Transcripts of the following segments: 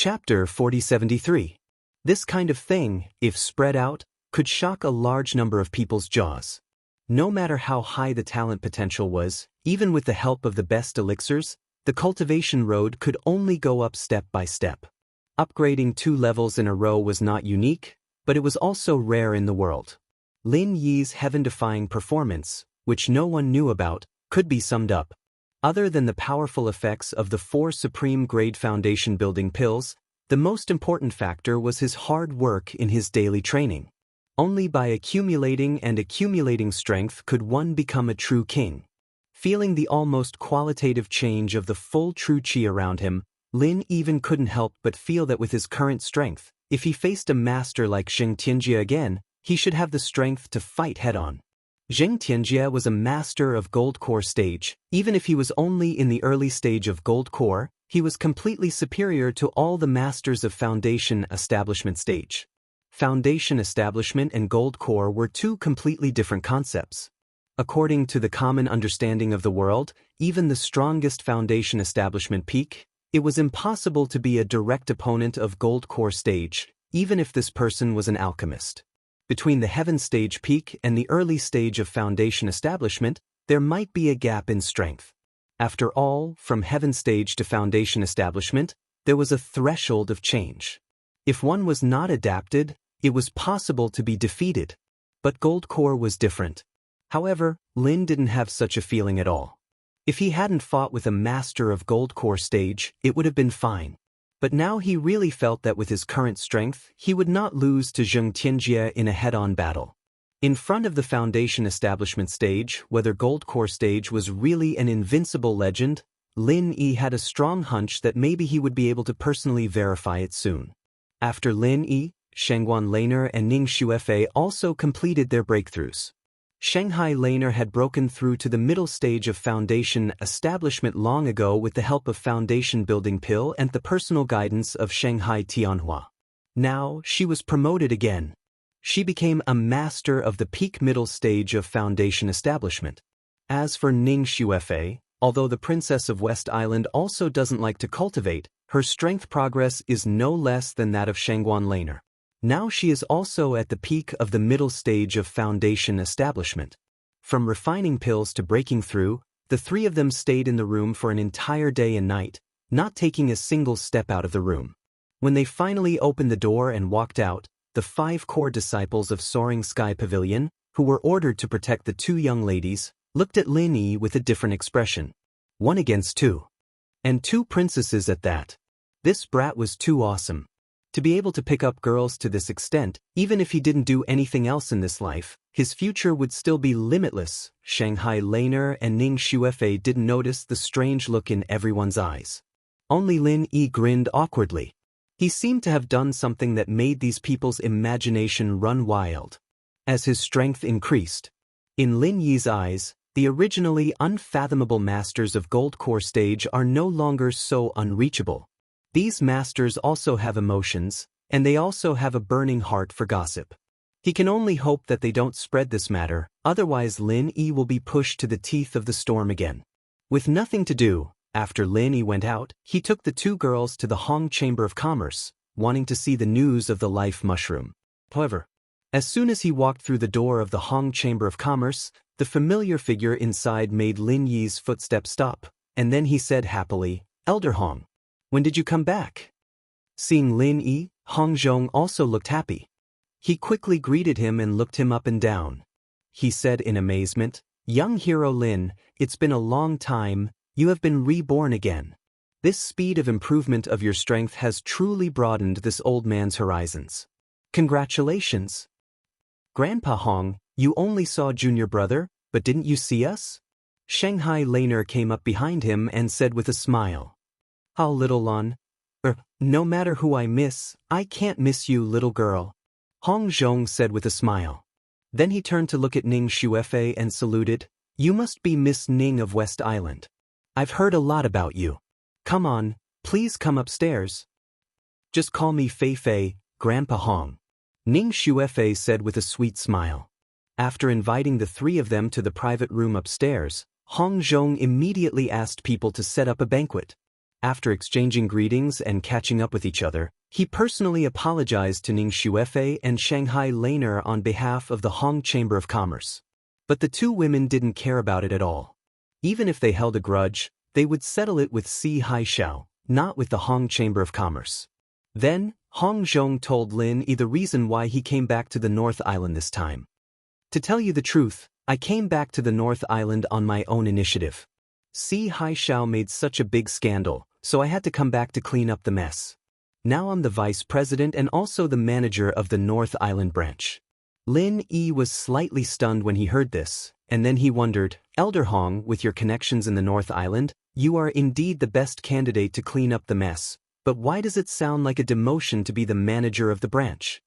Chapter 4073. This kind of thing, if spread out, could shock a large number of people's jaws. No matter how high the talent potential was, even with the help of the best elixirs, the cultivation road could only go up step by step. Upgrading 2 levels in a row was not unique, but it was also rare in the world. Lin Yi's heaven-defying performance, which no one knew about, could be summed up. Other than the powerful effects of the 4 supreme-grade foundation-building pills, the most important factor was his hard work in his daily training. Only by accumulating and accumulating strength could one become a true king. Feeling the almost qualitative change of the full true qi around him, Lin even couldn't help but feel that with his current strength, if he faced a master like Zheng Tianjie again, he should have the strength to fight head-on. Zheng Tianjie was a master of Gold Core stage. Even if he was only in the early stage of Gold Core, he was completely superior to all the masters of Foundation Establishment stage. Foundation Establishment and Gold Core were 2 completely different concepts. According to the common understanding of the world, even the strongest Foundation Establishment peak, it was impossible to be a direct opponent of Gold Core stage, even if this person was an alchemist. Between the Heaven stage peak and the early stage of Foundation Establishment, there might be a gap in strength. After all, from Heaven stage to Foundation Establishment, there was a threshold of change. If one was not adapted, it was possible to be defeated. But Gold Core was different. However, Lin didn't have such a feeling at all. If he hadn't fought with a master of Gold Core stage, it would have been fine. But now he really felt that with his current strength, he would not lose to Zheng Tianjie in a head-on battle. In front of the Foundation Establishment stage, whether Gold Core stage was really an invincible legend, Lin Yi had a strong hunch that maybe he would be able to personally verify it soon. After Lin Yi, Shangguan Laner and Ning Xuefei also completed their breakthroughs. Shanghai Laner had broken through to the middle stage of Foundation Establishment long ago with the help of Foundation Building Pill and the personal guidance of Shanghai Tianhua. Now, she was promoted again. She became a master of the peak middle stage of Foundation Establishment. As for Ning Xuefei, although the Princess of West Island also doesn't like to cultivate, her strength progress is no less than that of Shangguan Laner. Now she is also at the peak of the middle stage of Foundation Establishment. From refining pills to breaking through, the 3 of them stayed in the room for an entire day and night, not taking a single step out of the room. When they finally opened the door and walked out, the 5 core disciples of Soaring Sky Pavilion, who were ordered to protect the 2 young ladies, looked at Lin Yi with a different expression. 1 against 2. And 2 princesses at that. This brat was too awesome. To be able to pick up girls to this extent, even if he didn't do anything else in this life, his future would still be limitless. Shanghai Laner and Ning Xuefei didn't notice the strange look in everyone's eyes. Only Lin Yi grinned awkwardly. He seemed to have done something that made these people's imagination run wild. As his strength increased, in Lin Yi's eyes, the originally unfathomable masters of Gold Core stage are no longer so unreachable. These masters also have emotions, and they also have a burning heart for gossip. He can only hope that they don't spread this matter, otherwise Lin Yi will be pushed to the teeth of the storm again. With nothing to do, after Lin Yi went out, he took the 2 girls to the Hong Chamber of Commerce, wanting to see the news of the life mushroom. However, as soon as he walked through the door of the Hong Chamber of Commerce, the familiar figure inside made Lin Yi's footsteps stop, and then he said happily, "Elder Hong, when did you come back?" Seeing Lin Yi, Hong Zhong also looked happy. He quickly greeted him and looked him up and down. He said in amazement, "Young hero Lin, it's been a long time, you have been reborn again. This speed of improvement of your strength has truly broadened this old man's horizons. Congratulations." "Grandpa Hong, you only saw junior brother, but didn't you see us?" Shanghai Laner came up behind him and said with a smile. "How little Lon? No matter who I miss, I can't miss you, little girl," Hong Zhong said with a smile. Then he turned to look at Ning Xuefei and saluted, "You must be Miss Ning of West Island. I've heard a lot about you. Come on, please come upstairs." "Just call me Fei Fei, Grandpa Hong," Ning Xuefei said with a sweet smile. After inviting the 3 of them to the private room upstairs, Hong Zhong immediately asked people to set up a banquet. After exchanging greetings and catching up with each other, he personally apologized to Ning Xuefei and Shanghai Laner on behalf of the Hong Chamber of Commerce. But the two women didn't care about it at all. Even if they held a grudge, they would settle it with Si Haishao, not with the Hong Chamber of Commerce. Then, Hong Zhong told Lin Yi the reason why he came back to the North Island this time. To tell you the truth, I came back to the North Island on my own initiative. Si Haishao made such a big scandal, so I had to come back to clean up the mess. Now I'm the vice president and also the manager of the North Island branch. Lin Yi was slightly stunned when he heard this, and then he wondered, Elder Hong, with your connections in the North Island, you are indeed the best candidate to clean up the mess, but why does it sound like a demotion to be the manager of the branch?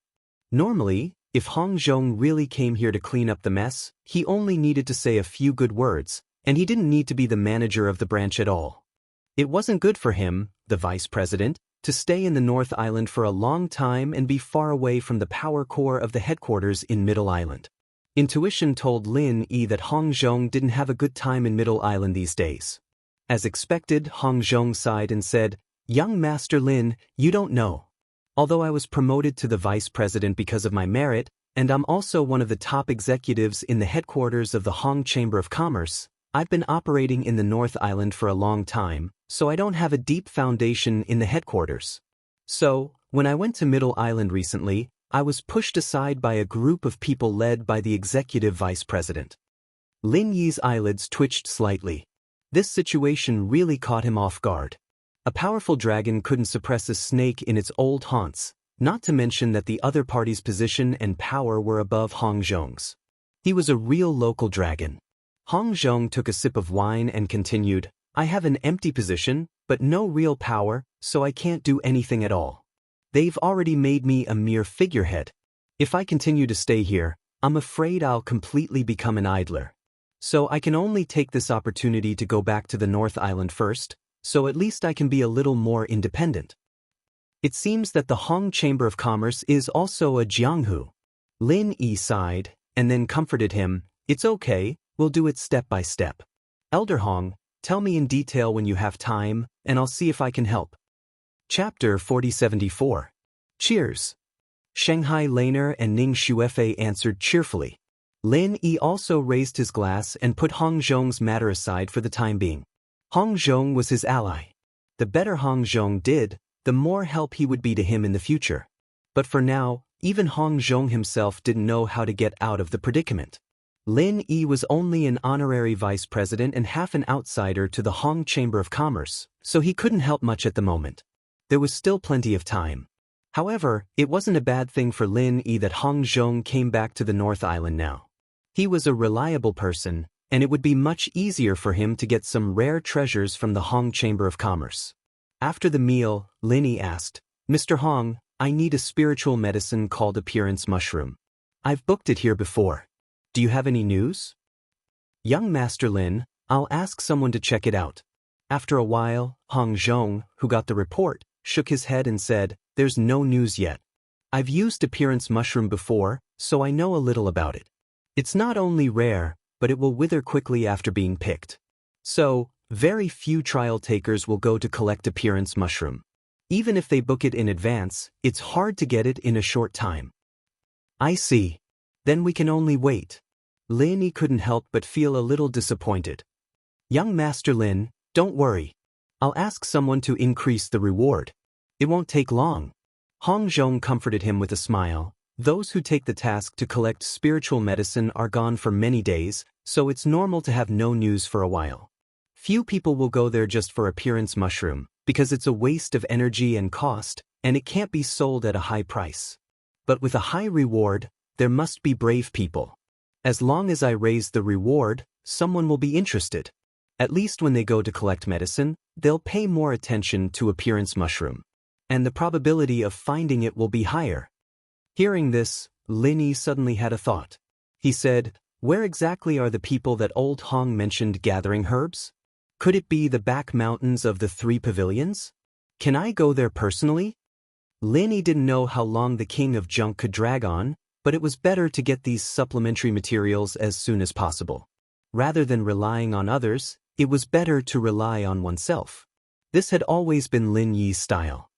Normally, if Hong Zhong really came here to clean up the mess, he only needed to say a few good words, and he didn't need to be the manager of the branch at all. It wasn't good for him, the vice president, to stay in the North Island for a long time and be far away from the power core of the headquarters in Middle Island. Intuition told Lin Yi that Hong Zhong didn't have a good time in Middle Island these days. As expected, Hong Zhong sighed and said, Young Master Lin, you don't know. Although I was promoted to the vice president because of my merit, and I'm also one of the top executives in the headquarters of the Hong Chamber of Commerce, I've been operating in the North Island for a long time, so I don't have a deep foundation in the headquarters. So, when I went to Middle Island recently, I was pushed aside by a group of people led by the executive vice president. Lin Yi's eyelids twitched slightly. This situation really caught him off guard. A powerful dragon couldn't suppress a snake in its old haunts, not to mention that the other party's position and power were above Hong Zhong's. He was a real local dragon. Hong Zhong took a sip of wine and continued, I have an empty position, but no real power, so I can't do anything at all. They've already made me a mere figurehead. If I continue to stay here, I'm afraid I'll completely become an idler. So I can only take this opportunity to go back to the North Island first, so at least I can be a little more independent. It seems that the Hong Chamber of Commerce is also a jianghu. Lin Yi sighed, and then comforted him, It's okay, we'll do it step by step. Elder Hong, tell me in detail when you have time, and I'll see if I can help. Chapter 4074. Cheers. Shanghai Laner and Ning Xuefei answered cheerfully. Lin Yi also raised his glass and put Hong Zhong's matter aside for the time being. Hong Zhong was his ally. The better Hong Zhong did, the more help he would be to him in the future. But for now, even Hong Zhong himself didn't know how to get out of the predicament. Lin Yi was only an honorary vice president and half an outsider to the Hong Chamber of Commerce, so he couldn't help much at the moment. There was still plenty of time. However, it wasn't a bad thing for Lin Yi that Hong Zhong came back to the North Island now. He was a reliable person, and it would be much easier for him to get some rare treasures from the Hong Chamber of Commerce. After the meal, Lin Yi asked, Mr. Hong, I need a spiritual medicine called Appearance Mushroom. I've booked it here before. Do you have any news? Young Master Lin, I'll ask someone to check it out. After a while, Hong Zhong, who got the report, shook his head and said, There's no news yet. I've used Appearance Mushroom before, so I know a little about it. It's not only rare, but it will wither quickly after being picked. So, very few trial takers will go to collect Appearance Mushroom. Even if they book it in advance, it's hard to get it in a short time. I see. Then we can only wait. Lin Yi couldn't help but feel a little disappointed. Young Master Lin, don't worry. I'll ask someone to increase the reward. It won't take long. Hong Zhong comforted him with a smile. Those who take the task to collect spiritual medicine are gone for many days, so it's normal to have no news for a while. Few people will go there just for Appearance Mushroom, because it's a waste of energy and cost, and it can't be sold at a high price. But with a high reward, there must be brave people. As long as I raise the reward, someone will be interested. At least when they go to collect medicine, they'll pay more attention to Appearance Mushroom. And the probability of finding it will be higher. Hearing this, Lin Yi suddenly had a thought. He said, Where exactly are the people that old Hong mentioned gathering herbs? Could it be the back mountains of the 3 pavilions? Can I go there personally? Lin Yi didn't know how long the king of junk could drag on, but it was better to get these supplementary materials as soon as possible. Rather than relying on others, it was better to rely on oneself. This had always been Lin Yi's style.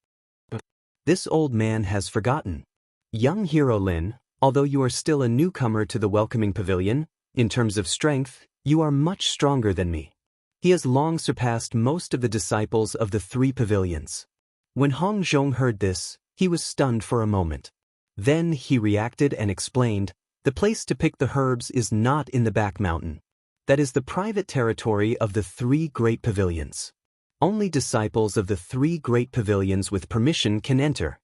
This old man has forgotten. Young hero Lin, although you are still a newcomer to the welcoming pavilion, in terms of strength, you are much stronger than me. He has long surpassed most of the disciples of the 3 pavilions. When Hong Zhong heard this, he was stunned for a moment. Then he reacted and explained, the place to pick the herbs is not in the back mountain. That is the private territory of the 3 great pavilions. Only disciples of the 3 great pavilions with permission can enter.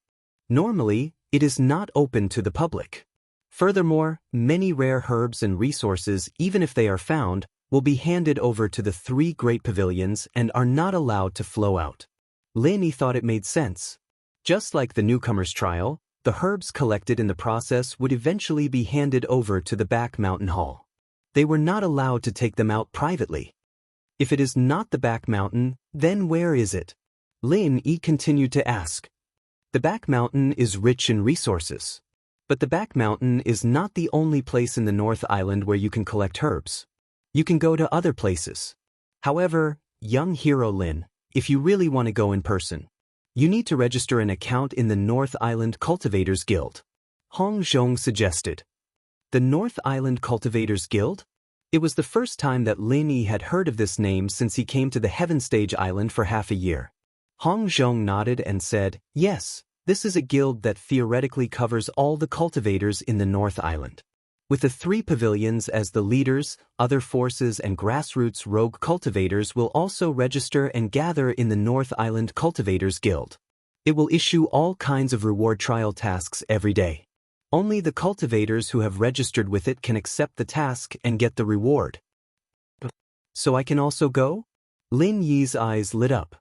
Normally, it is not open to the public. Furthermore, many rare herbs and resources, even if they are found, will be handed over to the 3 great pavilions and are not allowed to flow out. Lin Yi thought it made sense. Just like the newcomer's trial, the herbs collected in the process would eventually be handed over to the back mountain hall. They were not allowed to take them out privately. If it is not the back mountain, then where is it? Lin Yi continued to ask. The back mountain is rich in resources. But the back mountain is not the only place in the North Island where you can collect herbs. You can go to other places. However, young hero Lin, if you really want to go in person, you need to register an account in the North Island Cultivators Guild. Hong Zhong suggested. The North Island Cultivators Guild? It was the first time that Lin Yi had heard of this name since he came to the Heaven Stage Island for half a year. Hong Zhong nodded and said, yes, this is a guild that theoretically covers all the cultivators in the North Island. With the 3 pavilions as the leaders, other forces and grassroots rogue cultivators will also register and gather in the North Island Cultivators Guild. It will issue all kinds of reward trial tasks every day. Only the cultivators who have registered with it can accept the task and get the reward. So I can also go? Lin Yi's eyes lit up.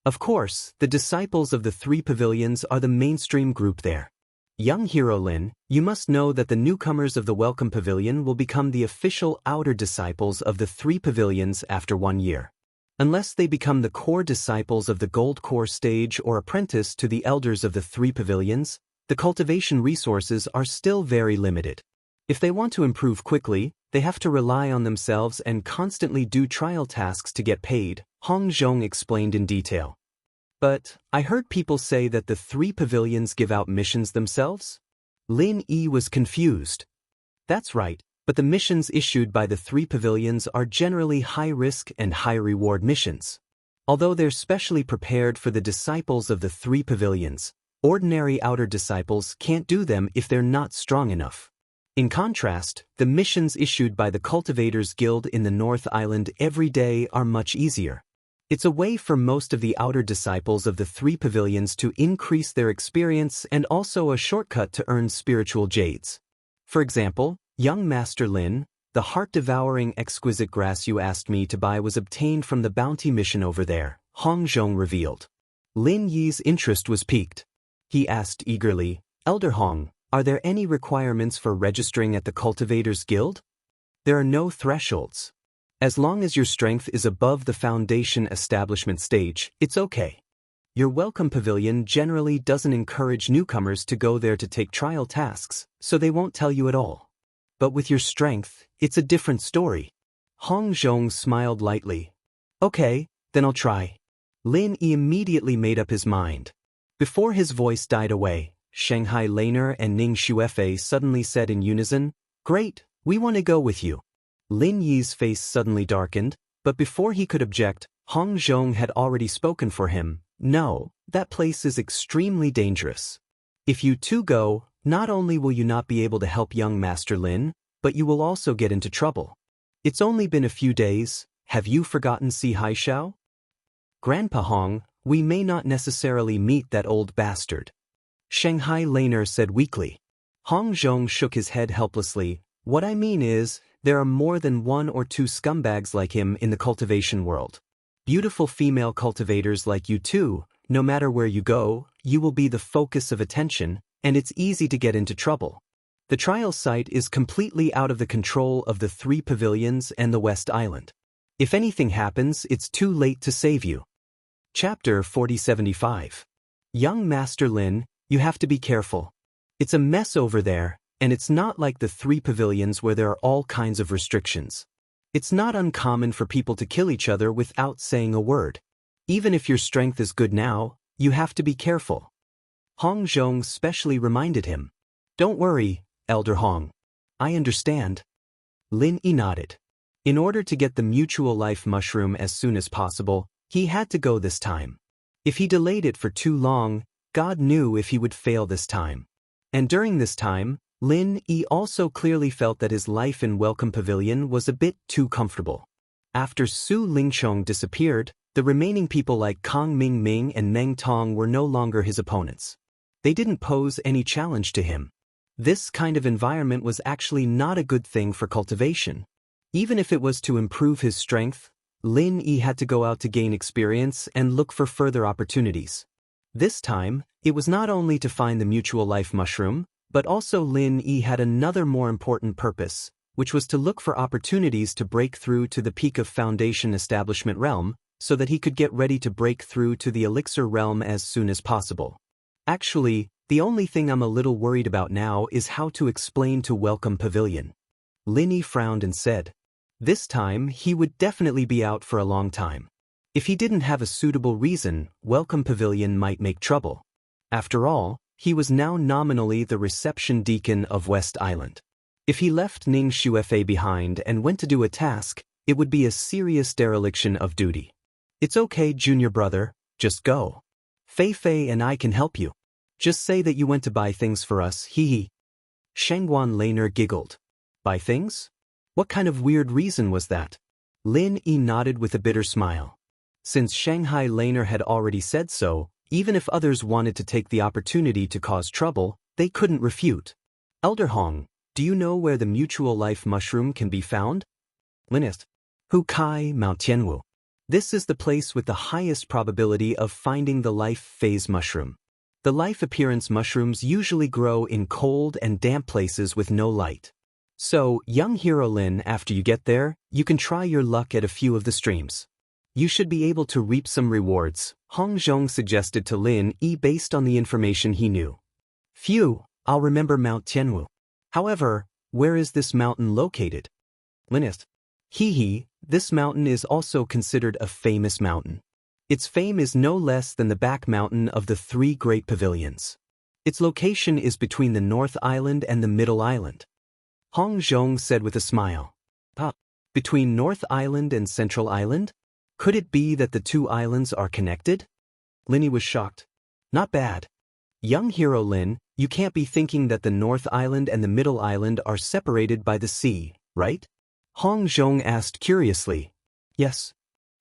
Of course, the disciples of the 3 pavilions are the mainstream group there. Young hero Lin, you must know that the newcomers of the Welcome Pavilion will become the official outer disciples of the 3 pavilions after 1 year. Unless they become the core disciples of the Gold Core stage or apprentice to the elders of the 3 pavilions, the cultivation resources are still very limited. If they want to improve quickly, they have to rely on themselves and constantly do trial tasks to get paid, Hong Zhong explained in detail. But I heard people say that the 3 pavilions give out missions themselves? Lin Yi was confused. That's right, but the missions issued by the 3 pavilions are generally high-risk and high-reward missions. Although they're specially prepared for the disciples of the 3 pavilions, ordinary outer disciples can't do them if they're not strong enough. In contrast, the missions issued by the Cultivators Guild in the North Island every day are much easier. It's a way for most of the outer disciples of the 3 pavilions to increase their experience and also a shortcut to earn spiritual jades. For example, young Master Lin, the heart-devouring exquisite grass you asked me to buy was obtained from the bounty mission over there, Hong Zhong revealed. Lin Yi's interest was piqued. He asked eagerly, Elder Hong, are there any requirements for registering at the Cultivators Guild? There are no thresholds. As long as your strength is above the foundation establishment stage, it's okay. Your Welcome Pavilion generally doesn't encourage newcomers to go there to take trial tasks, so they won't tell you at all. But with your strength, it's a different story. Hong Zhong smiled lightly. Okay, then I'll try. Lin Yi immediately made up his mind. Before his voice died away, Shanghai Laner and Ning Xuefei suddenly said in unison, Great, we want to go with you. Lin Yi's face suddenly darkened, but before he could object, Hong Zhong had already spoken for him. No, that place is extremely dangerous. If you two go, not only will you not be able to help young Master Lin, but you will also get into trouble. It's only been a few days, have you forgotten Si Haishao? Grandpa Hong, we may not necessarily meet that old bastard. Shanghai Laner said weakly. Hong Zhong shook his head helplessly. What I mean is, there are more than 1 or 2 scumbags like him in the cultivation world. Beautiful female cultivators like you too, no matter where you go, you will be the focus of attention, and it's easy to get into trouble. The trial site is completely out of the control of the 3 pavilions and the West Island. If anything happens, it's too late to save you. Chapter 4075. Young Master Lin, you have to be careful. It's a mess over there, and it's not like the 3 pavilions where there are all kinds of restrictions. It's not uncommon for people to kill each other without saying a word. Even if your strength is good now, you have to be careful. Hong Zhong specially reminded him. Don't worry, Elder Hong. I understand. Lin Yi nodded. In order to get the mutual life mushroom as soon as possible, he had to go this time. If he delayed it for too long, God knew if he would fail this time. And during this time, Lin Yi also clearly felt that his life in Welcome Pavilion was a bit too comfortable. After Su Lingchong disappeared, the remaining people like Kang Ming and Meng Tong were no longer his opponents. They didn't pose any challenge to him. This kind of environment was actually not a good thing for cultivation. Even if it was to improve his strength, Lin Yi had to go out to gain experience and look for further opportunities. This time, it was not only to find the mutual life mushroom, but also Lin Yi had another more important purpose, which was to look for opportunities to break through to the peak of Foundation Establishment Realm, so that he could get ready to break through to the Elixir Realm as soon as possible. Actually, the only thing I'm a little worried about now is how to explain to Welcome Pavilion. Lin Yi frowned and said. This time, he would definitely be out for a long time. If he didn't have a suitable reason, Welcome Pavilion might make trouble. After all, he was now nominally the reception deacon of West Island. If he left Ning Xuefei behind and went to do a task, it would be a serious dereliction of duty. It's okay, junior brother, just go. Fei Fei and I can help you. Just say that you went to buy things for us, hee hee. Shengguan Laner giggled. Buy things? What kind of weird reason was that? Lin Yi nodded with a bitter smile. Since Shanghai Laner had already said so, even if others wanted to take the opportunity to cause trouble, they couldn't refute. Elder Hong, do you know where the mutual life mushroom can be found? Linist. Hu Kai Mount Tianwu. This is the place with the highest probability of finding the life phase mushroom. The life appearance mushrooms usually grow in cold and damp places with no light. So, young hero Lin, after you get there, you can try your luck at a few of the streams. You should be able to reap some rewards, Hong Zhong suggested to Lin Yi based on the information he knew. Phew, I'll remember Mount Tianwu. However, where is this mountain located? Linist. Hee hee, this mountain is also considered a famous mountain. Its fame is no less than the back mountain of the three great pavilions. Its location is between the North Island and the Middle Island. Hong Zhong said with a smile. Between North Island and Central Island? Could it be that the two islands are connected? Lin Yi was shocked. Not bad. Young hero Lin, you can't be thinking that the North Island and the Middle Island are separated by the sea, right? Hong Zhong asked curiously. Yes.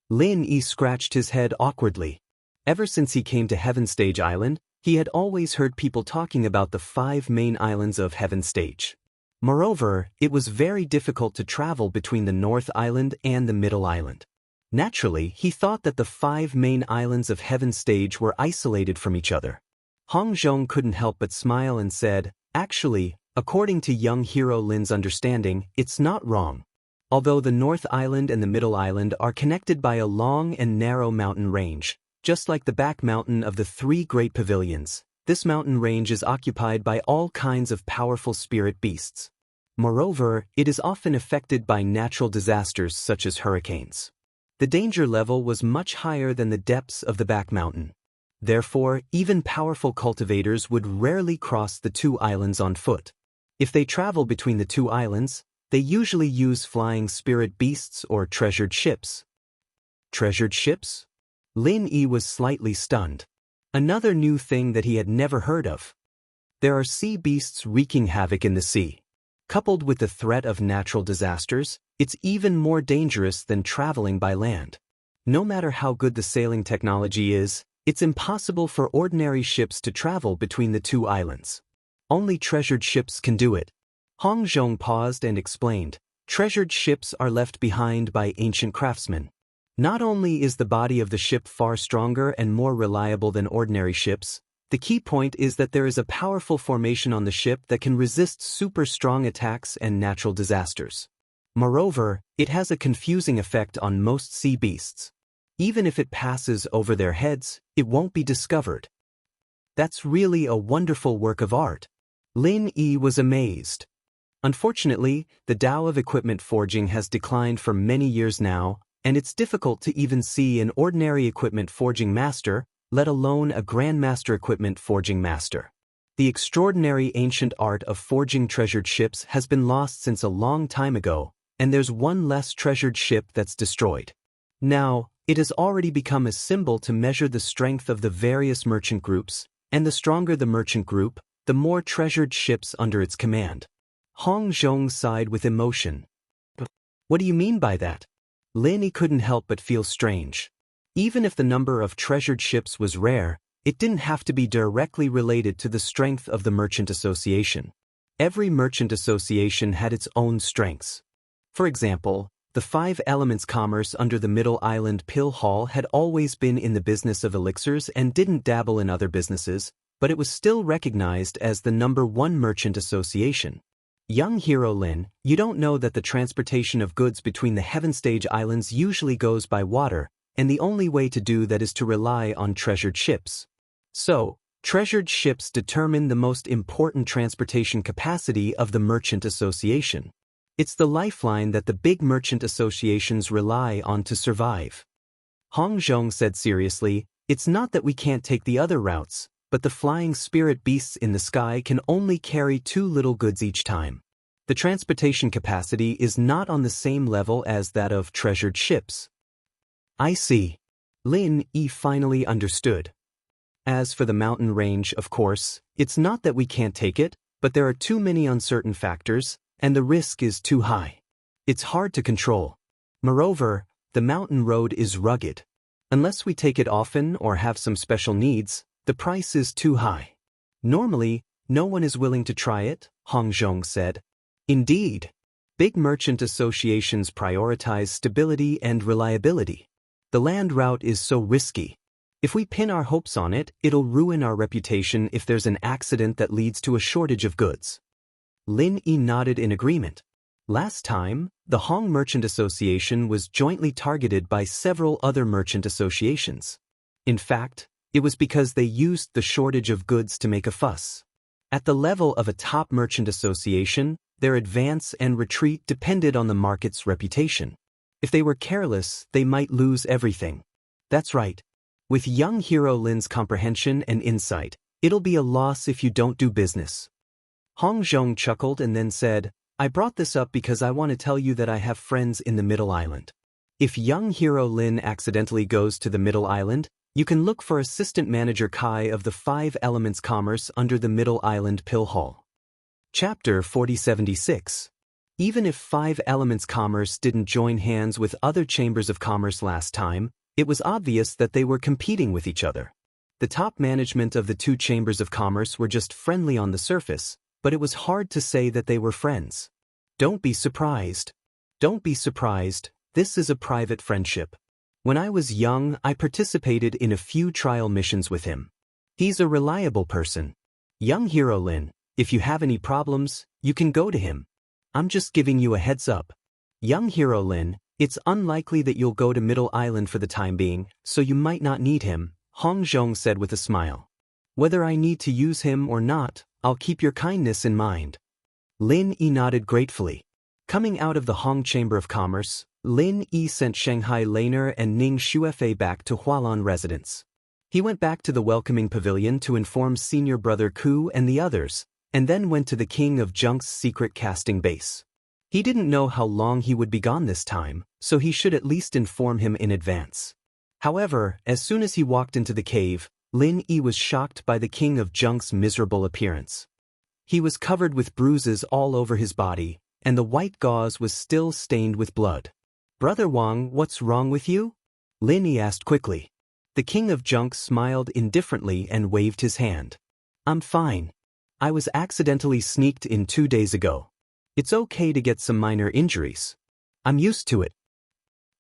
Lin Yi scratched his head awkwardly. Ever since he came to Heaven Stage Island, he had always heard people talking about the 5 main islands of Heaven Stage. Moreover, it was very difficult to travel between the North Island and the Middle Island. Naturally, he thought that the 5 main islands of Heaven Stage were isolated from each other. Hong Zhong couldn't help but smile and said, actually, according to young hero Lin's understanding, it's not wrong. Although the North Island and the Middle Island are connected by a long and narrow mountain range, just like the back mountain of the 3 great pavilions, this mountain range is occupied by all kinds of powerful spirit beasts. Moreover, it is often affected by natural disasters such as hurricanes. The danger level was much higher than the depths of the back mountain. Therefore, even powerful cultivators would rarely cross the 2 islands on foot. If they travel between the 2 islands, they usually use flying spirit beasts or treasured ships. Treasured ships? Lin Yi was slightly stunned. Another new thing that he had never heard of. There are sea beasts wreaking havoc in the sea. Coupled with the threat of natural disasters, it's even more dangerous than traveling by land. No matter how good the sailing technology is, it's impossible for ordinary ships to travel between the 2 islands. Only treasured ships can do it. Hong Zhong paused and explained, treasured ships are left behind by ancient craftsmen. Not only is the body of the ship far stronger and more reliable than ordinary ships, the key point is that there is a powerful formation on the ship that can resist super strong attacks and natural disasters. Moreover, it has a confusing effect on most sea beasts. Even if it passes over their heads, it won't be discovered. That's really a wonderful work of art. Lin Yi was amazed. Unfortunately, the Tao of equipment forging has declined for many years now, and it's difficult to even see an ordinary equipment forging master, let alone a grandmaster equipment forging master. The extraordinary ancient art of forging treasured ships has been lost since a long time ago, and there's one less treasured ship that's destroyed. Now, it has already become a symbol to measure the strength of the various merchant groups, and the stronger the merchant group, the more treasured ships under its command. Hong Zhong sighed with emotion. What do you mean by that? Lin Yi couldn't help but feel strange. Even if the number of treasured ships was rare, it didn't have to be directly related to the strength of the merchant association. Every merchant association had its own strengths. For example, the Five Elements commerce under the Middle Island Pill Hall had always been in the business of elixirs and didn't dabble in other businesses, but it was still recognized as the #1 merchant association. Young hero Lin, you don't know that the transportation of goods between the Heaven Stage Islands usually goes by water, and the only way to do that is to rely on treasured ships. So, treasured ships determine the most important transportation capacity of the merchant association. It's the lifeline that the big merchant associations rely on to survive. Hong Zhong said seriously, it's not that we can't take the other routes, but the flying spirit beasts in the sky can only carry too little goods each time. The transportation capacity is not on the same level as that of treasured ships. I see. Lin Yi finally understood. As for the mountain range, of course, it's not that we can't take it, but there are too many uncertain factors, and the risk is too high. It's hard to control. Moreover, the mountain road is rugged. Unless we take it often or have some special needs, the price is too high. Normally, no one is willing to try it, Hong Zhong said. Indeed. Big merchant associations prioritize stability and reliability. The land route is so risky. If we pin our hopes on it, it'll ruin our reputation if there's an accident that leads to a shortage of goods. Lin Yi nodded in agreement. Last time, the Hong Merchant Association was jointly targeted by several other merchant associations. In fact, it was because they used the shortage of goods to make a fuss. At the level of a top merchant association, their advance and retreat depended on the market's reputation. If they were careless, they might lose everything. That's right. With young hero Lin's comprehension and insight, it'll be a loss if you don't do business. Hong Zhong chuckled and then said, I brought this up because I want to tell you that I have friends in the Middle Island. If young hero Lin accidentally goes to the Middle Island, you can look for Assistant Manager Kai of the Five Elements Commerce under the Middle Island Pill Hall. Chapter 4076. Even if Five Elements Commerce didn't join hands with other chambers of commerce last time, it was obvious that they were competing with each other. The top management of the two chambers of commerce were just friendly on the surface, but it was hard to say that they were friends. Don't be surprised. Don't be surprised, this is a private friendship. When I was young, I participated in a few trial missions with him. He's a reliable person. Young hero Lin, if you have any problems, you can go to him. I'm just giving you a heads up. Young hero Lin, it's unlikely that you'll go to Middle Island for the time being, so you might not need him, Hong Zhong said with a smile. Whether I need to use him or not, I'll keep your kindness in mind. Lin Yi nodded gratefully. Coming out of the Hong Chamber of Commerce, Lin Yi sent Shanghai Laner and Ning Xuefei back to Hualan residence. He went back to the welcoming pavilion to inform senior brother Ku and the others, and then went to the King of Junk's secret casting base. He didn't know how long he would be gone this time, so he should at least inform him in advance. However, as soon as he walked into the cave, Lin Yi was shocked by the King of Junk's miserable appearance. He was covered with bruises all over his body, and the white gauze was still stained with blood. Brother Wang, what's wrong with you? Lin Yi asked quickly. The King of Junk smiled indifferently and waved his hand. I'm fine. I was accidentally sneaked in 2 days ago. It's okay to get some minor injuries. I'm used to it.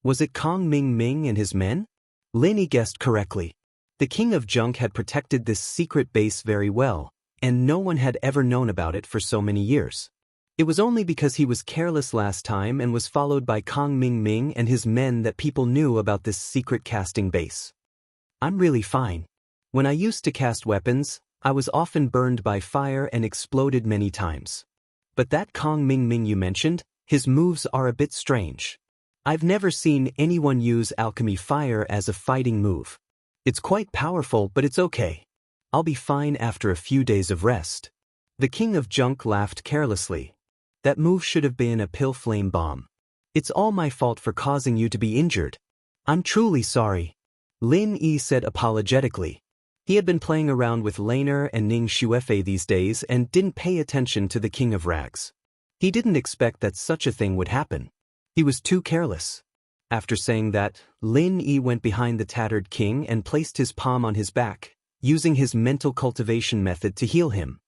Was it Kong Ming Ming and his men? Lin Yi guessed correctly. The King of Junk had protected this secret base very well, and no one had ever known about it for so many years. It was only because he was careless last time and was followed by Kong Ming Ming and his men that people knew about this secret casting base. I'm really fine. When I used to cast weapons, I was often burned by fire and exploded many times. But that Kong Ming Ming you mentioned, his moves are a bit strange. I've never seen anyone use alchemy fire as a fighting move. It's quite powerful, but it's okay. I'll be fine after a few days of rest. The king of junk laughed carelessly. That move should have been a pill flame bomb. It's all my fault for causing you to be injured. I'm truly sorry. Lin Yi said apologetically. He had been playing around with Laner and Ning Xuefei these days and didn't pay attention to the king of rags. He didn't expect that such a thing would happen. He was too careless. After saying that, Lin Yi went behind the tattered king and placed his palm on his back, using his mental cultivation method to heal him.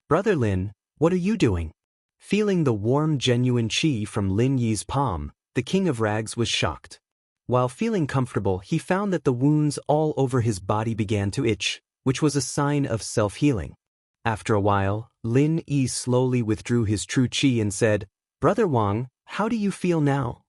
Brother Lin, what are you doing? Feeling the warm genuine qi from Lin Yi's palm, the king of rags was shocked. While feeling comfortable, he found that the wounds all over his body began to itch, which was a sign of self-healing. After a while, Lin Yi slowly withdrew his true qi and said, Brother Wang, how do you feel now?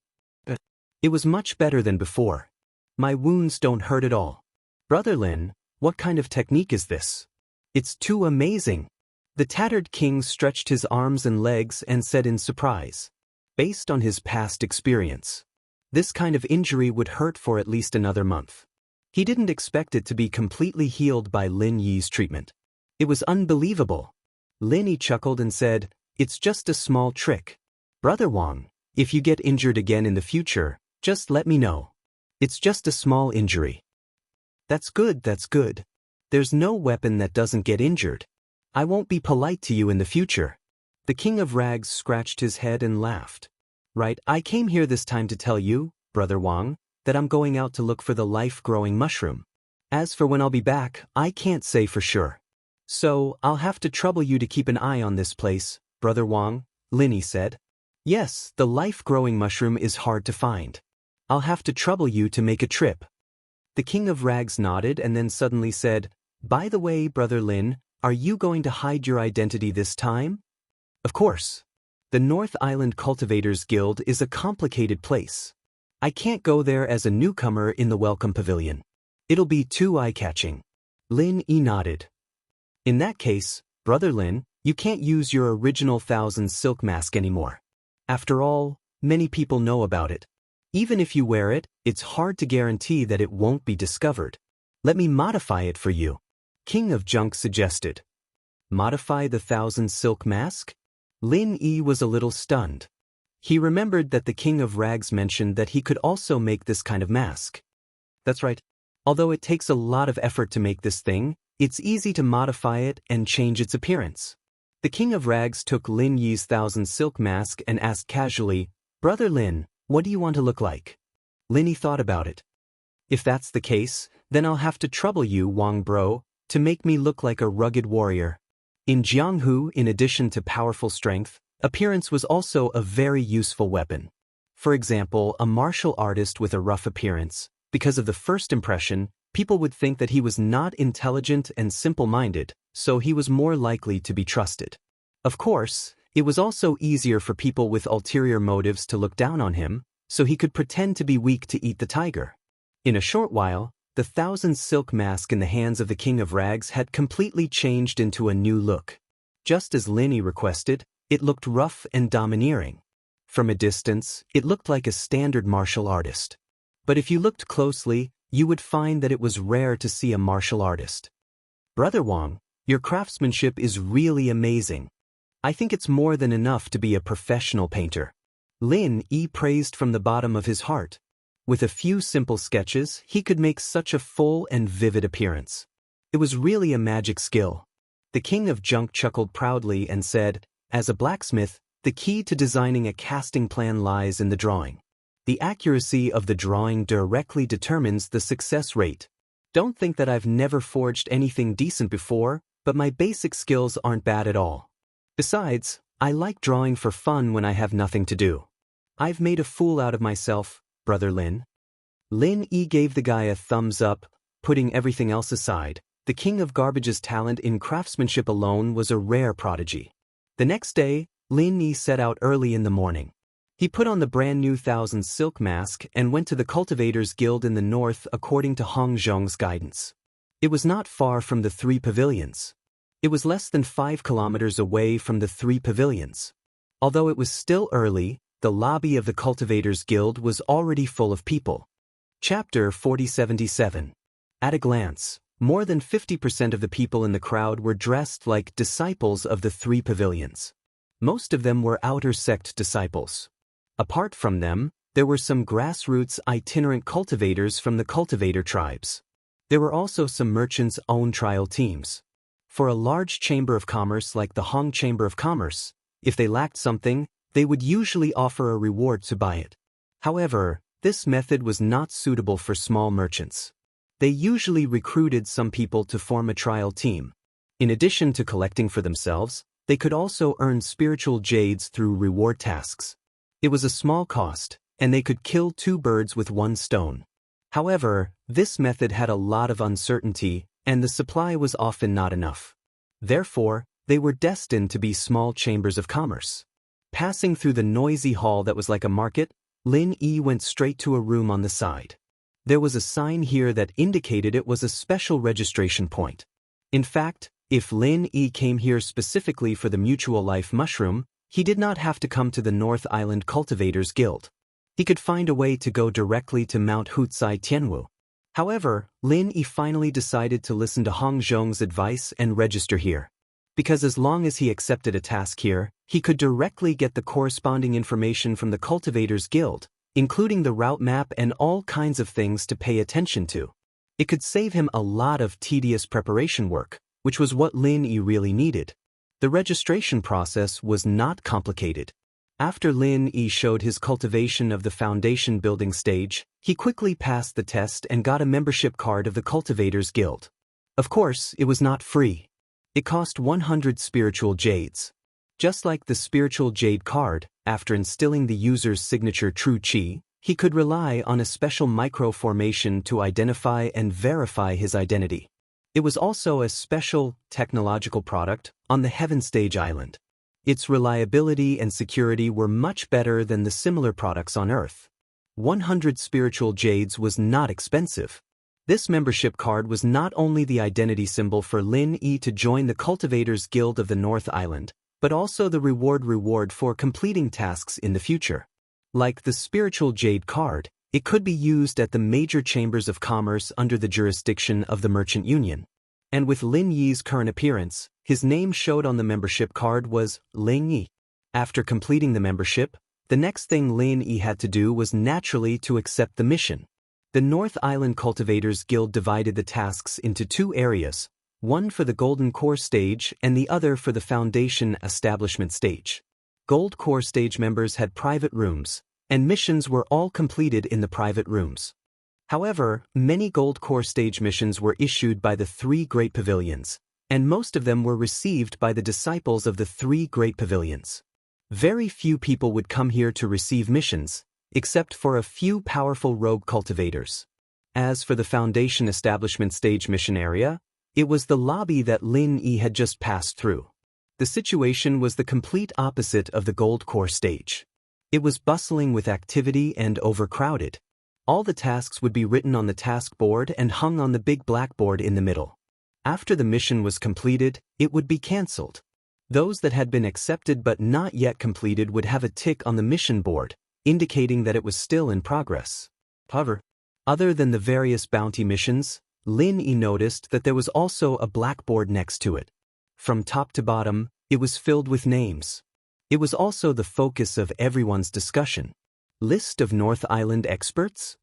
It was much better than before. My wounds don't hurt at all. Brother Lin, what kind of technique is this? It's too amazing. The tattered king stretched his arms and legs and said in surprise. Based on his past experience, this kind of injury would hurt for at least another month. He didn't expect it to be completely healed by Lin Yi's treatment. It was unbelievable. Lin Yi chuckled and said, It's just a small trick. Brother Wang, if you get injured again in the future, just let me know. It's just a small injury. That's good, that's good. There's no weapon that doesn't get injured. I won't be polite to you in the future. The king of rags scratched his head and laughed. Right, I came here this time to tell you, Brother Wang, that I'm going out to look for the life-growing mushroom. As for when I'll be back, I can't say for sure. So, I'll have to trouble you to keep an eye on this place, Brother Wang, Lin Yi said. Yes, the life-growing mushroom is hard to find. I'll have to trouble you to make a trip. The king of rags nodded and then suddenly said, By the way, Brother Lin, are you going to hide your identity this time? Of course. The North Island Cultivators Guild is a complicated place. I can't go there as a newcomer in the welcome pavilion. It'll be too eye-catching. Lin Yi nodded. In that case, Brother Lin, you can't use your original Thousand Silk Mask anymore. After all, many people know about it. Even if you wear it, it's hard to guarantee that it won't be discovered. Let me modify it for you. King of Junk suggested. Modify the Thousand Silk Mask? Lin Yi was a little stunned. He remembered that the King of Rags mentioned that he could also make this kind of mask. That's right. Although it takes a lot of effort to make this thing, it's easy to modify it and change its appearance. The King of Rags took Lin Yi's Thousand Silk Mask and asked casually, Brother Lin, what do you want to look like? Lin Yi thought about it. If that's the case, then I'll have to trouble you, Wang Bro, to make me look like a rugged warrior. In Jianghu, in addition to powerful strength, appearance was also a very useful weapon. For example, a martial artist with a rough appearance, because of the first impression, people would think that he was not intelligent and simple-minded, so he was more likely to be trusted. Of course, it was also easier for people with ulterior motives to look down on him, so he could pretend to be weak to eat the tiger. In a short while, the Thousand Silk Mask in the hands of the King of Rags had completely changed into a new look. Just as Lin Yi requested, it looked rough and domineering. From a distance, it looked like a standard martial artist. But if you looked closely, you would find that it was rare to see a martial artist. Brother Wang, your craftsmanship is really amazing. I think it's more than enough to be a professional painter. Lin Yi praised from the bottom of his heart. With a few simple sketches, he could make such a full and vivid appearance. It was really a magic skill. The King of Junk chuckled proudly and said, As a blacksmith, the key to designing a casting plan lies in the drawing. The accuracy of the drawing directly determines the success rate. Don't think that I've never forged anything decent before, but my basic skills aren't bad at all. Besides, I like drawing for fun when I have nothing to do. I've made a fool out of myself, Brother Lin. Lin Yi gave the guy a thumbs up, putting everything else aside. The King of Garbage's talent in craftsmanship alone was a rare prodigy. The next day, Lin Yi set out early in the morning. He put on the brand new Thousand Silk Mask and went to the Cultivators Guild in the north according to Hong Zhong's guidance. It was not far from the 3 pavilions. It was less than 5 kilometers away from the 3 pavilions. Although it was still early, the lobby of the Cultivators Guild was already full of people. Chapter 4077. At a glance, more than 50% of the people in the crowd were dressed like disciples of the three pavilions. Most of them were outer sect disciples. Apart from them, there were some grassroots itinerant cultivators from the cultivator tribes. There were also some merchants' own trial teams. For a large chamber of commerce like the Hong Chamber of Commerce, if they lacked something, they would usually offer a reward to buy it. However, this method was not suitable for small merchants. They usually recruited some people to form a trial team. In addition to collecting for themselves, they could also earn spiritual jades through reward tasks. It was a small cost, and they could kill two birds with one stone. However, this method had a lot of uncertainty, and the supply was often not enough. Therefore, they were destined to be small chambers of commerce. Passing through the noisy hall that was like a market, Lin Yi went straight to a room on the side. There was a sign here that indicated it was a special registration point. In fact, if Lin Yi came here specifically for the Mutual Life Mushroom, he did not have to come to the North Island Cultivators Guild. He could find a way to go directly to Mount Hutsai Tianwu. However, Lin Yi finally decided to listen to Hong Zhong's advice and register here. Because as long as he accepted a task here, he could directly get the corresponding information from the Cultivators Guild, including the route map and all kinds of things to pay attention to. It could save him a lot of tedious preparation work, which was what Lin Yi really needed. The registration process was not complicated. After Lin Yi showed his cultivation of the foundation building stage, he quickly passed the test and got a membership card of the Cultivators Guild. Of course, it was not free. It cost 100 spiritual jades. Just like the spiritual jade card, after instilling the user's signature true chi, he could rely on a special micro-formation to identify and verify his identity. It was also a special, technological product on the Heaven Stage Island. Its reliability and security were much better than the similar products on Earth. 100 spiritual jades was not expensive. This membership card was not only the identity symbol for Lin Yi to join the Cultivators Guild of the North Island, but also the reward for completing tasks in the future. Like the spiritual jade card, it could be used at the major chambers of commerce under the jurisdiction of the Merchant Union. And with Lin Yi's current appearance, his name showed on the membership card was Lin Yi. After completing the membership, the next thing Lin Yi had to do was naturally to accept the mission. The North Island Cultivators Guild divided the tasks into two areas, one for the Golden Core stage and the other for the Foundation Establishment stage. Gold Core stage members had private rooms, and missions were all completed in the private rooms. However, many Gold Core stage missions were issued by the three Great Pavilions, and most of them were received by the disciples of the three Great Pavilions. Very few people would come here to receive missions, except for a few powerful rogue cultivators. As for the Foundation Establishment stage mission area, it was the lobby that Lin Yi had just passed through. The situation was the complete opposite of the Gold Core stage. It was bustling with activity and overcrowded. All the tasks would be written on the task board and hung on the big blackboard in the middle. After the mission was completed, it would be cancelled. Those that had been accepted but not yet completed would have a tick on the mission board, indicating that it was still in progress. However, other than the various bounty missions, Lin Yi noticed that there was also a blackboard next to it. From top to bottom, it was filled with names. It was also the focus of everyone's discussion. List of North Island experts?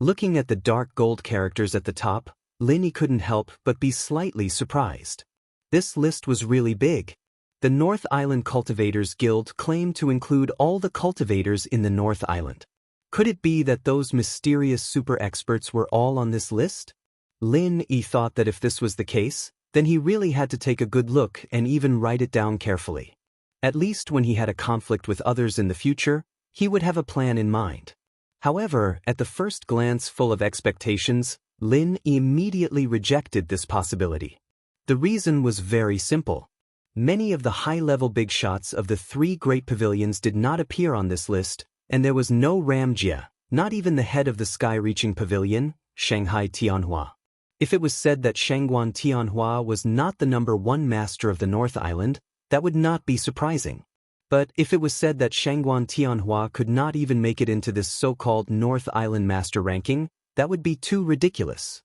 Looking at the dark gold characters at the top, Lin Yi couldn't help but be slightly surprised. This list was really big. The North Island Cultivators Guild claimed to include all the cultivators in the North Island. Could it be that those mysterious super experts were all on this list? Lin Yi thought that if this was the case, then he really had to take a good look and even write it down carefully. At least when he had a conflict with others in the future, he would have a plan in mind. However, at the first glance full of expectations, Lin immediately rejected this possibility. The reason was very simple. Many of the high-level big shots of the three Great Pavilions did not appear on this list, and there was no Ramjia, not even the head of the sky-reaching pavilion, Shanghai Tianhua. If it was said that Shangguan Tianhua was not the #1 master of the North Island, that would not be surprising. But if it was said that Shangguan Tianhua could not even make it into this so-called North Island Master ranking, that would be too ridiculous.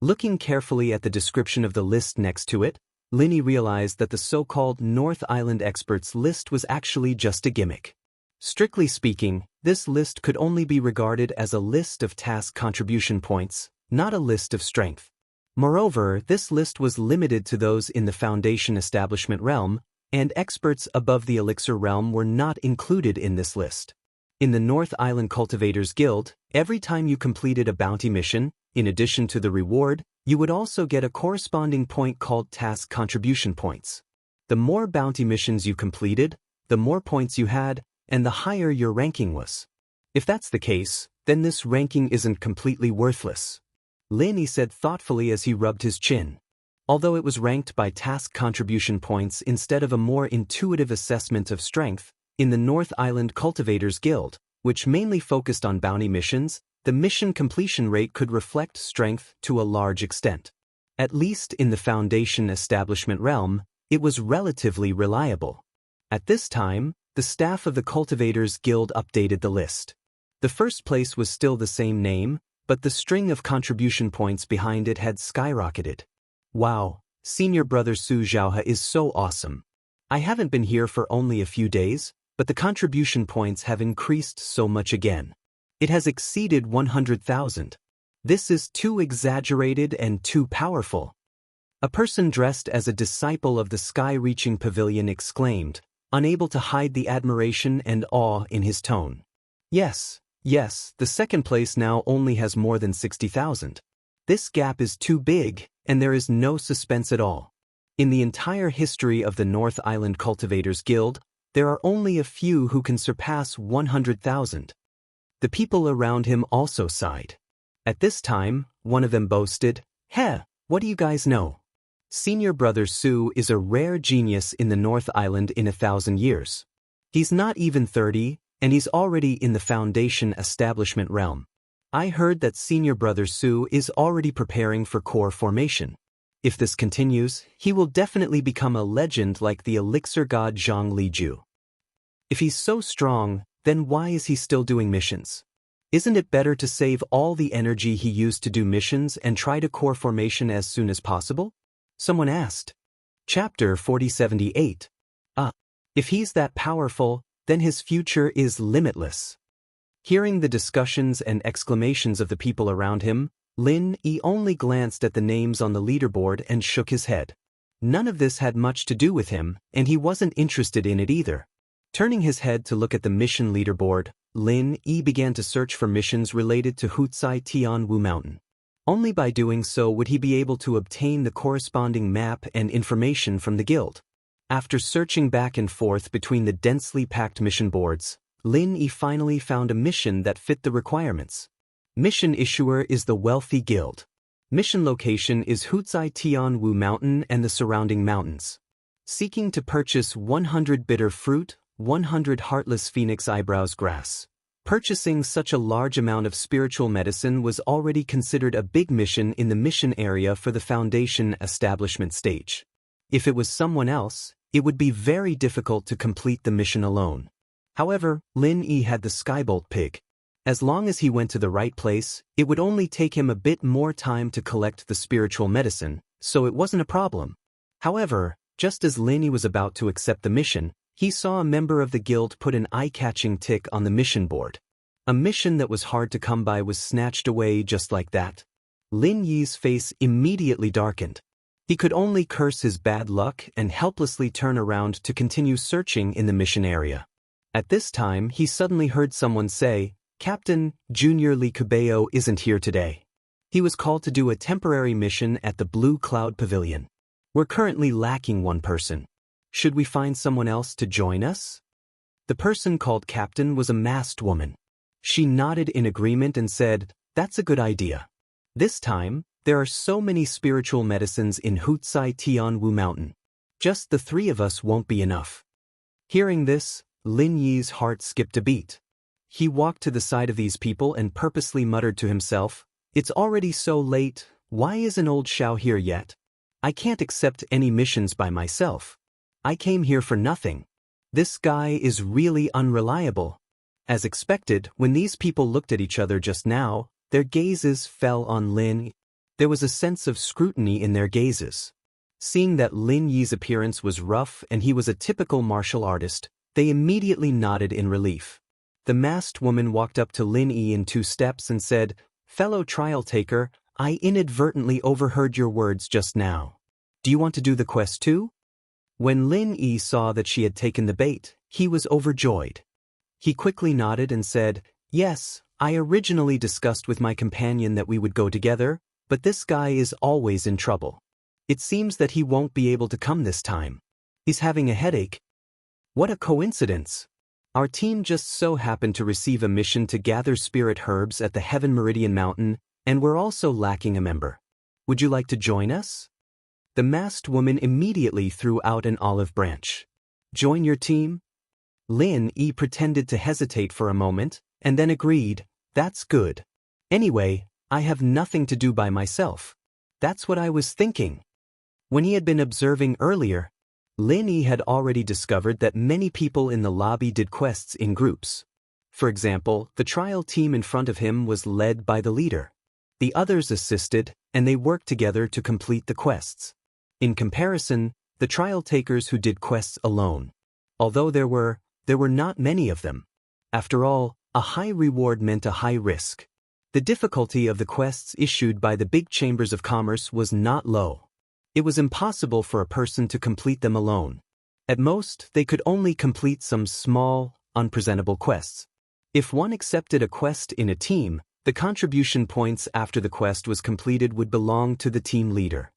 Looking carefully at the description of the list next to it, Linny realized that the so-called North Island experts list was actually just a gimmick. Strictly speaking, this list could only be regarded as a list of task contribution points, not a list of strength. Moreover, this list was limited to those in the Foundation Establishment realm, and experts above the Elixir realm were not included in this list. In the North Island Cultivators Guild, every time you completed a bounty mission, in addition to the reward, you would also get a corresponding point called task contribution points. The more bounty missions you completed, the more points you had, and the higher your ranking was. If that's the case, then this ranking isn't completely worthless. Linny said thoughtfully as he rubbed his chin. Although it was ranked by task contribution points instead of a more intuitive assessment of strength, in the North Island Cultivators Guild, which mainly focused on bounty missions, the mission completion rate could reflect strength to a large extent. At least in the Foundation Establishment realm, it was relatively reliable. At this time, the staff of the Cultivators Guild updated the list. The first place was still the same name, but the string of contribution points behind it had skyrocketed. Wow, Senior Brother Su Zhaohe is so awesome. I haven't been here for only a few days, but the contribution points have increased so much again. It has exceeded 100,000. This is too exaggerated and too powerful. A person dressed as a disciple of the sky-reaching pavilion exclaimed, unable to hide the admiration and awe in his tone. Yes, the second place now only has more than 60,000. This gap is too big, and there is no suspense at all. In the entire history of the North Island Cultivators Guild, there are only a few who can surpass 100,000. The people around him also sighed. At this time, one of them boasted, "Heh, what do you guys know? Senior Brother Su is a rare genius in the North Island in 1,000 years. He's not even 30, and he's already in the Foundation Establishment realm. I heard that Senior Brother Su is already preparing for core formation. If this continues, he will definitely become a legend like the elixir god Zhang Liju. If he's so strong, then why is he still doing missions? Isn't it better to save all the energy he used to do missions and try to core formation as soon as possible?" Someone asked. Chapter 4078. If he's that powerful, then his future is limitless. Hearing the discussions and exclamations of the people around him, Lin Yi only glanced at the names on the leaderboard and shook his head. None of this had much to do with him, and he wasn't interested in it either. Turning his head to look at the mission leaderboard, Lin Yi began to search for missions related to Hutsai Tianwu Mountain. Only by doing so would he be able to obtain the corresponding map and information from the guild. After searching back and forth between the densely packed mission boards, Lin Yi finally found a mission that fit the requirements. Mission issuer is the Wealthy Guild. Mission location is Hutsai Tianwu Mountain and the surrounding mountains. Seeking to purchase 100 bitter fruit, 100 heartless phoenix eyebrows grass. Purchasing such a large amount of spiritual medicine was already considered a big mission in the mission area for the Foundation Establishment stage. If it was someone else, it would be very difficult to complete the mission alone. However, Lin Yi had the Skybolt pig. As long as he went to the right place, it would only take him a bit more time to collect the spiritual medicine, so it wasn't a problem. However, just as Lin Yi was about to accept the mission, he saw a member of the guild put an eye-catching tick on the mission board. A mission that was hard to come by was snatched away just like that. Lin Yi's face immediately darkened. He could only curse his bad luck and helplessly turn around to continue searching in the mission area. At this time, he suddenly heard someone say, "Captain, Junior Li Cabello isn't here today. He was called to do a temporary mission at the Blue Cloud Pavilion. We're currently lacking one person. Should we find someone else to join us?" The person called Captain was a masked woman. She nodded in agreement and said, "That's a good idea. This time, there are so many spiritual medicines in Hutsai Tianwu Mountain. Just the three of us won't be enough." Hearing this, Lin Yi's heart skipped a beat. He walked to the side of these people and purposely muttered to himself, "It's already so late, why isn't old Xiao here yet? I can't accept any missions by myself. I came here for nothing." This guy is really unreliable. As expected, when these people looked at each other just now, their gazes fell on Lin. There was a sense of scrutiny in their gazes. Seeing that Lin Yi's appearance was rough and he was a typical martial artist, they immediately nodded in relief. The masked woman walked up to Lin Yi in 2 steps and said, "Fellow trial taker, I inadvertently overheard your words just now. Do you want to do the quest too?" When Lin Yi saw that she had taken the bait, he was overjoyed. He quickly nodded and said, "Yes, I originally discussed with my companion that we would go together, but this guy is always in trouble. It seems that he won't be able to come this time. He's having a headache." What a coincidence! Our team just so happened to receive a mission to gather spirit herbs at the Heaven Meridian Mountain, and we're also lacking a member. Would you like to join us? The masked woman immediately threw out an olive branch. Join your team? Lin Yi pretended to hesitate for a moment, and then agreed, "That's good. Anyway, I have nothing to do by myself. That's what I was thinking." When he had been observing earlier, Lin Yi had already discovered that many people in the lobby did quests in groups. For example, the trial team in front of him was led by the leader. The others assisted, and they worked together to complete the quests. In comparison, the trial takers who did quests alone. Although there were not many of them. After all, a high reward meant a high risk. The difficulty of the quests issued by the big chambers of commerce was not low. It was impossible for a person to complete them alone. At most, they could only complete some small, unpresentable quests. If one accepted a quest in a team, the contribution points after the quest was completed would belong to the team leader.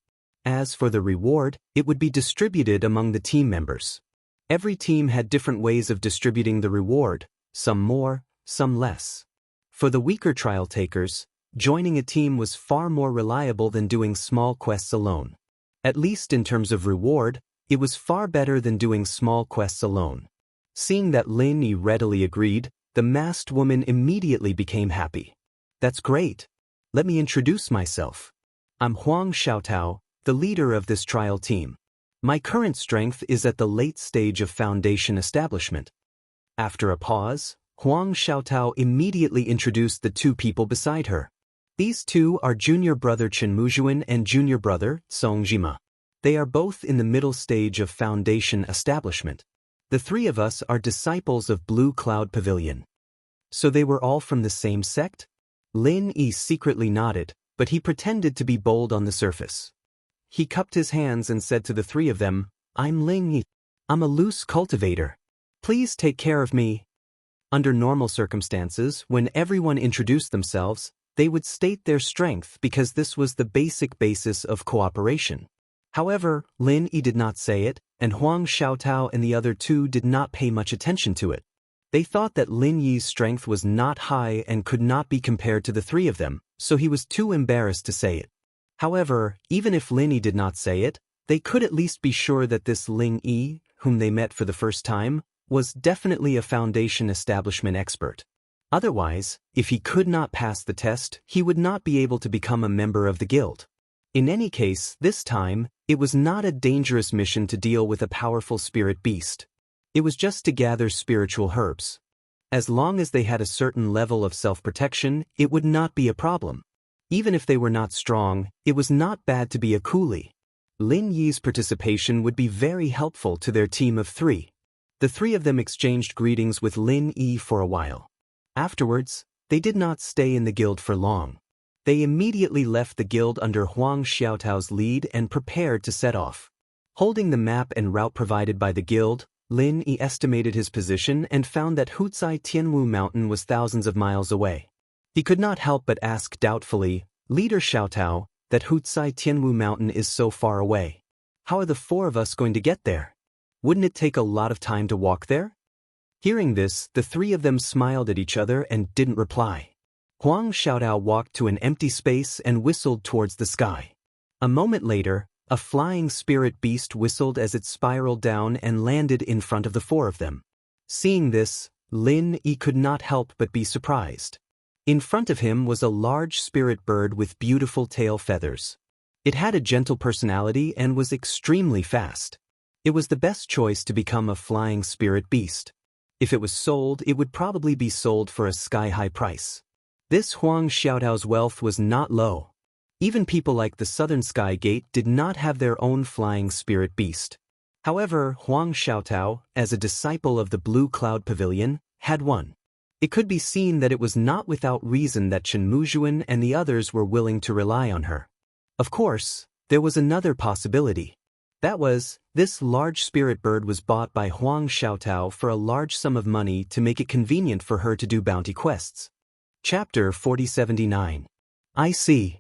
As for the reward, it would be distributed among the team members. Every team had different ways of distributing the reward, some more, some less. For the weaker trial takers, joining a team was far more reliable than doing small quests alone. At least in terms of reward, it was far better than doing small quests alone. Seeing that Lin Yi readily agreed, the masked woman immediately became happy. "That's great. Let me introduce myself. I'm Huang Xiaotao, the leader of this trial team. My current strength is at the late stage of foundation establishment." After a pause, Huang Xiaotao immediately introduced the 2 people beside her. These 2 are junior brother Chen Muzhuan and junior brother Song Jima. They are both in the middle stage of foundation establishment. The 3 of us are disciples of Blue Cloud Pavilion. So they were all from the same sect? Lin Yi secretly nodded, but he pretended to be bold on the surface. He cupped his hands and said to the 3 of them, "I'm Lin Yi. I'm a loose cultivator. Please take care of me." Under normal circumstances, when everyone introduced themselves, they would state their strength because this was the basic basis of cooperation. However, Lin Yi did not say it, and Huang Xiaotao and the other 2 did not pay much attention to it. They thought that Lin Yi's strength was not high and could not be compared to the 3 of them, so he was too embarrassed to say it. However, even if Lin Yi did not say it, they could at least be sure that this Lin Yi, whom they met for the first time, was definitely a foundation establishment expert. Otherwise, if he could not pass the test, he would not be able to become a member of the guild. In any case, this time, it was not a dangerous mission to deal with a powerful spirit beast. It was just to gather spiritual herbs. As long as they had a certain level of self-protection, it would not be a problem. Even if they were not strong, it was not bad to be a coolie. Lin Yi's participation would be very helpful to their team of 3. The 3 of them exchanged greetings with Lin Yi for a while. Afterwards, they did not stay in the guild for long. They immediately left the guild under Huang Xiaotao's lead and prepared to set off. Holding the map and route provided by the guild, Lin Yi estimated his position and found that Hucai Tianwu Mountain was thousands of miles away. He could not help but ask doubtfully, "Leader Xiaotao, that Hucai Tianwu Mountain is so far away. How are the 4 of us going to get there? Wouldn't it take a lot of time to walk there?" Hearing this, the 3 of them smiled at each other and didn't reply. Huang Xiaotao walked to an empty space and whistled towards the sky. A moment later, a flying spirit beast whistled as it spiraled down and landed in front of the 4 of them. Seeing this, Lin Yi could not help but be surprised. In front of him was a large spirit bird with beautiful tail feathers. It had a gentle personality and was extremely fast. It was the best choice to become a flying spirit beast. If it was sold, it would probably be sold for a sky-high price. This Huang Xiaotao's wealth was not low. Even people like the Southern Sky Gate did not have their own flying spirit beast. However, Huang Xiaotao, as a disciple of the Blue Cloud Pavilion, had one. It could be seen that it was not without reason that Chen Muzhuan and the others were willing to rely on her. Of course, there was another possibility. That was, this large spirit bird was bought by Huang Xiaotao for a large sum of money to make it convenient for her to do bounty quests. Chapter 4079. I see.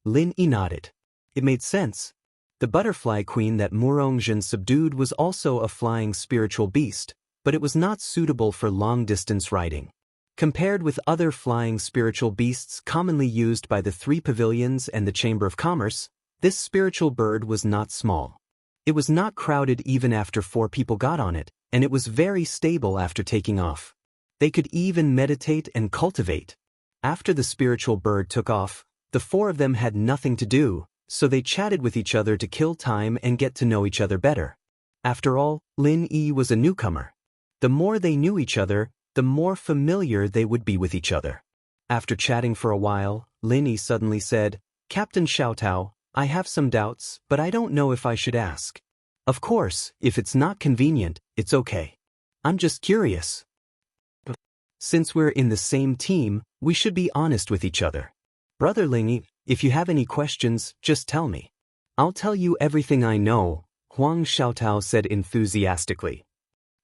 Lin Yi nodded. It made sense. The butterfly queen that Murongzhen subdued was also a flying spiritual beast, but it was not suitable for long-distance riding. Compared with other flying spiritual beasts commonly used by the 3 pavilions and the Chamber of Commerce, this spiritual bird was not small. It was not crowded even after 4 people got on it, and it was very stable after taking off. They could even meditate and cultivate. After the spiritual bird took off, the 4 of them had nothing to do, so they chatted with each other to kill time and get to know each other better. After all, Lin Yi was a newcomer. The more they knew each other, the more familiar they would be with each other. After chatting for a while, Lin Yi suddenly said, "Captain Xiaotao, I have some doubts, but I don't know if I should ask." "Of course, if it's not convenient, it's okay. I'm just curious." "Since we're in the same team, we should be honest with each other. Brother Lin Yi, if you have any questions, just tell me. I'll tell you everything I know," Huang Xiaotao said enthusiastically.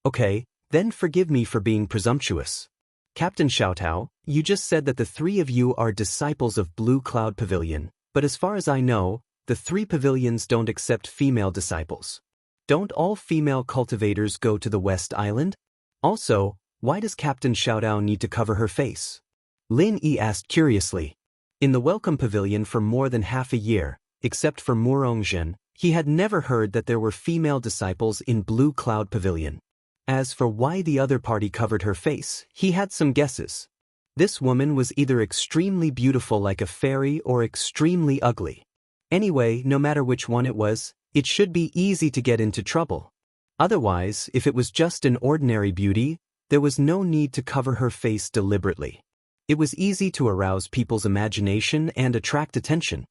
"Okay, then forgive me for being presumptuous. Captain Xiaotao, you just said that the 3 of you are disciples of Blue Cloud Pavilion. But as far as I know, the 3 pavilions don't accept female disciples. Don't all female cultivators go to the West Island? Also, why does Captain Xiaotao need to cover her face?" Lin Yi asked curiously. In the Welcome Pavilion for more than half a year, except for Murongzhen, he had never heard that there were female disciples in Blue Cloud Pavilion. As for why the other party covered her face, he had some guesses. This woman was either extremely beautiful like a fairy or extremely ugly. Anyway, no matter which one it was, it should be easy to get into trouble. Otherwise, if it was just an ordinary beauty, there was no need to cover her face deliberately. It was easy to arouse people's imagination and attract attention.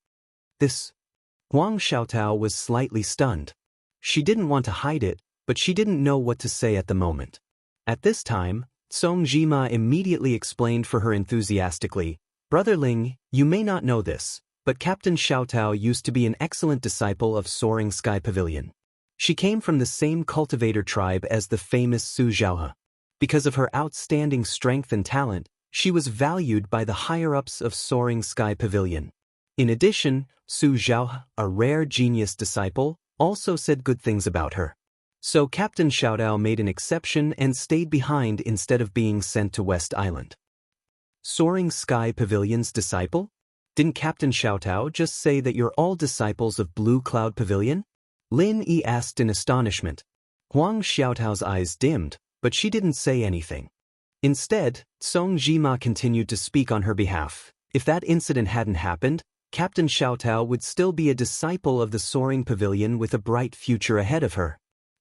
This Huang Xiaotao was slightly stunned. She didn't want to hide it, but she didn't know what to say at the moment. At this time, Song Jima immediately explained for her enthusiastically, "Brother Ling, you may not know this, but Captain Xiaotao used to be an excellent disciple of Soaring Sky Pavilion. She came from the same cultivator tribe as the famous Su Zhaohe. Because of her outstanding strength and talent, she was valued by the higher-ups of Soaring Sky Pavilion. In addition, Su Zhaohe, a rare genius disciple, also said good things about her. So Captain Xiaotao made an exception and stayed behind instead of being sent to West Island." Soaring Sky Pavilion's disciple? Didn't Captain Xiaotao just say that you're all disciples of Blue Cloud Pavilion? Lin Yi asked in astonishment. Huang Xiaotao's eyes dimmed, but she didn't say anything. Instead, Song Jima continued to speak on her behalf. If that incident hadn't happened, Captain Xiaotao would still be a disciple of the Soaring Pavilion with a bright future ahead of her.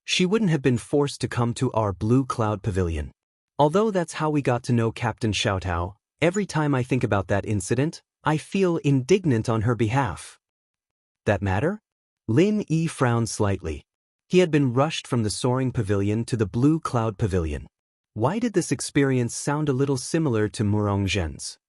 She wouldn't have been forced to come to our Blue Cloud Pavilion. Although that's how we got to know Captain Xiaotao, every time I think about that incident, I feel indignant on her behalf. That matter? Lin Yi frowned slightly. He had been rushed from the Soaring Pavilion to the Blue Cloud Pavilion. Why did this experience sound a little similar to Murongzhen's?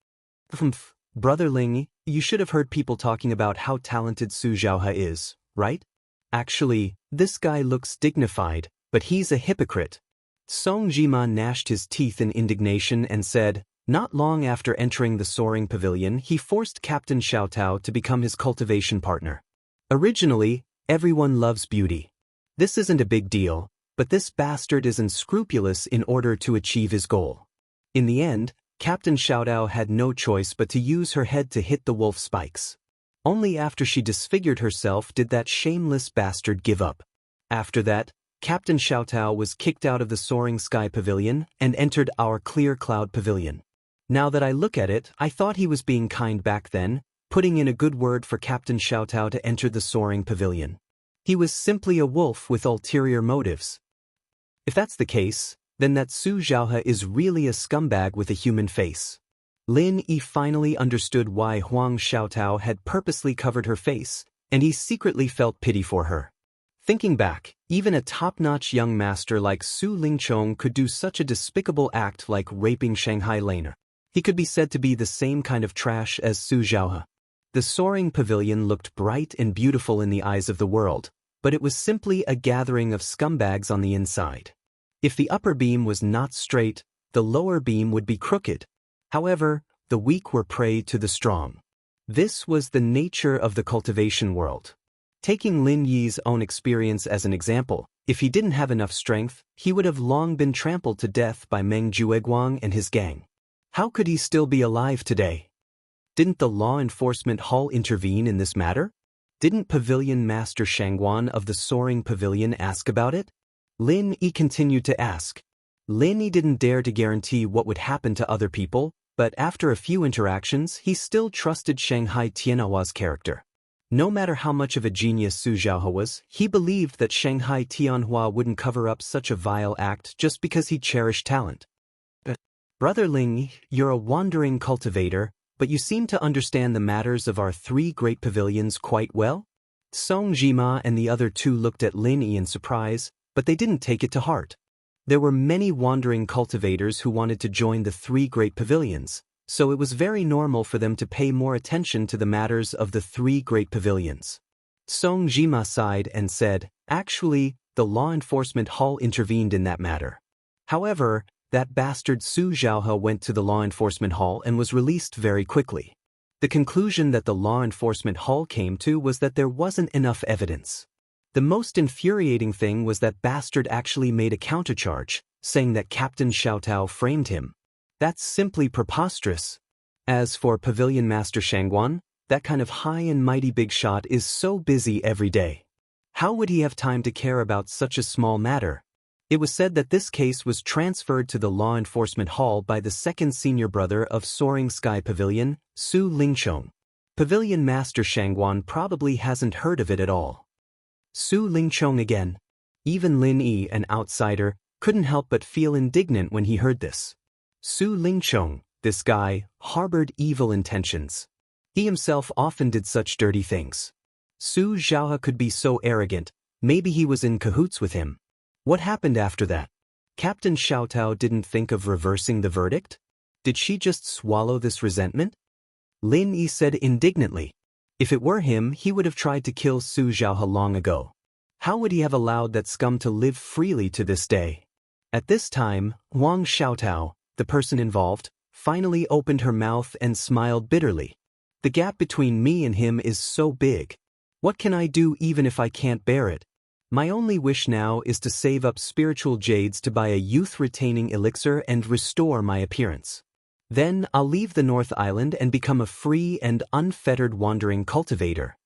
Brother Ling, you should have heard people talking about how talented Su Zhaohe is, right? Actually, this guy looks dignified, but he's a hypocrite. Song Jima gnashed his teeth in indignation and said, not long after entering the Soaring Pavilion, he forced Captain Xiaotao to become his cultivation partner. Originally, everyone loves beauty. This isn't a big deal, but this bastard is unscrupulous in order to achieve his goal. In the end, Captain Xiaotao had no choice but to use her head to hit the wolf spikes. Only after she disfigured herself did that shameless bastard give up. After that, Captain Xiaotao was kicked out of the Soaring Sky Pavilion and entered our Clear Cloud Pavilion. Now that I look at it, I thought he was being kind back then, putting in a good word for Captain Xiaotao to enter the Soaring Pavilion. He was simply a wolf with ulterior motives. If that's the case, then that Su Zhaohe is really a scumbag with a human face. Lin Yi finally understood why Huang Xiaotao had purposely covered her face, and he secretly felt pity for her. Thinking back, even a top-notch young master like Su Lingchong could do such a despicable act like raping Shanghai Lena. He could be said to be the same kind of trash as Su Zhaohe. The soaring pavilion looked bright and beautiful in the eyes of the world, but it was simply a gathering of scumbags on the inside. If the upper beam was not straight, the lower beam would be crooked. However, the weak were prey to the strong. This was the nature of the cultivation world. Taking Lin Yi's own experience as an example, if he didn't have enough strength, he would have long been trampled to death by Meng Jueguang and his gang. How could he still be alive today? Didn't the law enforcement hall intervene in this matter? Didn't Pavilion Master Shangguan of the Soaring Pavilion ask about it? Lin Yi continued to ask. Lin Yi didn't dare to guarantee what would happen to other people, but after a few interactions, he still trusted Shanghai Tianhua's character. No matter how much of a genius Su Zhaohe was, he believed that Shanghai Tianhua wouldn't cover up such a vile act just because he cherished talent. Brother Ling, you're a wandering cultivator, but you seem to understand the matters of our three great pavilions quite well? Song Jima and the other two looked at Lin Yi in surprise, but they didn't take it to heart. There were many wandering cultivators who wanted to join the three great pavilions, so it was very normal for them to pay more attention to the matters of the three great pavilions. Song Jima sighed and said, actually, the law enforcement hall intervened in that matter. However, that bastard Su Zhaohe went to the law enforcement hall and was released very quickly. The conclusion that the law enforcement hall came to was that there wasn't enough evidence. The most infuriating thing was that bastard actually made a countercharge, saying that Captain Xiaotao framed him. That's simply preposterous. As for Pavilion Master Shangguan, that kind of high and mighty big shot is so busy every day. How would he have time to care about such a small matter? It was said that this case was transferred to the law enforcement hall by the second senior brother of Soaring Sky Pavilion, Su Lingchong. Pavilion Master Shangguan probably hasn't heard of it at all. Su Lingchong again. Even Lin Yi, an outsider, couldn't help but feel indignant when he heard this. Su Lingchong, this guy, harbored evil intentions. He himself often did such dirty things. Su Zhaohe could be so arrogant, maybe he was in cahoots with him. What happened after that? Captain Xiaotao didn't think of reversing the verdict? Did she just swallow this resentment? Lin Yi said indignantly. If it were him, he would have tried to kill Su Zhaohe long ago. How would he have allowed that scum to live freely to this day? At this time, Huang Xiaotao, the person involved, finally opened her mouth and smiled bitterly. The gap between me and him is so big. What can I do even if I can't bear it? My only wish now is to save up spiritual jades to buy a youth-retaining elixir and restore my appearance. Then I'll leave the North Island and become a free and unfettered wandering cultivator.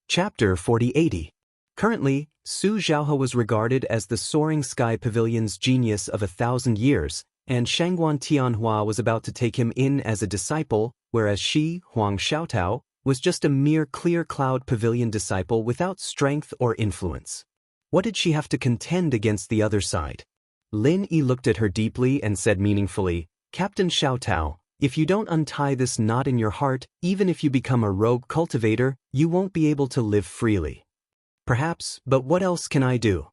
Chapter 4080. Currently, Su Zhaohe was regarded as the Soaring Sky Pavilion's genius of 1,000 years, and Shangguan Tianhua was about to take him in as a disciple, whereas she, Huang Xiaotao, was just a mere Clear Cloud Pavilion disciple without strength or influence. What did she have to contend against the other side? Lin Yi looked at her deeply and said meaningfully, Captain Xiaotao, if you don't untie this knot in your heart, even if you become a rogue cultivator, you won't be able to live freely. Perhaps, but what else can I do?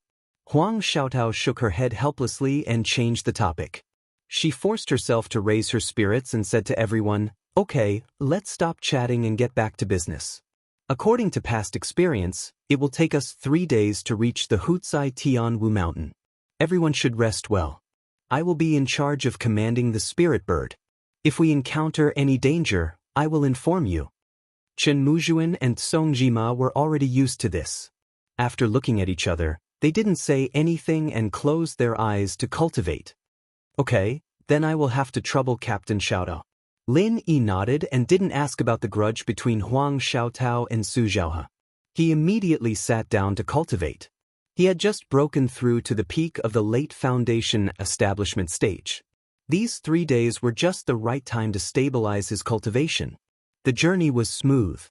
Huang Xiaotao shook her head helplessly and changed the topic. She forced herself to raise her spirits and said to everyone, okay, let's stop chatting and get back to business. According to past experience, it will take us 3 days to reach the Hutsai Tianwu mountain. Everyone should rest well. I will be in charge of commanding the spirit bird. If we encounter any danger, I will inform you. Chen Muzhuan and Song Jima were already used to this. After looking at each other, they didn't say anything and closed their eyes to cultivate. Okay, then I will have to trouble Captain Xiaotao. Lin Yi nodded and didn't ask about the grudge between Huang Xiaotao and Su Zhaohe. He immediately sat down to cultivate. He had just broken through to the peak of the late foundation establishment stage. These 3 days were just the right time to stabilize his cultivation. The journey was smooth.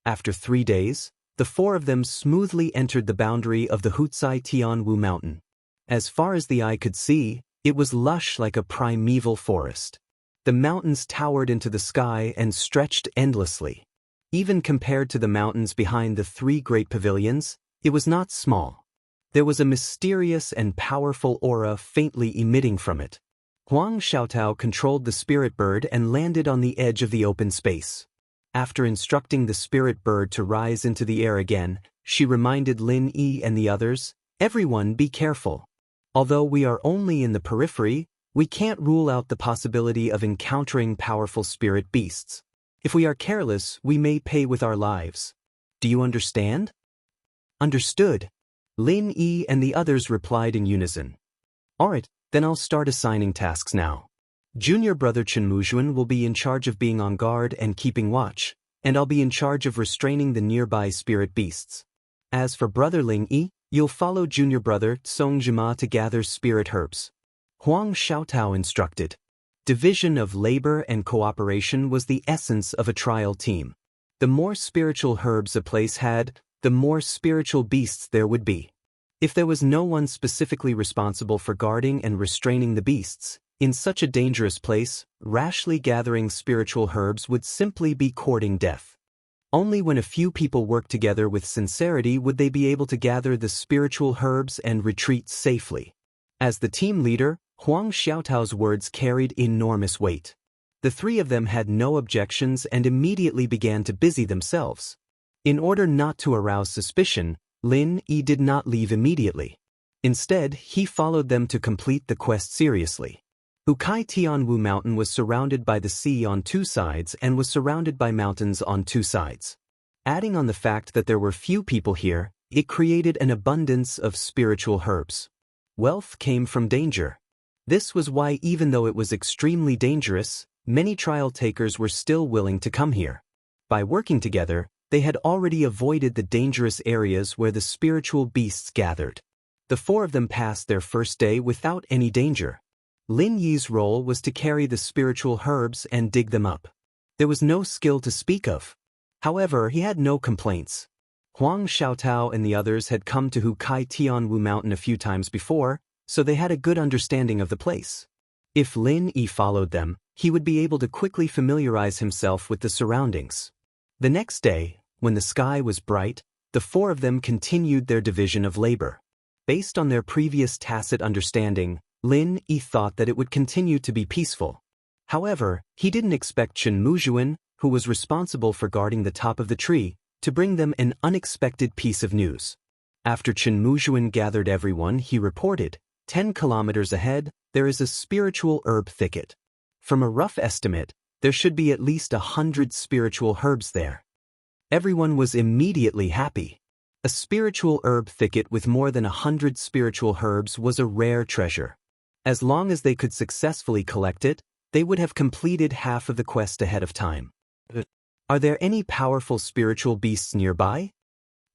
After 3 days, The four of them smoothly entered the boundary of the Hutsai Tianwu mountain. As far as the eye could see, it was lush like a primeval forest. The mountains towered into the sky and stretched endlessly. Even compared to the mountains behind the three great pavilions, it was not small. There was a mysterious and powerful aura faintly emitting from it. Huang Xiaotao controlled the spirit bird and landed on the edge of the open space. After instructing the spirit bird to rise into the air again, she reminded Lin Yi and the others, "Everyone be careful. Although we are only in the periphery, we can't rule out the possibility of encountering powerful spirit beasts. If we are careless, we may pay with our lives. Do you understand?" "Understood," Lin Yi and the others replied in unison. "Alright, then I'll start assigning tasks now. Junior brother Chen Muzhuan will be in charge of being on guard and keeping watch, and I'll be in charge of restraining the nearby spirit beasts. As for brother Ling Yi, you'll follow junior brother Song Jima to gather spirit herbs," Huang Xiaotao instructed. Division of labor and cooperation was the essence of a trial team. The more spiritual herbs a place had, the more spiritual beasts there would be. If there was no one specifically responsible for guarding and restraining the beasts, in such a dangerous place, rashly gathering spiritual herbs would simply be courting death. Only when a few people worked together with sincerity would they be able to gather the spiritual herbs and retreat safely. As the team leader, Huang Xiaotao's words carried enormous weight. The three of them had no objections and immediately began to busy themselves. In order not to arouse suspicion, Lin Yi did not leave immediately. Instead, he followed them to complete the quest seriously. Hukai Tianwu Mountain was surrounded by the sea on two sides and was surrounded by mountains on two sides. Adding on the fact that there were few people here, it created an abundance of spiritual herbs. Wealth came from danger. This was why even though it was extremely dangerous, many trial takers were still willing to come here. By working together, they had already avoided the dangerous areas where the spiritual beasts gathered. The four of them passed their first day without any danger. Lin Yi's role was to carry the spiritual herbs and dig them up. There was no skill to speak of. However, he had no complaints. Huang Xiaotao and the others had come to Hukai Tianwu Mountain a few times before, so they had a good understanding of the place. If Lin Yi followed them, he would be able to quickly familiarize himself with the surroundings. The next day, when the sky was bright, the four of them continued their division of labor. Based on their previous tacit understanding, Lin Yi thought that it would continue to be peaceful. However, he didn't expect Chen Muzhuan, who was responsible for guarding the top of the tree, to bring them an unexpected piece of news. After Chen Muzhuan gathered everyone, he reported, 10 kilometers ahead, there is a spiritual herb thicket. From a rough estimate, there should be at least 100 spiritual herbs there. Everyone was immediately happy. A spiritual herb thicket with more than 100 spiritual herbs was a rare treasure. As long as they could successfully collect it, they would have completed half of the quest ahead of time. Are there any powerful spiritual beasts nearby?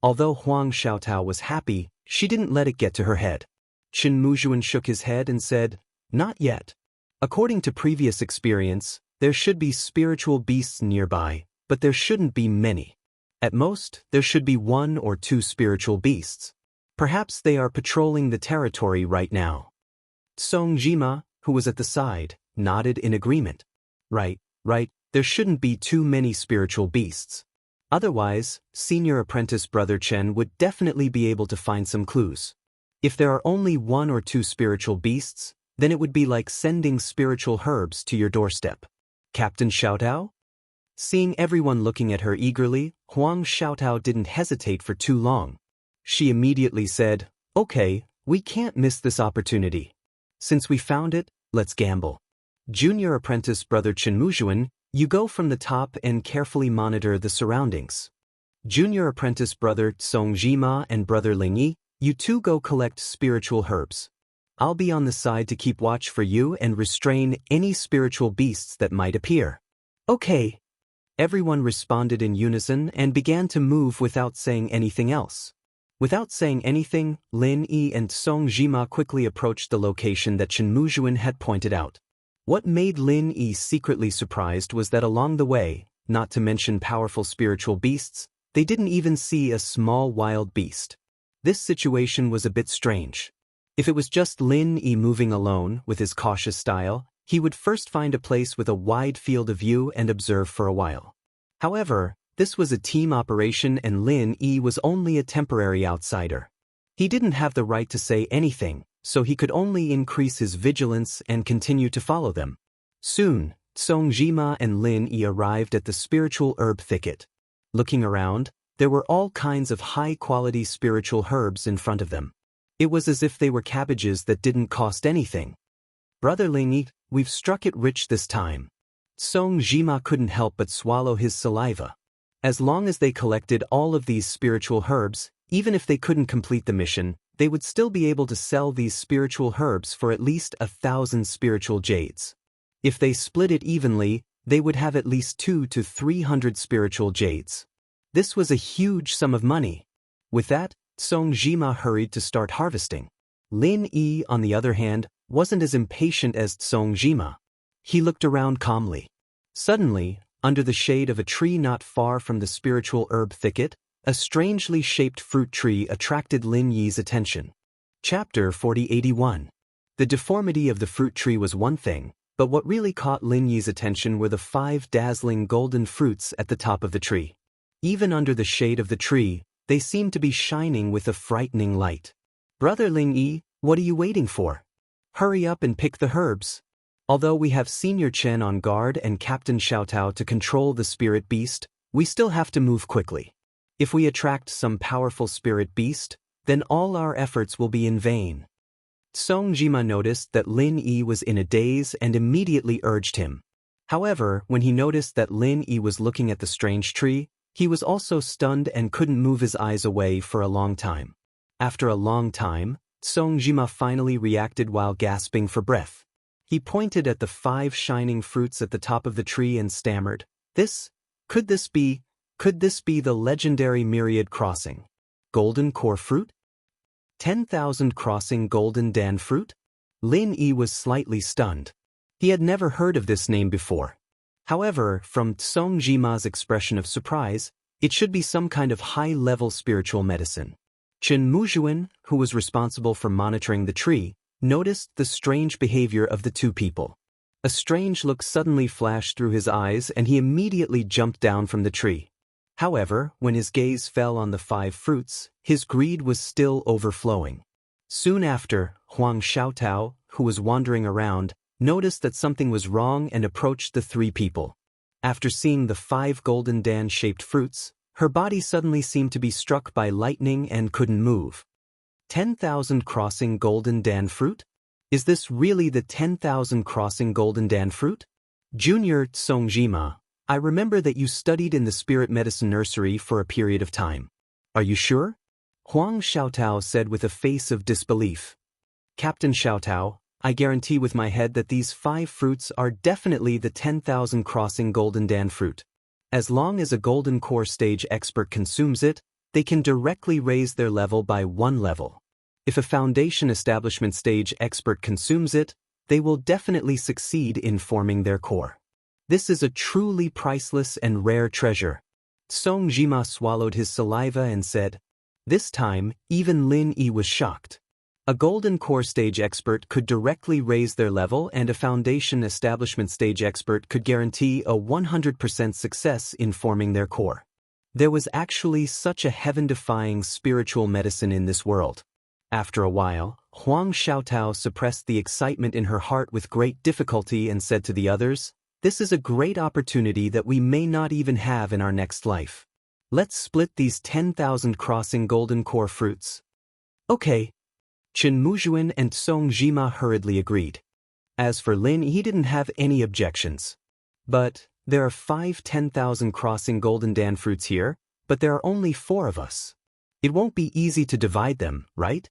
Although Huang Xiaotao was happy, she didn't let it get to her head. Chen Muzhuan shook his head and said, "Not yet. According to previous experience, there should be spiritual beasts nearby, but there shouldn't be many. At most, there should be 1 or 2 spiritual beasts. Perhaps they are patrolling the territory right now." Song Jima, who was at the side, nodded in agreement. Right, there shouldn't be too many spiritual beasts. Otherwise, senior apprentice brother Chen would definitely be able to find some clues. If there are only 1 or 2 spiritual beasts, then it would be like sending spiritual herbs to your doorstep. Captain Xiaotao? Seeing everyone looking at her eagerly, Huang Xiaotao didn't hesitate for too long. She immediately said, "Okay, we can't miss this opportunity. Since we found it, let's gamble. Junior apprentice brother Chen Muzhuan, you go from the top and carefully monitor the surroundings. Junior apprentice brother Song Jima and brother Ling Yi, you two go collect spiritual herbs. I'll be on the side to keep watch for you and restrain any spiritual beasts that might appear." "Okay." Everyone responded in unison and began to move without saying anything else. Without saying anything, Lin Yi and Song Jima quickly approached the location that Chen Muzhuan had pointed out. What made Lin Yi secretly surprised was that along the way, not to mention powerful spiritual beasts, They didn't even see a small wild beast. This situation was a bit strange. If it was just Lin Yi moving alone with his cautious style, he would first find a place with a wide field of view and observe for a while. However, this was a team operation and Lin Yi was only a temporary outsider. He didn't have the right to say anything, so he could only increase his vigilance and continue to follow them. Soon, Song Jima and Lin Yi arrived at the spiritual herb thicket. Looking around, there were all kinds of high-quality spiritual herbs in front of them. It was as if they were cabbages that didn't cost anything. "Brother Ling Yi, we've struck it rich this time." Song Jima couldn't help but swallow his saliva. As long as they collected all of these spiritual herbs, even if they couldn't complete the mission, they would still be able to sell these spiritual herbs for at least 1,000 spiritual jades. If they split it evenly, they would have at least 200 to 300 spiritual jades. This was a huge sum of money. With that, Song Jima hurried to start harvesting. Lin Yi, on the other hand, wasn't as impatient as Song Jima. He looked around calmly. Suddenly, under the shade of a tree not far from the spiritual herb thicket, a strangely shaped fruit tree attracted Lin Yi's attention. Chapter 4081. The deformity of the fruit tree was one thing, but what really caught Lin Yi's attention were the 5 dazzling golden fruits at the top of the tree. Even under the shade of the tree, they seemed to be shining with a frightening light. "Brother Ling Yi, what are you waiting for? Hurry up and pick the herbs." Although we have Senior Chen on guard and Captain Xiaotao to control the spirit beast, we still have to move quickly. If we attract some powerful spirit beast, then all our efforts will be in vain. Song Jima noticed that Lin Yi was in a daze and immediately urged him. However, when he noticed that Lin Yi was looking at the strange tree, he was also stunned and couldn't move his eyes away for a long time. After a long time, Song Jima finally reacted while gasping for breath. He pointed at the 5 shining fruits at the top of the tree and stammered, Could this be the legendary myriad crossing? Golden core fruit? 10,000 crossing golden dan fruit?" Lin Yi was slightly stunned. He had never heard of this name before. However, from Song Jima's expression of surprise, it should be some kind of high-level spiritual medicine. Chen Muzhuan, who was responsible for monitoring the tree, noticed the strange behavior of the 2 people. A strange look suddenly flashed through his eyes and he immediately jumped down from the tree. However, when his gaze fell on the 5 fruits, his greed was still overflowing. Soon after, Huang Xiaotao, who was wandering around, noticed that something was wrong and approached the 3 people. After seeing the 5 golden dan-shaped fruits, her body suddenly seemed to be struck by lightning and couldn't move. 10,000 crossing golden dan fruit? Is this really the 10,000 crossing golden dan fruit? Junior Song Jima, I remember that you studied in the spirit medicine nursery for a period of time. Are you sure? Huang Xiaotao said with a face of disbelief. Captain Xiaotao, I guarantee with my head that these 5 fruits are definitely the 10,000 crossing golden dan fruit. As long as a golden core stage expert consumes it, they can directly raise their level by 1 level. If a foundation establishment stage expert consumes it, they will definitely succeed in forming their core. This is a truly priceless and rare treasure. Song Jima swallowed his saliva and said. This time, even Lin Yi was shocked. A golden core stage expert could directly raise their level and a foundation establishment stage expert could guarantee a 100% success in forming their core. There was actually such a heaven-defying spiritual medicine in this world. After a while, Huang Xiaotao suppressed the excitement in her heart with great difficulty and said to the others, This is a great opportunity that we may not even have in our next life. Let's split these 10,000 crossing golden core fruits. Okay. Chen Muzhuan and Song Jima hurriedly agreed. As for Lin, he didn't have any objections. But there are 5 10,000 crossing golden dan fruits here, but there are only 4 of us. It won't be easy to divide them, right?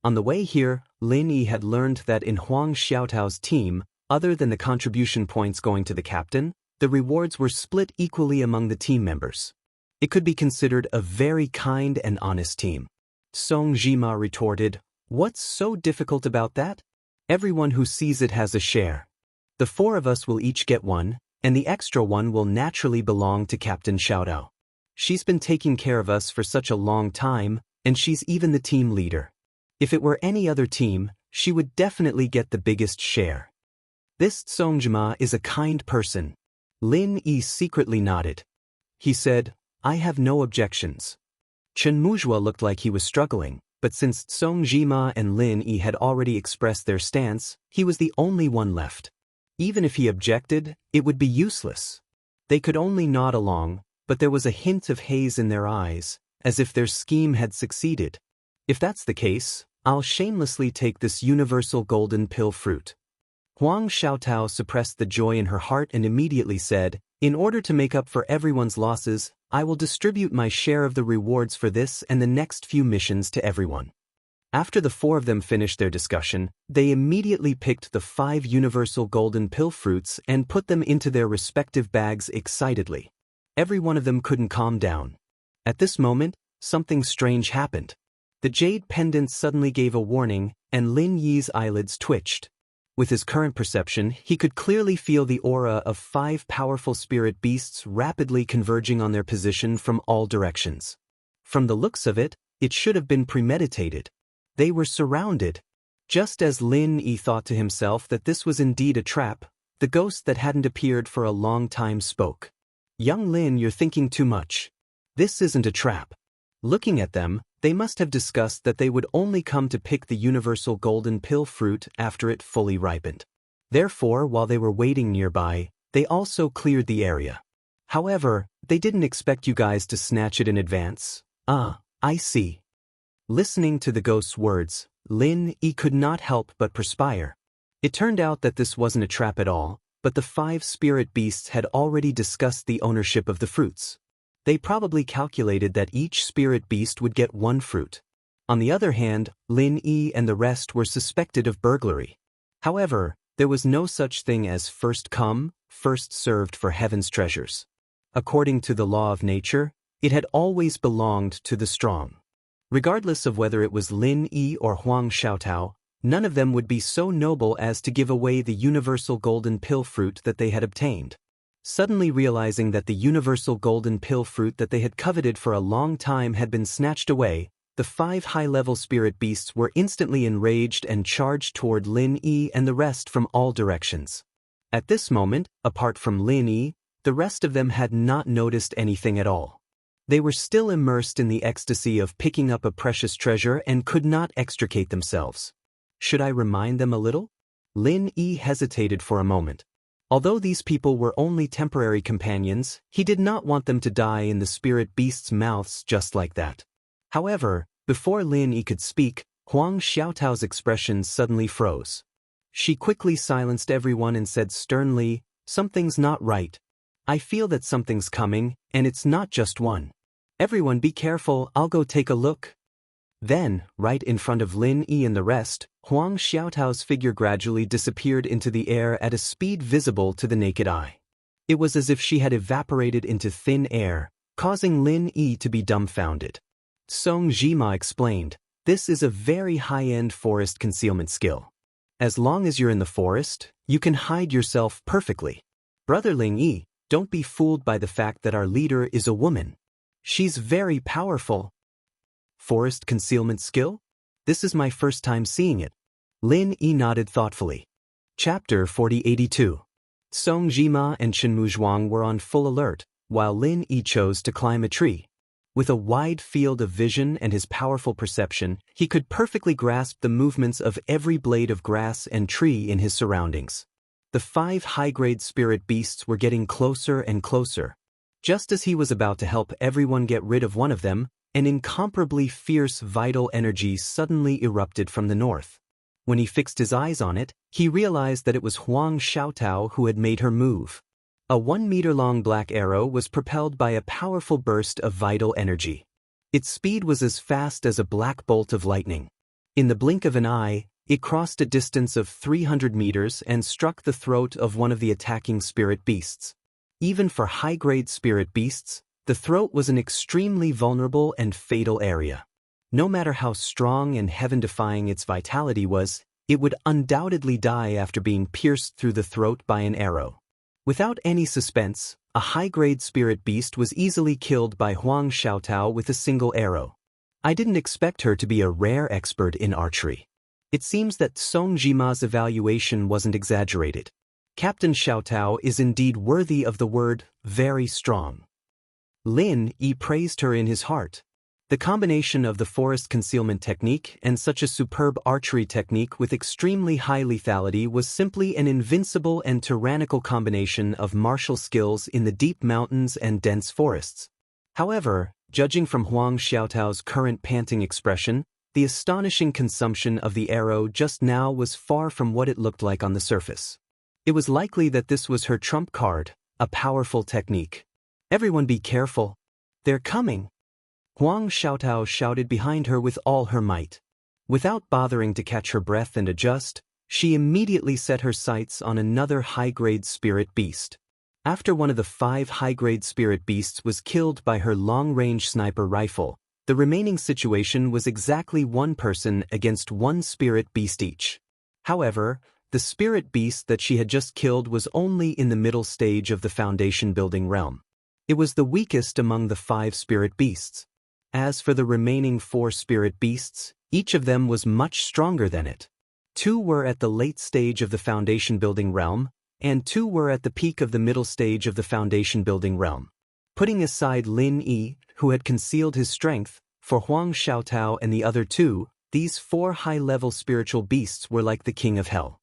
On the way here, Lin Yi had learned that in Huang Xiaotao's team, other than the contribution points going to the captain, the rewards were split equally among the team members. It could be considered a very kind and honest team. Song Jima retorted, What's so difficult about that? Everyone who sees it has a share. The 4 of us will each get 1, and the extra 1 will naturally belong to Captain Xiaotao. She's been taking care of us for such a long time, and she's even the team leader. If it were any other team, she would definitely get the biggest share. This Songjima is a kind person. Lin Yi secretly nodded. He said, I have no objections. Chen Muzhua looked like he was struggling, but since Songjima and Lin Yi had already expressed their stance, he was the only one left. Even if he objected, it would be useless. They could only nod along, but there was a hint of haze in their eyes, as if their scheme had succeeded. If that's the case, I'll shamelessly take this universal golden pill fruit. Huang Xiaotao suppressed the joy in her heart and immediately said, in order to make up for everyone's losses, I will distribute my share of the rewards for this and the next few missions to everyone. After the four of them finished their discussion, they immediately picked the 5 universal golden pill fruits and put them into their respective bags excitedly. Every one of them couldn't calm down. At this moment, something strange happened. The jade pendant suddenly gave a warning, and Lin Yi's eyelids twitched. With his current perception, he could clearly feel the aura of 5 powerful spirit beasts rapidly converging on their position from all directions. From the looks of it, it should have been premeditated. They were surrounded. Just as Lin Yi thought to himself that this was indeed a trap, the ghost that hadn't appeared for a long time spoke. Young Lin, you're thinking too much. This isn't a trap. Looking at them, they must have discussed that they would only come to pick the universal golden pill fruit after it fully ripened. Therefore, while they were waiting nearby, they also cleared the area. However, they didn't expect you guys to snatch it in advance. I see. Listening to the ghost's words, Lin Yi could not help but perspire. It turned out that this wasn't a trap at all, but the 5 spirit beasts had already discussed the ownership of the fruits. They probably calculated that each spirit beast would get 1 fruit. On the other hand, Lin Yi and the rest were suspected of burglary. However, there was no such thing as first come, first served for heaven's treasures. According to the law of nature, it had always belonged to the strong. Regardless of whether it was Lin Yi or Huang Xiaotao, none of them would be so noble as to give away the universal golden pill fruit that they had obtained. Suddenly realizing that the universal golden pill fruit that they had coveted for a long time had been snatched away, the 5 high-level spirit beasts were instantly enraged and charged toward Lin Yi and the rest from all directions. At this moment, apart from Lin Yi, the rest of them had not noticed anything at all. They were still immersed in the ecstasy of picking up a precious treasure and could not extricate themselves. Should I remind them a little? Lin Yi hesitated for a moment. Although these people were only temporary companions, he did not want them to die in the spirit beasts' mouths just like that. However, before Lin Yi could speak, Huang Xiaotao's expression suddenly froze. She quickly silenced everyone and said sternly, something's not right. I feel that something's coming, and it's not just one. Everyone be careful, I'll go take a look. Then, right in front of Lin Yi and the rest, Huang Xiaotao's figure gradually disappeared into the air at a speed visible to the naked eye. It was as if she had evaporated into thin air, causing Lin Yi to be dumbfounded. Song Jima explained, this is a very high-end forest concealment skill. As long as you're in the forest, you can hide yourself perfectly. Brother Ling Yi, don't be fooled by the fact that our leader is a woman. She's very powerful. Forest concealment skill? This is my first time seeing it. Lin Yi nodded thoughtfully. Chapter 4082. Song Jima and Chen Muzhuang were on full alert, while Lin Yi chose to climb a tree. With a wide field of vision and his powerful perception, he could perfectly grasp the movements of every blade of grass and tree in his surroundings. The 5 high-grade spirit beasts were getting closer and closer. Just as he was about to help everyone get rid of one of them, an incomparably fierce vital energy suddenly erupted from the north. When he fixed his eyes on it, he realized that it was Huang Xiaotao who had made her move. A 1-meter-long black arrow was propelled by a powerful burst of vital energy. Its speed was as fast as a black bolt of lightning. In the blink of an eye, it crossed a distance of 300 meters and struck the throat of one of the attacking spirit beasts. Even for high-grade spirit beasts, the throat was an extremely vulnerable and fatal area. No matter how strong and heaven-defying its vitality was, it would undoubtedly die after being pierced through the throat by an arrow. Without any suspense, a high-grade spirit beast was easily killed by Huang Xiaotao with a single arrow. I didn't expect her to be a rare expert in archery. It seems that Song Jima's evaluation wasn't exaggerated. Captain Xiaotao is indeed worthy of the word very strong. Lin Yi praised her in his heart. The combination of the forest concealment technique and such a superb archery technique with extremely high lethality was simply an invincible and tyrannical combination of martial skills in the deep mountains and dense forests. However, judging from Huang Xiaotao's current panting expression, the astonishing consumption of the arrow just now was far from what it looked like on the surface. It was likely that this was her trump card, a powerful technique. Everyone be careful. They're coming. Huang Xiaotao shouted behind her with all her might. Without bothering to catch her breath and adjust, she immediately set her sights on another high-grade spirit beast. After one of the 5 high-grade spirit beasts was killed by her long-range sniper rifle, the remaining situation was exactly 1 person against 1 spirit beast each. However, the spirit beast that she had just killed was only in the middle stage of the foundation building realm. It was the weakest among the 5 spirit beasts. As for the remaining 4 spirit beasts, each of them was much stronger than it. 2 were at the late stage of the foundation building realm, and 2 were at the peak of the middle stage of the foundation building realm. Putting aside Lin Yi, who had concealed his strength, for Huang Xiaotao and the other 2, these 4 high-level spiritual beasts were like the king of hell.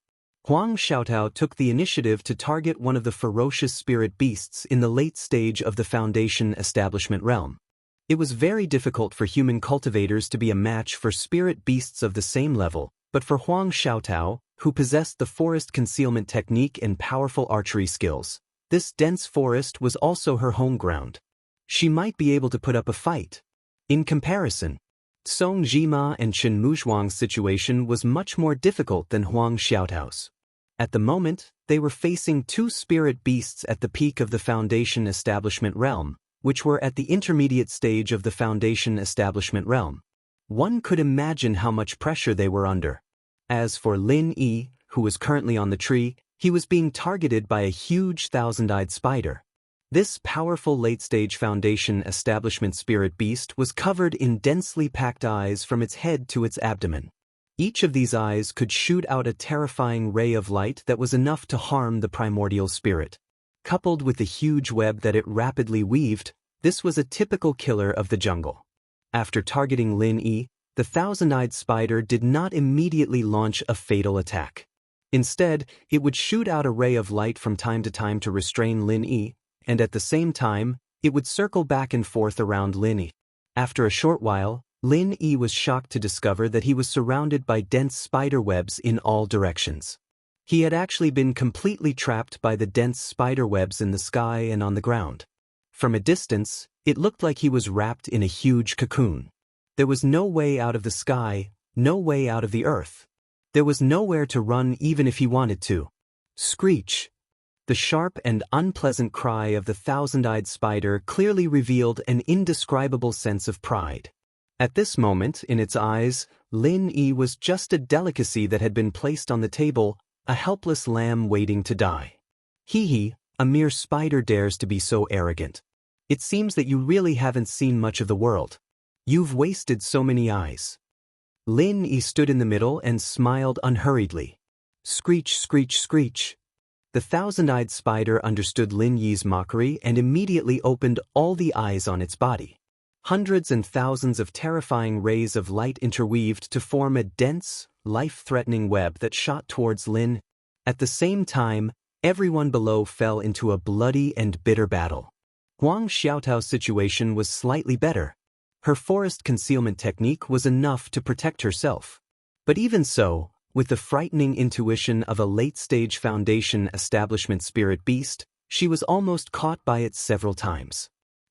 Huang Xiaotao took the initiative to target one of the ferocious spirit beasts in the late stage of the foundation establishment realm. It was very difficult for human cultivators to be a match for spirit beasts of the same level, but for Huang Xiaotao, who possessed the forest concealment technique and powerful archery skills, this dense forest was also her home ground. She might be able to put up a fight. In comparison, Song Jima and Chen Muzhuang's situation was much more difficult than Huang Xiaotao's. At the moment, they were facing 2 spirit beasts at the peak of the foundation establishment realm, which were at the intermediate stage of the foundation establishment realm. One could imagine how much pressure they were under. As for Lin Yi, who was currently on the tree, he was being targeted by a huge thousand-eyed spider. This powerful late-stage foundation establishment spirit beast was covered in densely packed eyes from its head to its abdomen. Each of these eyes could shoot out a terrifying ray of light that was enough to harm the primordial spirit. Coupled with the huge web that it rapidly weaved, this was a typical killer of the jungle. After targeting Lin Yi, the thousand-eyed spider did not immediately launch a fatal attack. Instead, it would shoot out a ray of light from time to time to restrain Lin Yi, and at the same time, it would circle back and forth around Lin Yi. After a short while, Lin Yi was shocked to discover that he was surrounded by dense spider webs in all directions. He had actually been completely trapped by the dense spider webs in the sky and on the ground. From a distance, it looked like he was wrapped in a huge cocoon. There was no way out of the sky, no way out of the earth. There was nowhere to run even if he wanted to. Screech! The sharp and unpleasant cry of the thousand-eyed spider clearly revealed an indescribable sense of pride. At this moment, in its eyes, Lin Yi was just a delicacy that had been placed on the table, a helpless lamb waiting to die. Hee, a mere spider dares to be so arrogant. It seems that you really haven't seen much of the world. You've wasted so many eyes. Lin Yi stood in the middle and smiled unhurriedly. Screech, screech, screech. The thousand-eyed spider understood Lin Yi's mockery and immediately opened all the eyes on its body. Hundreds and thousands of terrifying rays of light interweaved to form a dense, life-threatening web that shot towards Lin. At the same time, everyone below fell into a bloody and bitter battle. Huang Xiaotao's situation was slightly better. Her forest concealment technique was enough to protect herself. But even so, with the frightening intuition of a late-stage foundation establishment spirit beast, she was almost caught by it several times.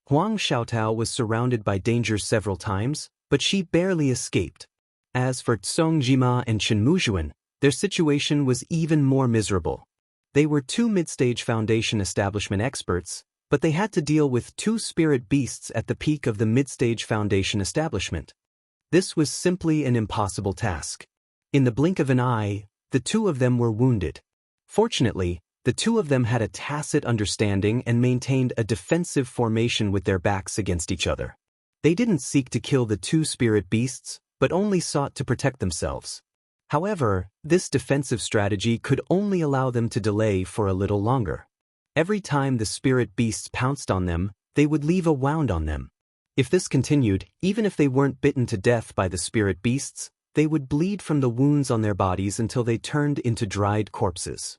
Huang Xiaotao was surrounded by danger several times, but she barely escaped. As for Song Jima and Chen Muzhuan, their situation was even more miserable. They were 2 mid-stage foundation establishment experts, but they had to deal with 2 spirit beasts at the peak of the mid-stage foundation establishment. This was simply an impossible task. In the blink of an eye, the 2 of them were wounded. Fortunately, The two of them had a tacit understanding and maintained a defensive formation with their backs against each other. They didn't seek to kill the two spirit beasts, but only sought to protect themselves. However, this defensive strategy could only allow them to delay for a little longer. Every time the spirit beasts pounced on them, they would leave a wound on them. If this continued, even if they weren't bitten to death by the spirit beasts, they would bleed from the wounds on their bodies until they turned into dried corpses.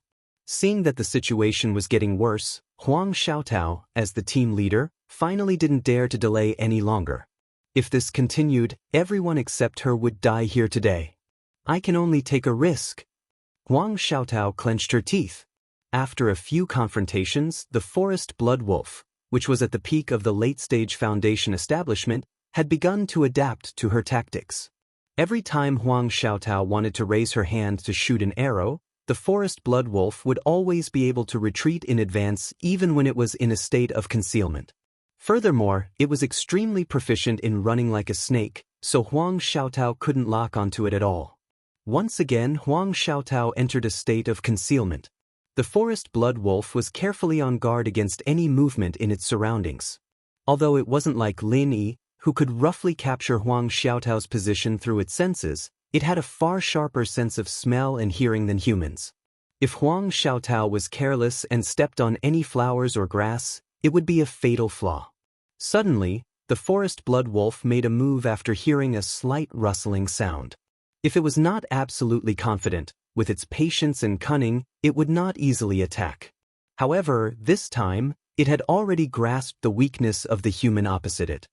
Seeing that the situation was getting worse, Huang Xiaotao, as the team leader, finally didn't dare to delay any longer. If this continued, everyone except her would die here today. I can only take a risk. Huang Xiaotao clenched her teeth. After a few confrontations, the forest blood wolf, which was at the peak of the late-stage Foundation establishment, had begun to adapt to her tactics. Every time Huang Xiaotao wanted to raise her hand to shoot an arrow, the forest blood wolf would always be able to retreat in advance even when it was in a state of concealment. Furthermore, it was extremely proficient in running like a snake, so Huang Xiaotao couldn't lock onto it at all. Once again, Huang Xiaotao entered a state of concealment. The forest blood wolf was carefully on guard against any movement in its surroundings. Although it wasn't like Lin Yi, who could roughly capture Huang Xiaotao's position through its senses, it had a far sharper sense of smell and hearing than humans. If Huang Xiaotao was careless and stepped on any flowers or grass, it would be a fatal flaw. Suddenly, the forest blood wolf made a move after hearing a slight rustling sound. If it was not absolutely confident, with its patience and cunning, it would not easily attack. However, this time, it had already grasped the weakness of the human opposite it.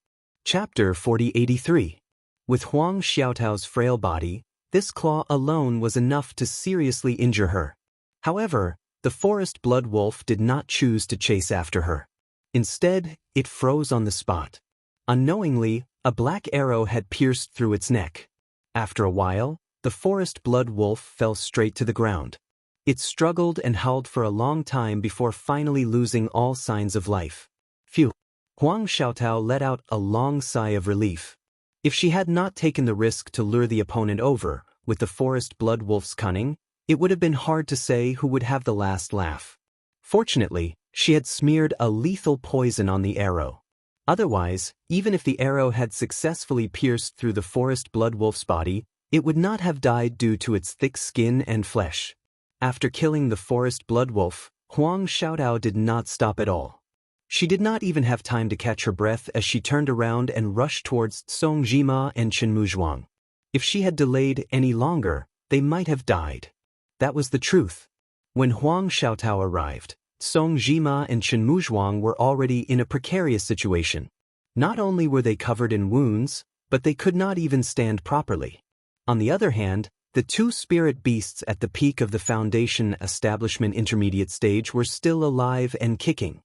Chapter 4083. With Huang Xiaotao's frail body, this claw alone was enough to seriously injure her. However, the forest blood wolf did not choose to chase after her. Instead, it froze on the spot. Unknowingly, a black arrow had pierced through its neck. After a while, the forest blood wolf fell straight to the ground. It struggled and howled for a long time before finally losing all signs of life. Phew! Huang Xiaotao let out a long sigh of relief. If she had not taken the risk to lure the opponent over, with the forest blood wolf's cunning, it would have been hard to say who would have the last laugh. Fortunately, she had smeared a lethal poison on the arrow. Otherwise, even if the arrow had successfully pierced through the forest blood wolf's body, it would not have died due to its thick skin and flesh. After killing the forest blood wolf, Huang Xiaotao did not stop at all. She did not even have time to catch her breath as she turned around and rushed towards Song Jima and Chen Muzhuang. If she had delayed any longer, they might have died. That was the truth. When Huang Xiaotao arrived, Song Jima and Chen Muzhuang were already in a precarious situation. Not only were they covered in wounds, but they could not even stand properly. On the other hand, the two spirit beasts at the peak of the Foundation establishment intermediate stage were still alive and kicking.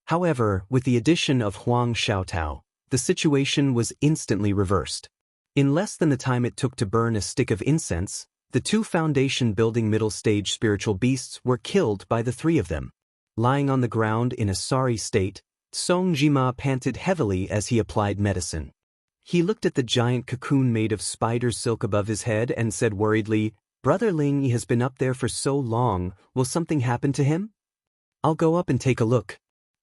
However, with the addition of Huang Xiaotao, the situation was instantly reversed. In less than the time it took to burn a stick of incense, the two Foundation building middle stage spiritual beasts were killed by the three of them. Lying on the ground in a sorry state, Song Jima panted heavily as he applied medicine. He looked at the giant cocoon made of spider silk above his head and said worriedly, "Brother Ling Yi has been up there for so long, will something happen to him? I'll go up and take a look."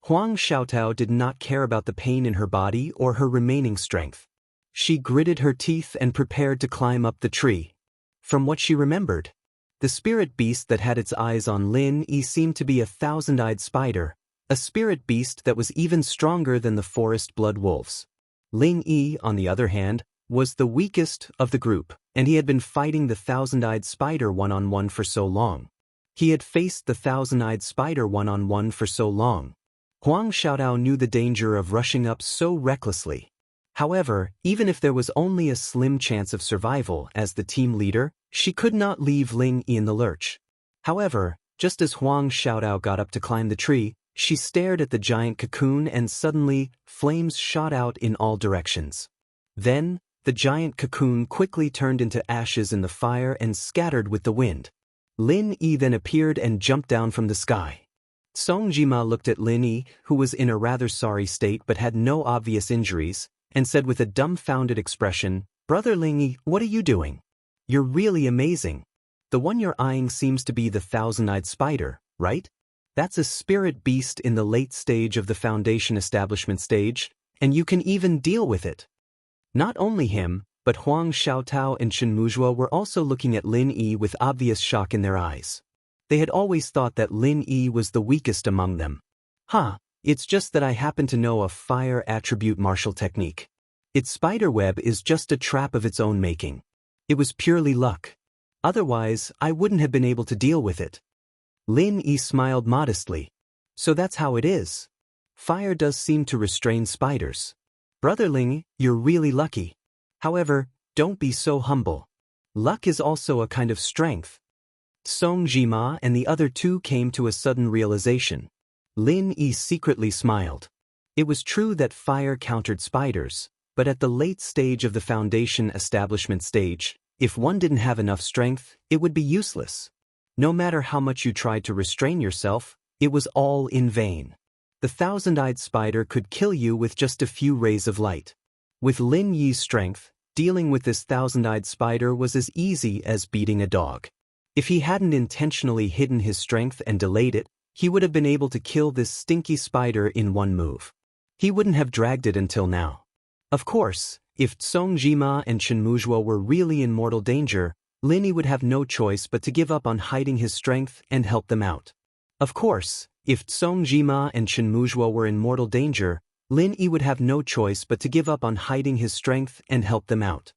Huang Xiaotao did not care about the pain in her body or her remaining strength. She gritted her teeth and prepared to climb up the tree. From what she remembered, the spirit beast that had its eyes on Lin Yi seemed to be a thousand-eyed spider, a spirit beast that was even stronger than the forest blood wolves. Ling Yi, on the other hand, was the weakest of the group, and he had been fighting the thousand-eyed spider one-on-one for so long. He had faced the thousand-eyed spider one-on-one for so long. Huang Xiaotao knew the danger of rushing up so recklessly. However, even if there was only a slim chance of survival as the team leader, she could not leave Ling Yi in the lurch. However, just as Huang Xiaotao got up to climb the tree, she stared at the giant cocoon and suddenly, flames shot out in all directions. Then, the giant cocoon quickly turned into ashes in the fire and scattered with the wind. Lin Yi then appeared and jumped down from the sky. Song Jima looked at Lin Yi, who was in a rather sorry state but had no obvious injuries, and said with a dumbfounded expression, "Brother Ling Yi, what are you doing? You're really amazing. The one you're eyeing seems to be the thousand-eyed spider, right?" That's a spirit beast in the late stage of the foundation establishment stage, and you can even deal with it. Not only him, but Huang Xiaotao and Chen Muzhuo were also looking at Lin Yi with obvious shock in their eyes. They had always thought that Lin Yi was the weakest among them. It's just that I happen to know a fire attribute martial technique. Its spider web is just a trap of its own making. It was purely luck. Otherwise, I wouldn't have been able to deal with it. Lin Yi smiled modestly. So that's how it is. Fire does seem to restrain spiders. Brother Ling, you're really lucky. However, don't be so humble. Luck is also a kind of strength. Song Jima and the other two came to a sudden realization. Lin Yi secretly smiled. It was true that fire countered spiders, but at the late stage of the foundation establishment stage, if one didn't have enough strength, it would be useless. No matter how much you tried to restrain yourself, it was all in vain. The thousand-eyed spider could kill you with just a few rays of light. With Lin Yi's strength, dealing with this thousand-eyed spider was as easy as beating a dog. If he hadn't intentionally hidden his strength and delayed it, he would have been able to kill this stinky spider in one move. He wouldn't have dragged it until now. Of course, if Song Jima and Chen Muzhuo were really in mortal danger, Lin Yi would have no choice but to give up on hiding his strength and help them out. Of course, if Song Jima and Chen Muzhuo were in mortal danger, Lin Yi would have no choice but to give up on hiding his strength and help them out.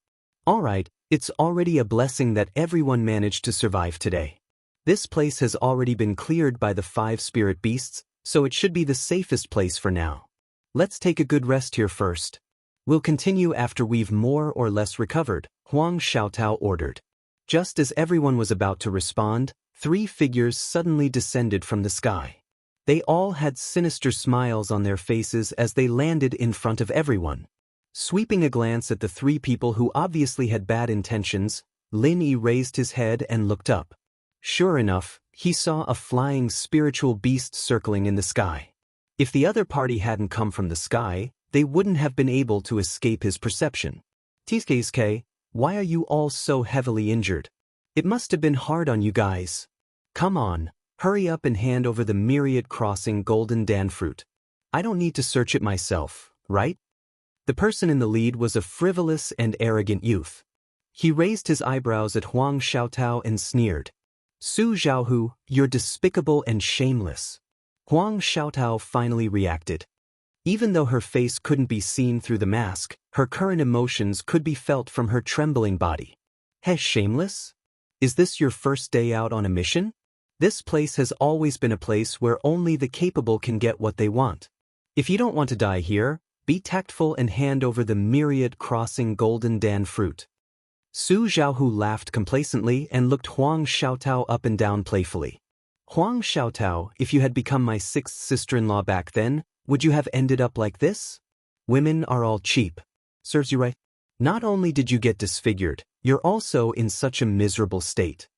Alright, it's already a blessing that everyone managed to survive today. This place has already been cleared by the 5 spirit beasts, so it should be the safest place for now. Let's take a good rest here first. We'll continue after we've more or less recovered, Huang Xiaotao ordered. Just as everyone was about to respond, 3 figures suddenly descended from the sky. They all had sinister smiles on their faces as they landed in front of everyone. Sweeping a glance at the 3 people who obviously had bad intentions, Lin Yi raised his head and looked up. Sure enough, he saw a flying spiritual beast circling in the sky. If the other party hadn't come from the sky, they wouldn't have been able to escape his perception. TSK, why are you all so heavily injured? It must have been hard on you guys. Come on, hurry up and hand over the myriad crossing golden dan fruit. I don't need to search it myself, right? The person in the lead was a frivolous and arrogant youth. He raised his eyebrows at Huang Xiaotao and sneered. Su Zhaohu, you're despicable and shameless. Huang Xiaotao finally reacted. Even though her face couldn't be seen through the mask, her current emotions could be felt from her trembling body. Hey, shameless? Is this your first day out on a mission? This place has always been a place where only the capable can get what they want. If you don't want to die here, be tactful and hand over the myriad crossing golden dan fruit. Su Zhaohu laughed complacently and looked Huang Xiaotao up and down playfully. Huang Xiaotao, if you had become my 6th sister-in-law back then, would you have ended up like this? Women are all cheap. Serves you right. Not only did you get disfigured, you're also in such a miserable state.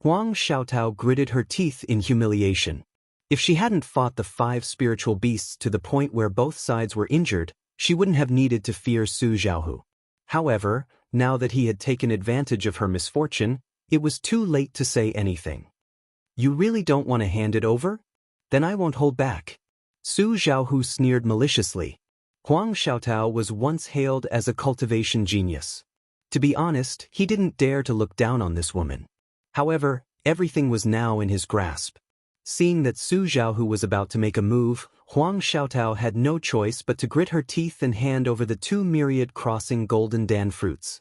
Huang Xiaotao gritted her teeth in humiliation. If she hadn't fought the 5 spiritual beasts to the point where both sides were injured, she wouldn't have needed to fear Su Zhaohu. However, now that he had taken advantage of her misfortune, it was too late to say anything. You really don't want to hand it over? Then I won't hold back. Su Zhaohu sneered maliciously. Huang Xiaotao was once hailed as a cultivation genius. To be honest, he didn't dare to look down on this woman. However, everything was now in his grasp. Seeing that Su Zhaohu was about to make a move, Huang Xiaotao had no choice but to grit her teeth and hand over the 2 myriad crossing golden dan fruits.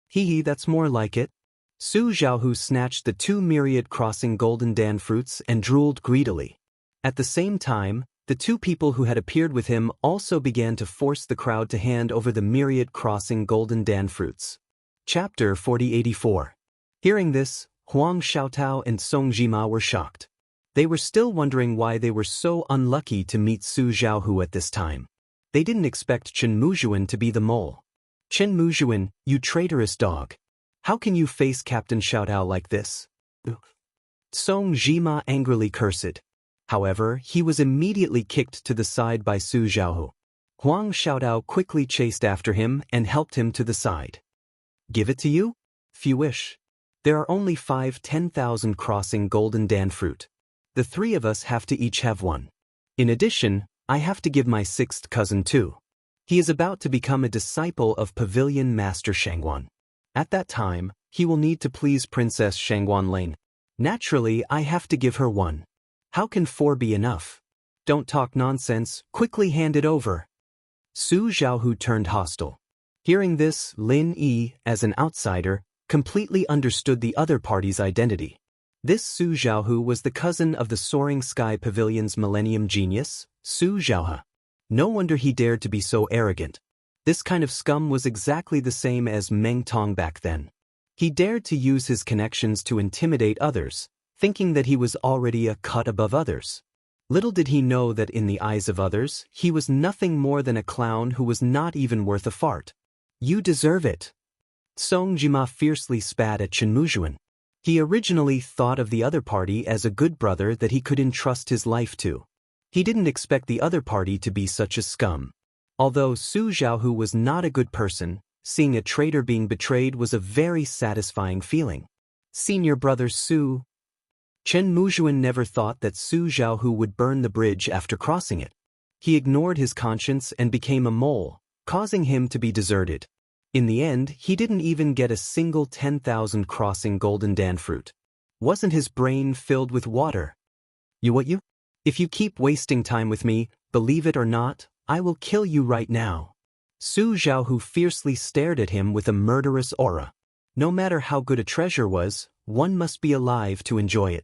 Hee, that's more like it. Su Zhaohu snatched the 2 myriad crossing golden dan fruits and drooled greedily. At the same time, the 2 people who had appeared with him also began to force the crowd to hand over the myriad crossing golden dan fruits. Chapter 4084. Hearing this, Huang Xiaotao and Song Jima were shocked. They were still wondering why they were so unlucky to meet Su Zhaohu at this time. They didn't expect Chen Muzhuan to be the mole. Chen Muzhuan, you traitorous dog. How can you face Captain Xiaotao like this? Song Jima angrily cursed. However, he was immediately kicked to the side by Su Zhaohu. Huang Xiaotao quickly chased after him and helped him to the side. Give it to you? If you wish. There are only 10,000 crossing golden dan fruit. The three of us have to each have one. In addition, I have to give my sixth cousin too. He is about to become a disciple of Pavilion Master Shangguan. At that time, he will need to please Princess Shangguan Lane. Naturally, I have to give her one. How can 4 be enough? Don't talk nonsense, quickly hand it over. Su Zhaohu turned hostile. Hearing this, Lin Yi, as an outsider, completely understood the other party's identity. This Su Zhaohu was the cousin of the Soaring Sky Pavilion's Millennium Genius, Su Zhaohe. No wonder he dared to be so arrogant. This kind of scum was exactly the same as Meng Tong back then. He dared to use his connections to intimidate others, thinking that he was already a cut above others. Little did he know that in the eyes of others, he was nothing more than a clown who was not even worth a fart. You deserve it. Song Jima fiercely spat at Chen Muzhuan. He originally thought of the other party as a good brother that he could entrust his life to. He didn't expect the other party to be such a scum. Although Su Zhaohu was not a good person, seeing a traitor being betrayed was a very satisfying feeling. Senior brother Su. Chen Muzhuan never thought that Su Zhaohu would burn the bridge after crossing it. He ignored his conscience and became a mole, causing him to be deserted. In the end, he didn't even get a single 10,000 crossing golden dan fruit. Wasn't his brain filled with water? You? If you keep wasting time with me, believe it or not, I will kill you right now. Su Zhaohu fiercely stared at him with a murderous aura. No matter how good a treasure was, one must be alive to enjoy it.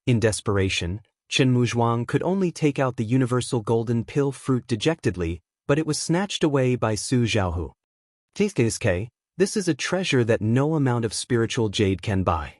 In desperation, Chen Muzhuang could only take out the universal golden pill fruit dejectedly, but it was snatched away by Su Zhaohu. This is a treasure that no amount of spiritual jade can buy.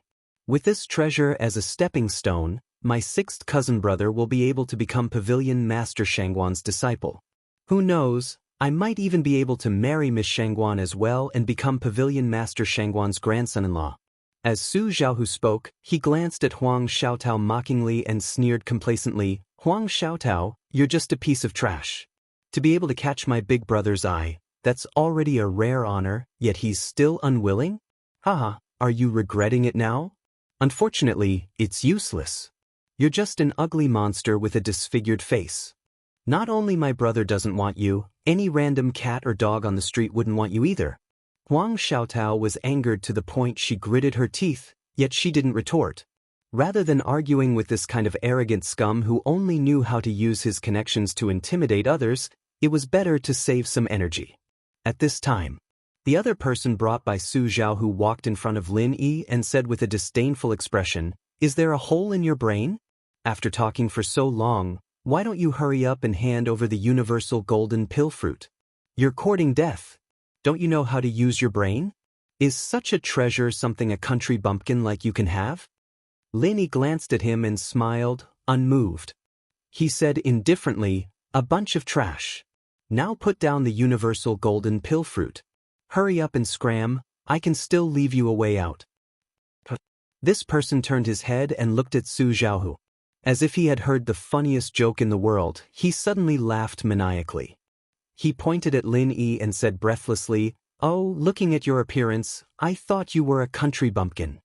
With this treasure as a stepping stone, my sixth cousin brother will be able to become Pavilion Master Shangguan's disciple. Who knows, I might even be able to marry Miss Shangguan as well and become Pavilion Master Shangguan's grandson-in-law. As Su Zhaohu spoke, he glanced at Huang Xiaotao mockingly and sneered complacently, Huang Xiaotao, you're just a piece of trash. To be able to catch my big brother's eye, that's already a rare honor, yet he's still unwilling? Haha, are you regretting it now? Unfortunately, it's useless. You're just an ugly monster with a disfigured face. Not only my brother doesn't want you, any random cat or dog on the street wouldn't want you either. Huang Xiaotao was angered to the point she gritted her teeth, yet she didn't retort. Rather than arguing with this kind of arrogant scum who only knew how to use his connections to intimidate others, it was better to save some energy. At this time, the other person brought by Su Zhaohu walked in front of Lin Yi and said with a disdainful expression, Is there a hole in your brain? After talking for so long, why don't you hurry up and hand over the universal golden pill fruit? You're courting death. Don't you know how to use your brain? Is such a treasure something a country bumpkin like you can have? Lin Yi glanced at him and smiled, unmoved. He said indifferently, A bunch of trash. Now put down the universal golden pill fruit. Hurry up and scram, I can still leave you a way out. This person turned his head and looked at Su Zhaohu. As if he had heard the funniest joke in the world, he suddenly laughed maniacally. He pointed at Lin Yi and said breathlessly, Oh, looking at your appearance, I thought you were a country bumpkin.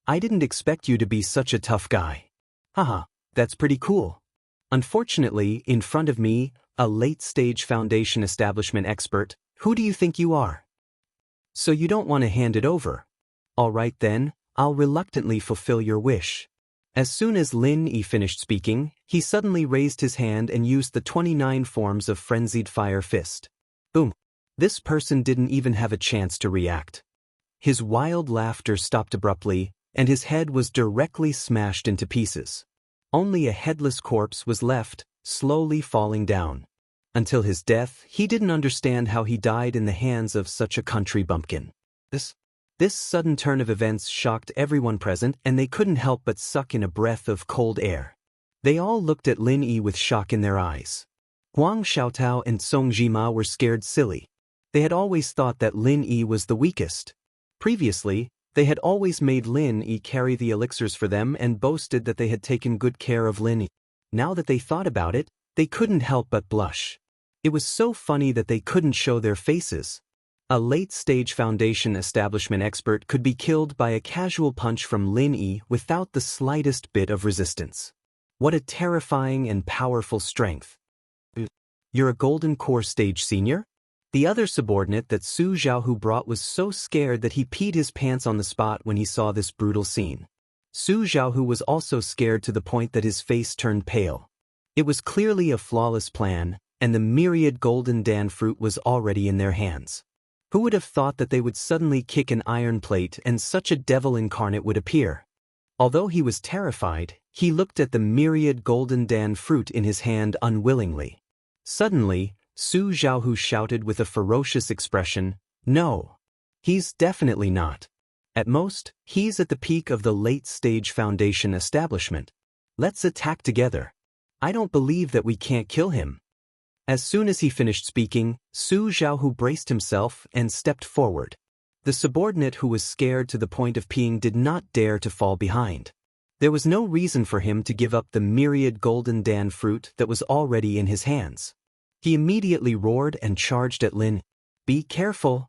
I didn't expect you to be such a tough guy. Haha, that's pretty cool. Unfortunately, in front of me, a late-stage foundation establishment expert, who do you think you are? So you don't want to hand it over. All right then, I'll reluctantly fulfill your wish. As soon as Lin Yi finished speaking, he suddenly raised his hand and used the 29 forms of frenzied fire fist. Boom. This person didn't even have a chance to react. His wild laughter stopped abruptly, and his head was directly smashed into pieces. Only a headless corpse was left, slowly falling down. Until his death, he didn't understand how he died in the hands of such a country bumpkin. This sudden turn of events shocked everyone present, and they couldn't help but suck in a breath of cold air. They all looked at Lin Yi with shock in their eyes. Huang Xiaotao and Song Jima were scared silly. They had always thought that Lin Yi was the weakest. Previously, they had always made Lin Yi carry the elixirs for them and boasted that they had taken good care of Lin Yi. Now that they thought about it, they couldn't help but blush. It was so funny that they couldn't show their faces. A late-stage Foundation establishment expert could be killed by a casual punch from Lin Yi without the slightest bit of resistance. What a terrifying and powerful strength. You're a Golden Core Stage senior? The other subordinate that Su Xiaohu brought was so scared that he peed his pants on the spot when he saw this brutal scene. Su Xiaohu was also scared to the point that his face turned pale. It was clearly a flawless plan, and the myriad golden Dan fruit was already in their hands. Who would have thought that they would suddenly kick an iron plate and such a devil incarnate would appear? Although he was terrified, he looked at the myriad golden Dan fruit in his hand unwillingly. Suddenly, Su Xiaohu shouted with a ferocious expression, "No! He's definitely not. At most, he's at the peak of the late-stage Foundation establishment. Let's attack together. I don't believe that we can't kill him." As soon as he finished speaking, Su Xiaohu braced himself and stepped forward. The subordinate who was scared to the point of peeing did not dare to fall behind. There was no reason for him to give up the myriad golden Dan fruit that was already in his hands. He immediately roared and charged at Lin. "Be careful!"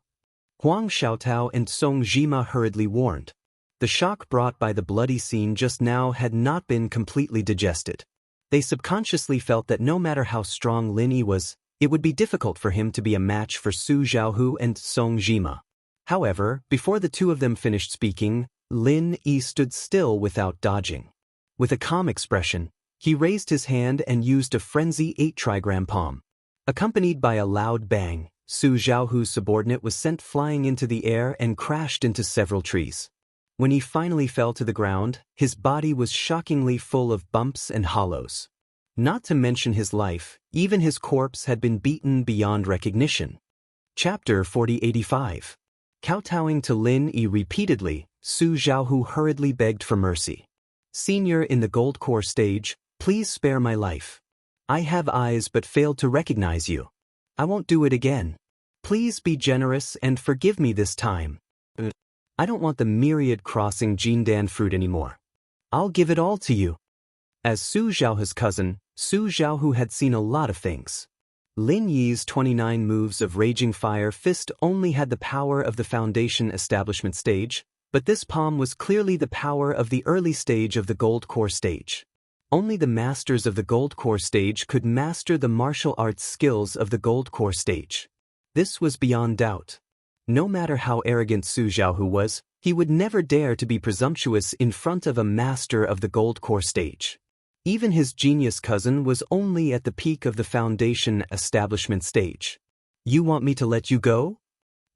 Huang Xiaotao and Song Jima hurriedly warned. The shock brought by the bloody scene just now had not been completely digested. They subconsciously felt that no matter how strong Lin Yi was, it would be difficult for him to be a match for Su Xiaohu and Song Jima. However, before the two of them finished speaking, Lin Yi stood still without dodging. With a calm expression, he raised his hand and used a frenzy 8-trigram palm. Accompanied by a loud bang, Su Xiaohu's subordinate was sent flying into the air and crashed into several trees. When he finally fell to the ground, his body was shockingly full of bumps and hollows. Not to mention his life, even his corpse had been beaten beyond recognition. Chapter 4085. Kowtowing to Lin Yi repeatedly, Su Xiaohu hurriedly begged for mercy. "Senior in the Gold Core Stage, please spare my life. I have eyes but failed to recognize you. I won't do it again. Please be generous and forgive me this time. I don't want the myriad crossing Jindan fruit anymore. I'll give it all to you." As Su Xiaohu's cousin, Su Xiaohu had seen a lot of things. Lin Yi's 29 moves of Raging Fire Fist only had the power of the Foundation Establishment stage, but this palm was clearly the power of the early stage of the Gold Core Stage. Only the masters of the Gold Core Stage could master the martial arts skills of the Gold Core Stage. This was beyond doubt. No matter how arrogant Su Xiaohu was, he would never dare to be presumptuous in front of a master of the Gold Core Stage. Even his genius cousin was only at the peak of the Foundation Establishment stage. "You want me to let you go?"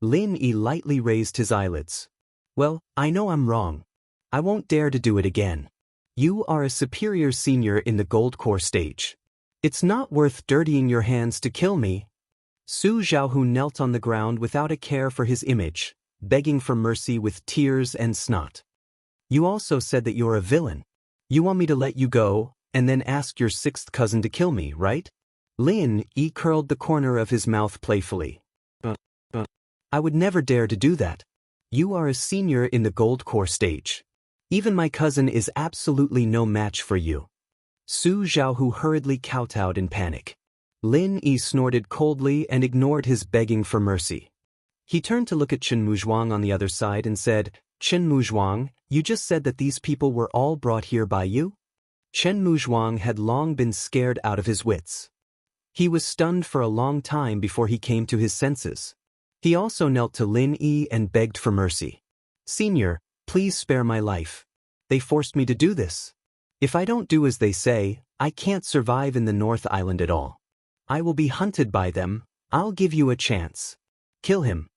Lin Yi lightly raised his eyelids. "Well, I know I'm wrong. I won't dare to do it again. You are a superior senior in the Gold Core Stage. It's not worth dirtying your hands to kill me." Su Xiaohu knelt on the ground without a care for his image, begging for mercy with tears and snot. "You also said that you're a villain. You want me to let you go, and then ask your sixth cousin to kill me, right?" Lin Yi curled the corner of his mouth playfully. I would never dare to do that. You are a senior in the Gold Core Stage. Even my cousin is absolutely no match for you." Su Xiaohu hurriedly kowtowed in panic. Lin Yi snorted coldly and ignored his begging for mercy. He turned to look at Chen Muzhuang on the other side and said, "Chen Muzhuang, you just said that these people were all brought here by you?" Chen Muzhuang had long been scared out of his wits. He was stunned for a long time before he came to his senses. He also knelt to Lin Yi and begged for mercy. "Senior, please spare my life. They forced me to do this. If I don't do as they say, I can't survive in the North Island at all. I will be hunted by them. I'll give you a chance. Kill him."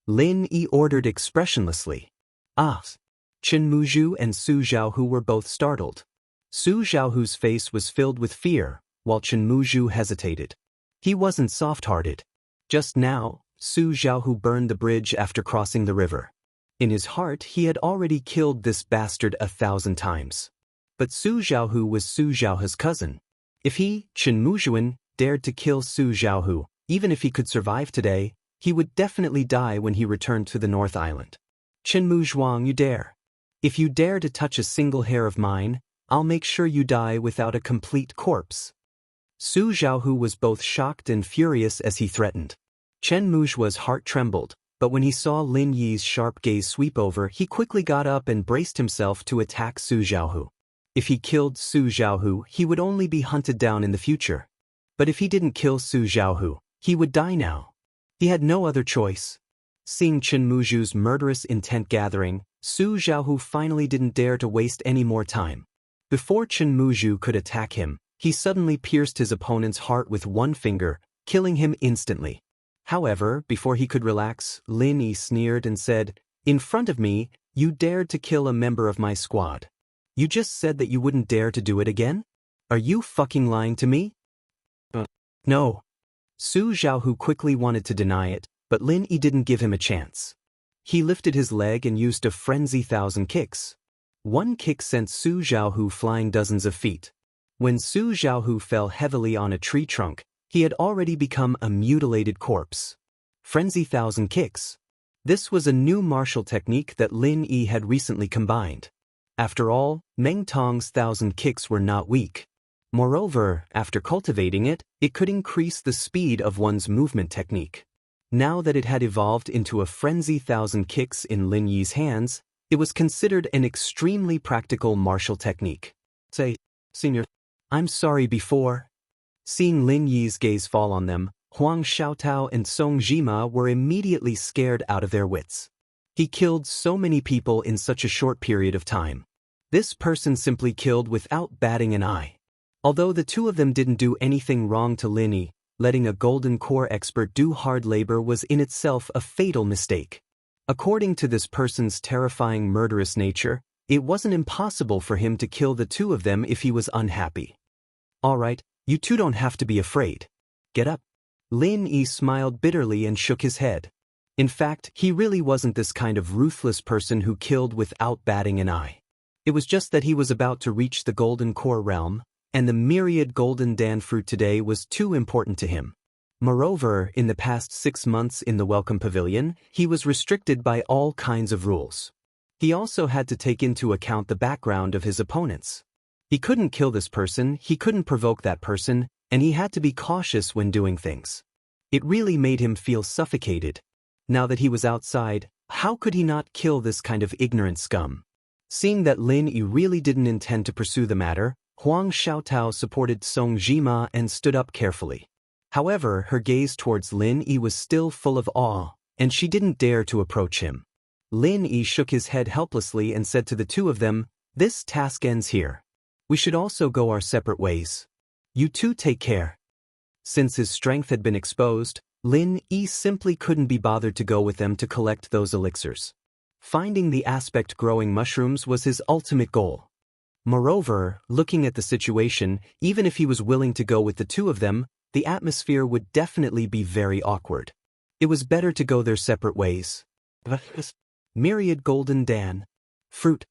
Lin Yi ordered expressionlessly. "Ah!" Chen Muzhu and Su Xiaohu were both startled. Su Xiaohu's face was filled with fear, while Chen Muzhu hesitated. He wasn't soft-hearted. Just now, Su Xiaohu burned the bridge after crossing the river. In his heart, he had already killed this bastard 1,000 times. But Su Xiaohu was Su Xiaohu's cousin. If he, Chen Muzhuan, dared to kill Su Xiaohu, even if he could survive today, he would definitely die when he returned to the North Island. "Chen Muzhuang, you dare. If you dare to touch a single hair of mine, I'll make sure you die without a complete corpse." Su Xiaohu was both shocked and furious as he threatened. Chen Muzhua's heart trembled, But when he saw Lin Yi's sharp gaze sweep over, he quickly got up and braced himself to attack Su Xiaohu. If he killed Su Xiaohu, he would only be hunted down in the future. But if he didn't kill Su Xiaohu, he would die now. He had no other choice. Seeing Chen Muzhu's murderous intent gathering, Su Xiaohu finally didn't dare to waste any more time. Before Chen Muzhu could attack him, he suddenly pierced his opponent's heart with one finger, killing him instantly. However, before he could relax, Lin Yi sneered and said, "In front of me, you dared to kill a member of my squad. You just said that you wouldn't dare to do it again? Are you fucking lying to me?" No. Su Xiaohu quickly wanted to deny it, but Lin Yi didn't give him a chance. He lifted his leg and used a frenzy 1,000 kicks. One kick sent Su Xiaohu flying dozens of feet. When Su Xiaohu fell heavily on a tree trunk, he had already become a mutilated corpse. Frenzy 1,000 kicks. This was a new martial technique that Lin Yi had recently combined. After all, Meng Tong's 1,000 kicks were not weak. Moreover, after cultivating it, it could increase the speed of one's movement technique. Now that it had evolved into a frenzy 1,000 kicks in Lin Yi's hands, it was considered an extremely practical martial technique. Say, "Senior, I'm sorry before." Seeing Lin Yi's gaze fall on them, Huang Xiaotao and Song Jima were immediately scared out of their wits. He killed so many people in such a short period of time. This person simply killed without batting an eye. Although the two of them didn't do anything wrong to Lin Yi, letting a golden core expert do hard labor was in itself a fatal mistake. According to this person's terrifying murderous nature, it wasn't impossible for him to kill the two of them if he was unhappy. "All right, you two don't have to be afraid. Get up." Lin Yi smiled bitterly and shook his head. In fact, he really wasn't this kind of ruthless person who killed without batting an eye. It was just that he was about to reach the golden core realm, and the myriad golden dan fruit today was too important to him. Moreover, in the past 6 months in the Welcome Pavilion, he was restricted by all kinds of rules. He also had to take into account the background of his opponents. He couldn't kill this person, he couldn't provoke that person, and he had to be cautious when doing things. It really made him feel suffocated. Now that he was outside, how could he not kill this kind of ignorant scum? Seeing that Lin Yi really didn't intend to pursue the matter, Huang Xiaotao supported Song Jima and stood up carefully. However, her gaze towards Lin Yi was still full of awe, and she didn't dare to approach him. Lin Yi shook his head helplessly and said to the two of them, "This task ends here. We should also go our separate ways. You two take care." Since his strength had been exposed, Lin Yi simply couldn't be bothered to go with them to collect those elixirs. Finding the aspect-growing mushrooms was his ultimate goal. Moreover, looking at the situation, even if he was willing to go with the two of them, the atmosphere would definitely be very awkward. It was better to go their separate ways. Myriad golden dan fruit.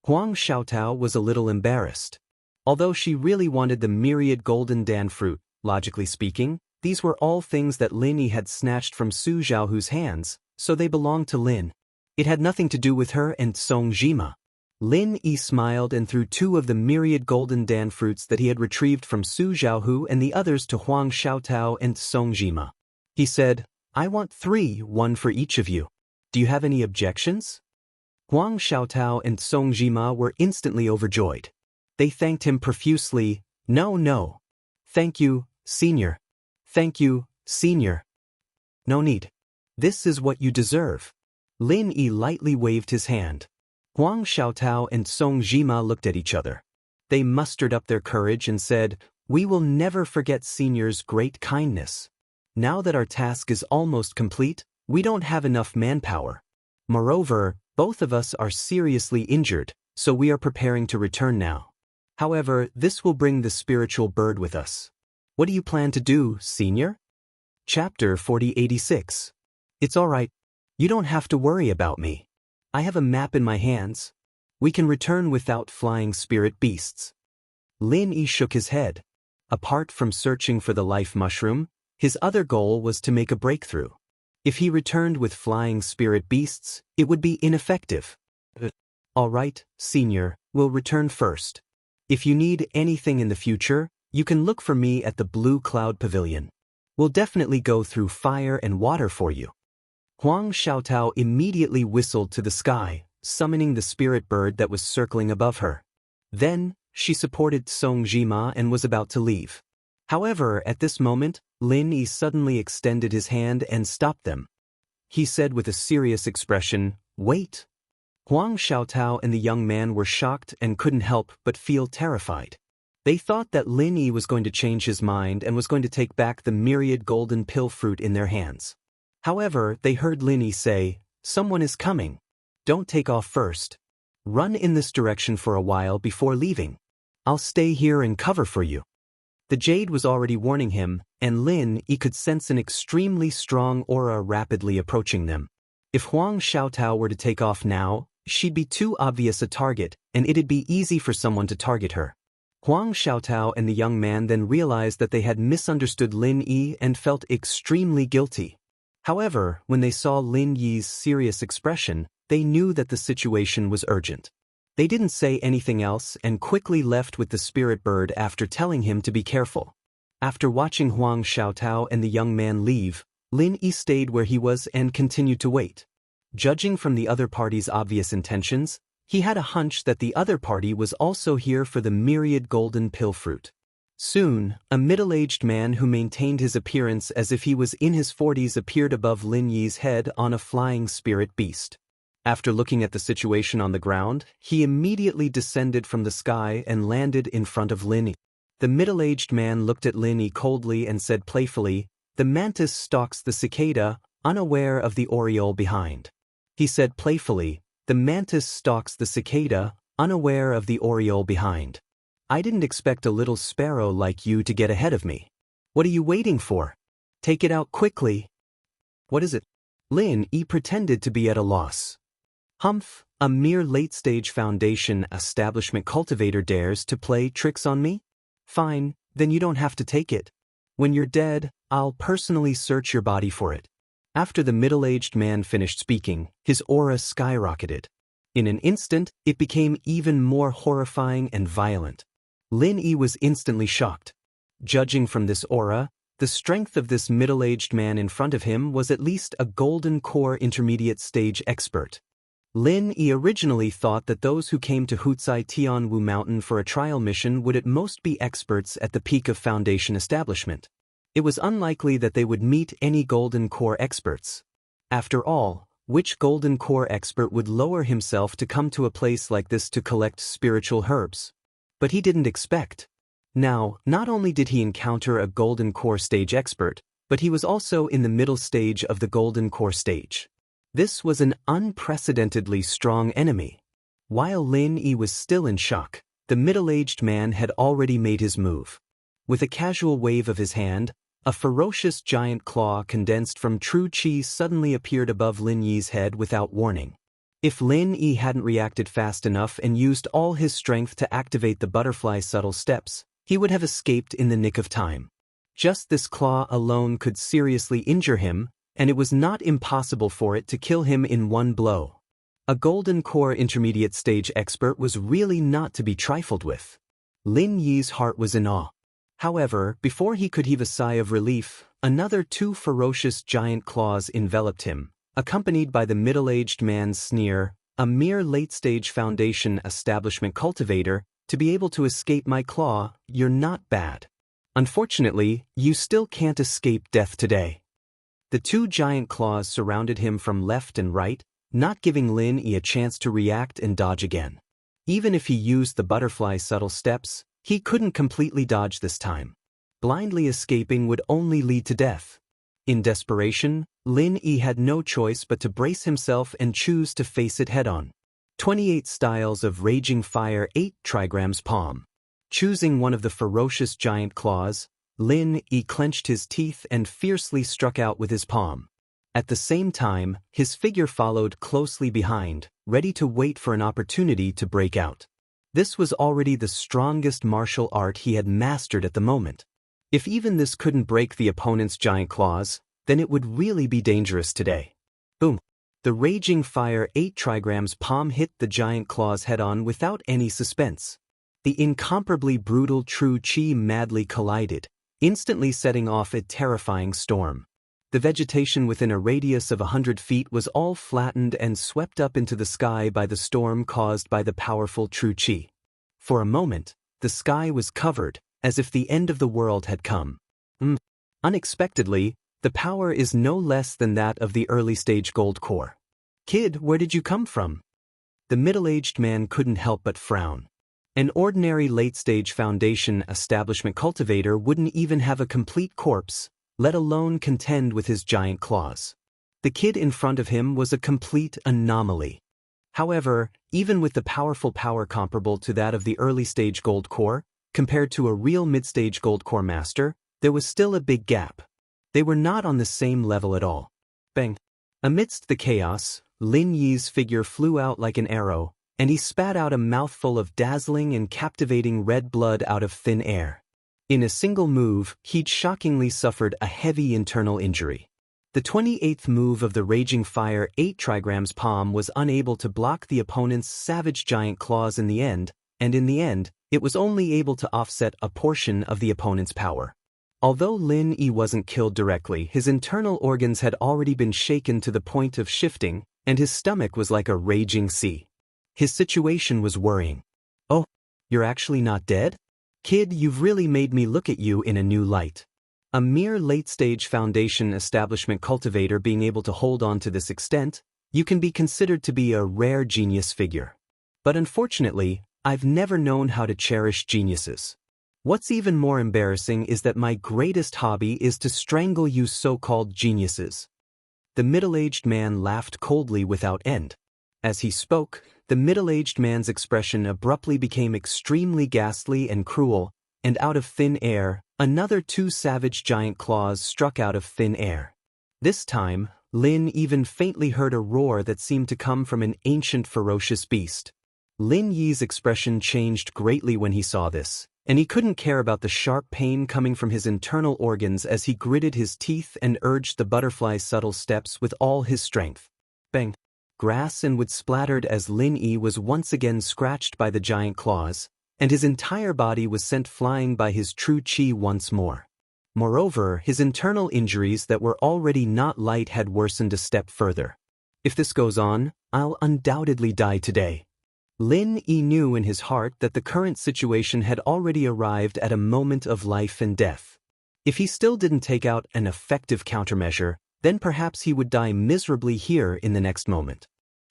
Huang Xiaotao was a little embarrassed. Although she really wanted the myriad golden dan fruit, logically speaking, these were all things that Lin Yi had snatched from Su Xiaohu's hands, so they belonged to Lin. It had nothing to do with her and Song Jima. Lin Yi smiled and threw 2 of the myriad golden dan fruits that he had retrieved from Su Xiaohu and the others to Huang Xiaotao and Song Jima. He said, "I want 3, 1 for each of you. Do you have any objections?" Huang Xiaotao and Song Jima were instantly overjoyed. They thanked him profusely. No. Thank you, senior. Thank you, senior. No need. This is what you deserve." Lin Yi lightly waved his hand. Huang Xiaotao and Song Jima looked at each other. They mustered up their courage and said, "We will never forget senior's great kindness. Now that our task is almost complete, we don't have enough manpower. Moreover, both of us are seriously injured, so we are preparing to return now. However, this will bring the spiritual bird with us. What do you plan to do, senior?" Chapter 4086. It's all right. You don't have to worry about me. I have a map in my hands. We can return without flying spirit beasts. Lin Yi shook his head. Apart from searching for the life mushroom, his other goal was to make a breakthrough. If he returned with flying spirit beasts, it would be ineffective. All right, senior, we'll return first. If you need anything in the future, you can look for me at the Blue Cloud Pavilion. We'll definitely go through fire and water for you. Huang Xiaotao immediately whistled to the sky, summoning the spirit bird that was circling above her. Then, she supported Song Jima and was about to leave. However, at this moment, Lin Yi suddenly extended his hand and stopped them. He said with a serious expression, "Wait." Huang Xiaotao and the young man were shocked and couldn't help but feel terrified. They thought that Lin Yi was going to change his mind and was going to take back the myriad golden pill fruit in their hands. However, they heard Lin Yi say, "Someone is coming. Don't take off first. Run in this direction for a while before leaving. I'll stay here and cover for you." The jade was already warning him, and Lin Yi could sense an extremely strong aura rapidly approaching them. If Huang Xiaotao were to take off now, she'd be too obvious a target, and it'd be easy for someone to target her. Huang Xiaotao and the young man then realized that they had misunderstood Lin Yi and felt extremely guilty. However, when they saw Lin Yi's serious expression, they knew that the situation was urgent. They didn't say anything else and quickly left with the spirit bird after telling him to be careful. After watching Huang Xiaotao and the young man leave, Lin Yi stayed where he was and continued to wait. Judging from the other party's obvious intentions, he had a hunch that the other party was also here for the myriad golden pill fruit. Soon, a middle-aged man who maintained his appearance as if he was in his 40s appeared above Lin Yi's head on a flying spirit beast. After looking at the situation on the ground, he immediately descended from the sky and landed in front of Lin Yi. The middle-aged man looked at Lin Yi coldly and said playfully, "The mantis stalks the cicada, unaware of the oriole behind." He said playfully, "The mantis stalks the cicada, unaware of the oriole behind. I didn't expect a little sparrow like you to get ahead of me. What are you waiting for? Take it out quickly." "What is it?" Lin Yi pretended to be at a loss. "Humph, a mere late-stage foundation establishment cultivator dares to play tricks on me? Fine, then you don't have to take it. When you're dead, I'll personally search your body for it." After the middle-aged man finished speaking, his aura skyrocketed. In an instant, it became even more horrifying and violent. Lin Yi was instantly shocked. Judging from this aura, the strength of this middle-aged man in front of him was at least a golden core intermediate stage expert. Lin Yi originally thought that those who came to Hutsai Tianwu Mountain for a trial mission would at most be experts at the peak of Foundation establishment. It was unlikely that they would meet any Golden Core experts. After all, which Golden Core expert would lower himself to come to a place like this to collect spiritual herbs? But he didn't expect. Now, not only did he encounter a Golden Core stage expert, but he was also in the middle stage of the Golden Core stage. This was an unprecedentedly strong enemy. While Lin Yi was still in shock, the middle-aged man had already made his move. With a casual wave of his hand, a ferocious giant claw condensed from true qi suddenly appeared above Lin Yi's head without warning. If Lin Yi hadn't reacted fast enough and used all his strength to activate the butterfly subtle steps, he would have escaped in the nick of time. Just this claw alone could seriously injure him, and it was not impossible for it to kill him in one blow. A Golden Core intermediate stage expert was really not to be trifled with. Lin Yi's heart was in awe. However, before he could heave a sigh of relief, another two ferocious giant claws enveloped him, accompanied by the middle-aged man's sneer, "A mere late-stage Foundation establishment cultivator, to be able to escape my claw, you're not bad. Unfortunately, you still can't escape death today." The two giant claws surrounded him from left and right, not giving Lin Yi a chance to react and dodge again. Even if he used the butterfly subtle steps, he couldn't completely dodge this time. Blindly escaping would only lead to death. In desperation, Lin Yi had no choice but to brace himself and choose to face it head-on. 28 styles of Raging Fire 8 trigrams palm. Choosing one of the ferocious giant claws, Lin Yi clenched his teeth and fiercely struck out with his palm. At the same time, his figure followed closely behind, ready to wait for an opportunity to break out. This was already the strongest martial art he had mastered at the moment. If even this couldn't break the opponent's giant claws, then it would really be dangerous today. Boom! The Raging Fire 8 trigrams palm hit the giant claws head-on without any suspense. The incomparably brutal true qi madly collided, instantly setting off a terrifying storm. The vegetation within a radius of 100 feet was all flattened and swept up into the sky by the storm caused by the powerful true qi. For a moment, the sky was covered, as if the end of the world had come. Unexpectedly, the power is no less than that of the early-stage gold core. Kid, where did you come from? The middle-aged man couldn't help but frown. An ordinary late-stage foundation establishment cultivator wouldn't even have a complete corpse, let alone contend with his giant claws. The kid in front of him was a complete anomaly. However, even with the powerful power comparable to that of the early-stage gold core, compared to a real mid-stage gold core master, there was still a big gap. They were not on the same level at all. Bang! Amidst the chaos, Lin Yi's figure flew out like an arrow, and he spat out a mouthful of dazzling and captivating red blood out of thin air. In a single move, he'd shockingly suffered a heavy internal injury. The 28th move of the Raging Fire 8 trigrams palm was unable to block the opponent's savage giant claws in the end, and in the end, it was only able to offset a portion of the opponent's power. Although Lin Yi wasn't killed directly, his internal organs had already been shaken to the point of shifting, and his stomach was like a raging sea. His situation was worrying. Oh, you're actually not dead? Kid, you've really made me look at you in a new light. A mere late-stage foundation establishment cultivator being able to hold on to this extent, you can be considered to be a rare genius figure. But unfortunately, I've never known how to cherish geniuses. What's even more embarrassing is that my greatest hobby is to strangle you so-called geniuses. The middle-aged man laughed coldly without end. As he spoke, the middle-aged man's expression abruptly became extremely ghastly and cruel, and out of thin air, another 2 savage giant claws struck out of thin air. This time, Lin even faintly heard a roar that seemed to come from an ancient ferocious beast. Lin Yi's expression changed greatly when he saw this, and he couldn't care about the sharp pain coming from his internal organs as he gritted his teeth and urged the butterfly's subtle steps with all his strength. Bang! Grass and wood splattered as Lin Yi was once again scratched by the giant claws, and his entire body was sent flying by his true qi once more. Moreover, his internal injuries that were already not light had worsened a step further. If this goes on, I'll undoubtedly die today. Lin Yi knew in his heart that the current situation had already arrived at a moment of life and death. If he still didn't take out an effective countermeasure, then perhaps he would die miserably here in the next moment.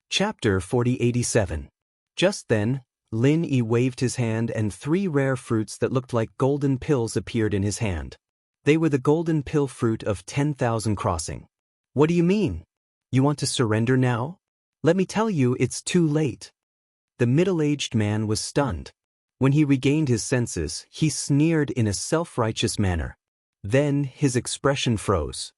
Chapter 4087. Just then, Lin Yi waved his hand and 3 rare fruits that looked like golden pills appeared in his hand. They were the golden pill fruit of 10,000 crossing. What do you mean? You want to surrender now? Let me tell you, it's too late. The middle-aged man was stunned. When he regained his senses, he sneered in a self-righteous manner. Then his expression froze.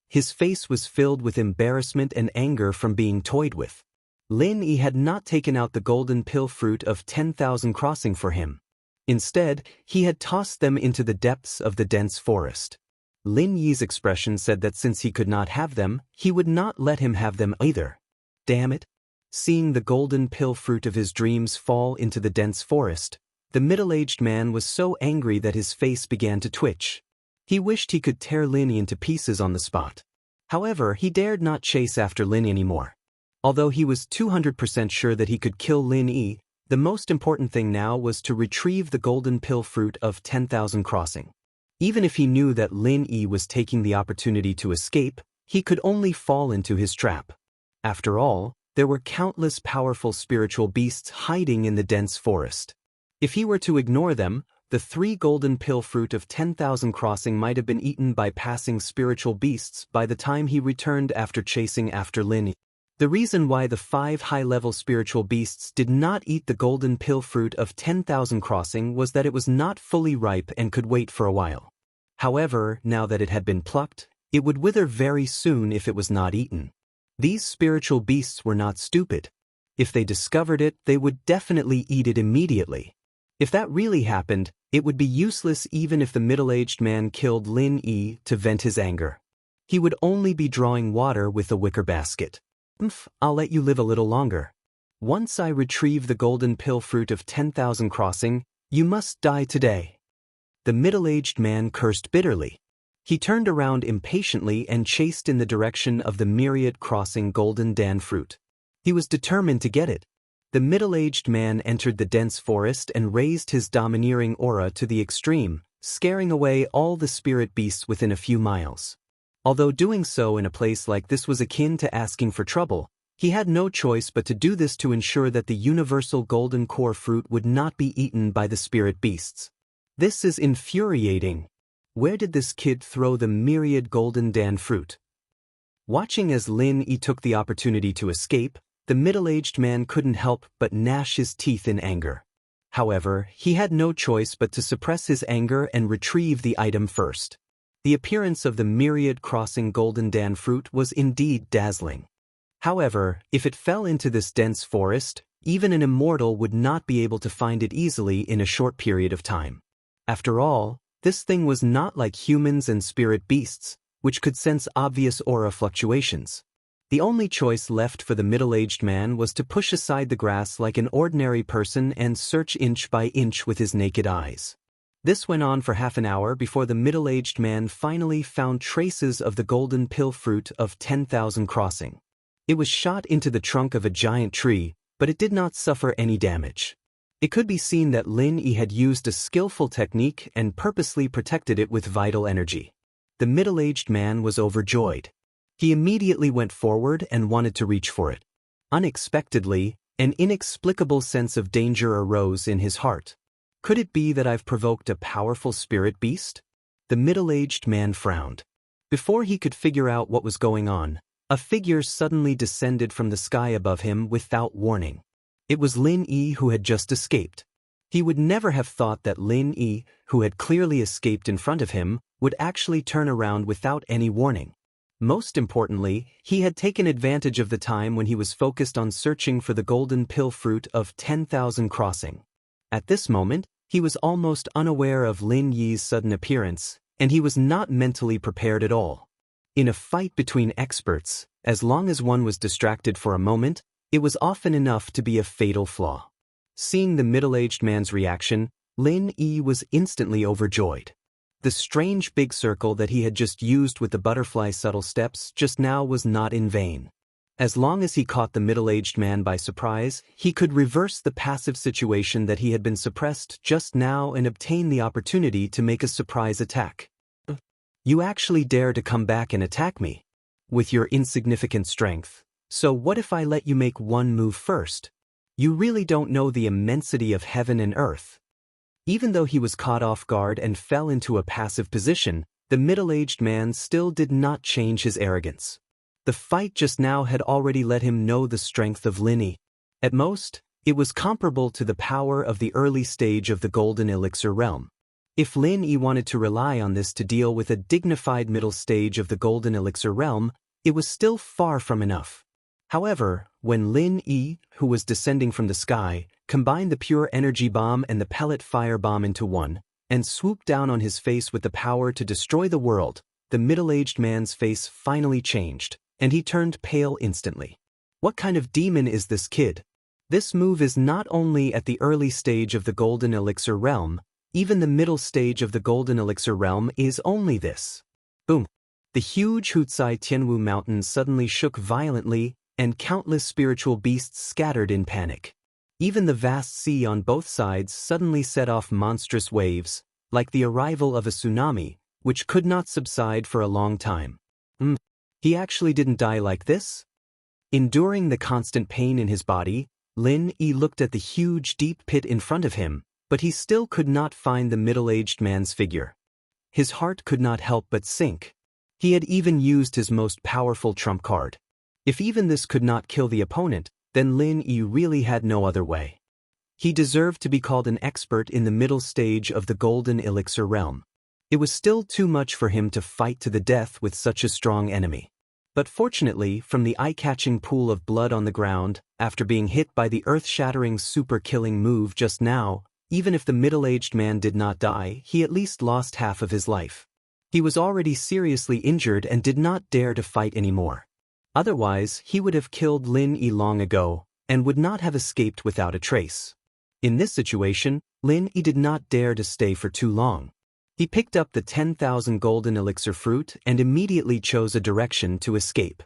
His face was filled with embarrassment and anger from being toyed with. Lin Yi had not taken out the golden pill fruit of 10,000 crossing for him. Instead, he had tossed them into the depths of the dense forest. Lin Yi's expression said that since he could not have them, he would not let him have them either. Damn it! Seeing the golden pill fruit of his dreams fall into the dense forest, the middle-aged man was so angry that his face began to twitch. He wished he could tear Lin Yi into pieces on the spot. However, he dared not chase after Lin Yi anymore. Although he was 200% sure that he could kill Lin Yi, the most important thing now was to retrieve the golden pill fruit of 10,000 crossing. Even if he knew that Lin Yi was taking the opportunity to escape, he could only fall into his trap. After all, there were countless powerful spiritual beasts hiding in the dense forest. If he were to ignore them, the 3 golden pill fruit of 10,000 crossing might have been eaten by passing spiritual beasts by the time he returned after chasing after Lin Yi. The reason why the 5 high-level spiritual beasts did not eat the golden pill fruit of 10,000 crossing was that it was not fully ripe and could wait for a while. However, now that it had been plucked, it would wither very soon if it was not eaten. These spiritual beasts were not stupid. If they discovered it, they would definitely eat it immediately. If that really happened, it would be useless even if the middle-aged man killed Lin Yi to vent his anger. He would only be drawing water with the wicker basket. I'll let you live a little longer. Once I retrieve the golden pill fruit of 10,000 crossing, you must die today. The middle-aged man cursed bitterly. He turned around impatiently and chased in the direction of the myriad crossing golden dan fruit. He was determined to get it. The middle-aged man entered the dense forest and raised his domineering aura to the extreme, scaring away all the spirit beasts within a few miles. Although doing so in a place like this was akin to asking for trouble, he had no choice but to do this to ensure that the universal golden core fruit would not be eaten by the spirit beasts. This is infuriating. Where did this kid throw the myriad golden dan fruit? Watching as Lin Yi took the opportunity to escape, the middle-aged man couldn't help but gnash his teeth in anger. However, he had no choice but to suppress his anger and retrieve the item first. The appearance of the myriad crossing golden dan fruit was indeed dazzling. However, if it fell into this dense forest, even an immortal would not be able to find it easily in a short period of time. After all, this thing was not like humans and spirit beasts, which could sense obvious aura fluctuations. The only choice left for the middle-aged man was to push aside the grass like an ordinary person and search inch by inch with his naked eyes. This went on for half an hour before the middle-aged man finally found traces of the golden pill fruit of 10,000 crossing. It was shot into the trunk of a giant tree, but it did not suffer any damage. It could be seen that Lin Yi had used a skillful technique and purposely protected it with vital energy. The middle-aged man was overjoyed. He immediately went forward and wanted to reach for it. Unexpectedly, an inexplicable sense of danger arose in his heart. Could it be that I've provoked a powerful spirit beast? The middle-aged man frowned. Before he could figure out what was going on, a figure suddenly descended from the sky above him without warning. It was Lin Yi who had just escaped. He would never have thought that Lin Yi, who had clearly escaped in front of him, would actually turn around without any warning. Most importantly, he had taken advantage of the time when he was focused on searching for the golden pill fruit of 10,000 crossing. At this moment, he was almost unaware of Lin Yi's sudden appearance, and he was not mentally prepared at all. In a fight between experts, as long as one was distracted for a moment, it was often enough to be a fatal flaw. Seeing the middle-aged man's reaction, Lin Yi was instantly overjoyed. The strange big circle that he had just used with the butterfly subtle steps just now was not in vain. As long as he caught the middle-aged man by surprise, he could reverse the passive situation that he had been suppressed just now and obtain the opportunity to make a surprise attack. You actually dare to come back and attack me? With your insignificant strength. So what if I let you make one move first? You really don't know the immensity of heaven and earth. Even though he was caught off guard and fell into a passive position, the middle-aged man still did not change his arrogance. The fight just now had already let him know the strength of Lin Yi. At most, it was comparable to the power of the early stage of the Golden Elixir realm. If Lin Yi wanted to rely on this to deal with a dignified middle stage of the Golden Elixir realm, it was still far from enough. However, when Lin Yi, who was descending from the sky, combined the pure energy bomb and the pellet fire bomb into one, and swooped down on his face with the power to destroy the world, the middle-aged man's face finally changed, and he turned pale instantly. What kind of demon is this kid? This move is not only at the early stage of the Golden Elixir realm, even the middle stage of the Golden Elixir realm is only this. Boom! The huge Hutsai Tianwu mountain suddenly shook violently, and countless spiritual beasts scattered in panic. Even the vast sea on both sides suddenly set off monstrous waves, like the arrival of a tsunami, which could not subside for a long time. He actually didn't die like this? Enduring the constant pain in his body, Lin Yi looked at the huge deep pit in front of him, but he still could not find the middle-aged man's figure. His heart could not help but sink. He had even used his most powerful trump card. If even this could not kill the opponent, then Lin Yi really had no other way. He deserved to be called an expert in the middle stage of the Golden Elixir realm. It was still too much for him to fight to the death with such a strong enemy. But fortunately, from the eye-catching pool of blood on the ground, after being hit by the earth-shattering super-killing move just now, even if the middle-aged man did not die, he at least lost half of his life. He was already seriously injured and did not dare to fight anymore. Otherwise, he would have killed Lin Yi long ago, and would not have escaped without a trace. In this situation, Lin Yi did not dare to stay for too long. He picked up the 10,000 golden elixir fruit and immediately chose a direction to escape.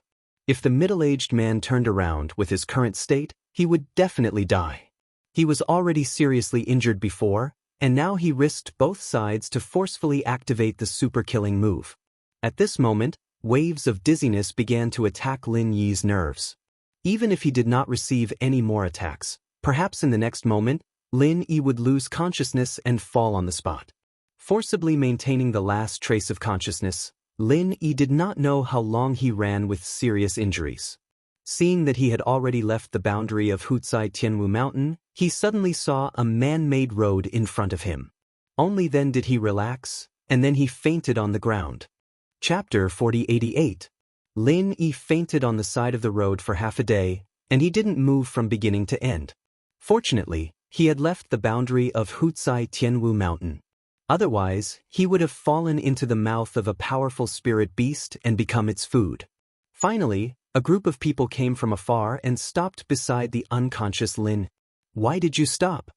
If the middle-aged man turned around with his current state, he would definitely die. He was already seriously injured before, and now he risked both sides to forcefully activate the super-killing move. At this moment, waves of dizziness began to attack Lin Yi's nerves. Even if he did not receive any more attacks, perhaps in the next moment, Lin Yi would lose consciousness and fall on the spot. Forcibly maintaining the last trace of consciousness, Lin Yi did not know how long he ran with serious injuries. Seeing that he had already left the boundary of Hucai Tianwu Mountain, he suddenly saw a man-made road in front of him. Only then did he relax, and then he fainted on the ground. Chapter 4088. Lin Yi fainted on the side of the road for half a day, and he didn't move from beginning to end. Fortunately, he had left the boundary of Hucai Tianwu Mountain. Otherwise, he would have fallen into the mouth of a powerful spirit beast and become its food. Finally, a group of people came from afar and stopped beside the unconscious Lin. "Why did you stop?"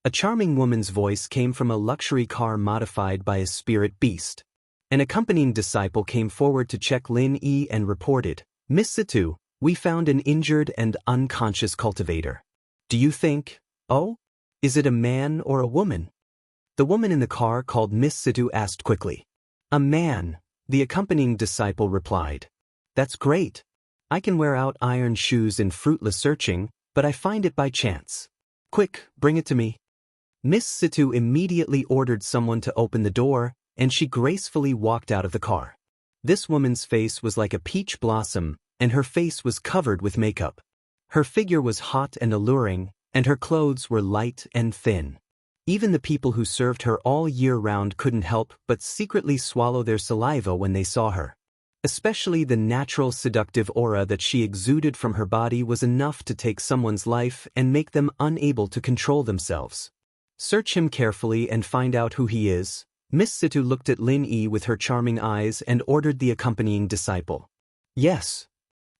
A charming woman's voice came from a luxury car modified by a spirit beast. An accompanying disciple came forward to check Lin Yi and reported, "Miss Situ, we found an injured and unconscious cultivator. Do you think, is it a man or a woman?" The woman in the car called Miss Situ asked quickly. "A man," the accompanying disciple replied. "That's great. I can wear out iron shoes in fruitless searching, but I find it by chance. Quick, bring it to me." Miss Situ immediately ordered someone to open the door, and she gracefully walked out of the car. This woman's face was like a peach blossom, and her face was covered with makeup. Her figure was hot and alluring, and her clothes were light and thin. Even the people who served her all year round couldn't help but secretly swallow their saliva when they saw her. Especially the natural seductive aura that she exuded from her body was enough to take someone's life and make them unable to control themselves. "Search him carefully and find out who he is." Miss Situ looked at Lin Yi with her charming eyes and ordered the accompanying disciple. "Yes."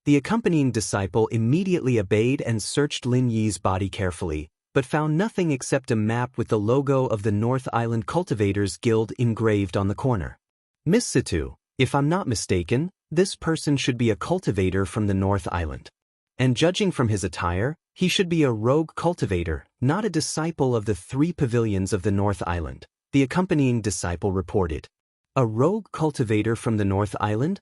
The accompanying disciple immediately obeyed and searched Lin Yi's body carefully, but found nothing except a map with the logo of the North Island Cultivators Guild engraved on the corner. "Miss Situ, if I'm not mistaken, this person should be a cultivator from the North Island. And judging from his attire, he should be a rogue cultivator, not a disciple of the 3 pavilions of the North Island," the accompanying disciple reported. "A rogue cultivator from the North Island?"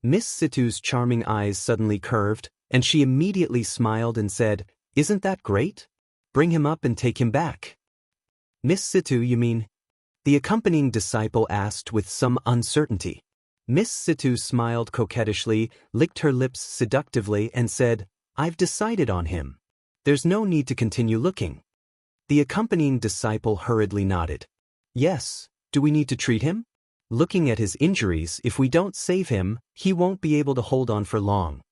Miss Situ's charming eyes suddenly curved, and she immediately smiled and said, "Isn't that great? Bring him up and take him back." "Miss Situ, you mean?" the accompanying disciple asked with some uncertainty. Miss Situ smiled coquettishly, licked her lips seductively, and said, "I've decided on him. There's no need to continue looking." The accompanying disciple hurriedly nodded. "Yes, do we need to treat him? Looking at his injuries, if we don't save him, he won't be able to hold on for long."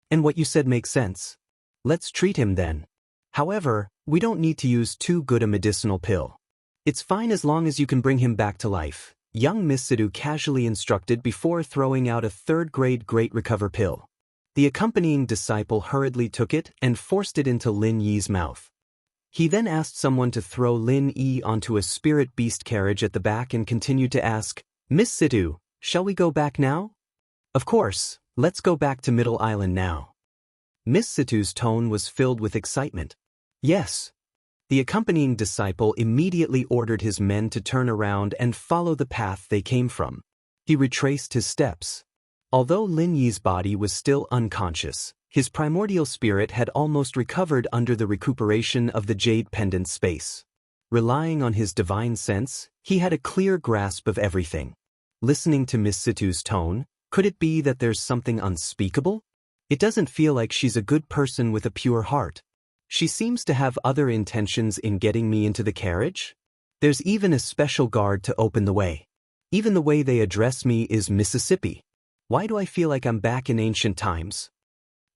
"And what you said makes sense. Let's treat him then. However, we don't need to use too good a medicinal pill. It's fine as long as you can bring him back to life," young Miss Situ casually instructed before throwing out a 3rd-grade Great Recover pill. The accompanying disciple hurriedly took it and forced it into Lin Yi's mouth. He then asked someone to throw Lin Yi onto a spirit beast carriage at the back and continued to ask, "Miss Situ, shall we go back now?" "Of course, let's go back to Middle Island now." Miss Situ's tone was filled with excitement. "Yes." The accompanying disciple immediately ordered his men to turn around and follow the path they came from. He retraced his steps. Although Lin Yi's body was still unconscious, his primordial spirit had almost recovered under the recuperation of the jade pendant space. Relying on his divine sense, he had a clear grasp of everything. Listening to Miss Situ's tone, could it be that there's something unspeakable? It doesn't feel like she's a good person with a pure heart. She seems to have other intentions in getting me into the carriage. There's even a special guard to open the way. Even the way they address me is Mississippi. Why do I feel like I'm back in ancient times?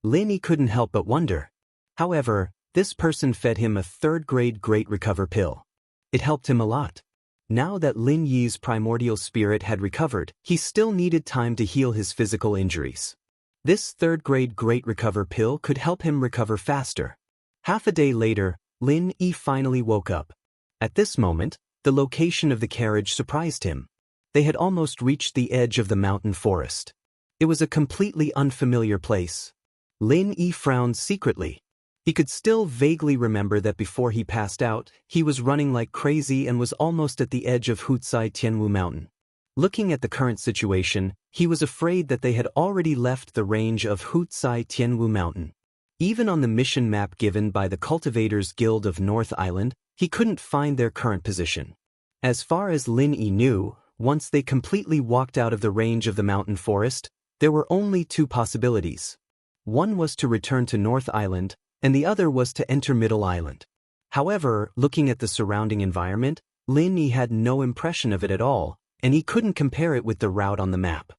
Lin Yi couldn't help but wonder. However, this person fed him a 3rd-grade Great Recover pill. It helped him a lot. Now that Lin Yi's primordial spirit had recovered, he still needed time to heal his physical injuries. This 3rd-grade Great Recover pill could help him recover faster. Half a day later, Lin Yi finally woke up. At this moment, The location of the carriage surprised him. They had almost reached the edge of the mountain forest. It was a completely unfamiliar place. Lin Yi frowned secretly. He could still vaguely remember that before he passed out, he was running like crazy and was almost at the edge of Hutsai Tianwu Mountain. Looking at the current situation, he was afraid that they had already left the range of Hutsai Tianwu Mountain. Even on the mission map given by the Cultivators Guild of North Island, he couldn't find their current position. As far as Lin Yi knew, once they completely walked out of the range of the mountain forest, there were only two possibilities. One was to return to North Island, and the other was to enter Middle Island. However, looking at the surrounding environment, Lin Yi had no impression of it at all, and he couldn't compare it with the route on the map.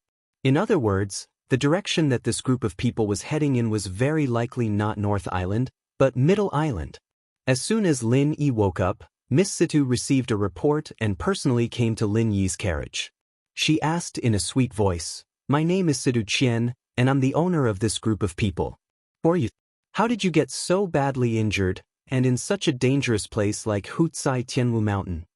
In other words, the direction that this group of people was heading in was very likely not North Island, but Middle Island. As soon as Lin Yi woke up, Miss Situ received a report and personally came to Lin Yi's carriage. She asked in a sweet voice, "My name is Situ Qian, and I'm the owner of this group of people. How did you get so badly injured, and in such a dangerous place like Hutsai Tianwu Mountain?"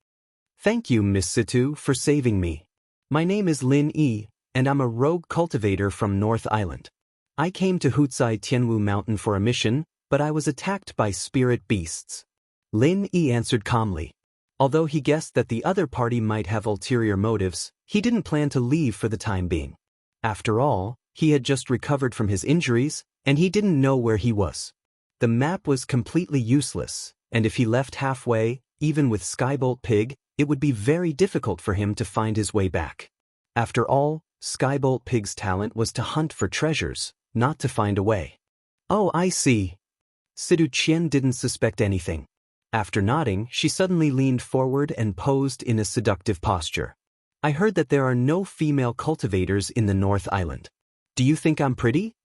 "Thank you, Miss Situ, for saving me. My name is Lin Yi, and I'm a rogue cultivator from North Island. I came to Hutsai Tianwu Mountain for a mission, but I was attacked by spirit beasts." Lin Yi answered calmly. Although he guessed that the other party might have ulterior motives, he didn't plan to leave for the time being. After all, he had just recovered from his injuries, and he didn't know where he was. The map was completely useless, and if he left halfway, even with Skybolt Pig, it would be very difficult for him to find his way back. After all, Skybolt Pig's talent was to hunt for treasures, not to find a way. "Oh, I see." Situ Qian didn't suspect anything. After nodding, she suddenly leaned forward and posed in a seductive posture. "I heard that there are no female cultivators in the North Island. Do you think I'm pretty?"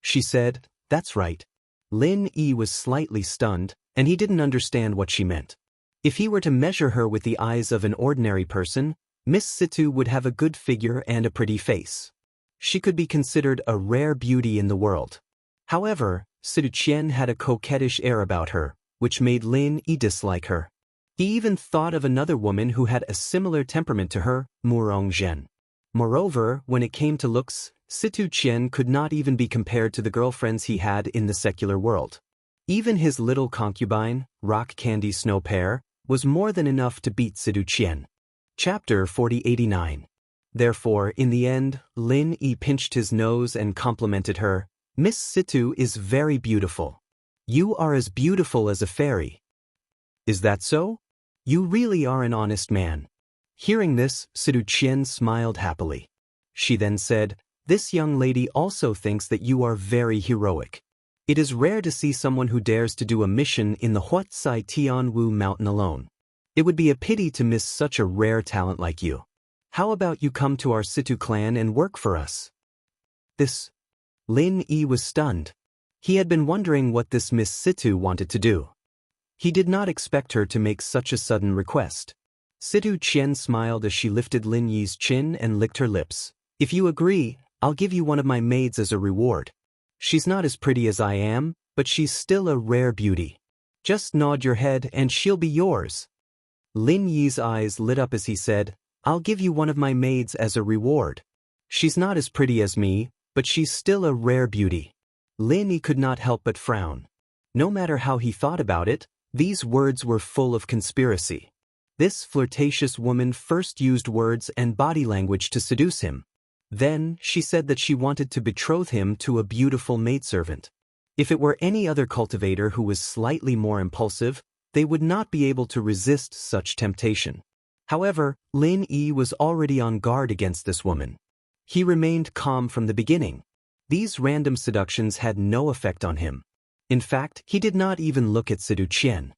She said, "That's right." Lin Yi was slightly stunned, and he didn't understand what she meant. If he were to measure her with the eyes of an ordinary person, Miss Situ would have a good figure and a pretty face. She could be considered a rare beauty in the world. However, Situ Qian had a coquettish air about her, which made Lin Yi dislike her. He even thought of another woman who had a similar temperament to her, Murong Zhen. Moreover, when it came to looks, Situ Qian could not even be compared to the girlfriends he had in the secular world. Even his little concubine, Rock Candy Snow Pear, was more than enough to beat Situ Qian. Chapter 4089. Therefore, in the end, Lin Yi pinched his nose and complimented her. "Miss Situ is very beautiful. You are as beautiful as a fairy." "Is that so? You really are an honest man." Hearing this, Situ Qian smiled happily. She then said, "This young lady also thinks that you are very heroic. It is rare to see someone who dares to do a mission in the Hutsai Tianwu Mountain alone. It would be a pity to miss such a rare talent like you. How about you come to our Situ clan and work for us?" Lin Yi was stunned. He had been wondering what this Miss Situ wanted to do. He did not expect her to make such a sudden request. Situ Qian smiled as she lifted Lin Yi's chin and licked her lips. "If you agree, I'll give you one of my maids as a reward. She's not as pretty as I am, but she's still a rare beauty. Just nod your head and she'll be yours." Lin Yi's eyes lit up as he said, "I'll give you one of my maids as a reward. She's not as pretty as me, but she's still a rare beauty." Lin Yi could not help but frown. No matter how he thought about it, these words were full of conspiracy. This flirtatious woman first used words and body language to seduce him. Then, she said that she wanted to betroth him to a beautiful maidservant. If it were any other cultivator who was slightly more impulsive, they would not be able to resist such temptation. However, Lin Yi was already on guard against this woman. He remained calm from the beginning. These random seductions had no effect on him. In fact, he did not even look at Situ Qian.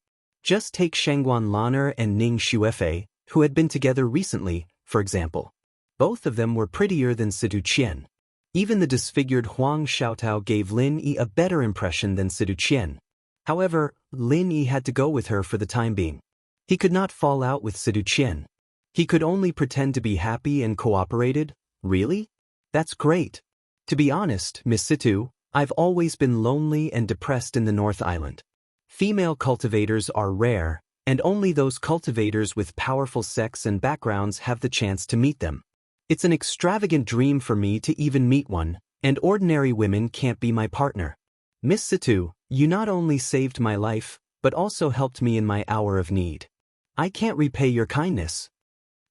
Just take Shangguan Lan'er and Ning Xuefei, who had been together recently, for example. Both of them were prettier than Situ Qian. Even the disfigured Huang Xiaotao gave Lin Yi a better impression than Situ Qian. However, Lin Yi had to go with her for the time being. He could not fall out with Situ Qian. He could only pretend to be happy and cooperated. Really? That's great. To be honest, Miss Situ, I've always been lonely and depressed in the North Island. Female cultivators are rare, and only those cultivators with powerful sex and backgrounds have the chance to meet them. It's an extravagant dream for me to even meet one, and ordinary women can't be my partner. Miss Situ, you not only saved my life, but also helped me in my hour of need. I can't repay your kindness."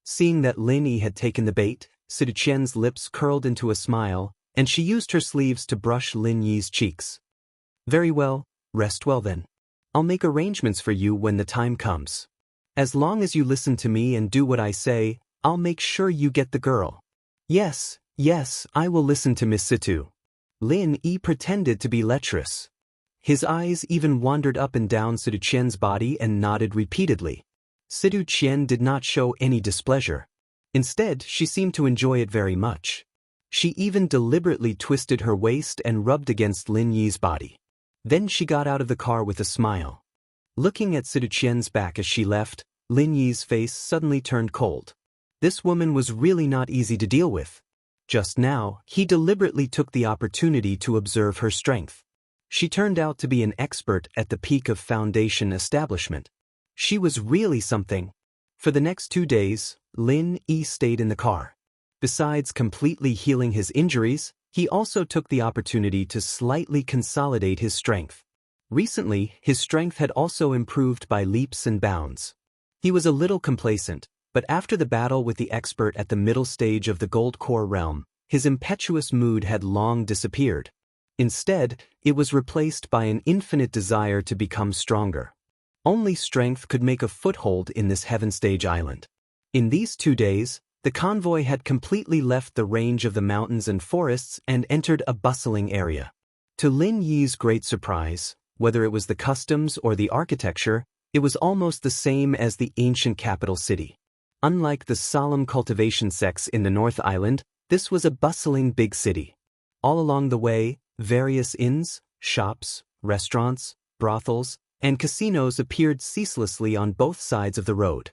Seeing that Lin Yi had taken the bait, Situ Qian's lips curled into a smile, and she used her sleeves to brush Lin Yi's cheeks. "Very well, rest well then. I'll make arrangements for you when the time comes. As long as you listen to me and do what I say, I'll make sure you get the girl." Yes, I will listen to Miss Situ." Lin Yi pretended to be lecherous. His eyes even wandered up and down Situ Qian's body and nodded repeatedly. Situ Qian did not show any displeasure. Instead, she seemed to enjoy it very much. She even deliberately twisted her waist and rubbed against Lin Yi's body. Then she got out of the car with a smile. Looking at Situ Qian's back as she left, Lin Yi's face suddenly turned cold. This woman was really not easy to deal with. Just now, he deliberately took the opportunity to observe her strength. She turned out to be an expert at the peak of foundation establishment. She was really something. For the next 2 days, Lin Yi stayed in the car. Besides completely healing his injuries, he also took the opportunity to slightly consolidate his strength. Recently, his strength had also improved by leaps and bounds. He was a little complacent, but after the battle with the expert at the middle stage of the Gold Core realm, his impetuous mood had long disappeared. Instead, it was replaced by an infinite desire to become stronger. Only strength could make a foothold in this heaven stage island. In these 2 days, the convoy had completely left the range of the mountains and forests and entered a bustling area. To Lin Yi's great surprise, whether it was the customs or the architecture, it was almost the same as the ancient capital city. Unlike the solemn cultivation sects in the North Island, this was a bustling big city. All along the way, various inns, shops, restaurants, brothels, and casinos appeared ceaselessly on both sides of the road.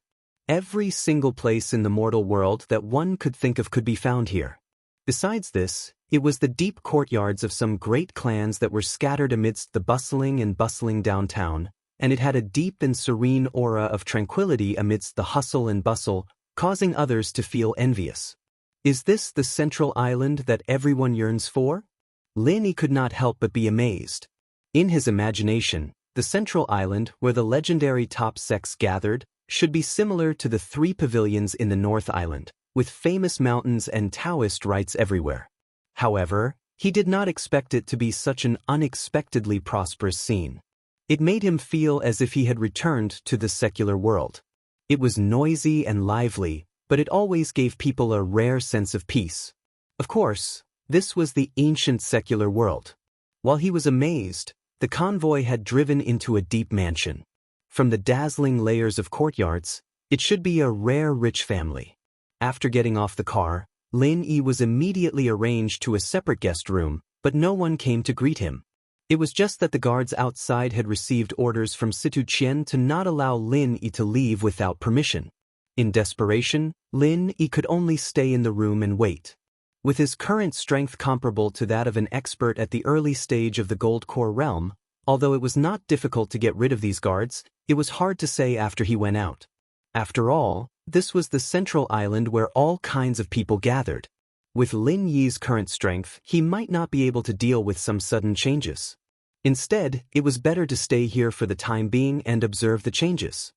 Every single place in the mortal world that one could think of could be found here. Besides this, it was the deep courtyards of some great clans that were scattered amidst the bustling downtown, and it had a deep and serene aura of tranquility amidst the hustle and bustle, causing others to feel envious. Is this the central island that everyone yearns for? Lin Yi could not help but be amazed. In his imagination, the central island where the legendary top sects gathered should be similar to the 3 pavilions in the North Island, with famous mountains and Taoist rites everywhere. However, he did not expect it to be such an unexpectedly prosperous scene. It made him feel as if he had returned to the secular world. It was noisy and lively, but it always gave people a rare sense of peace. Of course, this was the ancient secular world. While he was amazed, the convoy had driven into a deep mansion. From the dazzling layers of courtyards, it should be a rare rich family. After getting off the car, Lin Yi was immediately arranged to a separate guest room, but no one came to greet him. It was just that the guards outside had received orders from Situ Qian to not allow Lin Yi to leave without permission. In desperation, Lin Yi could only stay in the room and wait. With his current strength comparable to that of an expert at the early stage of the Gold Core realm, although it was not difficult to get rid of these guards, it was hard to say after he went out. After all, this was the central island where all kinds of people gathered. With Lin Yi's current strength, he might not be able to deal with some sudden changes. Instead, it was better to stay here for the time being and observe the changes.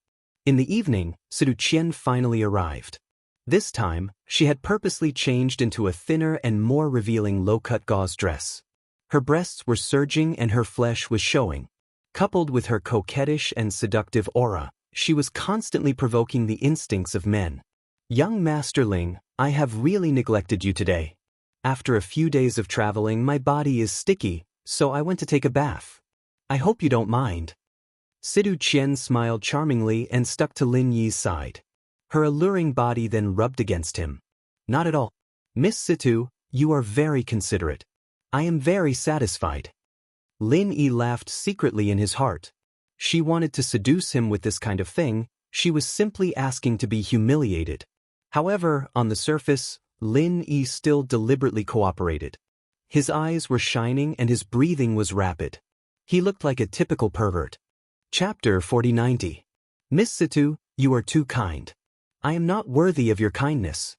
In the evening, Situ Qian finally arrived. This time, she had purposely changed into a thinner and more revealing low-cut gauze dress. Her breasts were surging and her flesh was showing. Coupled with her coquettish and seductive aura, she was constantly provoking the instincts of men. "Young Masterling, I have really neglected you today. After a few days of traveling, my body is sticky, so I went to take a bath. I hope you don't mind." Situ Qian smiled charmingly and stuck to Lin Yi's side. Her alluring body then rubbed against him. "Not at all. Miss Situ, you are very considerate. I am very satisfied." Lin Yi laughed secretly in his heart. She wanted to seduce him with this kind of thing. She was simply asking to be humiliated. However, on the surface, Lin Yi still deliberately cooperated. His eyes were shining and his breathing was rapid. He looked like a typical pervert. Chapter 4090. Miss Situ, you are too kind. I am not worthy of your kindness.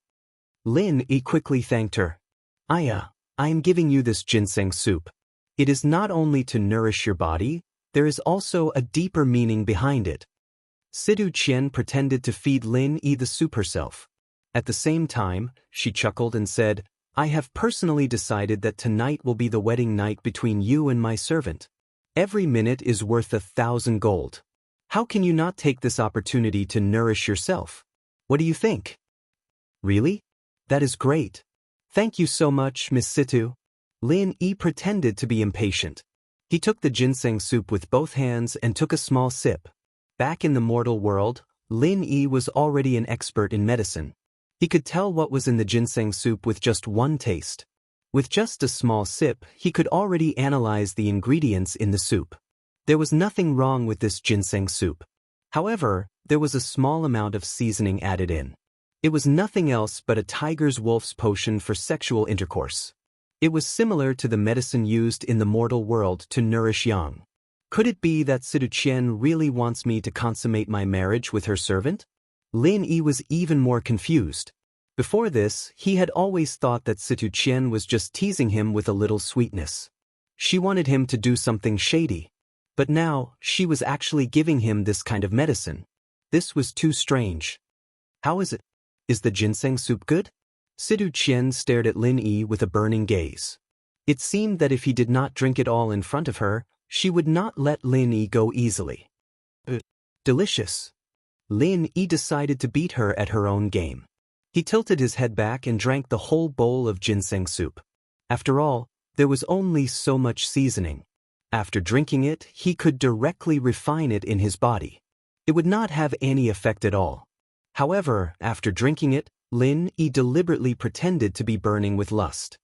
Lin Yi quickly thanked her. I am giving you this ginseng soup. It is not only to nourish your body, there is also a deeper meaning behind it. Situ Qian pretended to feed Lin Yi the soup herself. At the same time, she chuckled and said, I have personally decided that tonight will be the wedding night between you and my servant. Every minute is worth 1,000 gold. How can you not take this opportunity to nourish yourself? What do you think? Really? That is great. Thank you so much, Miss Situ. Lin Yi pretended to be impatient. He took the ginseng soup with both hands and took a small sip. Back in the mortal world, Lin Yi was already an expert in medicine. He could tell what was in the ginseng soup with just one taste. With just a small sip, he could already analyze the ingredients in the soup. There was nothing wrong with this ginseng soup. However, there was a small amount of seasoning added in. It was nothing else but a tiger's wolf's potion for sexual intercourse. It was similar to the medicine used in the mortal world to nourish young. Could it be that Situ Qian really wants me to consummate my marriage with her servant? Lin Yi was even more confused. Before this, he had always thought that Situ Qian was just teasing him with a little sweetness. She wanted him to do something shady. But now, she was actually giving him this kind of medicine. This was too strange. How is it? Is the ginseng soup good? Situ Qian stared at Lin Yi with a burning gaze. It seemed that if he did not drink it all in front of her, she would not let Lin Yi go easily. Delicious. Lin Yi decided to beat her at her own game. He tilted his head back and drank the whole bowl of ginseng soup. After all, there was only so much seasoning. After drinking it, he could directly refine it in his body. It would not have any effect at all. However, after drinking it, Lin Yi deliberately pretended to be burning with lust.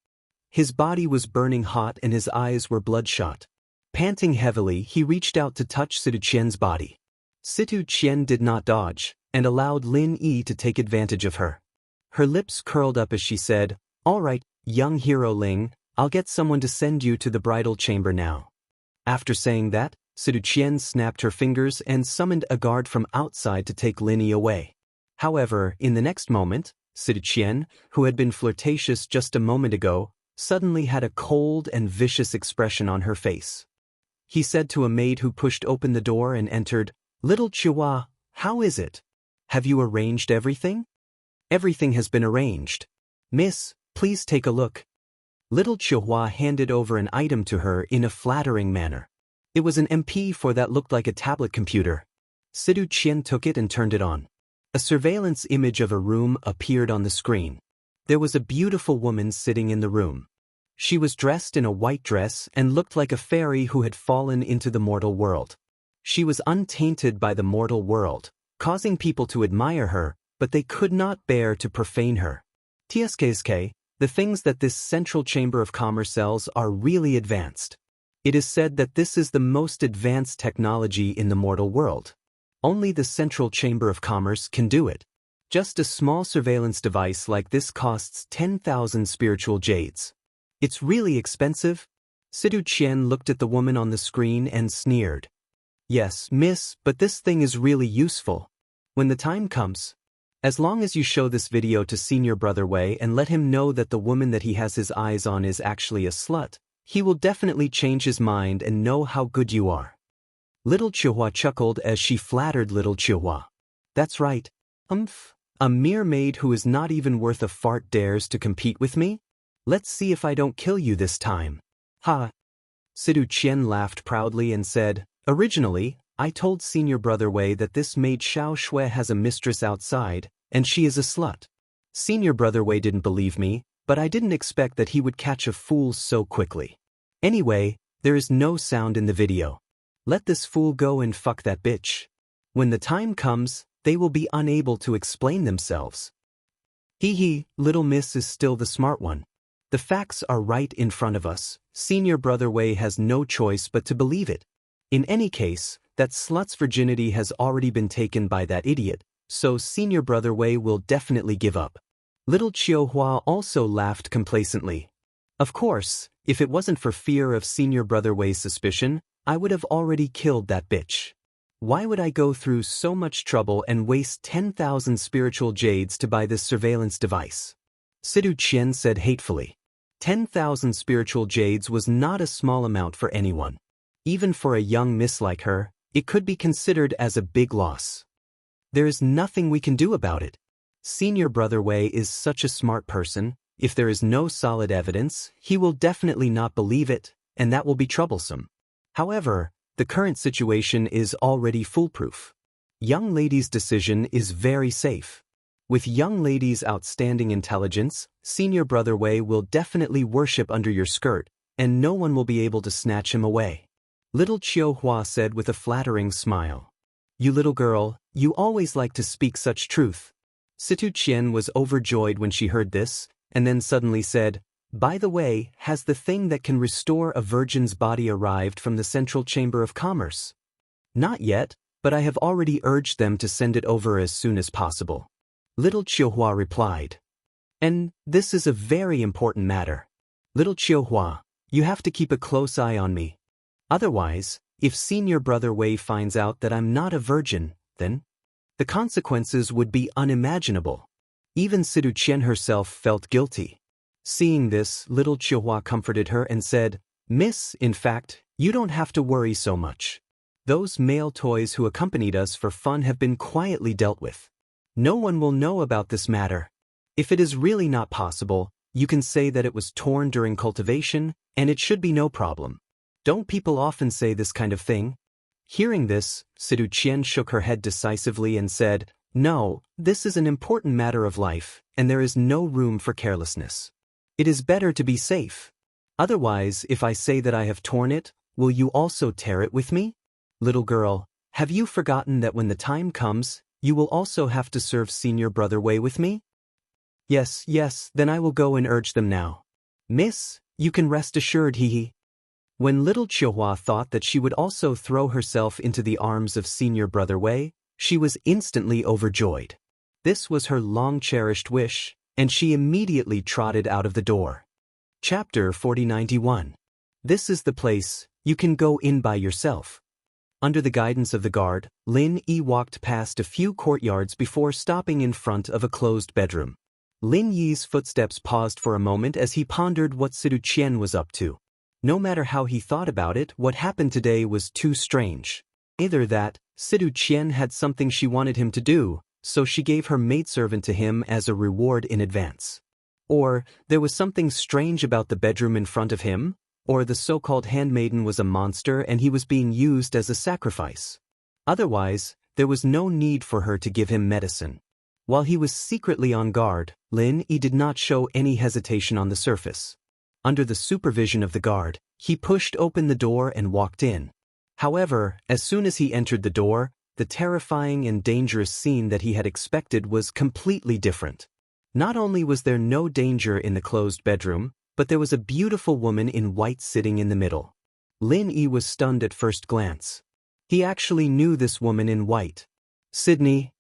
His body was burning hot and his eyes were bloodshot. Panting heavily, he reached out to touch Situ Qian's body. Situ Qian did not dodge, and allowed Lin Yi to take advantage of her. Her lips curled up as she said, All right, young hero Ling, I'll get someone to send you to the bridal chamber now. After saying that, Situ Qian snapped her fingers and summoned a guard from outside to take Lin Yi away. However, in the next moment, Situ Qian, who had been flirtatious just a moment ago, suddenly had a cold and vicious expression on her face. He said to a maid who pushed open the door and entered, Little Chihuahua, how is it? Have you arranged everything? Everything has been arranged. Miss, please take a look. Little Chihuahua handed over an item to her in a flattering manner. It was an MP4 that looked like a tablet computer. Situ Qian took it and turned it on. A surveillance image of a room appeared on the screen. There was a beautiful woman sitting in the room. She was dressed in a white dress and looked like a fairy who had fallen into the mortal world. She was untainted by the mortal world, causing people to admire her, but they could not bear to profane her. TSKSK, the things that this Central Chamber of Commerce sells are really advanced. It is said that this is the most advanced technology in the mortal world. Only the Central Chamber of Commerce can do it. Just a small surveillance device like this costs 10,000 spiritual jades. It's really expensive? Situ Qian looked at the woman on the screen and sneered. Yes, miss, but this thing is really useful. When the time comes, as long as you show this video to Senior Brother Wei and let him know that the woman that he has his eyes on is actually a slut, he will definitely change his mind and know how good you are. Little Chihuahua chuckled as she flattered Little Chihuahua. That's right. A mere maid who is not even worth a fart dares to compete with me? Let's see if I don't kill you this time. Ha! Situ Qian laughed proudly and said, Originally, I told Senior Brother Wei that this maid Xiao Shui has a mistress outside, and she is a slut. Senior Brother Wei didn't believe me, but I didn't expect that he would catch a fool so quickly. Anyway, there is no sound in the video. Let this fool go and fuck that bitch. When the time comes, they will be unable to explain themselves. Hee, little miss is still the smart one. The facts are right in front of us. Senior Brother Wei has no choice but to believe it. In any case, that slut's virginity has already been taken by that idiot, so Senior Brother Wei will definitely give up. Little Chihuahua also laughed complacently. Of course, if it wasn't for fear of Senior Brother Wei's suspicion, I would have already killed that bitch. Why would I go through so much trouble and waste 10,000 spiritual jades to buy this surveillance device? Sidu Qian said hatefully. 10,000 spiritual jades was not a small amount for anyone. Even for a young miss like her, it could be considered as a big loss. There is nothing we can do about it. Senior Brother Wei is such a smart person. If there is no solid evidence, he will definitely not believe it, and that will be troublesome. However, the current situation is already foolproof. Young lady's decision is very safe. With young lady's outstanding intelligence, Senior Brother Wei will definitely worship under your skirt, and no one will be able to snatch him away. Little Chiu Hua said with a flattering smile. You little girl, you always like to speak such truth. Situ Qian was overjoyed when she heard this, and then suddenly said, By the way, has the thing that can restore a virgin's body arrived from the Central Chamber of Commerce? Not yet, but I have already urged them to send it over as soon as possible. Little Chiu Hua replied. And this is a very important matter. Little Chiu Hua, you have to keep a close eye on me. Otherwise, if Senior Brother Wei finds out that I'm not a virgin, then the consequences would be unimaginable. Even Sidu Qian herself felt guilty. Seeing this, little Chiu Hua comforted her and said, Miss, in fact, you don't have to worry so much. Those male toys who accompanied us for fun have been quietly dealt with. No one will know about this matter. If it is really not possible, you can say that it was torn during cultivation, and it should be no problem. Don't people often say this kind of thing? Hearing this, Sidu Qian shook her head decisively and said, No, this is an important matter of life, and there is no room for carelessness. It is better to be safe. Otherwise, if I say that I have torn it, will you also tear it with me? Little girl, have you forgotten that when the time comes, you will also have to serve Senior Brother Wei with me? Yes, then I will go and urge them now. Miss, you can rest assured, hee. When little Chiu Hua thought that she would also throw herself into the arms of Senior Brother Wei, she was instantly overjoyed. This was her long-cherished wish, and she immediately trotted out of the door. Chapter 4091. This is the place, you can go in by yourself. Under the guidance of the guard, Lin Yi walked past a few courtyards before stopping in front of a closed bedroom. Lin Yi's footsteps paused for a moment as he pondered what Sidu Qian was up to. No matter how he thought about it, what happened today was too strange. Either that, Sidu Qian had something she wanted him to do, so she gave her maidservant to him as a reward in advance. Or, there was something strange about the bedroom in front of him, or the so-called handmaiden was a monster and he was being used as a sacrifice. Otherwise, there was no need for her to give him medicine. While he was secretly on guard, Lin Yi did not show any hesitation on the surface. Under the supervision of the guard, he pushed open the door and walked in. However, as soon as he entered the door, the terrifying and dangerous scene that he had expected was completely different. Not only was there no danger in the closed bedroom, but there was a beautiful woman in white sitting in the middle. Lin Yi was stunned at first glance. He actually knew this woman in white. Sydney.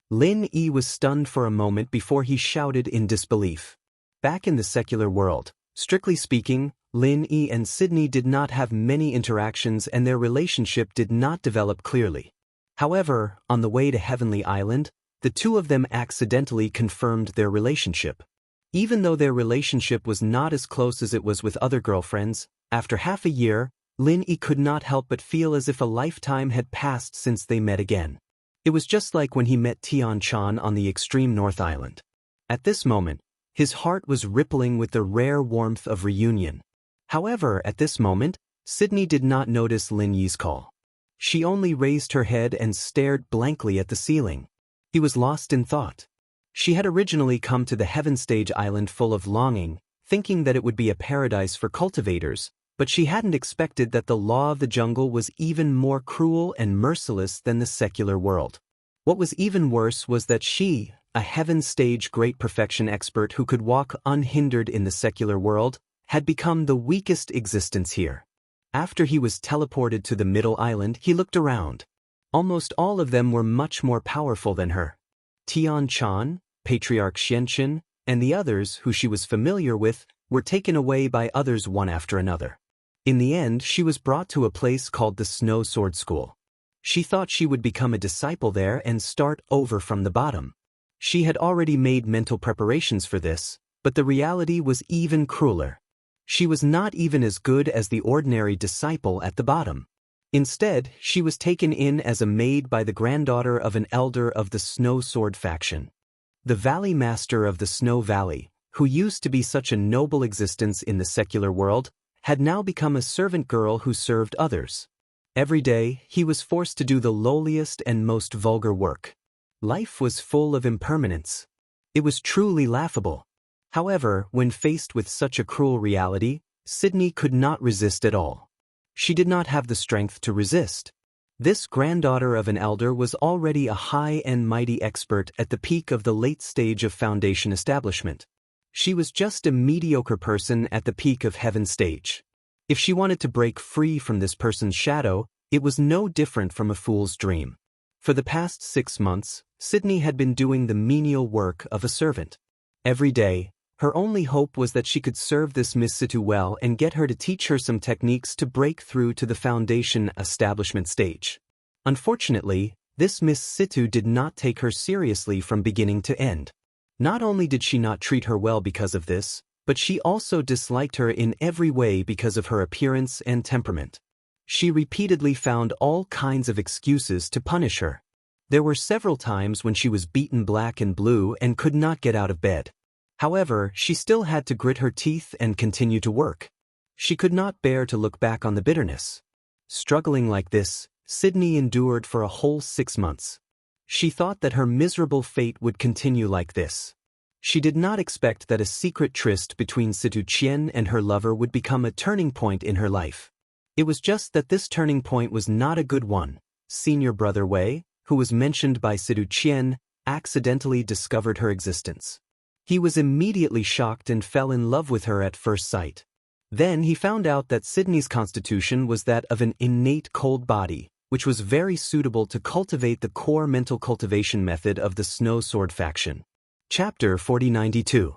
Lin Yi was stunned for a moment before he shouted in disbelief. Back in the secular world, strictly speaking, Lin Yi and Sydney did not have many interactions and their relationship did not develop clearly. However, on the way to Heavenly Island, the two of them accidentally confirmed their relationship. Even though their relationship was not as close as it was with other girlfriends, after half a year, Lin Yi could not help but feel as if a lifetime had passed since they met again. It was just like when he met Tian Chan on the extreme North Island. At this moment, his heart was rippling with the rare warmth of reunion. However, at this moment, Sydney did not notice Lin Yi's call. She only raised her head and stared blankly at the ceiling. He was lost in thought. She had originally come to the Heaven Stage Island full of longing, thinking that it would be a paradise for cultivators, but she hadn't expected that the law of the jungle was even more cruel and merciless than the secular world. What was even worse was that she, a Heaven Stage Great Perfection expert who could walk unhindered in the secular world, had become the weakest existence here. After he was teleported to the Middle Island, he looked around. Almost all of them were much more powerful than her. Tian Chan, Patriarch Xianchen, and the others who she was familiar with were taken away by others one after another. In the end, she was brought to a place called the Snow Sword School. She thought she would become a disciple there and start over from the bottom. She had already made mental preparations for this, but the reality was even crueler. She was not even as good as the ordinary disciple at the bottom. Instead, she was taken in as a maid by the granddaughter of an elder of the Snow Sword faction. The Valley Master of the Snow Valley, who used to be such a noble existence in the secular world, had now become a servant girl who served others. Every day, he was forced to do the lowliest and most vulgar work. Life was full of impermanence. It was truly laughable. However, when faced with such a cruel reality, Sydney could not resist at all. She did not have the strength to resist. This granddaughter of an elder was already a high and mighty expert at the peak of the late stage of Foundation establishment. She was just a mediocre person at the peak of Heaven stage. If she wanted to break free from this person's shadow, it was no different from a fool's dream. For the past 6 months, Sydney had been doing the menial work of a servant. Every day, her only hope was that she could serve this Miss Situ well and get her to teach her some techniques to break through to the Foundation establishment stage. Unfortunately, this Miss Situ did not take her seriously from beginning to end. Not only did she not treat her well because of this, but she also disliked her in every way because of her appearance and temperament. She repeatedly found all kinds of excuses to punish her. There were several times when she was beaten black and blue and could not get out of bed. However, she still had to grit her teeth and continue to work. She could not bear to look back on the bitterness. Struggling like this, Sydney endured for a whole 6 months. She thought that her miserable fate would continue like this. She did not expect that a secret tryst between Situ Qian and her lover would become a turning point in her life. It was just that this turning point was not a good one. Senior brother Wei, who was mentioned by Situ Qian, accidentally discovered her existence. He was immediately shocked and fell in love with her at first sight. Then he found out that Sydney's constitution was that of an innate cold body, which was very suitable to cultivate the core mental cultivation method of the Snow Sword faction. Chapter 4092.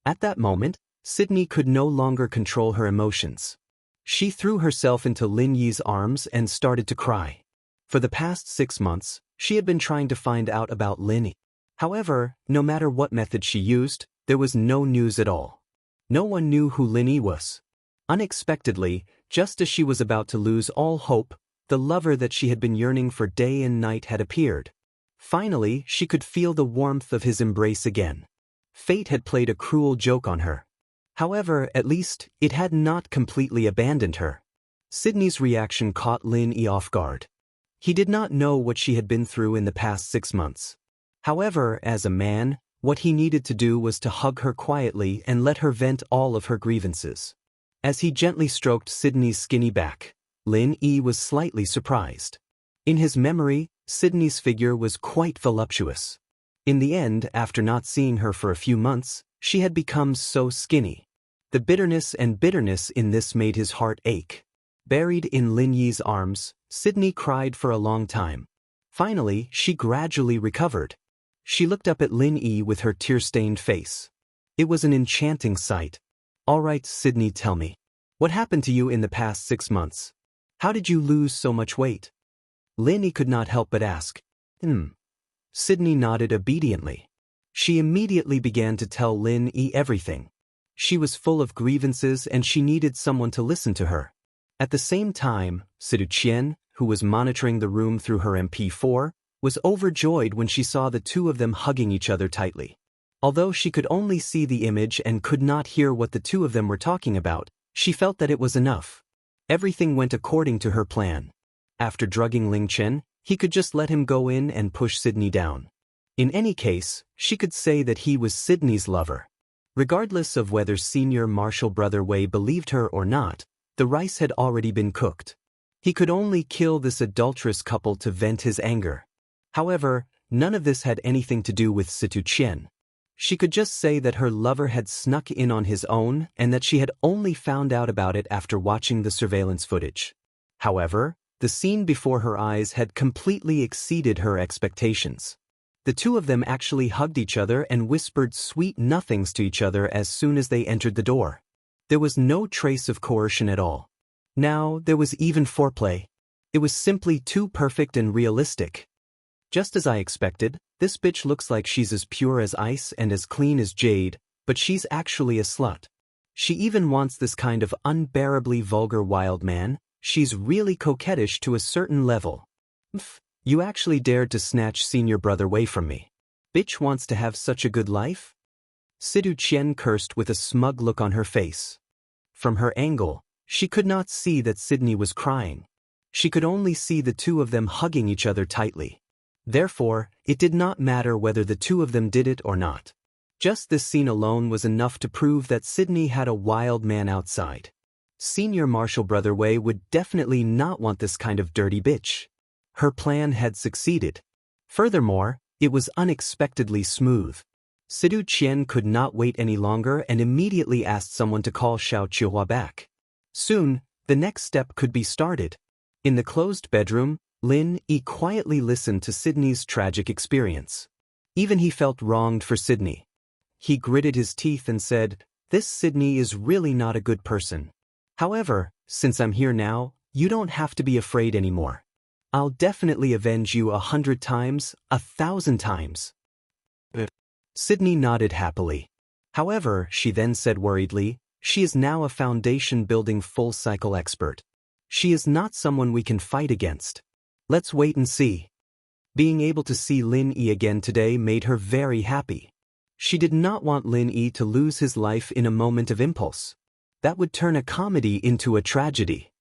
At that moment, Sydney could no longer control her emotions. She threw herself into Lin Yi's arms and started to cry. For the past 6 months, she had been trying to find out about Lin Yi. However, no matter what method she used, there was no news at all. No one knew who Lin Yi was. Unexpectedly, just as she was about to lose all hope, the lover that she had been yearning for day and night had appeared. Finally, she could feel the warmth of his embrace again. Fate had played a cruel joke on her. However, at least, it had not completely abandoned her. Sydney's reaction caught Lin Yi off guard. He did not know what she had been through in the past 6 months. However, as a man, what he needed to do was to hug her quietly and let her vent all of her grievances. As he gently stroked Sydney's skinny back, Lin Yi was slightly surprised. In his memory, Sydney's figure was quite voluptuous. In the end, after not seeing her for a few months, she had become so skinny. The bitterness in this made his heart ache. Buried in Lin Yi's arms, Sydney cried for a long time. Finally, she gradually recovered. She looked up at Lin Yi with her tear-stained face. It was an enchanting sight. "All right, Sydney, tell me. What happened to you in the past 6 months? How did you lose so much weight?" Lin Yi could not help but ask. Sydney nodded obediently. She immediately began to tell Lin Yi everything. She was full of grievances and she needed someone to listen to her. At the same time, Situ Qian, who was monitoring the room through her MP4, was overjoyed when she saw the two of them hugging each other tightly. Although she could only see the image and could not hear what the two of them were talking about, she felt that it was enough. Everything went according to her plan. After drugging Ling Chen, he could just let him go in and push Sydney down. In any case, she could say that he was Sydney's lover. Regardless of whether senior martial brother Wei believed her or not, the rice had already been cooked. He could only kill this adulterous couple to vent his anger. However, none of this had anything to do with Situ Qian. She could just say that her lover had snuck in on his own and that she had only found out about it after watching the surveillance footage. However, the scene before her eyes had completely exceeded her expectations. The two of them actually hugged each other and whispered sweet nothings to each other as soon as they entered the door. There was no trace of coercion at all. Now, there was even foreplay. It was simply too perfect and realistic. Just as I expected, this bitch looks like she's as pure as ice and as clean as jade, but she's actually a slut. She even wants this kind of unbearably vulgar wild man. She's really coquettish to a certain level. You actually dared to snatch senior brother away from me. Bitch wants to have such a good life? Sidu Qian cursed with a smug look on her face. From her angle, she could not see that Sydney was crying. She could only see the two of them hugging each other tightly. Therefore, it did not matter whether the two of them did it or not. Just this scene alone was enough to prove that Sydney had a wild man outside. Senior Marshal Brother Wei would definitely not want this kind of dirty bitch. Her plan had succeeded. Furthermore, it was unexpectedly smooth. Sidu Qian could not wait any longer and immediately asked someone to call Xiao Chihua back. Soon, the next step could be started. In the closed bedroom, Lin Yi quietly listened to Sydney's tragic experience. Even he felt wronged for Sydney. He gritted his teeth and said, "This Sydney is really not a good person. However, since I'm here now, you don't have to be afraid anymore. I'll definitely avenge you 100 times, 1,000 times." Sydney nodded happily. However, she then said worriedly, she is now a foundation-building full-cycle expert. She is not someone we can fight against. Let's wait and see. Being able to see Lin Yi again today made her very happy. She did not want Lin Yi to lose his life in a moment of impulse. That would turn a comedy into a tragedy.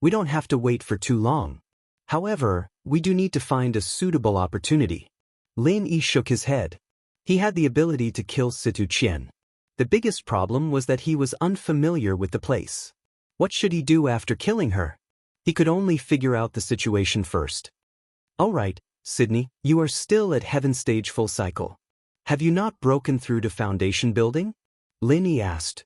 We don't have to wait for too long. However, we do need to find a suitable opportunity. Lin Yi shook his head. He had the ability to kill Situ Qian. The biggest problem was that he was unfamiliar with the place. What should he do after killing her? He could only figure out the situation first. Alright, Sydney, you are still at Heaven Stage Full Cycle. Have you not broken through to foundation building? Lin Yi asked.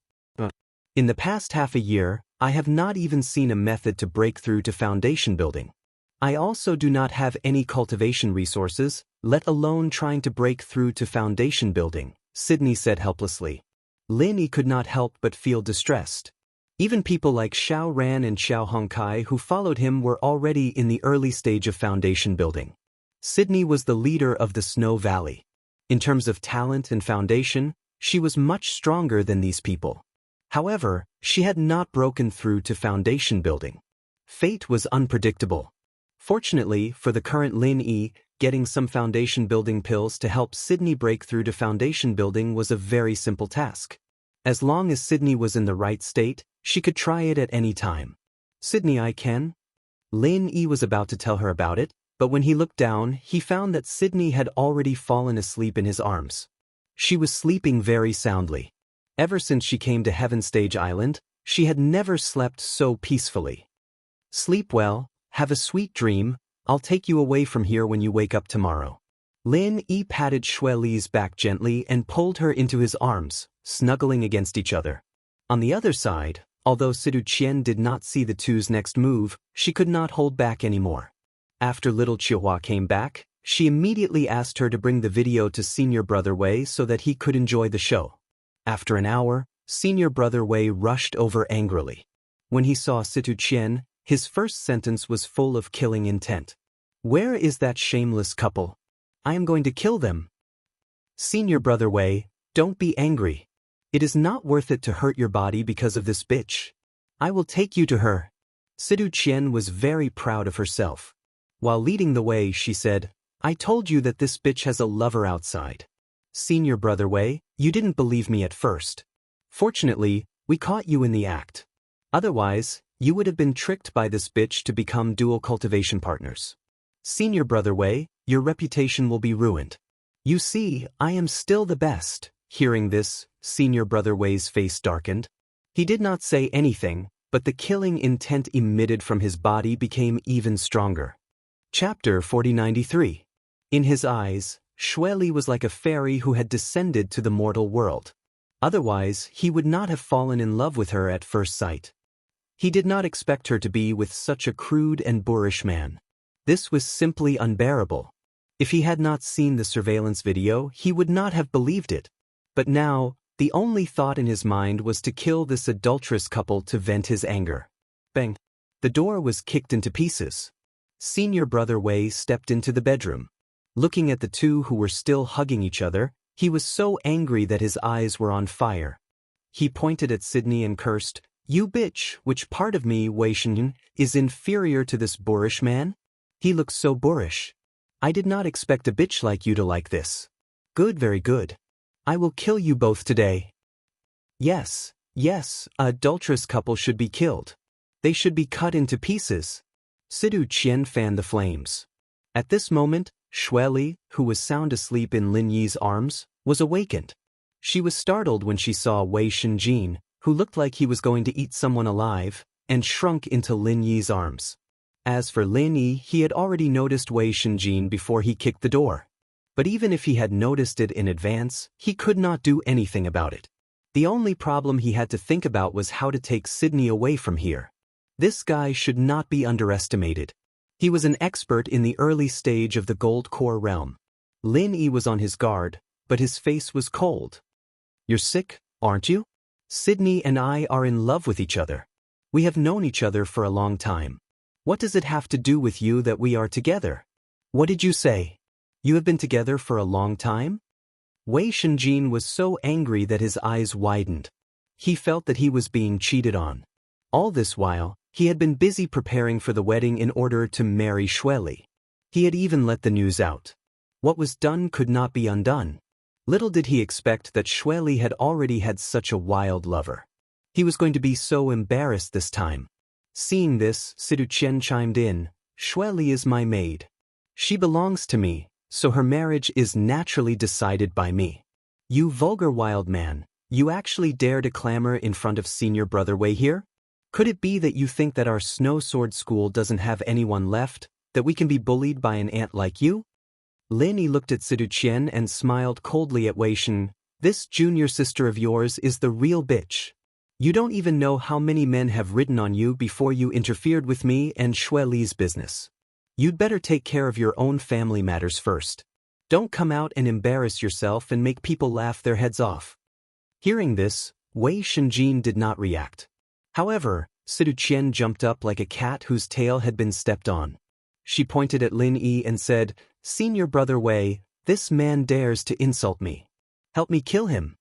In the past half a year, I have not even seen a method to break through to foundation building. I also do not have any cultivation resources, let alone trying to break through to foundation building, Sydney said helplessly. Lin Yi could not help but feel distressed. Even people like Xiao Ran and Xiao Hongkai who followed him were already in the early stage of foundation building. Sydney was the leader of the Snow Valley. In terms of talent and foundation, she was much stronger than these people. However, she had not broken through to foundation building. Fate was unpredictable. Fortunately for the current Lin Yi, getting some foundation building pills to help Sydney break through to foundation building was a very simple task. As long as Sydney was in the right state, she could try it at any time. Sydney, I can? Lin Yi was about to tell her about it, but when he looked down, he found that Sydney had already fallen asleep in his arms. She was sleeping very soundly. Ever since she came to Heaven Stage Island, she had never slept so peacefully. Sleep well, have a sweet dream, I'll take you away from here when you wake up tomorrow. Lin Yi patted Xue Li's back gently and pulled her into his arms, snuggling against each other. On the other side, although Sidu Qian did not see the two's next move, she could not hold back anymore. After little Chihua came back, she immediately asked her to bring the video to Senior Brother Wei so that he could enjoy the show. After an hour, Senior Brother Wei rushed over angrily. When he saw Situ Qian, his first sentence was full of killing intent. "Where is that shameless couple? I am going to kill them." Senior Brother Wei, don't be angry. It is not worth it to hurt your body because of this bitch. I will take you to her. Situ Qian was very proud of herself. While leading the way, she said, "I told you that this bitch has a lover outside. Senior Brother Wei, you didn't believe me at first. Fortunately, we caught you in the act. Otherwise, you would have been tricked by this bitch to become dual cultivation partners. Senior Brother Wei, your reputation will be ruined. You see, I am still the best." Hearing this, Senior Brother Wei's face darkened. He did not say anything, but the killing intent emitted from his body became even stronger. Chapter 4093. In his eyes, Xue Li was like a fairy who had descended to the mortal world. Otherwise, he would not have fallen in love with her at first sight. He did not expect her to be with such a crude and boorish man. This was simply unbearable. If he had not seen the surveillance video, he would not have believed it. But now, the only thought in his mind was to kill this adulterous couple to vent his anger. Bang! The door was kicked into pieces. Senior brother Wei stepped into the bedroom. Looking at the two who were still hugging each other, he was so angry that his eyes were on fire. He pointed at Sydney and cursed, "You bitch, which part of me, Wei Shenyan, is inferior to this boorish man? He looks so boorish. I did not expect a bitch like you to like this. Good, very good. I will kill you both today." Yes, yes, a adulterous couple should be killed. They should be cut into pieces. Sidu Qian fanned the flames. At this moment, Xueli, who was sound asleep in Lin Yi's arms, was awakened. She was startled when she saw Wei Shenjin, who looked like he was going to eat someone alive, and shrunk into Lin Yi's arms. As for Lin Yi, he had already noticed Wei Shenjin before he kicked the door. But even if he had noticed it in advance, he could not do anything about it. The only problem he had to think about was how to take Sydney away from here. This guy should not be underestimated. He was an expert in the early stage of the Gold Core realm. Lin Yi was on his guard, but his face was cold. "You're sick, aren't you? Sydney and I are in love with each other. We have known each other for a long time. What does it have to do with you that we are together? What did you say? You have been together for a long time?" Wei Shenjin was so angry that his eyes widened. He felt that he was being cheated on. All this while, he had been busy preparing for the wedding in order to marry Xueli. He had even let the news out. What was done could not be undone. Little did he expect that Xueli had already had such a wild lover. He was going to be so embarrassed this time. Seeing this, Sidu Qian chimed in, "Xueli is my maid. She belongs to me, so her marriage is naturally decided by me." "You vulgar wild man, you actually dare to clamor in front of senior brother Wei here? Could it be that you think that our snow sword school doesn't have anyone left, that we can be bullied by an ant like you?" Lin Yi looked at Sidu Qian and smiled coldly at Wei Shen. "This junior sister of yours is the real bitch. You don't even know how many men have ridden on you before you interfered with me and Xueli's business. You'd better take care of your own family matters first. Don't come out and embarrass yourself and make people laugh their heads off." Hearing this, Wei Shenjin did not react. However, Sidu Qian jumped up like a cat whose tail had been stepped on. She pointed at Lin Yi and said, "Senior brother Wei, this man dares to insult me. Help me kill him.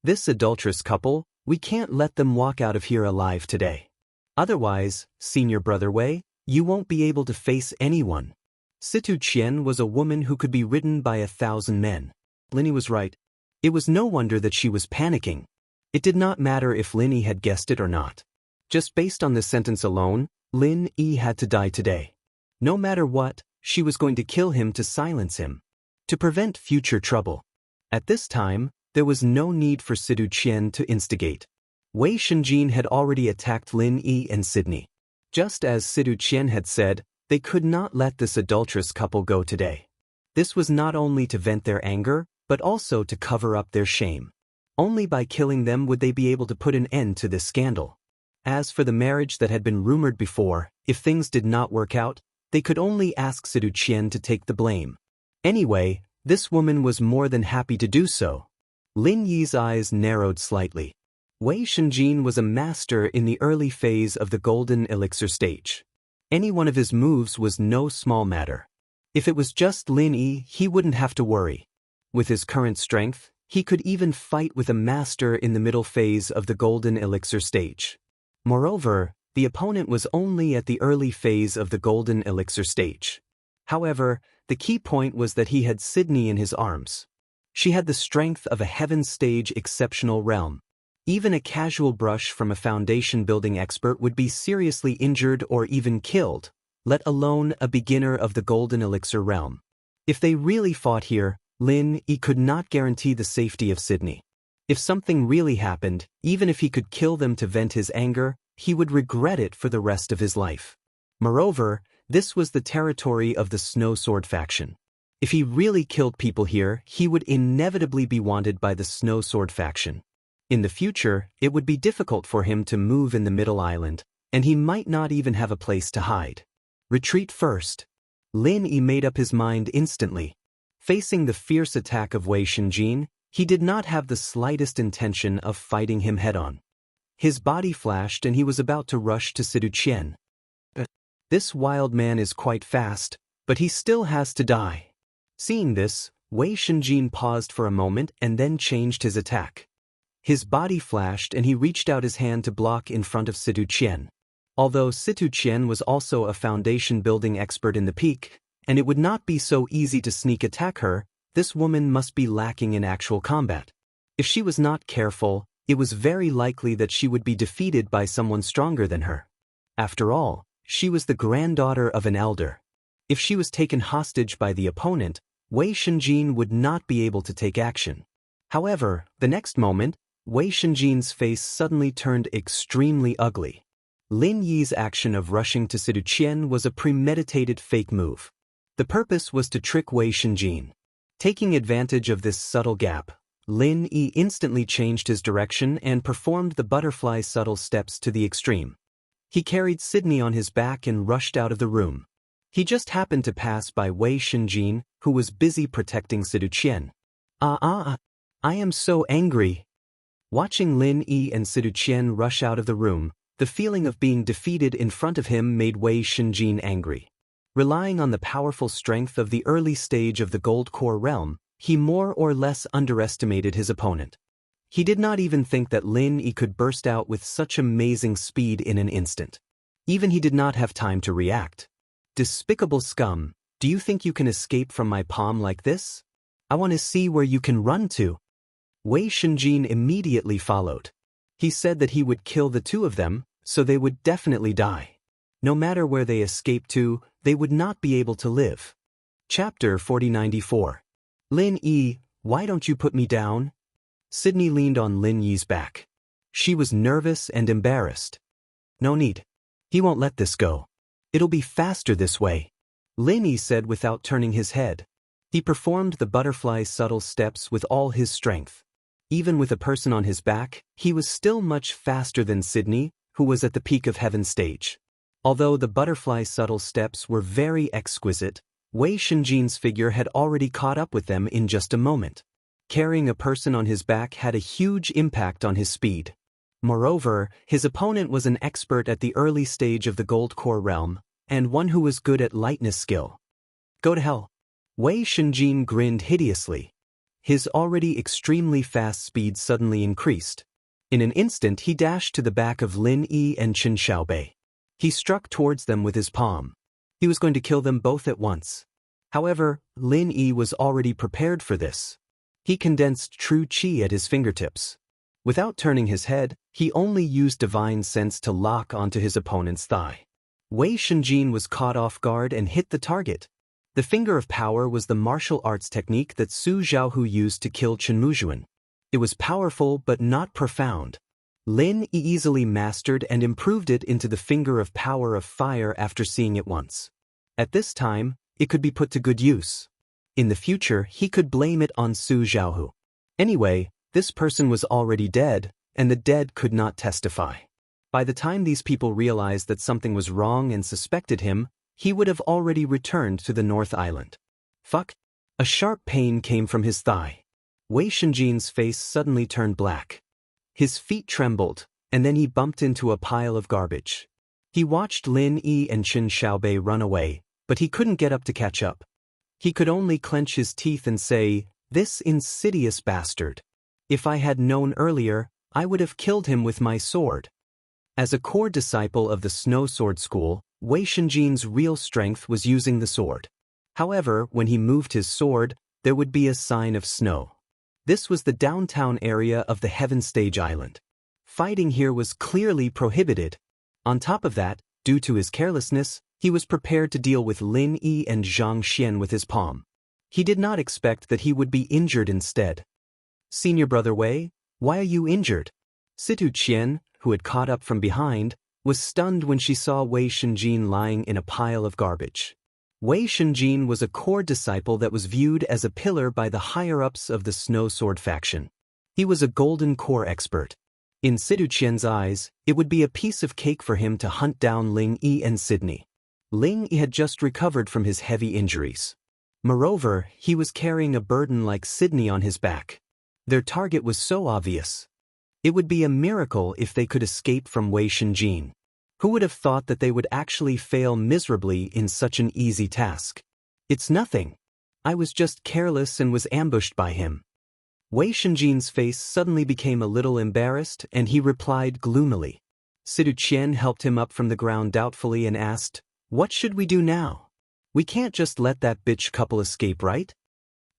This adulterous couple, we can't let them walk out of here alive today. Otherwise, senior brother Wei, you won't be able to face anyone." Situ Qian was a woman who could be ridden by 1,000 men. Lin Yi was right. It was no wonder that she was panicking. It did not matter if Lin Yi had guessed it or not. Just based on this sentence alone, Lin Yi had to die today. No matter what, she was going to kill him to silence him, to prevent future trouble. At this time, there was no need for Sidu Qian to instigate. Wei Shenjin had already attacked Lin Yi and Sydney. Just as Sidu Qian had said, they could not let this adulterous couple go today. This was not only to vent their anger, but also to cover up their shame. Only by killing them would they be able to put an end to this scandal. As for the marriage that had been rumored before, if things did not work out, they could only ask Sidu Qian to take the blame. Anyway, this woman was more than happy to do so. Lin Yi's eyes narrowed slightly. Wei Shenjin was a master in the early phase of the golden elixir stage. Any one of his moves was no small matter. If it was just Lin Yi, he wouldn't have to worry. With his current strength, he could even fight with a master in the middle phase of the golden elixir stage. Moreover, the opponent was only at the early phase of the golden elixir stage. However, the key point was that he had Sydney in his arms. She had the strength of a heaven stage exceptional realm. Even a casual brush from a foundation building expert would be seriously injured or even killed, let alone a beginner of the golden elixir realm. If they really fought here, Lin Yi could not guarantee the safety of Sydney. If something really happened, even if he could kill them to vent his anger, he would regret it for the rest of his life. Moreover, this was the territory of the Snow Sword faction. If he really killed people here, he would inevitably be wanted by the Snow Sword faction. In the future, it would be difficult for him to move in the Middle Island, and he might not even have a place to hide. Retreat first. Lin Yi made up his mind instantly. Facing the fierce attack of Wei Shenjin, he did not have the slightest intention of fighting him head-on. His body flashed and he was about to rush to Sidu Qian. This wild man is quite fast, but he still has to die. Seeing this, Wei Shenjin paused for a moment and then changed his attack. His body flashed and he reached out his hand to block in front of Situ Qian. Although Situ Qian was also a foundation-building expert in the peak, and it would not be so easy to sneak attack her, this woman must be lacking in actual combat. If she was not careful, it was very likely that she would be defeated by someone stronger than her. After all, she was the granddaughter of an elder. If she was taken hostage by the opponent, Wei Shenjin would not be able to take action. However, the next moment, Wei Shenjin's face suddenly turned extremely ugly. Lin Yi's action of rushing to Situ Qian was a premeditated fake move. The purpose was to trick Wei Shenjin. Taking advantage of this subtle gap, Lin Yi instantly changed his direction and performed the butterfly subtle steps to the extreme. He carried Sydney on his back and rushed out of the room. He just happened to pass by Wei Shenjin, who was busy protecting Situ Qian. I am so angry. Watching Lin Yi and Situ Qian rush out of the room, the feeling of being defeated in front of him made Wei Shenjin angry. Relying on the powerful strength of the early stage of the Gold Core realm, he more or less underestimated his opponent. He did not even think that Lin Yi could burst out with such amazing speed in an instant. Even he did not have time to react. Despicable scum, do you think you can escape from my palm like this? I want to see where you can run to. Wei Shenjin immediately followed. He said that he would kill the two of them, so they would definitely die. No matter where they escaped to, they would not be able to live. Chapter 4094. Lin Yi, why don't you put me down? Sydney leaned on Lin Yi's back. She was nervous and embarrassed. No need. He won't let this go. It'll be faster this way, Lin Yi said without turning his head. He performed the butterfly subtle steps with all his strength. Even with a person on his back, he was still much faster than Sydney, who was at the peak of heaven stage. Although the butterfly subtle steps were very exquisite, Wei Shenjin's figure had already caught up with them in just a moment. Carrying a person on his back had a huge impact on his speed. Moreover, his opponent was an expert at the early stage of the Gold Core realm, and one who was good at lightness skill. Go to hell. Wei Shenjin grinned hideously. His already extremely fast speed suddenly increased. In an instant he dashed to the back of Lin Yi and Chen Xiaobei. He struck towards them with his palm. He was going to kill them both at once. However, Lin Yi was already prepared for this. He condensed true qi at his fingertips. Without turning his head, he only used divine sense to lock onto his opponent's thigh. Wei Shenjin was caught off guard and hit the target. The finger of power was the martial arts technique that Su Zhaohu used to kill Chen Muzhuan. It was powerful but not profound. Lin Yi easily mastered and improved it into the finger of power of fire after seeing it once. At this time, it could be put to good use. In the future, he could blame it on Su Zhaohu. Anyway, this person was already dead, and the dead could not testify. By the time these people realized that something was wrong and suspected him, he would have already returned to the North Island. Fuck! A sharp pain came from his thigh. Wei Shenjin's face suddenly turned black. His feet trembled, and then he bumped into a pile of garbage. He watched Lin Yi and Chen Xiaobei run away, but he couldn't get up to catch up. He could only clench his teeth and say, "This insidious bastard. If I had known earlier, I would have killed him with my sword." As a core disciple of the Snow Sword School, Wei Shenjin's real strength was using the sword. However, when he moved his sword, there would be a sign of snow. This was the downtown area of the Heaven Stage Island. Fighting here was clearly prohibited. On top of that, due to his carelessness, he was prepared to deal with Lin Yi and Zhang Xian with his palm. He did not expect that he would be injured instead. "Senior Brother Wei, why are you injured?" Situ Qian, who had caught up from behind, was stunned when she saw Wei Shenjin lying in a pile of garbage. Wei Shenjin was a core disciple that was viewed as a pillar by the higher-ups of the Snow Sword faction. He was a golden core expert. In Situ Qian's eyes, it would be a piece of cake for him to hunt down Ling Yi and Sydney. Ling Yi had just recovered from his heavy injuries. Moreover, he was carrying a burden like Sydney on his back. Their target was so obvious. It would be a miracle if they could escape from Wei Shenjin. Who would have thought that they would actually fail miserably in such an easy task? It's nothing. I was just careless and was ambushed by him. Wei Shenjin's face suddenly became a little embarrassed and he replied gloomily. Sidu Qian helped him up from the ground doubtfully and asked, "What should we do now? We can't just let that bitch couple escape, right?"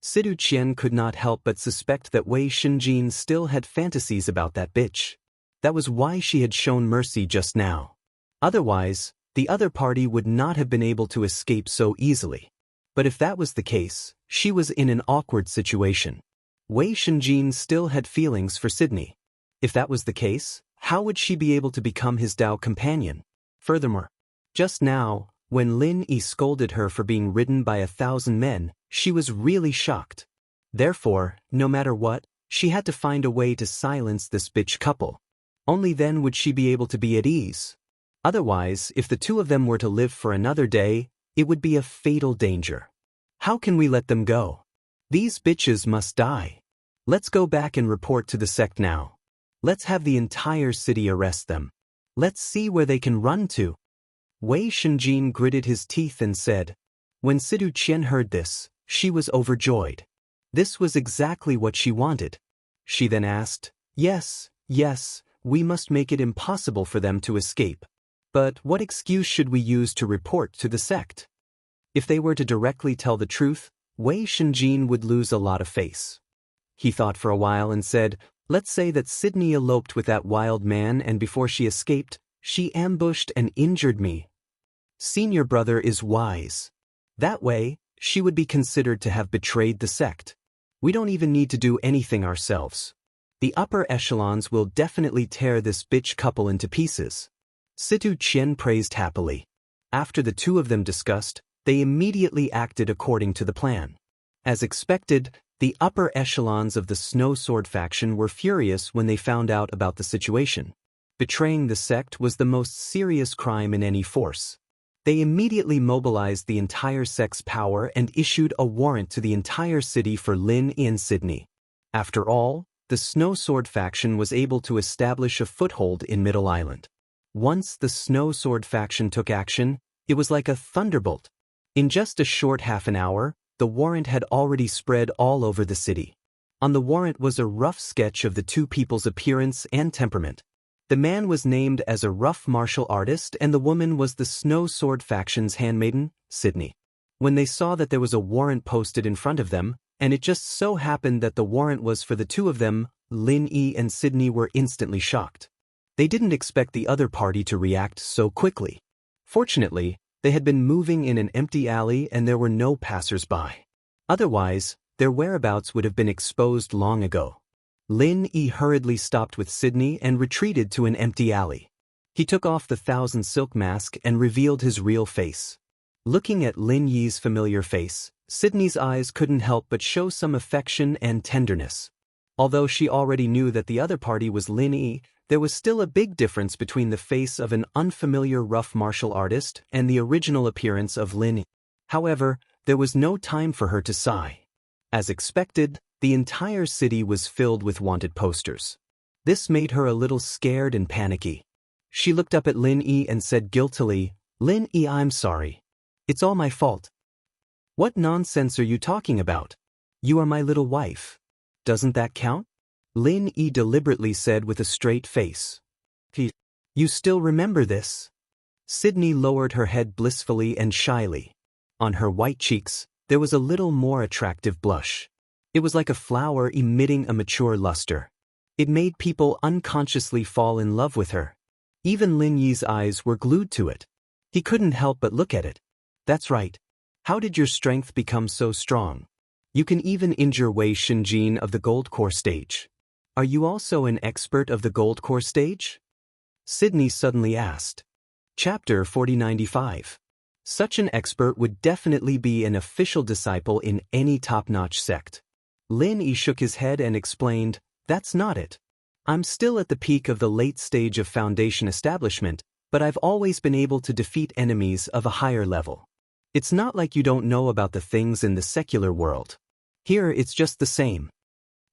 Sidu Qian could not help but suspect that Wei Shenjin still had fantasies about that bitch. That was why she had shown mercy just now. Otherwise, the other party would not have been able to escape so easily. But if that was the case, she was in an awkward situation. Wei Shenjin still had feelings for Sydney. If that was the case, how would she be able to become his Dao companion? Furthermore, just now, when Lin Yi scolded her for being ridden by 1,000 men, she was really shocked. Therefore, no matter what, she had to find a way to silence this bitch couple. Only then would she be able to be at ease. Otherwise, if the two of them were to live for another day, it would be a fatal danger. How can we let them go? These bitches must die. Let's go back and report to the sect now. Let's have the entire city arrest them. Let's see where they can run to. Wei Shenjin gritted his teeth and said. When Sidu Qian heard this, she was overjoyed. This was exactly what she wanted. She then asked, Yes, we must make it impossible for them to escape. But what excuse should we use to report to the sect? If they were to directly tell the truth, Wei Shenjin would lose a lot of face. He thought for a while and said, Let's say that Sydney eloped with that wild man and before she escaped, she ambushed and injured me. Senior brother is wise. That way, she would be considered to have betrayed the sect. We don't even need to do anything ourselves. The upper echelons will definitely tear this bitch couple into pieces. Situ Qian praised happily. After the two of them discussed, they immediately acted according to the plan. As expected, the upper echelons of the Snow Sword faction were furious when they found out about the situation. Betraying the sect was the most serious crime in any force. They immediately mobilized the entire sect's power and issued a warrant to the entire city for Lin Yi and Sydney. After all, the Snow Sword faction was able to establish a foothold in Middle Island. Once the Snow Sword faction took action, it was like a thunderbolt. In just a short half an hour, the warrant had already spread all over the city. On the warrant was a rough sketch of the two people's appearance and temperament. The man was named as a rough martial artist and the woman was the Snow Sword faction's handmaiden, Sydney. When they saw that there was a warrant posted in front of them, and it just so happened that the warrant was for the two of them, Lin Yi and Sydney were instantly shocked. They didn't expect the other party to react so quickly. Fortunately, they had been moving in an empty alley and there were no passers-by. Otherwise, their whereabouts would have been exposed long ago. Lin Yi hurriedly stopped with Sydney and retreated to an empty alley. He took off the 1,000 silk mask and revealed his real face. Looking at Lin Yi's familiar face, Sydney's eyes couldn't help but show some affection and tenderness. Although she already knew that the other party was Lin Yi, there was still a big difference between the face of an unfamiliar rough martial artist and the original appearance of Lin Yi. However, there was no time for her to sigh. As expected, the entire city was filled with wanted posters. This made her a little scared and panicky. She looked up at Lin Yi and said guiltily, Lin Yi, I'm sorry. It's all my fault. What nonsense are you talking about? You are my little wife. Doesn't that count? Lin Yi deliberately said with a straight face. You still remember this? Sydney lowered her head blissfully and shyly. On her white cheeks, there was a little more attractive blush. It was like a flower emitting a mature luster. It made people unconsciously fall in love with her. Even Lin Yi's eyes were glued to it. He couldn't help but look at it. That's right. How did your strength become so strong? You can even injure Wei Shenjin of the Gold Core stage. Are you also an expert of the Gold Core stage? Sydney suddenly asked. Chapter 4095. Such an expert would definitely be an official disciple in any top-notch sect. Lin Yi shook his head and explained, That's not it. I'm still at the peak of the late stage of foundation establishment, but I've always been able to defeat enemies of a higher level. It's not like you don't know about the things in the secular world. Here it's just the same.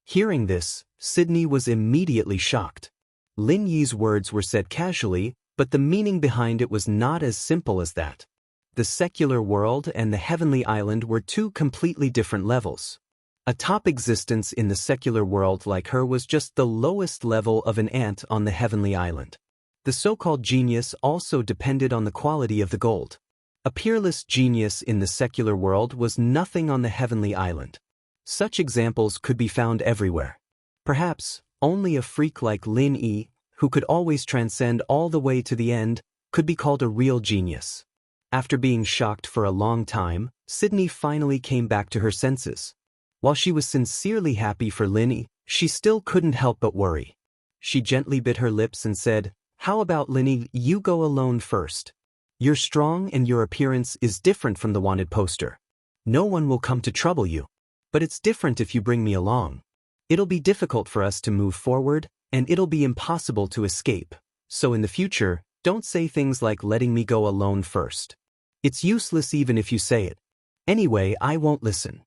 Hearing this, Sydney was immediately shocked. Lin Yi's words were said casually, But the meaning behind it was not as simple as that. The secular world and the heavenly island were two completely different levels. A top existence in the secular world like her was just the lowest level of an ant on the heavenly island. The so-called genius also depended on the quality of the gold. A peerless genius in the secular world was nothing on the heavenly island. Such examples could be found everywhere. Perhaps, only a freak like Lin Yi, who could always transcend all the way to the end, could be called a real genius. After being shocked for a long time, Sydney finally came back to her senses. While she was sincerely happy for Lin Yi, she still couldn't help but worry. She gently bit her lips and said, "How about Lin Yi, you go alone first. You're strong and your appearance is different from the wanted poster. No one will come to trouble you. But it's different if you bring me along. It'll be difficult for us to move forward, and it'll be impossible to escape. So in the future, don't say things like letting me go alone first. It's useless even if you say it. Anyway, I won't listen."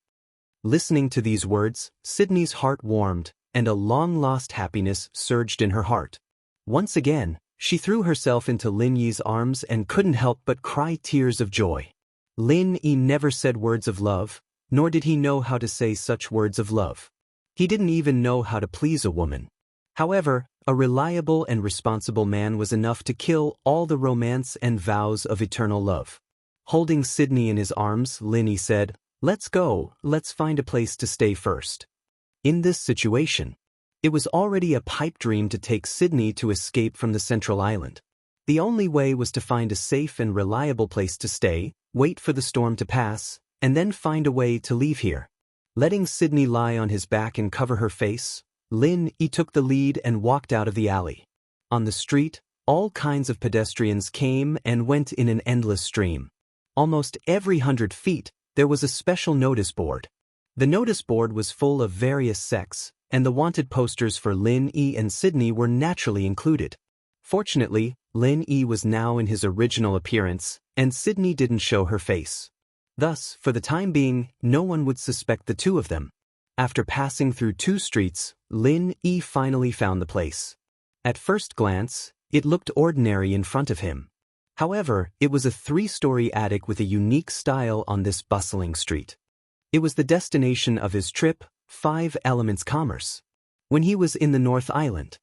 Listening to these words, Sydney's heart warmed, and a long-lost happiness surged in her heart. Once again, she threw herself into Lin Yi's arms and couldn't help but cry tears of joy. Lin Yi never said words of love, nor did he know how to say such words of love. He didn't even know how to please a woman. However, a reliable and responsible man was enough to kill all the romance and vows of eternal love. Holding Sydney in his arms, Lin Yi said, "Let's go, let's find a place to stay first." In this situation, it was already a pipe dream to take Sydney to escape from the central island. The only way was to find a safe and reliable place to stay, wait for the storm to pass, and then find a way to leave here. Letting Sydney lie on his back and cover her face, Lin Yi took the lead and walked out of the alley. On the street, all kinds of pedestrians came and went in an endless stream. Almost every 100 feet, there was a special notice board. The notice board was full of various sects, and the wanted posters for Lin Yi and Sydney were naturally included. Fortunately, Lin Yi was now in his original appearance, and Sydney didn't show her face. Thus, for the time being, no one would suspect the two of them. After passing through 2 streets, Lin Yi finally found the place. At first glance, it looked ordinary in front of him. However, it was a 3-story attic with a unique style on this bustling street. It was the destination of his trip, 5 Elements Commerce. When he was in the North Island,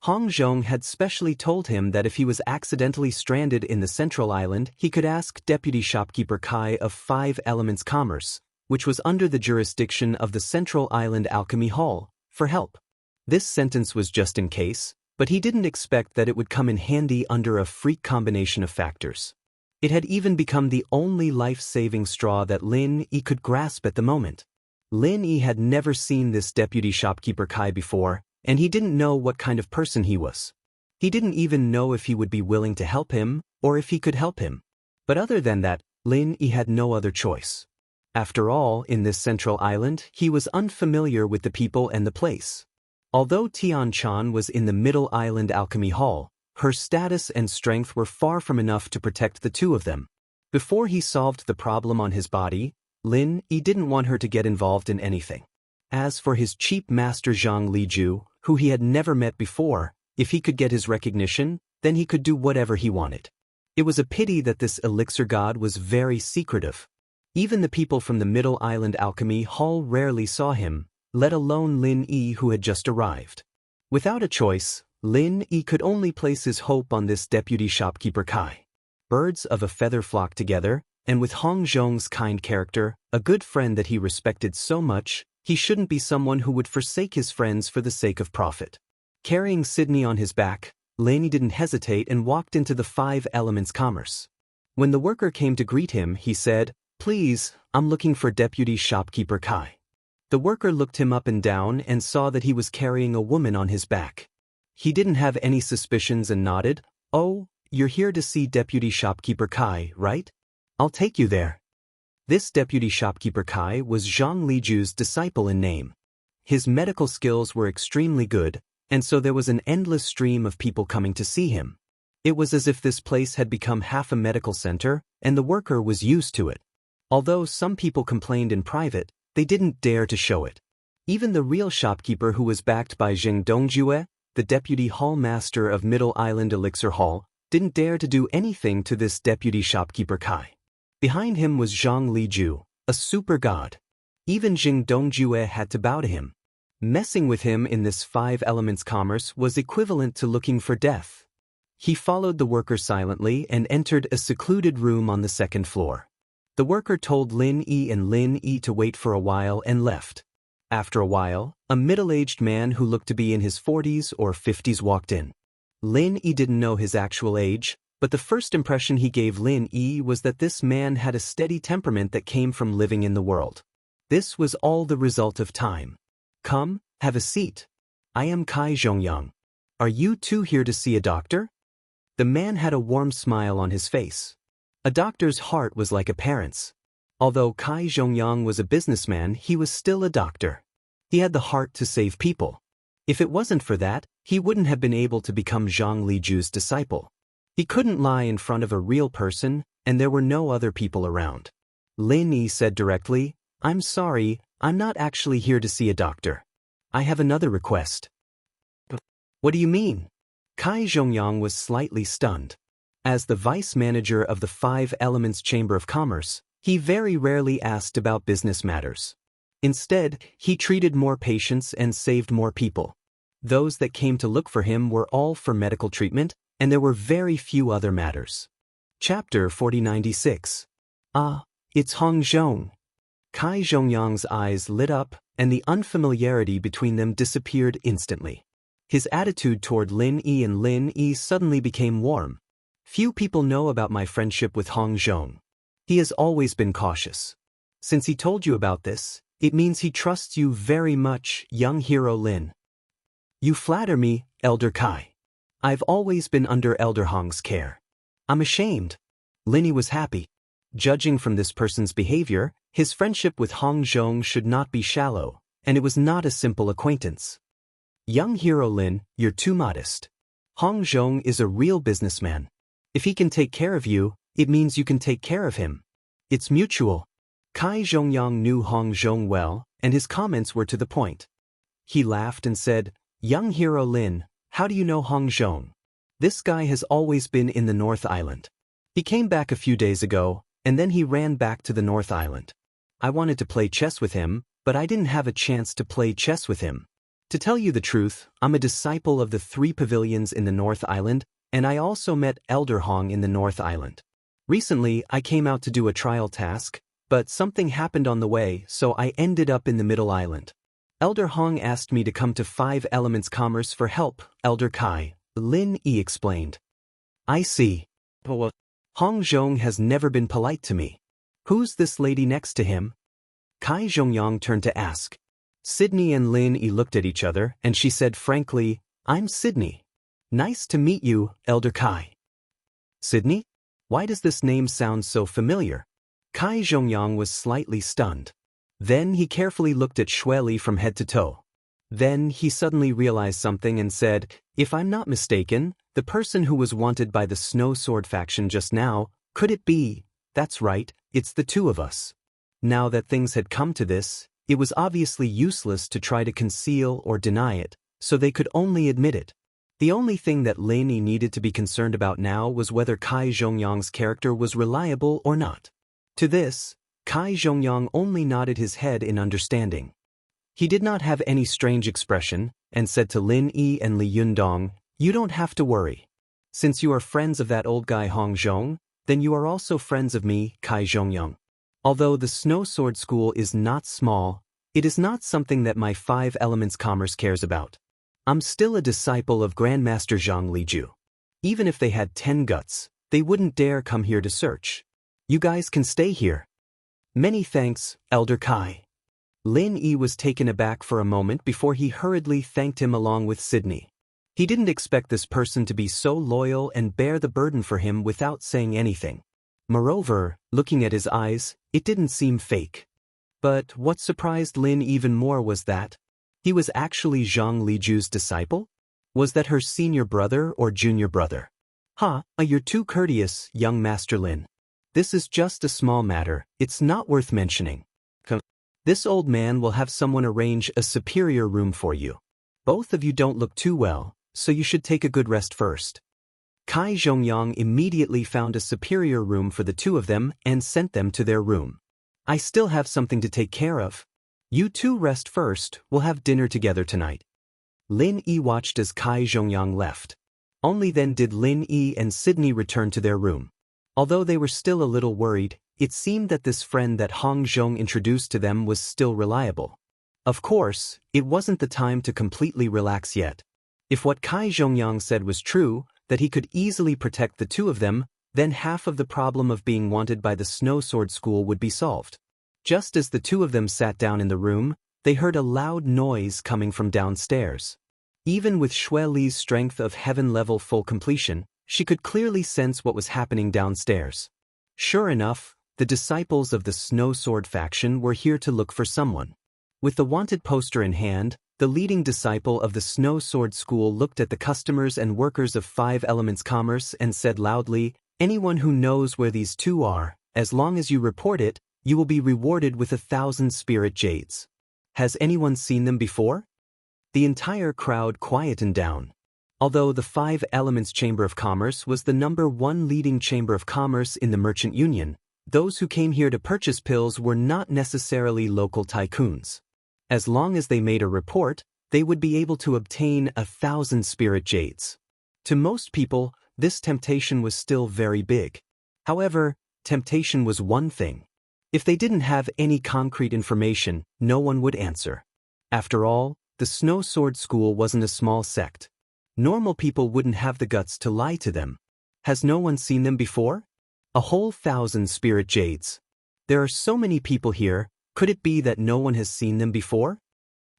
Hong Zhong had specially told him that if he was accidentally stranded in the Central Island, he could ask Deputy Shopkeeper Kai of 5 Elements Commerce, which was under the jurisdiction of the Central Island Alchemy Hall, for help. This sentence was just in case, but he didn't expect that it would come in handy under a freak combination of factors. It had even become the only life-saving straw that Lin Yi could grasp at the moment. Lin Yi had never seen this Deputy Shopkeeper Kai before, and he didn't know what kind of person he was. He didn't even know if he would be willing to help him, or if he could help him. But other than that, Lin Yi had no other choice. After all, in this central island, he was unfamiliar with the people and the place. Although Tian Chan was in the Middle Island Alchemy Hall, her status and strength were far from enough to protect the two of them. Before he solved the problem on his body, Lin Yi didn't want her to get involved in anything. As for his cheap master Zhang Liju, who he had never met before, if he could get his recognition, then he could do whatever he wanted. It was a pity that this elixir god was very secretive. Even the people from the Middle Island Alchemy Hall rarely saw him, let alone Lin Yi who had just arrived. Without a choice, Lin Yi could only place his hope on this Deputy Shopkeeper Kai. Birds of a feather flock together, and with Hong Zhong's kind character, a good friend that he respected so much, he shouldn't be someone who would forsake his friends for the sake of profit. Carrying Sydney on his back, Lin Yi didn't hesitate and walked into the 5 Elements Commerce. When the worker came to greet him, he said, "Please, I'm looking for Deputy Shopkeeper Kai." The worker looked him up and down and saw that he was carrying a woman on his back. He didn't have any suspicions and nodded, "Oh, you're here to see Deputy Shopkeeper Kai, right? I'll take you there." This Deputy Shopkeeper Kai was Zhang Liju's disciple in name. His medical skills were extremely good, and so there was an endless stream of people coming to see him. It was as if this place had become half a medical center, and the worker was used to it. Although some people complained in private, they didn't dare to show it. Even the real shopkeeper who was backed by Zheng Dongjue, the deputy hall master of Middle Island Elixir Hall, didn't dare to do anything to this deputy shopkeeper Kai. Behind him was Zhang Liju, a super god. Even Jing Dongjue had to bow to him. Messing with him in this five elements commerce was equivalent to looking for death. He followed the worker silently and entered a secluded room on the second floor. The worker told Lin Yi and Lin Yi to wait for a while and left. After a while, a middle-aged man who looked to be in his 40s or 50s walked in. Lin Yi didn't know his actual age, but the first impression he gave Lin Yi was that this man had a steady temperament that came from living in the world. This was all the result of time. Come, have a seat. I am Kai Zhongyang. Are you two here to see a doctor? The man had a warm smile on his face. A doctor's heart was like a parent's. Although Kai Zhongyang was a businessman, he was still a doctor. He had the heart to save people. If it wasn't for that, he wouldn't have been able to become Zhang Liju's disciple. He couldn't lie in front of a real person, and there were no other people around. Lin Yi said directly, "I'm sorry, I'm not actually here to see a doctor. I have another request." "What do you mean?" Kai Zhongyang was slightly stunned. As the vice manager of the Five Elements Chamber of Commerce, he very rarely asked about business matters. Instead, he treated more patients and saved more people. Those that came to look for him were all for medical treatment, and there were very few other matters. Chapter 4096. Ah, it's Hong Zhong. Kai Zhongyang's eyes lit up, and the unfamiliarity between them disappeared instantly. His attitude toward Lin Yi and Lin Yi suddenly became warm. Few people know about my friendship with Hong Zhong. He has always been cautious. Since he told you about this, it means he trusts you very much, young hero Lin. You flatter me, Elder Kai. I've always been under Elder Hong's care. I'm ashamed. Lin Yi was happy. Judging from this person's behavior, his friendship with Hong Zhong should not be shallow, and it was not a simple acquaintance. Young hero Lin, you're too modest. Hong Zhong is a real businessman. If he can take care of you, it means you can take care of him. It's mutual. Kai Zhongyang knew Hong Zhong well, and his comments were to the point. He laughed and said, "Young hero Lin, how do you know Hong Zhong? This guy has always been in the North Island. He came back a few days ago, and then he ran back to the North Island. I wanted to play chess with him, but I didn't have a chance to play chess with him. To tell you the truth, I'm a disciple of the 3 pavilions in the North Island, and I also met Elder Hong in the North Island. Recently, I came out to do a trial task, but something happened on the way, so I ended up in the Middle Island. Elder Hong asked me to come to Five Elements Commerce for help, Elder Kai," Lin Yi explained. "I see. Hong Zhong has never been polite to me. Who's this lady next to him?" Kai Zhongyang turned to ask. Sydney and Lin Yi looked at each other, and she said frankly, "I'm Sydney. Nice to meet you, Elder Kai." Sydney? Why does this name sound so familiar? Kai Zhongyang was slightly stunned. Then he carefully looked at Xue Li from head to toe. Then he suddenly realized something and said, "If I'm not mistaken, the person who was wanted by the Snow Sword faction just now, could it be? That's right, it's the two of us." Now that things had come to this, it was obviously useless to try to conceal or deny it, so they could only admit it. The only thing that Lin Yi needed to be concerned about now was whether Kai Zhongyang's character was reliable or not. To this, Kai Zhongyang only nodded his head in understanding. He did not have any strange expression, and said to Lin Yi and Li Yundong, "You don't have to worry. Since you are friends of that old guy Hong Zhong, then you are also friends of me, Kai Zhongyang. Although the Snow Sword School is not small, it is not something that my Five Elements Commerce cares about. I'm still a disciple of Grandmaster Zhang Liju. Even if they had 10 guts, they wouldn't dare come here to search. You guys can stay here." "Many thanks, Elder Kai." Lin Yi was taken aback for a moment before he hurriedly thanked him along with Sydney. He didn't expect this person to be so loyal and bear the burden for him without saying anything. Moreover, looking at his eyes, it didn't seem fake. But what surprised Lin even more was that he was actually Zhang Liju's disciple? Was that her senior brother or junior brother? You're too courteous, young Master Lin. This is just a small matter, it's not worth mentioning. This old man will have someone arrange a superior room for you. Both of you don't look too well, so you should take a good rest first." Kai Zhongyang immediately found a superior room for the two of them and sent them to their room. I still have something to take care of. You two rest first, we'll have dinner together tonight. Lin Yi watched as Kai Zhongyang left. Only then did Lin Yi and Sydney return to their room. Although they were still a little worried, it seemed that this friend that Hong Zhong introduced to them was still reliable. Of course, it wasn't the time to completely relax yet. If what Kai Zhongyang said was true, that he could easily protect the two of them, then half of the problem of being wanted by the Snow Sword School would be solved. Just as the two of them sat down in the room, they heard a loud noise coming from downstairs. Even with Xue Li's strength of heaven-level full completion, she could clearly sense what was happening downstairs. Sure enough, the disciples of the Snow Sword faction were here to look for someone. With the wanted poster in hand, the leading disciple of the Snow Sword School looked at the customers and workers of 5 Elements Commerce and said loudly, "Anyone who knows where these two are, as long as you report it, you will be rewarded with 1,000 spirit jades. Has anyone seen them before?" The entire crowd quietened down. Although the 5 Elements Chamber of Commerce was the #1 leading chamber of commerce in the Merchant Union, those who came here to purchase pills were not necessarily local tycoons. As long as they made a report, they would be able to obtain 1,000 spirit jades. To most people, this temptation was still very big. However, temptation was one thing. If they didn't have any concrete information, no one would answer. After all, the Snow Sword School wasn't a small sect. Normal people wouldn't have the guts to lie to them. Has no one seen them before? A whole 1,000 spirit jades. There are so many people here, could it be that no one has seen them before?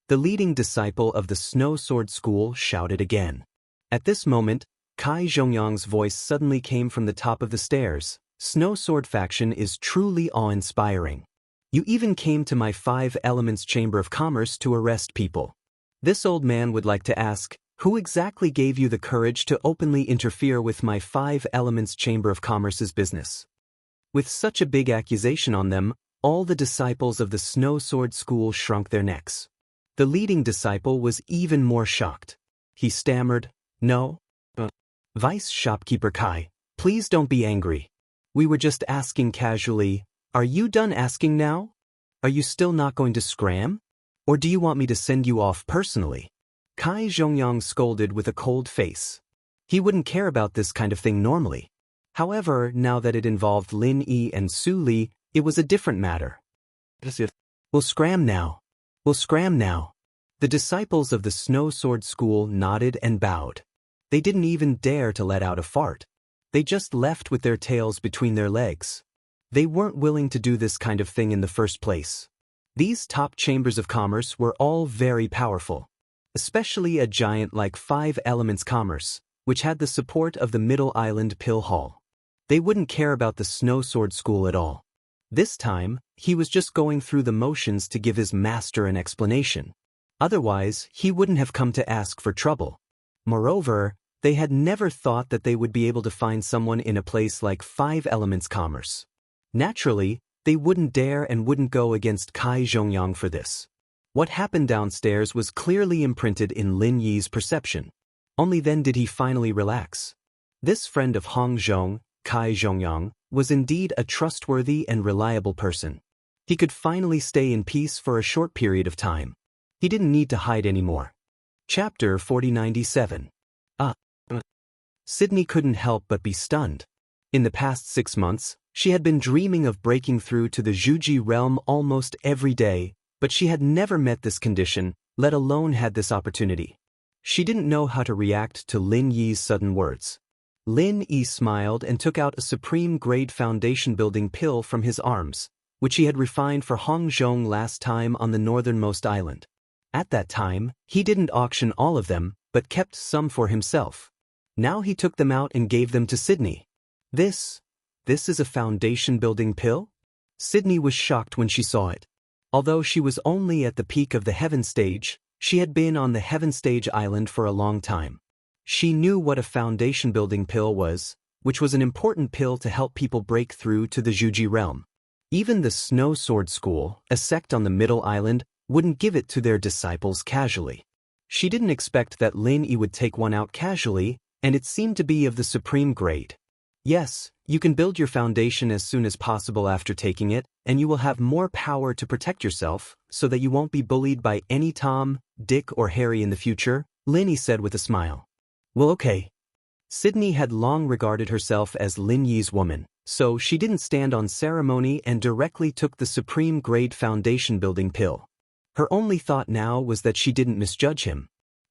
The leading disciple of the Snow Sword School shouted again. At this moment, Kai Zhongyang's voice suddenly came from the top of the stairs. "Snow Sword faction is truly awe-inspiring. You even came to my 5 Elements Chamber of Commerce to arrest people. This old man would like to ask, who exactly gave you the courage to openly interfere with my 5 Elements Chamber of Commerce's business?" With such a big accusation on them, all the disciples of the Snow Sword School shrunk their necks. The leading disciple was even more shocked. He stammered, "No. Vice Shopkeeper Kai, please don't be angry. We were just asking casually, are you done asking now? Are you still not going to scram? Or do you want me to send you off personally?" Kai Zhongyang scolded with a cold face. He wouldn't care about this kind of thing normally. However, now that it involved Lin Yi and Su Li, it was a different matter. We'll scram now. We'll scram now. The disciples of the Snow Sword School nodded and bowed. They didn't even dare to let out a fart. They just left with their tails between their legs. They weren't willing to do this kind of thing in the first place. These top chambers of commerce were all very powerful. Especially a giant like 5 Elements Commerce, which had the support of the Middle Island Pill Hall. They wouldn't care about the Snow Sword School at all. This time, he was just going through the motions to give his master an explanation. Otherwise, he wouldn't have come to ask for trouble. Moreover, they had never thought that they would be able to find someone in a place like 5 Elements Commerce. Naturally, they wouldn't dare and wouldn't go against Kai Zhongyang for this. What happened downstairs was clearly imprinted in Lin Yi's perception. Only then did he finally relax. This friend of Hong Zhong, Kai Zhongyang, was indeed a trustworthy and reliable person. He could finally stay in peace for a short period of time. He didn't need to hide anymore. Chapter 4097. Sydney couldn't help but be stunned. In the past 6 months, she had been dreaming of breaking through to the Zhuji realm almost every day, but she had never met this condition, let alone had this opportunity. She didn't know how to react to Lin Yi's sudden words. Lin Yi smiled and took out a supreme-grade foundation-building pill from his arms, which he had refined for Hong Zhong last time on the northernmost island. At that time, he didn't auction all of them, but kept some for himself. Now he took them out and gave them to Sydney. This is a foundation-building pill? Sydney was shocked when she saw it. Although she was only at the peak of the Heaven Stage, she had been on the Heaven Stage island for a long time. She knew what a foundation-building pill was, which was an important pill to help people break through to the Zhuji realm. Even the Snow Sword School, a sect on the Middle Island, wouldn't give it to their disciples casually. She didn't expect that Lin Yi would take one out casually, and it seemed to be of the supreme grade. Yes, you can build your foundation as soon as possible after taking it, and you will have more power to protect yourself, so that you won't be bullied by any Tom, Dick or Harry in the future, Lin said with a smile. Well, okay. Sydney had long regarded herself as Lin Yi's woman, so she didn't stand on ceremony and directly took the supreme grade foundation building pill. Her only thought now was that she didn't misjudge him.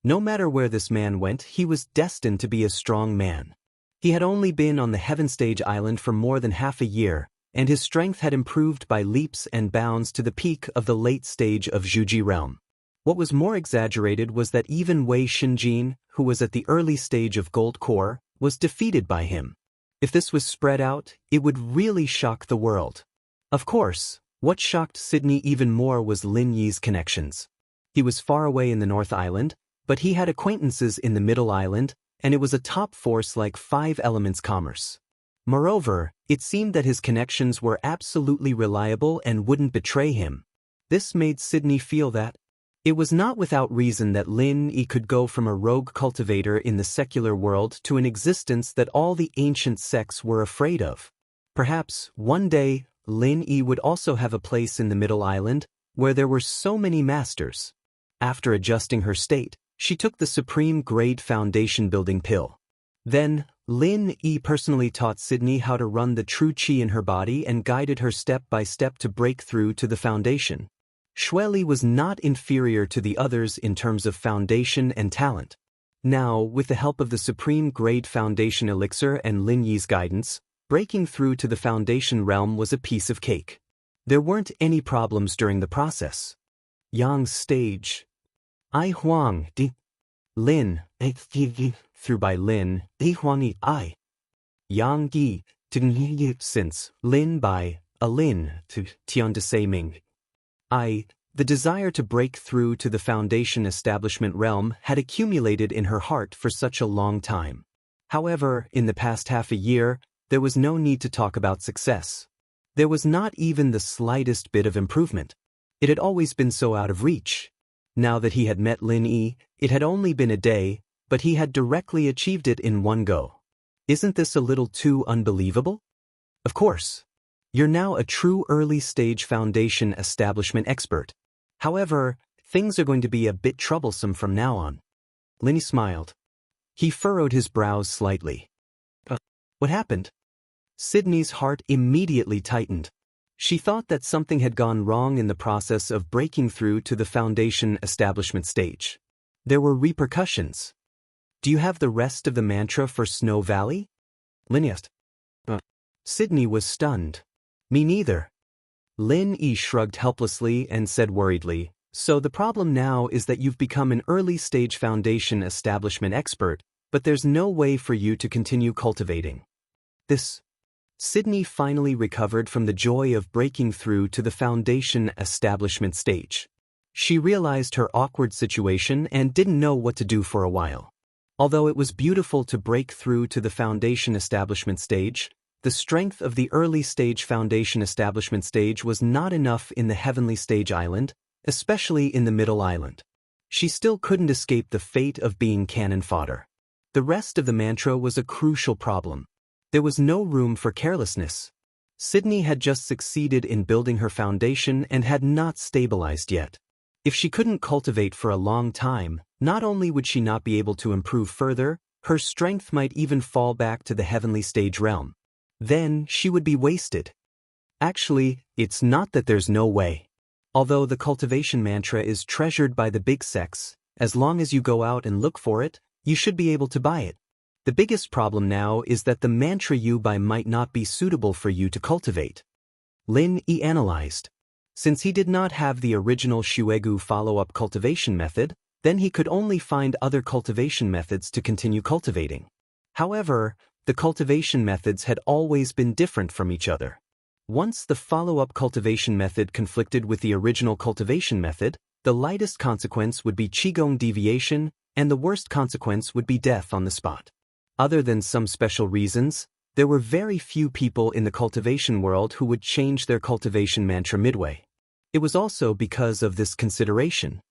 No matter where this man went, he was destined to be a strong man. He had only been on the Heaven Stage Island for more than half a year, and his strength had improved by leaps and bounds to the peak of the late stage of Zhuji realm. What was more exaggerated was that even Wei Xinjin, who was at the early stage of Gold Core, was defeated by him. If this was spread out, it would really shock the world. Of course, what shocked Sydney even more was Lin Yi's connections. He was far away in the North Island, but he had acquaintances in the Middle Island, and it was a top force like Five Elements commerce. Moreover, it seemed that his connections were absolutely reliable and wouldn't betray him. This made Sydney feel that it was not without reason that Lin Yi could go from a rogue cultivator in the secular world to an existence that all the ancient sects were afraid of. Perhaps, one day, Lin Yi would also have a place in the Middle Island, where there were so many masters. After adjusting her state, she took the supreme grade foundation building pill. Then, Lin Yi personally taught Sydney how to run the true qi in her body and guided her step by step to break through to the foundation. Xueli was not inferior to the others in terms of foundation and talent. Now, with the help of the supreme grade foundation elixir and Lin Yi's guidance, breaking through to the foundation realm was a piece of cake. There weren't any problems during the process. Yang's stage. I Huang Di Lin through by Lin Di Huang I Yang Gi to since Lin by a Lin to Tian de Seiming. The desire to break through to the foundation establishment realm had accumulated in her heart for such a long time. However, in the past half a year, there was no need to talk about success. There was not even the slightest bit of improvement. It had always been so out of reach. Now that he had met Lin Yi, it had only been a day, but he had directly achieved it in one go. Isn't this a little too unbelievable? Of course. You're now a true early-stage foundation establishment expert. However, things are going to be a bit troublesome from now on. Lin Yi smiled. He furrowed his brows slightly. What happened? Sydney's heart immediately tightened. She thought that something had gone wrong in the process of breaking through to the foundation establishment stage. There were repercussions. Do you have the rest of the mantra for Snow Valley? Lin asked. Sydney was stunned. Me neither. Lin Yi shrugged helplessly and said worriedly, so the problem now is that you've become an early-stage foundation establishment expert, but there's no way for you to continue cultivating. Sydney finally recovered from the joy of breaking through to the foundation establishment stage. She realized her awkward situation and didn't know what to do for a while. Although it was beautiful to break through to the foundation establishment stage, the strength of the early-stage foundation establishment stage was not enough in the Heavenly Stage Island, especially in the Middle Island. She still couldn't escape the fate of being cannon fodder. The rest of the mantra was a crucial problem. There was no room for carelessness. Sydney had just succeeded in building her foundation and had not stabilized yet. If she couldn't cultivate for a long time, not only would she not be able to improve further, her strength might even fall back to the heavenly stage realm. Then she would be wasted. Actually, it's not that there's no way. Although the cultivation mantra is treasured by the big sects, as long as you go out and look for it, you should be able to buy it. The biggest problem now is that the mantra you buy might not be suitable for you to cultivate. Lin Yi analyzed. Since he did not have the original Shuegu follow-up cultivation method, then he could only find other cultivation methods to continue cultivating. However, the cultivation methods had always been different from each other. Once the follow-up cultivation method conflicted with the original cultivation method, the lightest consequence would be qigong deviation, and the worst consequence would be death on the spot. Other than some special reasons, there were very few people in the cultivation world who would change their cultivation mantra midway. It was also because of this consideration.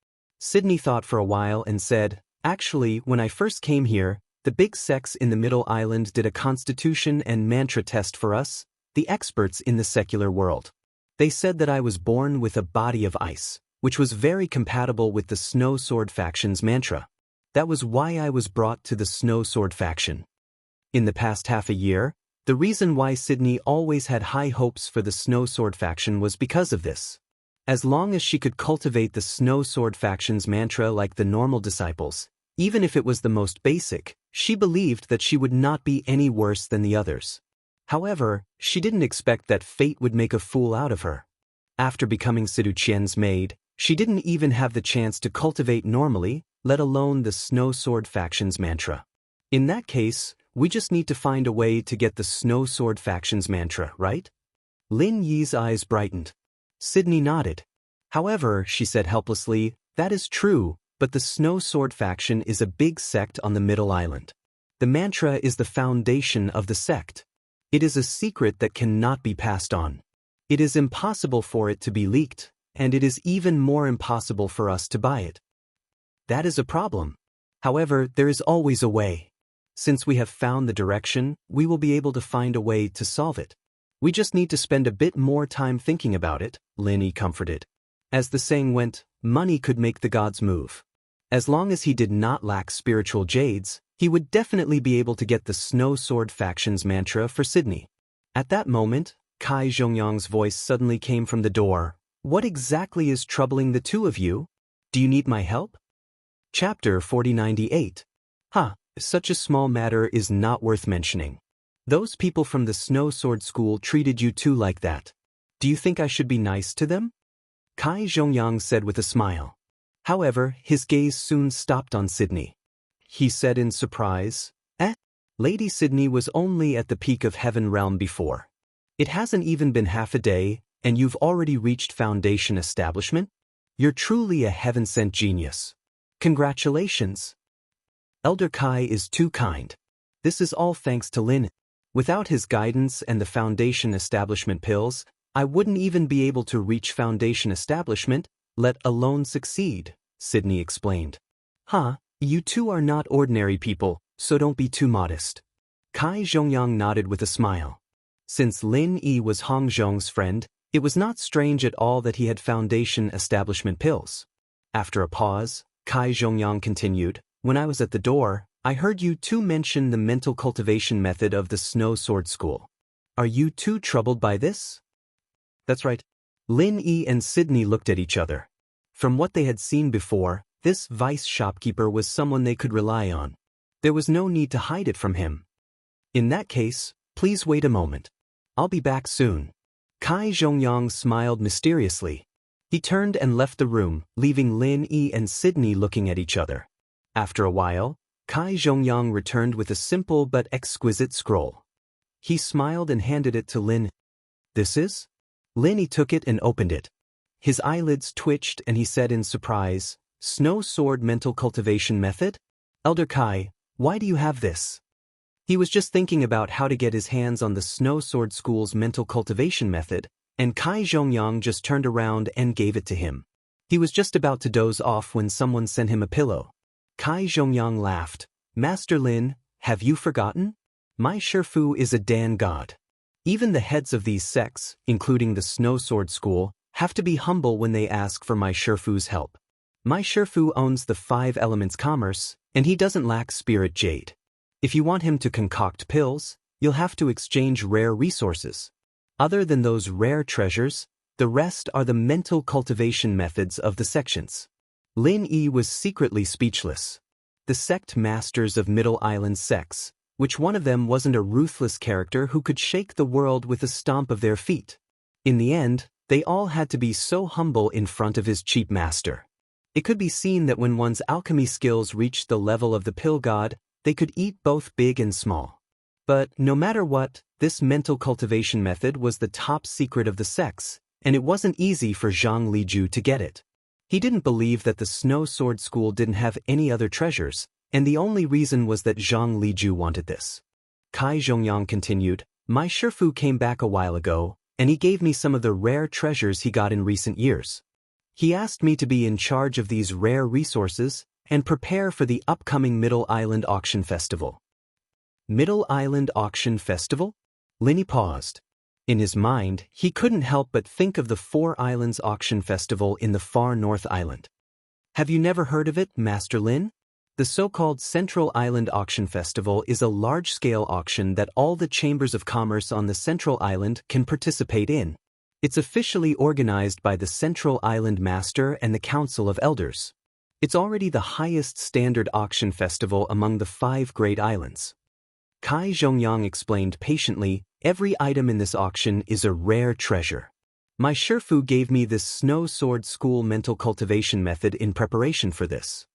Sydney thought for a while and said, actually, when I first came here, The big sects in the Middle Island did a constitution and mantra test for us, the experts in the secular world. They said that I was born with a body of ice, which was very compatible with the Snow Sword faction's mantra. That was why I was brought to the Snow Sword faction. In the past half a year, the reason why Sydney always had high hopes for the Snow Sword faction was because of this. As long as she could cultivate the Snow Sword faction's mantra like the normal disciples, even if it was the most basic, she believed that she would not be any worse than the others. However, she didn't expect that fate would make a fool out of her. After becoming Sidu Qian's maid, she didn't even have the chance to cultivate normally, let alone the Snow Sword faction's mantra. In that case, we just need to find a way to get the Snow Sword faction's mantra, right? Lin Yi's eyes brightened. Sydney nodded. However, she said helplessly, that is true, but the Snow Sword faction is a big sect on the Middle Island. The mantra is the foundation of the sect. It is a secret that cannot be passed on. It is impossible for it to be leaked, and it is even more impossible for us to buy it. That is a problem. However, there is always a way. Since we have found the direction, we will be able to find a way to solve it. We just need to spend a bit more time thinking about it, Lin Yi comforted. As the saying went, money could make the gods move. As long as he did not lack spiritual jades, he would definitely be able to get the Snow Sword faction's mantra for Sydney. At that moment, Kai Zhongyang's voice suddenly came from the door. What exactly is troubling the two of you? Do you need my help? Chapter 4098. Such a small matter is not worth mentioning. Those people from the Snow Sword School treated you too like that. Do you think I should be nice to them? Kai Zhongyang said with a smile. However, his gaze soon stopped on Sydney. He said in surprise, Lady Sydney was only at the peak of Heaven Realm before. It hasn't even been half a day, and you've already reached Foundation Establishment? You're truly a heaven-sent genius. Congratulations. Elder Kai is too kind. This is all thanks to Lin. Without his guidance and the Foundation Establishment pills, I wouldn't even be able to reach Foundation Establishment, let alone succeed, Sydney explained. You two are not ordinary people, so don't be too modest. Kai Zhongyang nodded with a smile. Since Lin Yi was Hong Zhong's friend, it was not strange at all that he had Foundation Establishment pills. After a pause, Kai Zhongyang continued, when I was at the door, I heard you two mention the mental cultivation method of the Snow Sword School. Are you two troubled by this? That's right. Lin Yi and Sydney looked at each other. From what they had seen before, this vice shopkeeper was someone they could rely on. There was no need to hide it from him. In that case, please wait a moment. I'll be back soon. Kai Zhongyang smiled mysteriously. He turned and left the room, leaving Lin Yi and Sydney looking at each other. After a while, Kai Zhongyang returned with a simple but exquisite scroll. He smiled and handed it to Lin. This is? Lin Yi took it and opened it. His eyelids twitched and he said in surprise, Snow Sword Mental Cultivation Method? Elder Kai, why do you have this? He was just thinking about how to get his hands on the Snow Sword School's mental cultivation method, and Kai Zhongyang just turned around and gave it to him. He was just about to doze off when someone sent him a pillow. Kai Zhongyang laughed. Master Lin, have you forgotten? My Shifu is a Dan god. Even the heads of these sects, including the Snow Sword School, have to be humble when they ask for my Shifu's help. My Shifu owns the 5 elements commerce, and he doesn't lack spirit jade. If you want him to concoct pills, you'll have to exchange rare resources. Other than those rare treasures, the rest are the mental cultivation methods of the sections. Lin Yi was secretly speechless. The sect masters of Middle Island sects, which one of them wasn't a ruthless character who could shake the world with a stomp of their feet. In the end, they all had to be so humble in front of his cheap master. It could be seen that when one's alchemy skills reached the level of the pill god, they could eat both big and small. But no matter what, this mental cultivation method was the top secret of the sects, and it wasn't easy for Zhang Liju to get it. He didn't believe that the Snow Sword School didn't have any other treasures, and the only reason was that Zhang Liju wanted this. Kai Zhongyang continued, My Shifu came back a while ago, and he gave me some of the rare treasures he got in recent years. He asked me to be in charge of these rare resources, and prepare for the upcoming Middle Island Auction Festival. Middle Island Auction Festival? Linny paused. In his mind, he couldn't help but think of the Four Islands Auction Festival in the far North Island. Have you never heard of it, Master Lin? The so-called Central Island Auction Festival is a large-scale auction that all the chambers of commerce on the Central Island can participate in. It's officially organized by the Central Island Master and the Council of Elders. It's already the highest standard auction festival among the 5 great islands. Kai Zhongyang explained patiently, every item in this auction is a rare treasure. My Shifu gave me this Snow Sword School mental cultivation method in preparation for this.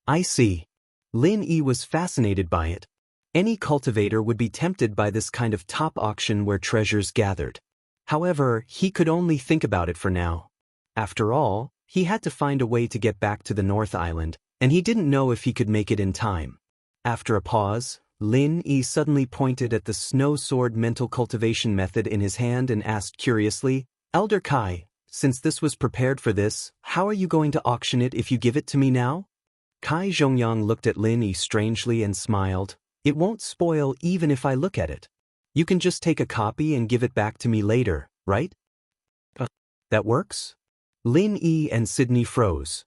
I see. Lin Yi was fascinated by it. Any cultivator would be tempted by this kind of top auction where treasures gathered. However, he could only think about it for now. After all, he had to find a way to get back to the North Island, and he didn't know if he could make it in time. After a pause, Lin Yi suddenly pointed at the Snow Sword mental cultivation method in his hand and asked curiously, Elder Kai, since this was prepared for this, how are you going to auction it if you give it to me now? Kai Zhongyang looked at Lin Yi strangely and smiled. It won't spoil even if I look at it. You can just take a copy and give it back to me later, right? That works? Lin Yi and Sydney froze.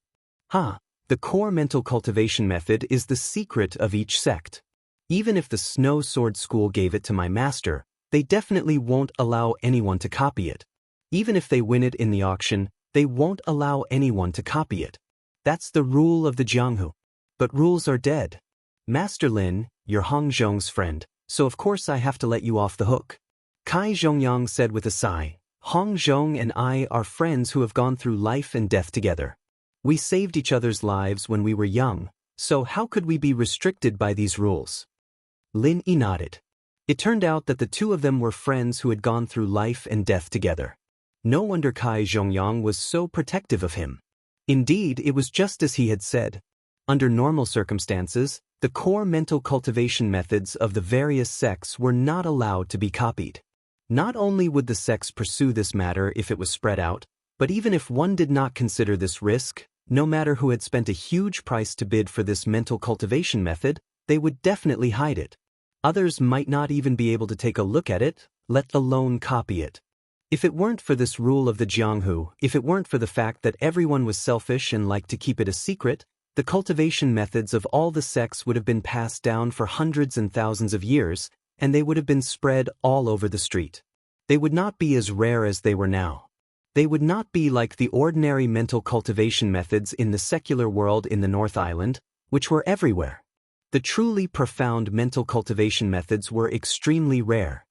The core mental cultivation method is the secret of each sect. Even if the Snow Sword School gave it to my master, they definitely won't allow anyone to copy it. Even if they win it in the auction, they won't allow anyone to copy it. That's the rule of the Jianghu. But rules are dead. Master Lin, you're Hong Zhong's friend, so of course I have to let you off the hook. Kai Zhongyang said with a sigh, Hong Zhong and I are friends who have gone through life and death together. We saved each other's lives when we were young, so how could we be restricted by these rules? Lin Yi nodded. It turned out that the two of them were friends who had gone through life and death together. No wonder Kai Zhongyang was so protective of him. Indeed, it was just as he had said. Under normal circumstances, the core mental cultivation methods of the various sects were not allowed to be copied. Not only would the sects pursue this matter if it was spread out, but even if one did not consider this risk, no matter who had spent a huge price to bid for this mental cultivation method, they would definitely hide it. Others might not even be able to take a look at it, let alone copy it. If it weren't for this rule of the Jianghu, if it weren't for the fact that everyone was selfish and liked to keep it a secret, the cultivation methods of all the sects would have been passed down for hundreds and thousands of years, and they would have been spread all over the street. They would not be as rare as they were now. They would not be like the ordinary mental cultivation methods in the secular world in the North Island, which were everywhere. The truly profound mental cultivation methods were extremely rare.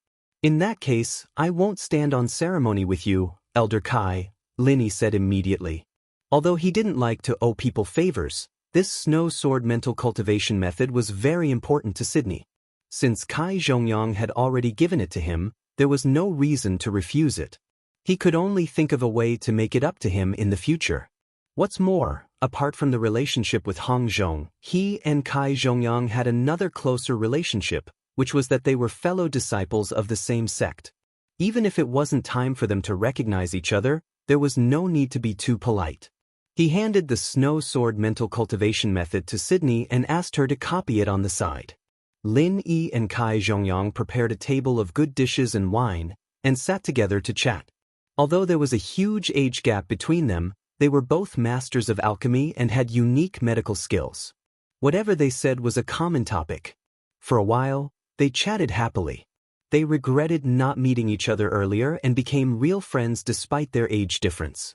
In that case, I won't stand on ceremony with you, Elder Kai, Lin Yi said immediately. Although he didn't like to owe people favors, this Snow Sword mental cultivation method was very important to Sydney. Since Kai Zhongyang had already given it to him, there was no reason to refuse it. He could only think of a way to make it up to him in the future. What's more, apart from the relationship with Hong Zhong, he and Kai Zhongyang had another closer relationship, which was that they were fellow disciples of the same sect. Even if it wasn't time for them to recognize each other, there was no need to be too polite. He handed the Snow Sword mental cultivation method to Sydney and asked her to copy it on the side. Lin Yi and Kai Zhongyang prepared a table of good dishes and wine, and sat together to chat. Although there was a huge age gap between them, they were both masters of alchemy and had unique medical skills. Whatever they said was a common topic. For a while, they chatted happily. They regretted not meeting each other earlier and became real friends despite their age difference.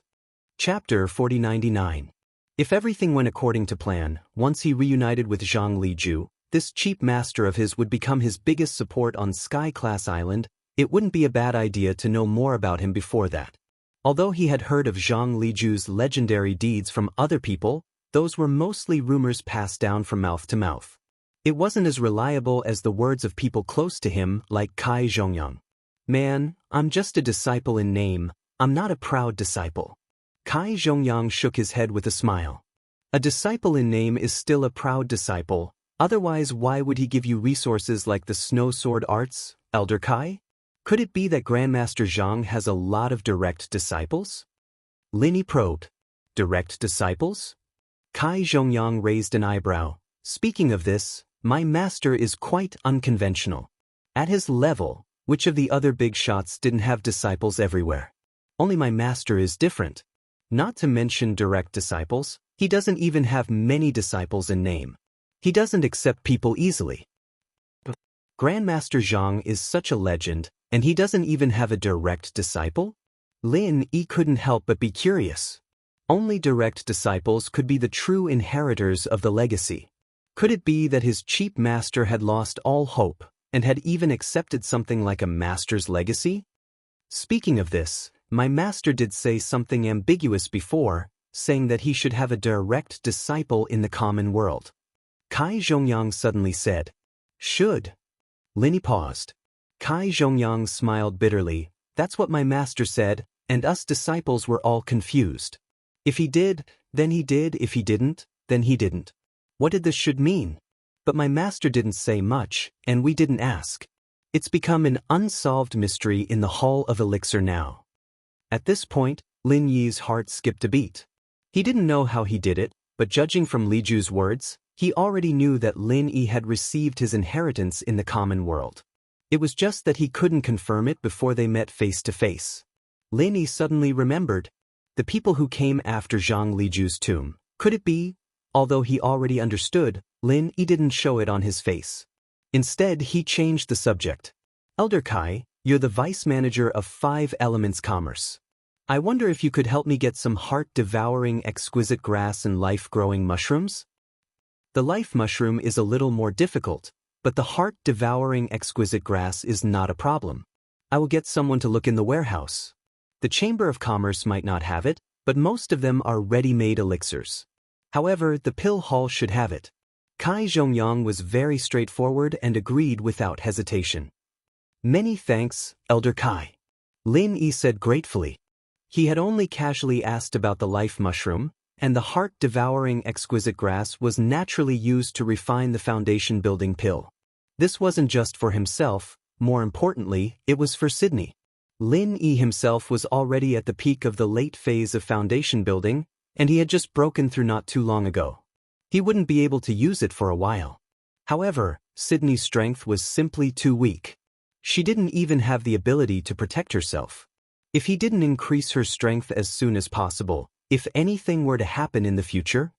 Chapter 4099. If everything went according to plan, once he reunited with Zhang Liju, this cheap master of his would become his biggest support on Sky Class Island. It wouldn't be a bad idea to know more about him before that. Although he had heard of Zhang Liju's legendary deeds from other people, those were mostly rumors passed down from mouth to mouth. It wasn't as reliable as the words of people close to him like Kai Zhongyang. Man, I'm just a disciple in name, I'm not a proud disciple. Kai Zhongyang shook his head with a smile. A disciple in name is still a proud disciple, otherwise why would he give you resources like the Snow Sword Arts, Elder Kai? Could it be that Grandmaster Zhang has a lot of direct disciples? Lin Yi probed. Direct disciples? Kai Zhongyang raised an eyebrow. Speaking of this, my master is quite unconventional. At his level, which of the other big shots didn't have disciples everywhere? Only my master is different. Not to mention direct disciples, he doesn't even have many disciples in name. He doesn't accept people easily. Grandmaster Zhang is such a legend, and he doesn't even have a direct disciple? Lin Yi couldn't help but be curious. Only direct disciples could be the true inheritors of the legacy. Could it be that his cheap master had lost all hope, and had even accepted something like a master's legacy? Speaking of this, my master did say something ambiguous before, saying that he should have a direct disciple in the common world. Kai Zhongyang suddenly said, "Should." Lin Yi paused. Kai Zhongyang smiled bitterly. That's what my master said, and us disciples were all confused. If he did, then he did. If he didn't, then he didn't. What did this should mean? But my master didn't say much, and we didn't ask. It's become an unsolved mystery in the Hall of Elixir now. At this point, Lin Yi's heart skipped a beat. He didn't know how he did it, but judging from Li Ju's words, he already knew that Lin Yi had received his inheritance in the common world. It was just that he couldn't confirm it before they met face to face. Lin Yi suddenly remembered. The people who came after Zhang Liju's tomb. Could it be? Although he already understood, Lin Yi didn't show it on his face. Instead, he changed the subject. Elder Kai, you're the vice manager of 5 Elements Commerce. I wonder if you could help me get some heart-devouring exquisite grass and life-growing mushrooms? The life mushroom is a little more difficult, but the heart-devouring exquisite grass is not a problem. I will get someone to look in the warehouse. The Chamber of Commerce might not have it, but most of them are ready-made elixirs. However, the pill hall should have it. Kai Zhongyang was very straightforward and agreed without hesitation. Many thanks, Elder Kai. Lin Yi said gratefully. He had only casually asked about the life mushroom, and the heart-devouring exquisite grass was naturally used to refine the foundation-building pill. This wasn't just for himself, more importantly, it was for Sydney. Lin Yi himself was already at the peak of the late phase of foundation building, and he had just broken through not too long ago. He wouldn't be able to use it for a while. However, Sydney's strength was simply too weak. She didn't even have the ability to protect herself. If he didn't increase her strength as soon as possible, if anything were to happen in the future,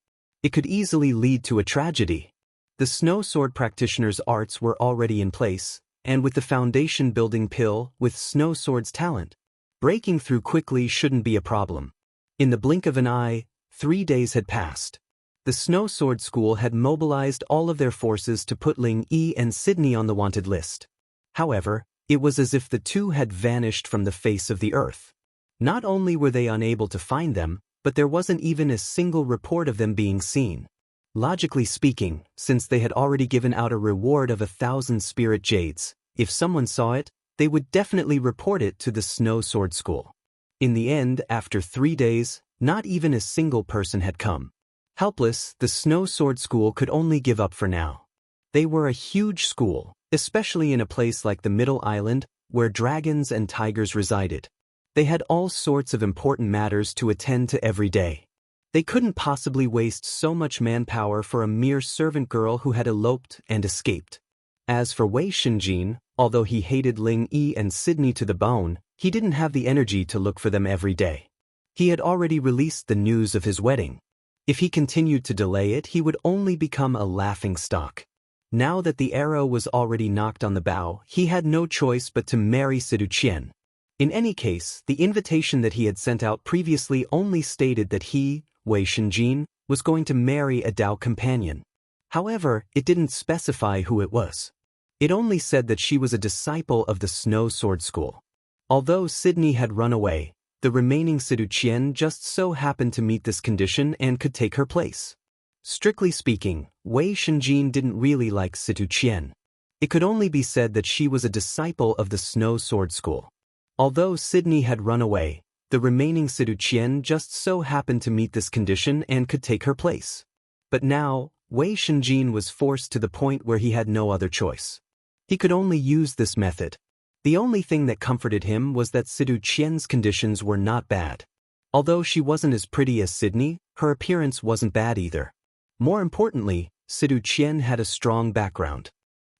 it could easily lead to a tragedy. The Snow Sword practitioner's arts were already in place, and with the foundation building pill, with Snow Sword's talent, breaking through quickly shouldn't be a problem. In the blink of an eye, 3 days had passed. The Snow Sword School had mobilized all of their forces to put Ling Yi and Sydney on the wanted list. However, it was as if the two had vanished from the face of the earth. Not only were they unable to find them, but there wasn't even a single report of them being seen. Logically speaking, since they had already given out a reward of 1,000 spirit jades, if someone saw it, they would definitely report it to the Snow Sword School. In the end, after 3 days, not even a single person had come. Helpless, the Snow Sword School could only give up for now. They were a huge school, especially in a place like the Middle Island, where dragons and tigers resided. They had all sorts of important matters to attend to every day. They couldn't possibly waste so much manpower for a mere servant girl who had eloped and escaped. As for Wei Shenjin, although he hated Ling Yi and Sydney to the bone, he didn't have the energy to look for them every day. He had already released the news of his wedding. If he continued to delay it, he would only become a laughingstock. Now that the arrow was already knocked on the bow, he had no choice but to marry Sidu Qian. In any case, the invitation that he had sent out previously only stated that he, Wei Shenjin, was going to marry a Dao companion. However, it didn't specify who it was. It only said that she was a disciple of the Snow Sword School. Although Sydney had run away, the remaining Sidu Qian just so happened to meet this condition and could take her place. Strictly speaking, Wei Shenjin didn't really like Sidu Qian. It could only be said that she was a disciple of the Snow Sword School. Although Sydney had run away, the remaining Sidu Qian just so happened to meet this condition and could take her place. But now, Wei Shenjin was forced to the point where he had no other choice. He could only use this method. The only thing that comforted him was that Sidu Qian's conditions were not bad. Although she wasn't as pretty as Sydney, her appearance wasn't bad either. More importantly, Sidu Qian had a strong background.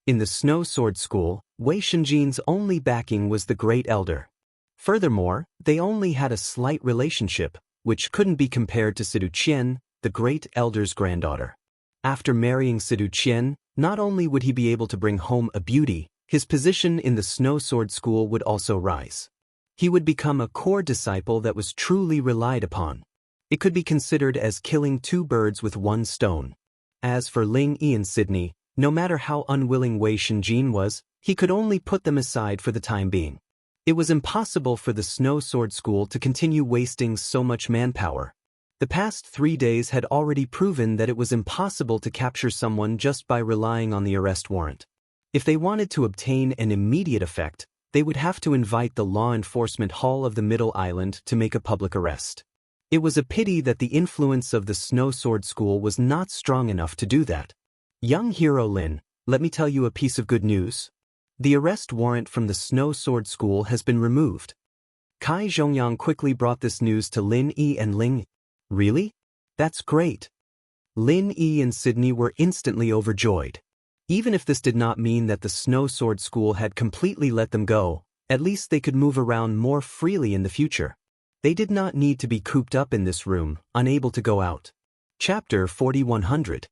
In the Snow Sword School, Wei Shenjin's only backing was the Great Elder. Furthermore, they only had a slight relationship, which couldn't be compared to Sidu Qian, the Great Elder's granddaughter. After marrying Sidu Qian, not only would he be able to bring home a beauty, his position in the Snow Sword School would also rise. He would become a core disciple that was truly relied upon. It could be considered as killing two birds with one stone. As for Ling Yi and Sydney, no matter how unwilling Wei Shenjin was, he could only put them aside for the time being. It was impossible for the Snow Sword School to continue wasting so much manpower. The past 3 days had already proven that it was impossible to capture someone just by relying on the arrest warrant. If they wanted to obtain an immediate effect, they would have to invite the Law Enforcement Hall of the Middle Island to make a public arrest. It was a pity that the influence of the Snow Sword School was not strong enough to do that. Young hero Lin, let me tell you a piece of good news. The arrest warrant from the Snow Sword School has been removed. Kai Zhongyang quickly brought this news to Lin Yi and Ling. Really? That's great. Lin Yi and Sydney were instantly overjoyed. Even if this did not mean that the Snow Sword School had completely let them go, at least they could move around more freely in the future. They did not need to be cooped up in this room, unable to go out. Chapter 4100.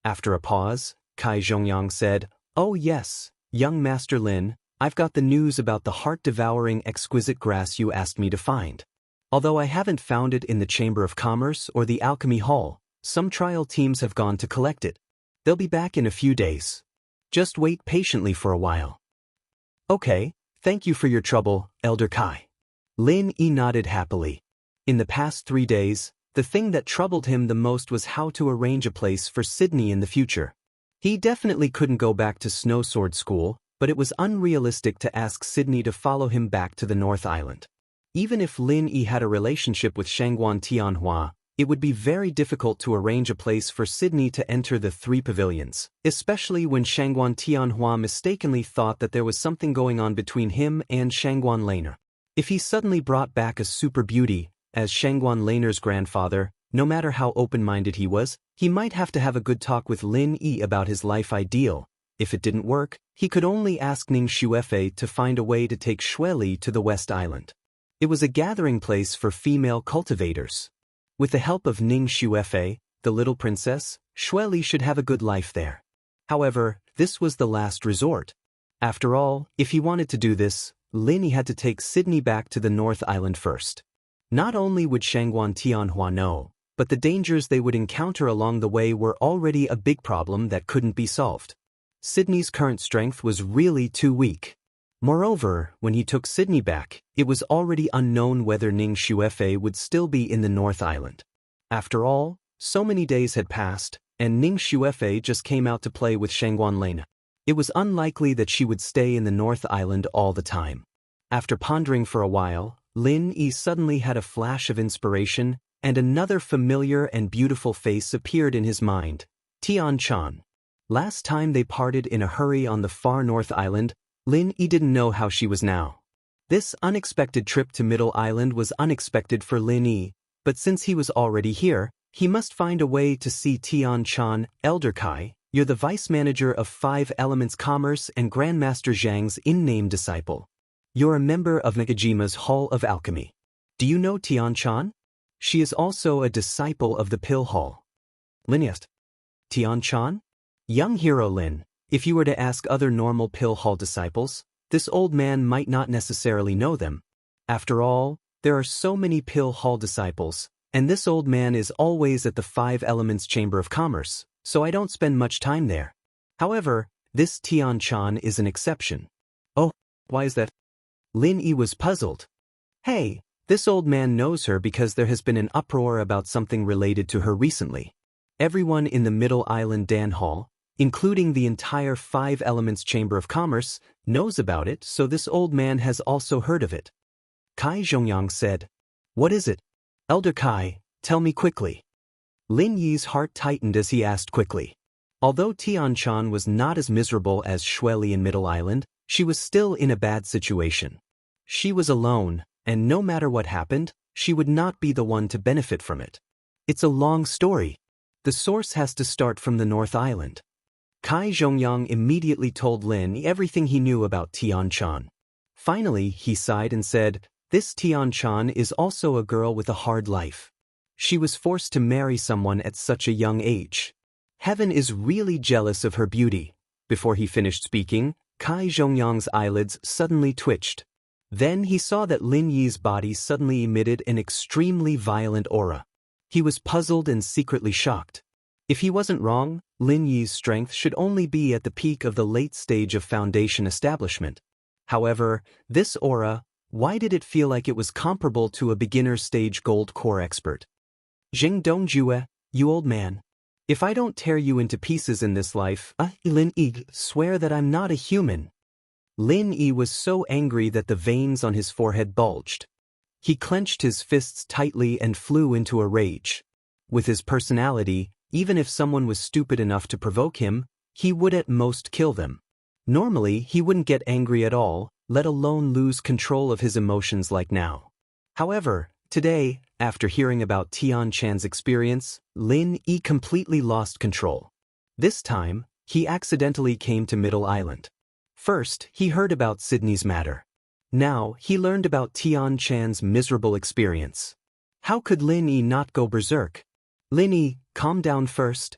After a pause, Kai Zhongyang said, "Oh yes, young Master Lin, I've got the news about the heart-devouring exquisite grass you asked me to find. Although I haven't found it in the Chamber of Commerce or the Alchemy Hall, some trial teams have gone to collect it. They'll be back in a few days. Just wait patiently for a while." "Okay, thank you for your trouble, Elder Kai." Lin Yi nodded happily. In the past 3 days, the thing that troubled him the most was how to arrange a place for Sydney in the future. He definitely couldn't go back to Snow Sword School, but it was unrealistic to ask Sydney to follow him back to the North Island. Even if Lin Yi had a relationship with Shangguan Tianhua, it would be very difficult to arrange a place for Sydney to enter the 3 pavilions, especially when Shangguan Tianhua mistakenly thought that there was something going on between him and Shangguan Laner. If he suddenly brought back a super beauty, as Shangguan Laner's grandfather, no matter how open-minded he was, he might have to have a good talk with Lin Yi about his life ideal. If it didn't work, he could only ask Ning Xuefei to find a way to take Xueli to the West Island. It was a gathering place for female cultivators. With the help of Ning Xuefei, the little princess, Xueli should have a good life there. However, this was the last resort. After all, if he wanted to do this, Lin Yi had to take Sydney back to the North Island first. Not only would Shangguan Tianhua know, but the dangers they would encounter along the way were already a big problem that couldn't be solved. Sydney's current strength was really too weak. Moreover, when he took Sydney back, it was already unknown whether Ning Xuefei would still be in the North Island. After all, so many days had passed, and Ning Xuefei just came out to play with Shangguan Lena. It was unlikely that she would stay in the North Island all the time. After pondering for a while, Lin Yi suddenly had a flash of inspiration, and another familiar and beautiful face appeared in his mind, Tian Chan. Last time they parted in a hurry on the far North Island, Lin Yi didn't know how she was now. This unexpected trip to Middle Island was unexpected for Lin Yi, but since he was already here, he must find a way to see Tian Chan. "Elder Kai, you're the vice manager of 5 Elements Commerce and Grandmaster Zhang's in-name disciple. You're a member of Nakajima's Hall of Alchemy. Do you know Tian Chan? She is also a disciple of the Pill Hall." Lin asked. "Tian Chan?" Young hero Lin, if you were to ask other normal Pill Hall disciples, this old man might not necessarily know them. After all, there are so many Pill Hall disciples, and this old man is always at the 5 Elements Chamber of Commerce, so I don't spend much time there. However, this Tian Chan is an exception. "Oh, why is that?" Lin Yi was puzzled. "Hey, this old man knows her because there has been an uproar about something related to her recently. Everyone in the Middle Island Dan Hall, including the entire 5 Elements Chamber of Commerce, knows about it, so this old man has also heard of it." Kai Zhongyang said, "What is it? Elder Kai, tell me quickly." Lin Yi's heart tightened as he asked quickly. Although Tian Chan was not as miserable as Xueli in Middle Island, she was still in a bad situation. She was alone, and no matter what happened, she would not be the one to benefit from it. It's a long story. The source has to start from the North Island. Kai Zhongyang immediately told Lin everything he knew about Tian Chan. Finally, he sighed and said, "This Tian Chan is also a girl with a hard life. She was forced to marry someone at such a young age. Heaven is really jealous of her beauty." Before he finished speaking, Kai Zhongyang's eyelids suddenly twitched. Then he saw that Lin Yi's body suddenly emitted an extremely violent aura. He was puzzled and secretly shocked. If he wasn't wrong, Lin Yi's strength should only be at the peak of the late stage of foundation establishment. However, this aura, why did it feel like it was comparable to a beginner stage gold core expert? "Jing Dongjue, you old man. If I don't tear you into pieces in this life, Lin Yi, swear that I'm not a human." Lin Yi was so angry that the veins on his forehead bulged. He clenched his fists tightly and flew into a rage. With his personality, even if someone was stupid enough to provoke him, he would at most kill them. Normally, he wouldn't get angry at all, let alone lose control of his emotions like now. However, today, after hearing about Tian Chan's experience, Lin Yi completely lost control. This time, he accidentally came to Middle Island. First, he heard about Sydney's matter. Now, he learned about Tian Chan's miserable experience. How could Lin Yi not go berserk? "Lin Yi, calm down first."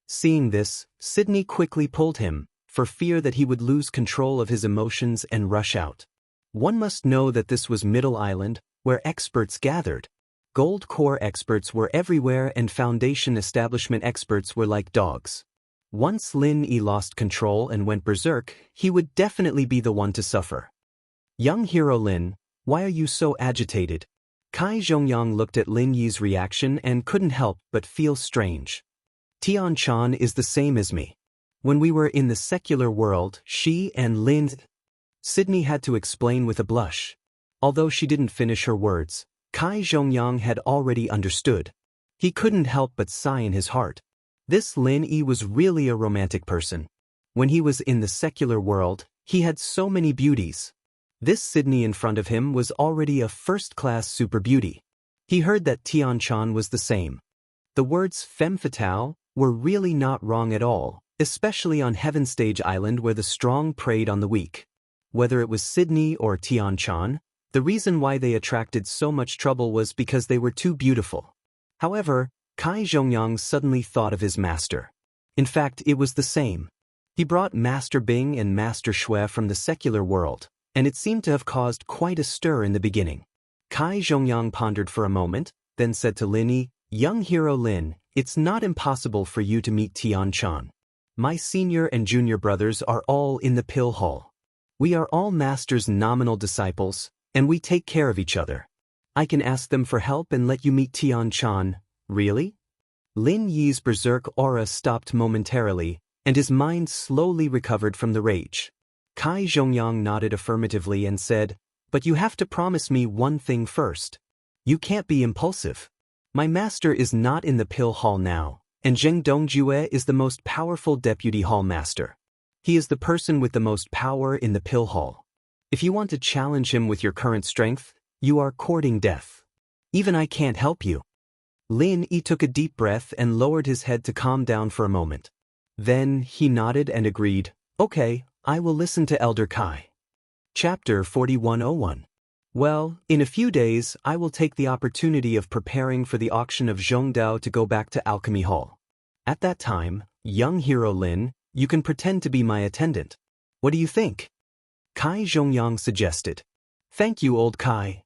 Seeing this, Sydney quickly pulled him, for fear that he would lose control of his emotions and rush out. One must know that this was Middle Island, where experts gathered. Gold core experts were everywhere and foundation establishment experts were like dogs. Once Lin Yi lost control and went berserk, he would definitely be the one to suffer. "Young hero Lin, why are you so agitated?" Kai Zhongyang looked at Lin Yi's reaction and couldn't help but feel strange. "Tian Chan is the same as me. When we were in the secular world, she and Lin..." Sydney had to explain with a blush. Although she didn't finish her words, Kai Zhongyang had already understood. He couldn't help but sigh in his heart. This Lin Yi was really a romantic person. When he was in the secular world, he had so many beauties. This Sydney in front of him was already a first-class super beauty. He heard that Tian Chan was the same. The words femme fatale were really not wrong at all, especially on Heaven Stage Island where the strong preyed on the weak. Whether it was Sydney or Tian Chan, the reason why they attracted so much trouble was because they were too beautiful. However, Kai Zhongyang suddenly thought of his master. In fact, it was the same. He brought Master Bing and Master Shui from the secular world, and it seemed to have caused quite a stir in the beginning. Kai Zhongyang pondered for a moment, then said to Lin Yi, "Young hero Lin, it's not impossible for you to meet Tian Chan. My senior and junior brothers are all in the pill hall. We are all Master's nominal disciples, and we take care of each other. I can ask them for help and let you meet Tian Chan." "Really?" Lin Yi's berserk aura stopped momentarily, and his mind slowly recovered from the rage. Kai Zhongyang nodded affirmatively and said, "But you have to promise me one thing first. You can't be impulsive. My master is not in the pill hall now, and Zheng Dongjue is the most powerful deputy hall master. He is the person with the most power in the pill hall. If you want to challenge him with your current strength, you are courting death. Even I can't help you." Lin Yi took a deep breath and lowered his head to calm down for a moment. Then he nodded and agreed, "Okay, I will listen to Elder Kai." Chapter 4101. Well, in a few days I will take the opportunity of preparing for the auction of Zhongdao to go back to Alchemy Hall. At that time, young hero Lin, you can pretend to be my attendant. What do you think?" Kai Zhongyang suggested. "Thank you, old Kai."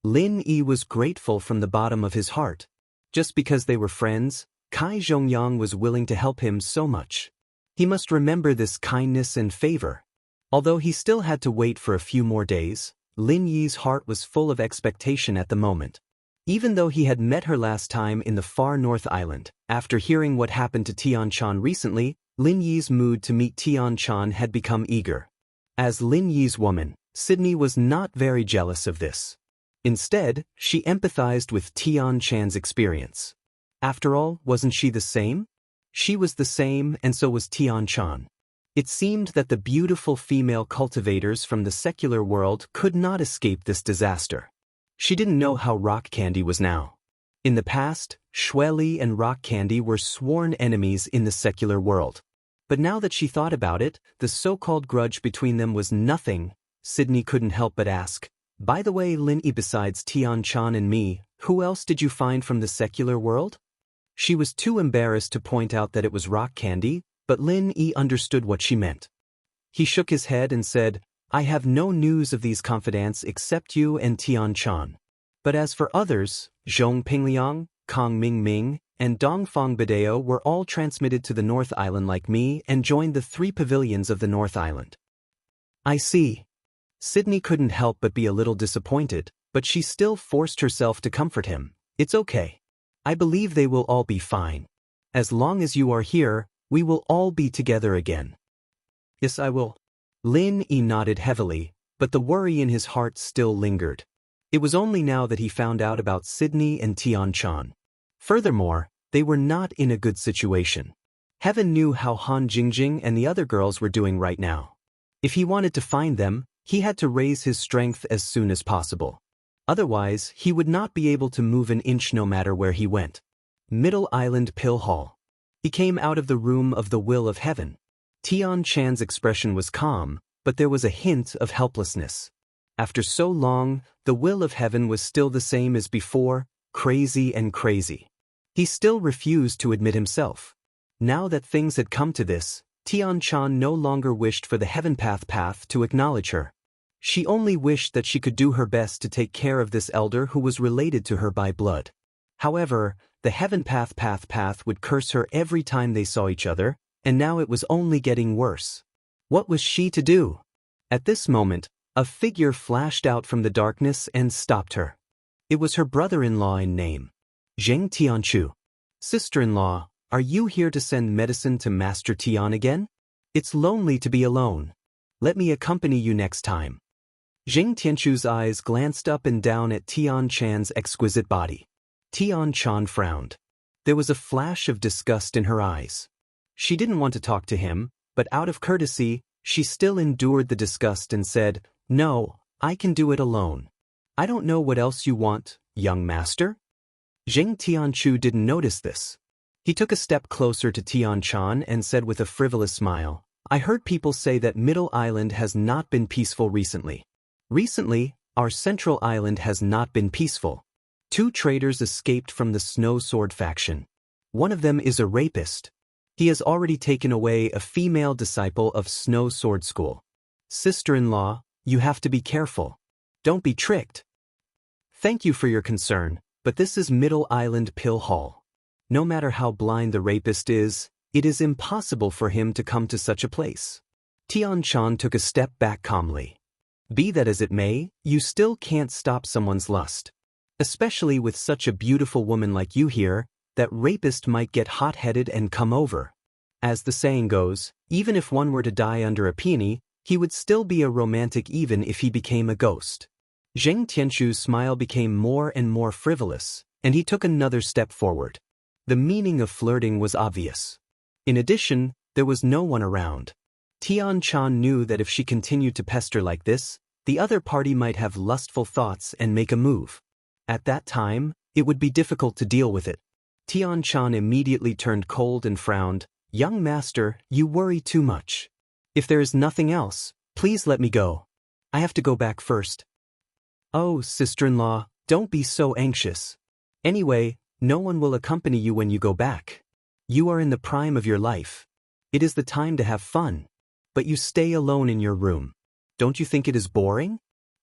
Lin Yi was grateful from the bottom of his heart. Just because they were friends, Kai Zhongyang was willing to help him so much. He must remember this kindness and favor. Although he still had to wait for a few more days, Lin Yi's heart was full of expectation at the moment. Even though he had met her last time in the far North Island, after hearing what happened to Tian Chan recently, Lin Yi's mood to meet Tian Chan had become eager. As Lin Yi's woman, Sydney was not very jealous of this. Instead, she empathized with Tian Chan's experience. After all, wasn't she the same? She was the same, and so was Tian Chan. It seemed that the beautiful female cultivators from the secular world could not escape this disaster. She didn't know how rock candy was now. In the past, Shueli and rock candy were sworn enemies in the secular world. But now that she thought about it, the so-called grudge between them was nothing. Sydney couldn't help but ask, "By the way, Lin-Yi, besides Tian-chan and me, who else did you find from the secular world?" She was too embarrassed to point out that it was rock candy, but Lin-Yi understood what she meant. He shook his head and said, "I have no news of these confidants except you and Tian-chan. But as for others, Zhong Pingliang, Kang Ming-ming, and Dongfang Bideo were all transmitted to the North Island like me and joined the 3 pavilions of the North Island." "I see." Sydney couldn't help but be a little disappointed, but she still forced herself to comfort him. "It's okay. I believe they will all be fine. As long as you are here, we will all be together again." "Yes, I will." Lin-Yi nodded heavily, but the worry in his heart still lingered. It was only now that he found out about Sydney and Tian-chan. Furthermore, they were not in a good situation. Heaven knew how Han Jingjing and the other girls were doing right now. If he wanted to find them, he had to raise his strength as soon as possible. Otherwise, he would not be able to move an inch no matter where he went. Middle Island Pill Hall. He came out of the room of the will of heaven. Tian-chan's expression was calm, but there was a hint of helplessness. After so long, the will of heaven was still the same as before, crazy and crazy. He still refused to admit himself. Now that things had come to this, Tian-chan no longer wished for the Heaven Path to acknowledge her. She only wished that she could do her best to take care of this elder who was related to her by blood. However, the Heaven Path would curse her every time they saw each other, and now it was only getting worse. What was she to do? At this moment, a figure flashed out from the darkness and stopped her. It was her brother-in-law in name, Zheng Tianchu. "Sister-in-law, are you here to send medicine to Master Tian again? It's lonely to be alone. Let me accompany you next time." Zheng Tianchu's eyes glanced up and down at Tian-chan's exquisite body. Tian-chan frowned. There was a flash of disgust in her eyes. She didn't want to talk to him, but out of courtesy, she still endured the disgust and said, "No, I can do it alone. I don't know what else you want, young master." Zheng Tianchu didn't notice this. He took a step closer to Tian-chan and said with a frivolous smile, "I heard people say that Middle Island has not been peaceful recently. Recently, our Central Island has not been peaceful. 2 traitors escaped from the Snow Sword faction. One of them is a rapist. He has already taken away a female disciple of Snow Sword School. Sister-in-law, you have to be careful. Don't be tricked." "Thank you for your concern, but this is Middle Island Pill Hall. No matter how blind the rapist is, it is impossible for him to come to such a place." Tian-chan took a step back calmly. "Be that as it may, you still can't stop someone's lust. Especially with such a beautiful woman like you here, that rapist might get hot-headed and come over. As the saying goes, even if one were to die under a peony, he would still be a romantic even if he became a ghost." Zheng Tianchu's smile became more and more frivolous, and he took another step forward. The meaning of flirting was obvious. In addition, there was no one around. Tian-chan knew that if she continued to pester like this, the other party might have lustful thoughts and make a move. At that time, it would be difficult to deal with it. Tian-chan immediately turned cold and frowned. "Young master, you worry too much. If there is nothing else, please let me go. I have to go back first." "Oh, sister-in-law, don't be so anxious. Anyway, no one will accompany you when you go back. You are in the prime of your life. It is the time to have fun. But you stay alone in your room. Don't you think it is boring?"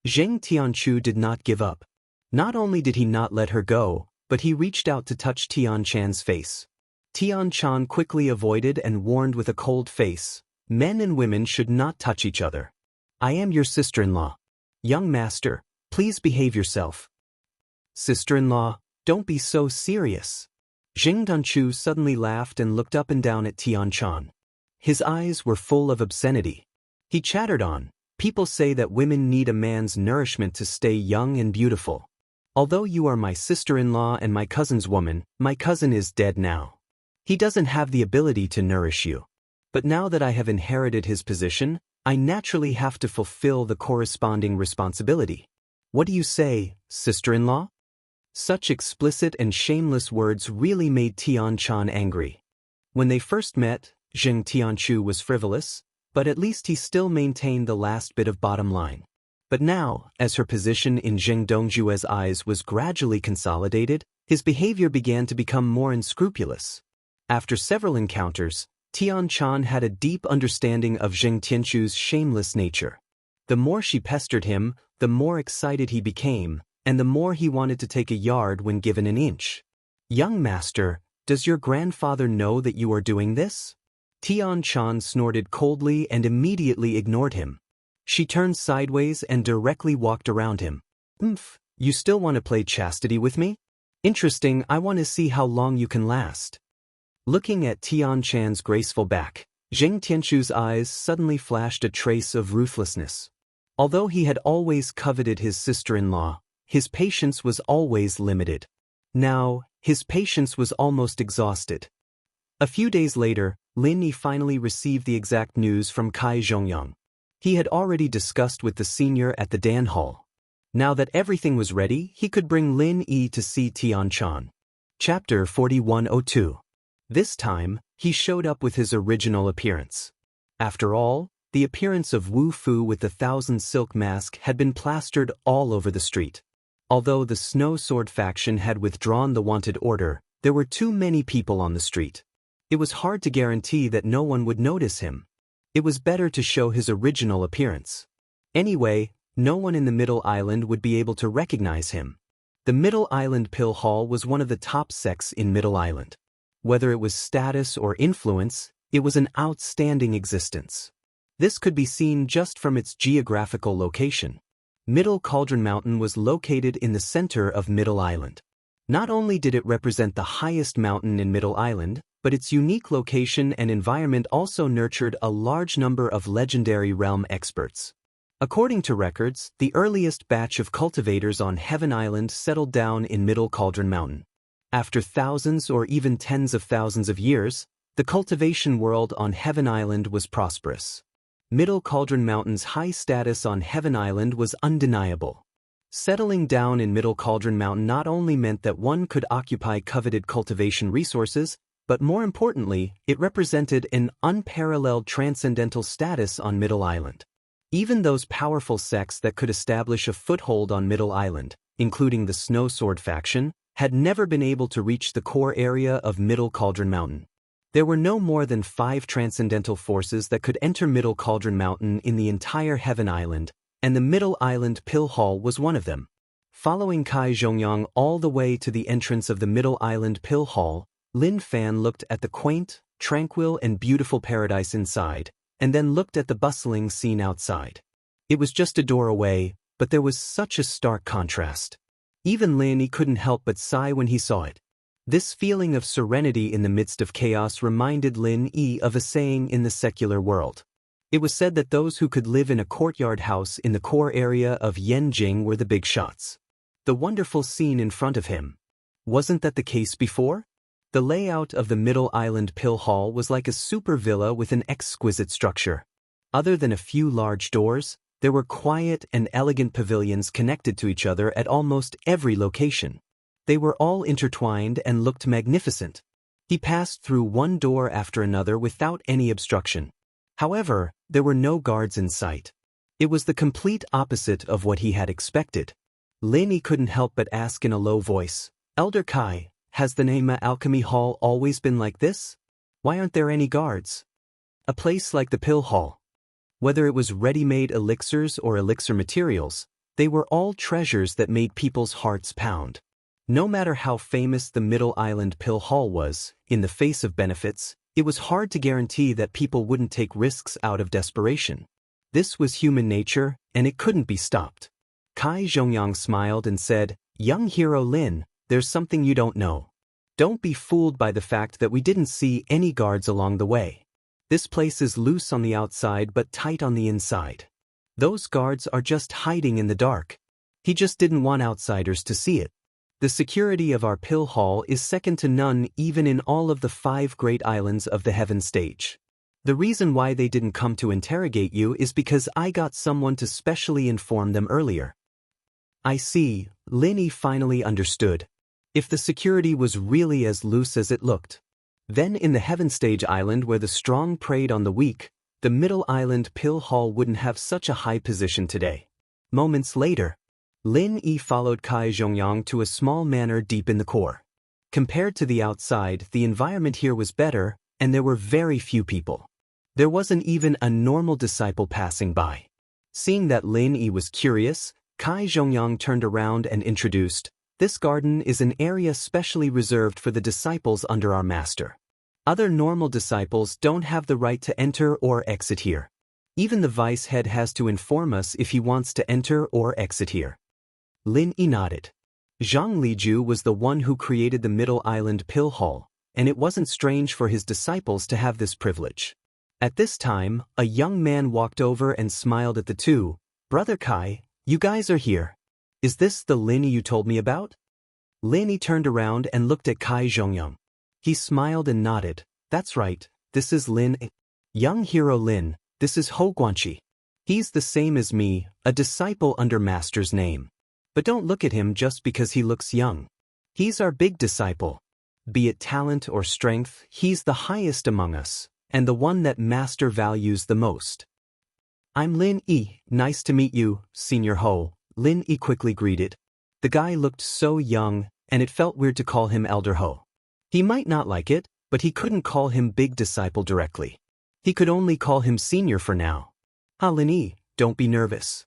Zheng Tianchu did not give up. Not only did he not let her go, but he reached out to touch Tian-chan's face. Tian-chan quickly avoided and warned with a cold face, "Men and women should not touch each other. I am your sister-in-law. Young master, please behave yourself." "Sister-in-law, don't be so serious." Zheng Tianchu suddenly laughed and looked up and down at Tian-chan. His eyes were full of obscenity. He chattered on, "People say that women need a man's nourishment to stay young and beautiful. Although you are my sister-in-law and my cousin's woman, my cousin is dead now. He doesn't have the ability to nourish you. But now that I have inherited his position, I naturally have to fulfill the corresponding responsibility. What do you say, sister-in-law? Such explicit and shameless words really made Tian-chan angry. When they first met, Zheng Tianchu was frivolous, but at least he still maintained the last bit of bottom line. But now, as her position in Zheng Dongjue's eyes was gradually consolidated, his behavior began to become more unscrupulous. After several encounters, Tian-chan had a deep understanding of Zheng Tianchu's shameless nature. The more she pestered him, the more excited he became, and the more he wanted to take a yard when given an inch. "Young master, does your grandfather know that you are doing this?" Tian-chan snorted coldly and immediately ignored him. She turned sideways and directly walked around him. You still want to play chastity with me? Interesting, I want to see how long you can last." Looking at Tian-chan's graceful back, Zheng Tianchu's eyes suddenly flashed a trace of ruthlessness. Although he had always coveted his sister-in-law, his patience was always limited. Now, his patience was almost exhausted. A few days later, Lin Yi finally received the exact news from Kai Zhongyang. He had already discussed with the senior at the Dan Hall. Now that everything was ready, he could bring Lin Yi to see Tian-chan. Chapter 4102. This time, he showed up with his original appearance. After all, the appearance of Wu Fu with the 1,000 silk mask had been plastered all over the street. Although the Snow Sword faction had withdrawn the wanted order, there were too many people on the street. It was hard to guarantee that no one would notice him. It was better to show his original appearance. Anyway, no one in the Middle Island would be able to recognize him. The Middle Island Pill Hall was one of the top sects in Middle Island. Whether it was status or influence, it was an outstanding existence. This could be seen just from its geographical location. Middle Cauldron Mountain was located in the center of Middle Island. Not only did it represent the highest mountain in Middle Island, but its unique location and environment also nurtured a large number of legendary realm experts. According to records, the earliest batch of cultivators on Heaven Island settled down in Middle Cauldron Mountain. After thousands or even tens of thousands of years, the cultivation world on Heaven Island was prosperous. Middle Cauldron Mountain's high status on Heaven Island was undeniable. Settling down in Middle Cauldron Mountain not only meant that one could occupy coveted cultivation resources, but more importantly, it represented an unparalleled transcendental status on Middle Island. Even those powerful sects that could establish a foothold on Middle Island, including the Snow Sword faction, had never been able to reach the core area of Middle Cauldron Mountain. There were no more than 5 transcendental forces that could enter Middle Cauldron Mountain in the entire Heaven Island, and the Middle Island Pill Hall was one of them. Following Kai Zhongyang all the way to the entrance of the Middle Island Pill Hall, Lin Fan looked at the quaint, tranquil and beautiful paradise inside, and then looked at the bustling scene outside. It was just a door away, but there was such a stark contrast. Even Lin Yi couldn't help but sigh when he saw it. This feeling of serenity in the midst of chaos reminded Lin Yi of a saying in the secular world. It was said that those who could live in a courtyard house in the core area of Yanjing were the big shots. The wonderful scene in front of him. Wasn't that the case before? The layout of the Middle Island Pill Hall was like a super villa with an exquisite structure. Other than a few large doors, there were quiet and elegant pavilions connected to each other at almost every location. They were all intertwined and looked magnificent. He passed through one door after another without any obstruction. However, there were no guards in sight. It was the complete opposite of what he had expected. Lin Yi couldn't help but ask in a low voice, "Elder Kai, has the Nema Alchemy Hall always been like this? Why aren't there any guards?" A place like the Pill Hall. Whether it was ready-made elixirs or elixir materials, they were all treasures that made people's hearts pound. No matter how famous the Middle Island Pill Hall was, in the face of benefits, it was hard to guarantee that people wouldn't take risks out of desperation. This was human nature, and it couldn't be stopped. Kai Zhongyang smiled and said, "Young hero Lin, there's something you don't know. Don't be fooled by the fact that we didn't see any guards along the way. This place is loose on the outside but tight on the inside. Those guards are just hiding in the dark. He just didn't want outsiders to see it. The security of our Pill Hall is second to none even in all of the 5 great islands of the Heaven Stage. The reason why they didn't come to interrogate you is because I got someone to specially inform them earlier." I see, Lin Yi finally understood. If the security was really as loose as it looked. Then in the Heaven Stage Island where the strong preyed on the weak, the Middle Island Pill Hall wouldn't have such a high position today. Moments later, Lin Yi followed Kai Zhongyang to a small manor deep in the core. Compared to the outside, the environment here was better, and there were very few people. There wasn't even a normal disciple passing by. Seeing that Lin Yi was curious, Kai Zhongyang turned around and introduced, "This garden is an area specially reserved for the disciples under our master. Other normal disciples don't have the right to enter or exit here. Even the vice head has to inform us if he wants to enter or exit here." Lin Yi nodded. Zhang Liju was the one who created the Middle Island Pill Hall, and it wasn't strange for his disciples to have this privilege. At this time, a young man walked over and smiled at the two. "Brother Kai, you guys are here. Is this the Lin Yi you told me about?" Lin Yi turned around and looked at Kai Zhongyang. He smiled and nodded. "That's right, this is Lin Yi. Young hero Lin, this is Ho Guanqi. He's the same as me, a disciple under master's name. But don't look at him just because he looks young. He's our big disciple. Be it talent or strength, he's the highest among us, and the one that master values the most." "I'm Lin Yi, nice to meet you, Senior Ho," Lin Yi quickly greeted. The guy looked so young, and it felt weird to call him Elder Ho. He might not like it, but he couldn't call him big disciple directly. He could only call him senior for now. Lin Yi, don't be nervous.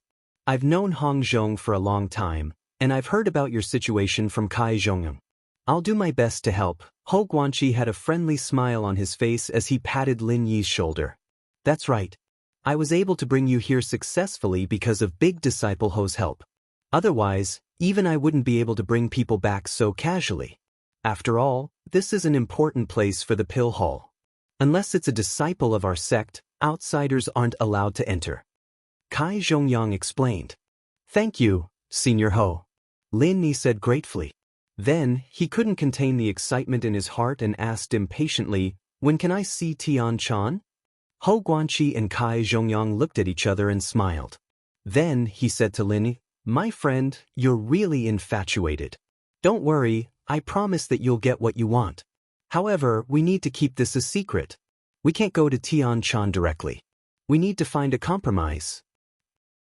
I've known Hong Zhong for a long time, and I've heard about your situation from Kai Zhongyang. I'll do my best to help." Ho Guanqi had a friendly smile on his face as he patted Lin Yi's shoulder. "That's right. I was able to bring you here successfully because of Big Disciple Ho's help. Otherwise, even I wouldn't be able to bring people back so casually. After all, this is an important place for the Pill Hall. Unless it's a disciple of our sect, outsiders aren't allowed to enter." Kai Zhongyang explained. "Thank you, Senior Ho," Lin Yi said gratefully. Then, he couldn't contain the excitement in his heart and asked impatiently, "When can I see Tian Chan?" Ho Guanqi and Kai Zhongyang looked at each other and smiled. Then, he said to Lin Yi, "My friend, you're really infatuated. Don't worry, I promise that you'll get what you want. However, we need to keep this a secret. We can't go to Tian Chan directly. We need to find a compromise."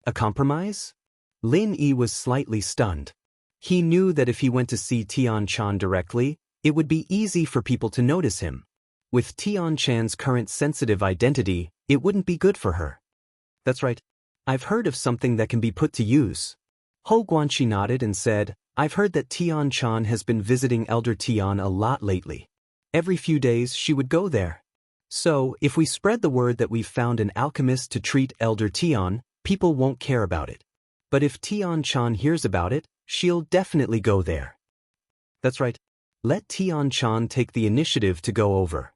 "A compromise?" Lin Yi was slightly stunned. He knew that if he went to see Tian Chan directly, it would be easy for people to notice him. With Tian Chan's current sensitive identity, it wouldn't be good for her. "That's right. I've heard of something that can be put to use." Ho Guanqi nodded and said, "I've heard that Tian Chan has been visiting Elder Tian a lot lately. Every few days she would go there. So, if we spread the word that we've found an alchemist to treat Elder Tian, people won't care about it. But if Tian Chan hears about it, she'll definitely go there." "That's right. Let Tian Chan take the initiative to go over.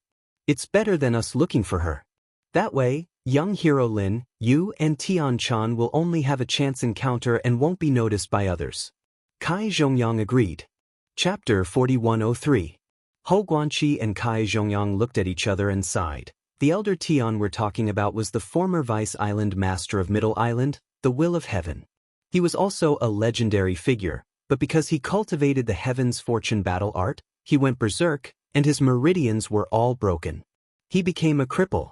It's better than us looking for her. That way, young hero Lin, you and Tian Chan will only have a chance encounter and won't be noticed by others." Kai Zhongyang agreed. Chapter 4103. Ho Guanqi and Kai Zhongyang looked at each other and sighed. The elder Tian we're talking about was the former Vice Island Master of Middle Island, the Will of Heaven. He was also a legendary figure, but because he cultivated the Heaven's Fortune battle art, he went berserk, and his meridians were all broken. He became a cripple.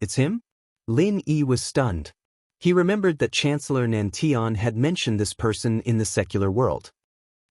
It's him?" Lin Yi was stunned. He remembered that Chancellor Nantian had mentioned this person in the secular world.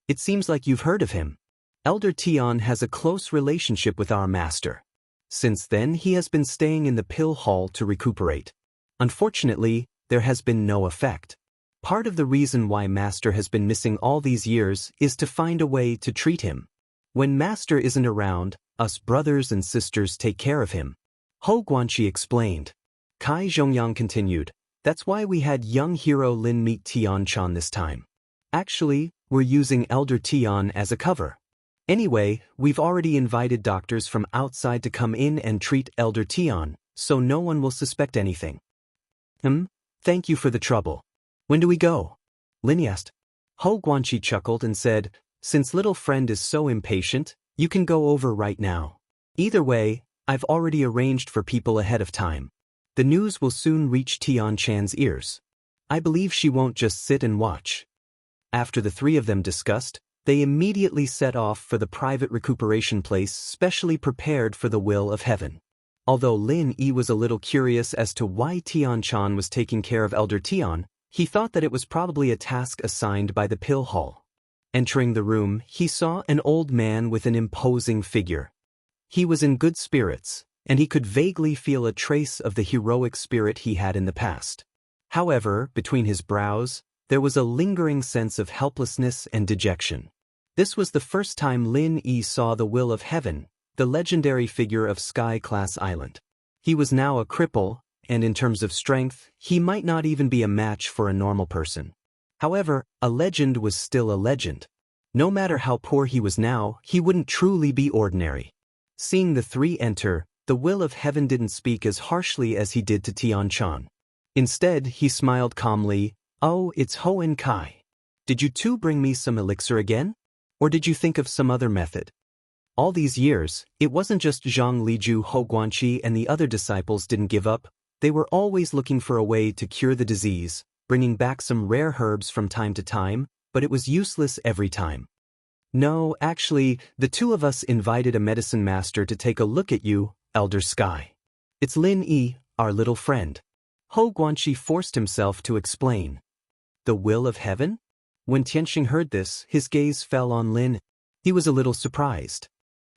"It seems like you've heard of him. Elder Tian has a close relationship with our master. Since then he has been staying in the Pill Hall to recuperate. Unfortunately, there has been no effect. Part of the reason why Master has been missing all these years is to find a way to treat him. When Master isn't around, us brothers and sisters take care of him." Ho Guanqi explained. Kai Zhongyang continued, "That's why we had young hero Lin meet Tian Chan this time. Actually, we're using Elder Tian as a cover. Anyway, we've already invited doctors from outside to come in and treat Elder Tian, so no one will suspect anything." Thank you for the trouble. When do we go?" Lin asked. Ho Guanqi chuckled and said, "Since little friend is so impatient, you can go over right now. Either way, I've already arranged for people ahead of time. The news will soon reach Tian Chan's ears. I believe she won't just sit and watch. After the three of them discussed, they immediately set off for the private recuperation place specially prepared for the will of heaven. Although Lin Yi was a little curious as to why Tian-chan was taking care of Elder Tian, he thought that it was probably a task assigned by the pill hall. Entering the room, he saw an old man with an imposing figure. He was in good spirits, and he could vaguely feel a trace of the heroic spirit he had in the past. However, between his brows, there was a lingering sense of helplessness and dejection. This was the first time Lin Yi saw the will of heaven, the legendary figure of Sky Class Island. He was now a cripple, and in terms of strength, he might not even be a match for a normal person. However, a legend was still a legend. No matter how poor he was now, he wouldn't truly be ordinary. Seeing the three enter, the will of heaven didn't speak as harshly as he did to Tian-chan. Instead, he smiled calmly. "Oh, it's Ho and Kai. Did you two bring me some elixir again? Or did you think of some other method?" All these years, it wasn't just Zhang Liju, Ho Guanqi and the other disciples didn't give up. They were always looking for a way to cure the disease, bringing back some rare herbs from time to time, but it was useless every time. "No, actually, the two of us invited a medicine master to take a look at you, Elder Sky. It's Lin Yi, our little friend." Ho Guanqi forced himself to explain. The will of heaven? When Tianxing heard this, his gaze fell on Lin. He was a little surprised.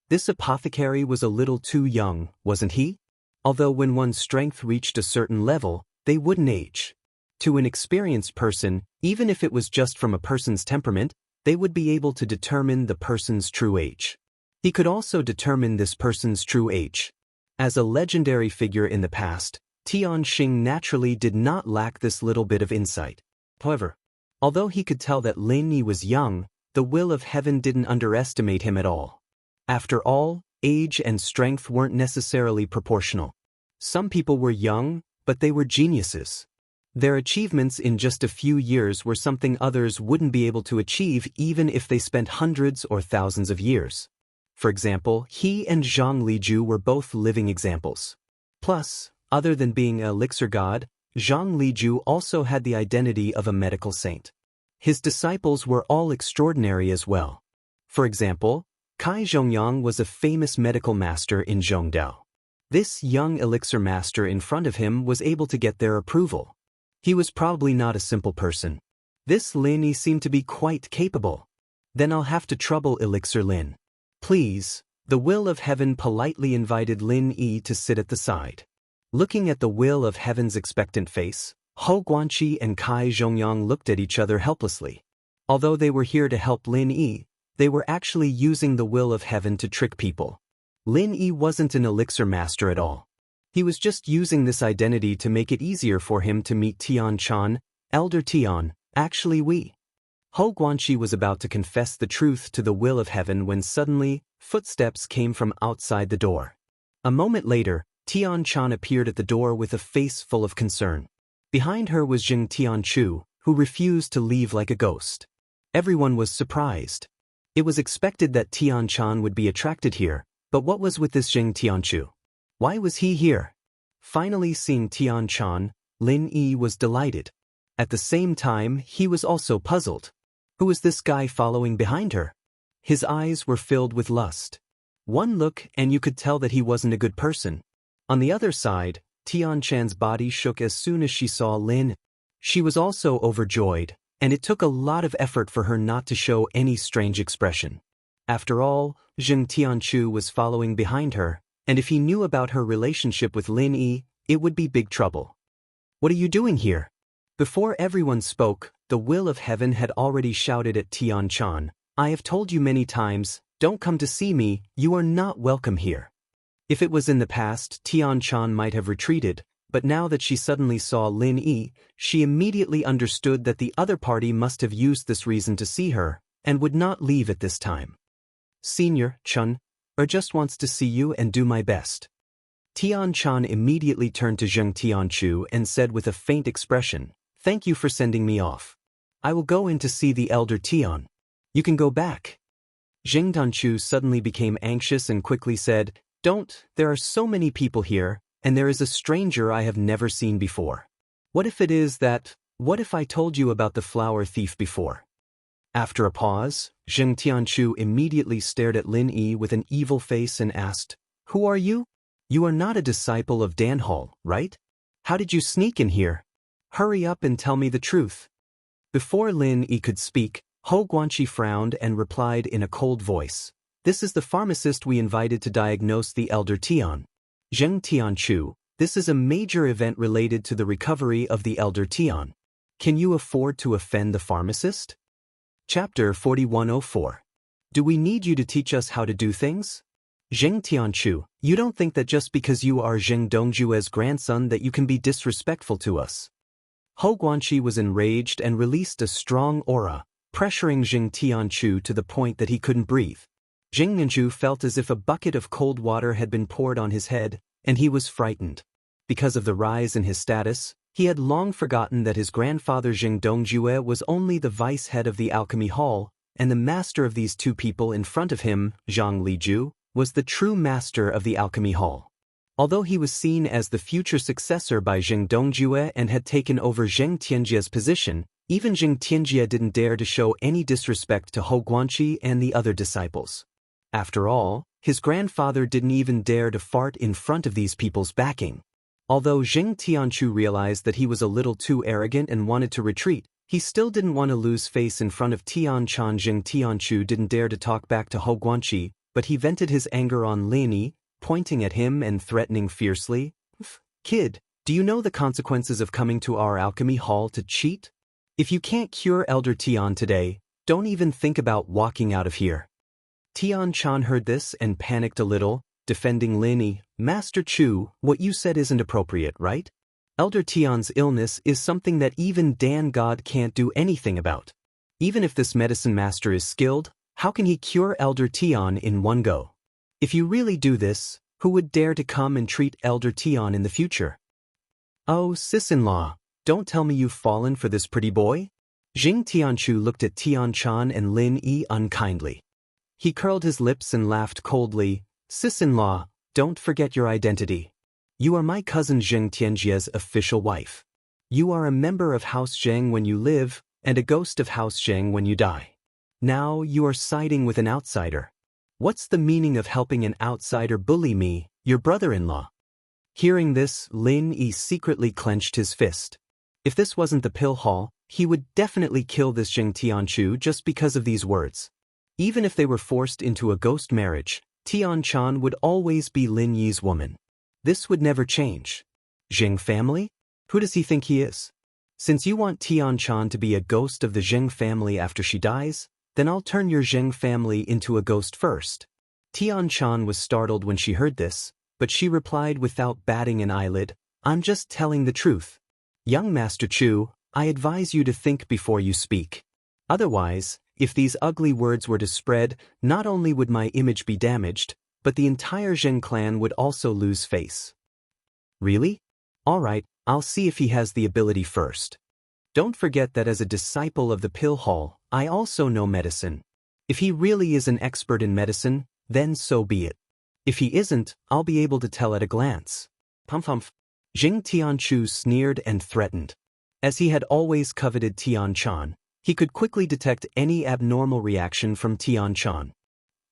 This apothecary was a little too young, wasn't he? Although when one's strength reached a certain level, they wouldn't age. To an experienced person, even if it was just from a person's temperament, they would be able to determine the person's true age. He could also determine this person's true age. As a legendary figure in the past, Tianxing naturally did not lack this little bit of insight. However, although he could tell that Lin Yi was young, the will of heaven didn't underestimate him at all. After all, age and strength weren't necessarily proportional. Some people were young, but they were geniuses. Their achievements in just a few years were something others wouldn't be able to achieve even if they spent hundreds or thousands of years. For example, he and Zhang Liju were both living examples. Plus, other than being an elixir god, Zhang Liju also had the identity of a medical saint. His disciples were all extraordinary as well. For example, Kai Zhongyang was a famous medical master in Zhongdao. This young elixir master in front of him was able to get their approval. He was probably not a simple person. This Lin Yi seemed to be quite capable. Then I'll have to trouble Elixir Lin. Please. The will of heaven politely invited Lin Yi to sit at the side. Looking at the will of heaven's expectant face, Ho Guanqi and Kai Zhongyang looked at each other helplessly. Although they were here to help Lin Yi, they were actually using the will of heaven to trick people. Lin Yi wasn't an elixir master at all. He was just using this identity to make it easier for him to meet Tian-chan, Elder Tian. Actually, Ho Guanqi was about to confess the truth to the will of heaven when suddenly, footsteps came from outside the door. A moment later, Tian-chan appeared at the door with a face full of concern. Behind her was Jing Tianchu, who refused to leave like a ghost. Everyone was surprised. It was expected that Tian-chan would be attracted here, but what was with this Jing Tianchu? Why was he here? Finally seeing Tian-chan, Lin Yi was delighted. At the same time, he was also puzzled. Who was this guy following behind her? His eyes were filled with lust. One look and you could tell that he wasn't a good person. On the other side, Tian-chan's body shook as soon as she saw Lin. She was also overjoyed, and it took a lot of effort for her not to show any strange expression. After all, Jing Tianchu was following behind her, and if he knew about her relationship with Lin Yi, it would be big trouble. What are you doing here? Before everyone spoke, the will of heaven had already shouted at Tian-chan, I have told you many times, don't come to see me, you are not welcome here. If it was in the past, Tian-chan might have retreated, but now that she suddenly saw Lin Yi, she immediately understood that the other party must have used this reason to see her, and would not leave at this time. Senior, Chun, just wants to see you and do my best. Tian-chan immediately turned to Zheng Tianchu and said with a faint expression, thank you for sending me off. I will go in to see the elder Tian. You can go back. Zheng Tianchu suddenly became anxious and quickly said, don't, there are so many people here, and there is a stranger I have never seen before. What if it is that, what if I told you about the flower thief before? After a pause, Zheng Tianchu immediately stared at Lin Yi with an evil face and asked, "Who are you? You are not a disciple of Dan Hall, right? How did you sneak in here? Hurry up and tell me the truth." Before Lin Yi could speak, Hou Guanqi frowned and replied in a cold voice, "This is the pharmacist we invited to diagnose the elder Tian. Zheng Tianchu, this is a major event related to the recovery of the elder Tian. Can you afford to offend the pharmacist?" Chapter 4104. Do we need you to teach us how to do things? Zheng Tianchu, you don't think that just because you are Zheng Dongjue's grandson that you can be disrespectful to us. Hou Guanqi was enraged and released a strong aura, pressuring Zheng Tianchu to the point that he couldn't breathe. Zheng Tianchu felt as if a bucket of cold water had been poured on his head, and he was frightened. Because of the rise in his status, he had long forgotten that his grandfather Zheng Dongjue was only the vice head of the alchemy hall, and the master of these two people in front of him, Zhang Liju, was the true master of the alchemy hall. Although he was seen as the future successor by Zheng Dongjue and had taken over Zheng Tianjie's position, even Zheng Tianjie didn't dare to show any disrespect to Hou Guanqi and the other disciples. After all, his grandfather didn't even dare to fart in front of these people's backing. Although Zheng Tianchu realized that he was a little too arrogant and wanted to retreat, he still didn't want to lose face in front of Tian Chan. Zheng Tianchu didn't dare to talk back to Hou Guanqi, but he vented his anger on Lin Yi, pointing at him and threatening fiercely, "Kid, do you know the consequences of coming to our alchemy hall to cheat? If you can't cure Elder Tian today, don't even think about walking out of here." Tian Chan heard this and panicked a little, defending Lin Yi. "Master Chu, what you said isn't appropriate, right? Elder Tian's illness is something that even Dan God can't do anything about. Even if this medicine master is skilled, how can he cure Elder Tian in one go? If you really do this, who would dare to come and treat Elder Tian in the future? Oh, sis-in-law, don't tell me you've fallen for this pretty boy?" Zheng Tianchu looked at Tian Chan and Lin Yi unkindly. He curled his lips and laughed coldly, "Sis-in-law, don't forget your identity. You are my cousin Zheng Tianjie's official wife. You are a member of House Zheng when you live, and a ghost of House Zheng when you die. Now you are siding with an outsider. What's the meaning of helping an outsider bully me, your brother-in-law?" Hearing this, Lin Yi secretly clenched his fist. If this wasn't the pill hall, he would definitely kill this Zheng Tianchu just because of these words. Even if they were forced into a ghost marriage, Tian Chan would always be Lin Yi's woman. This would never change. Zheng family? Who does he think he is? Since you want Tian Chan to be a ghost of the Zheng family after she dies, then I'll turn your Zheng family into a ghost first. Tian Chan was startled when she heard this, but she replied without batting an eyelid, "I'm just telling the truth. Young Master Chu, I advise you to think before you speak. Otherwise, if these ugly words were to spread, not only would my image be damaged, but the entire Zheng clan would also lose face." Really? All right, I'll see if he has the ability first. Don't forget that as a disciple of the pill hall, I also know medicine. If he really is an expert in medicine, then so be it. If he isn't, I'll be able to tell at a glance. Humph. Zheng Tianchu sneered and threatened. As he had always coveted Tian Chan, he could quickly detect any abnormal reaction from Tian Chan.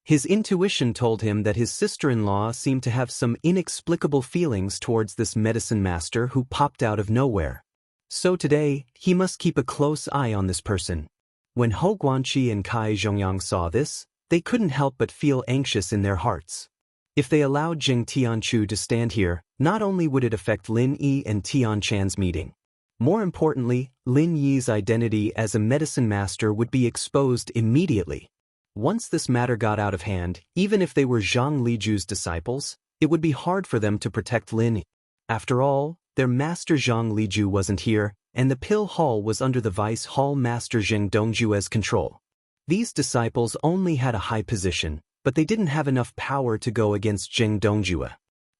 His intuition told him that his sister-in-law seemed to have some inexplicable feelings towards this medicine master who popped out of nowhere. So today, he must keep a close eye on this person. When Hou Guanqi and Kai Zhongyang saw this, they couldn't help but feel anxious in their hearts. If they allowed Zheng Tianchu to stand here, not only would it affect Lin Yi and Tian Chan's meeting. More importantly, Lin Yi's identity as a medicine master would be exposed immediately. Once this matter got out of hand, even if they were Zhang Liju's disciples, it would be hard for them to protect Lin Yi. After all, their master Zhang Liju wasn't here, and the pill hall was under the vice hall master Zheng Dongjue's control. These disciples only had a high position, but they didn't have enough power to go against Zheng Dongjue.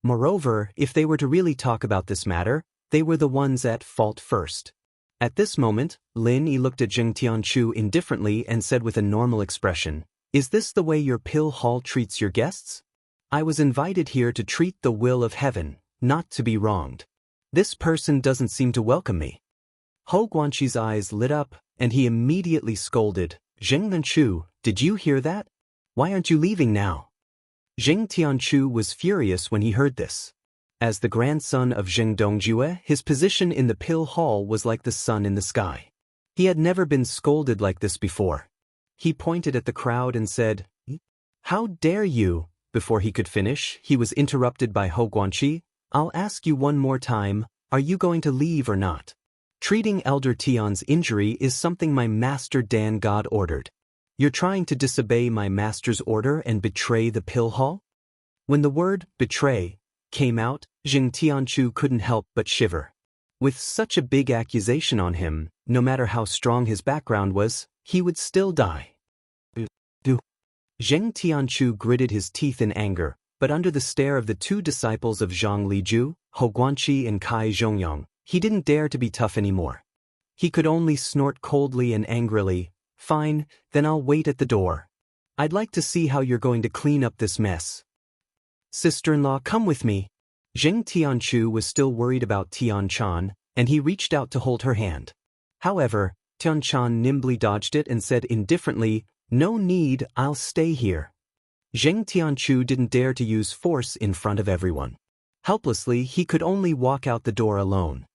Moreover, if they were to really talk about this matter, they were the ones at fault first. At this moment, Lin Yi looked at Zheng Tianchu indifferently and said with a normal expression, "Is this the way your pill hall treats your guests? I was invited here to treat the will of heaven, not to be wronged. This person doesn't seem to welcome me." Hou Guanqi's eyes lit up, and he immediately scolded, Zheng Tianchu, did you hear that? Why aren't you leaving now? Zheng Tianchu was furious when he heard this. As the grandson of Zheng Dongjue, his position in the pill hall was like the sun in the sky. He had never been scolded like this before. He pointed at the crowd and said, "How dare you?" Before he could finish, he was interrupted by Hou Guanqi. "I'll ask you one more time, are you going to leave or not? Treating Elder Tian's injury is something my master Dan God ordered. You're trying to disobey my master's order and betray the pill hall?" When the word betray came out, Zheng Tianchu couldn't help but shiver. With such a big accusation on him, no matter how strong his background was, he would still die. Zheng Tianchu gritted his teeth in anger, but under the stare of the two disciples of Zhang Liju, Hou Guanqi and Cai Zhongyang, he didn't dare to be tough anymore. He could only snort coldly and angrily. "Fine, then I'll wait at the door. I'd like to see how you're going to clean up this mess. Sister-in-law, come with me." Zheng Tianchu was still worried about Tian Chan, and he reached out to hold her hand. However, Tian Chan nimbly dodged it and said indifferently, "No need, I'll stay here." Zheng Tianchu didn't dare to use force in front of everyone. Helplessly, he could only walk out the door alone.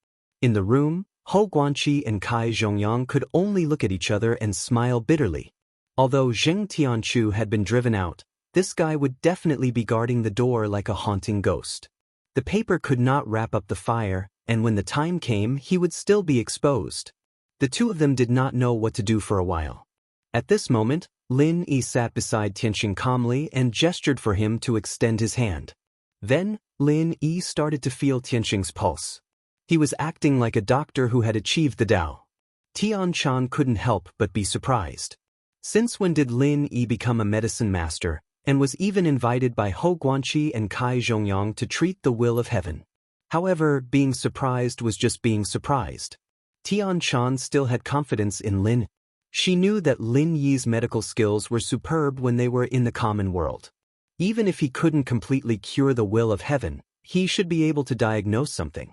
In the room, Hou Guanqi and Cai Zhongyang could only look at each other and smile bitterly. Although Zheng Tianchu had been driven out, this guy would definitely be guarding the door like a haunting ghost. The paper could not wrap up the fire, and when the time came, he would still be exposed. The two of them did not know what to do for a while. At this moment, Lin Yi sat beside Tianxing calmly and gestured for him to extend his hand. Then, Lin Yi started to feel Tianxing's pulse. He was acting like a doctor who had achieved the Tao. Tian Chan couldn't help but be surprised. Since when did Lin Yi become a medicine master, and was even invited by Hou Guanqi and Cai Zhongyang to treat the will of heaven? However, being surprised was just being surprised. Tian Chan still had confidence in Lin. She knew that Lin Yi's medical skills were superb when they were in the common world. Even if he couldn't completely cure the will of heaven, he should be able to diagnose something.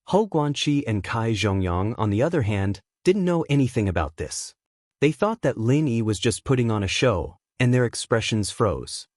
Hou Guanqi and Cai Zhongyang, on the other hand, didn't know anything about this. They thought that Lin Yi was just putting on a show, and their expressions froze.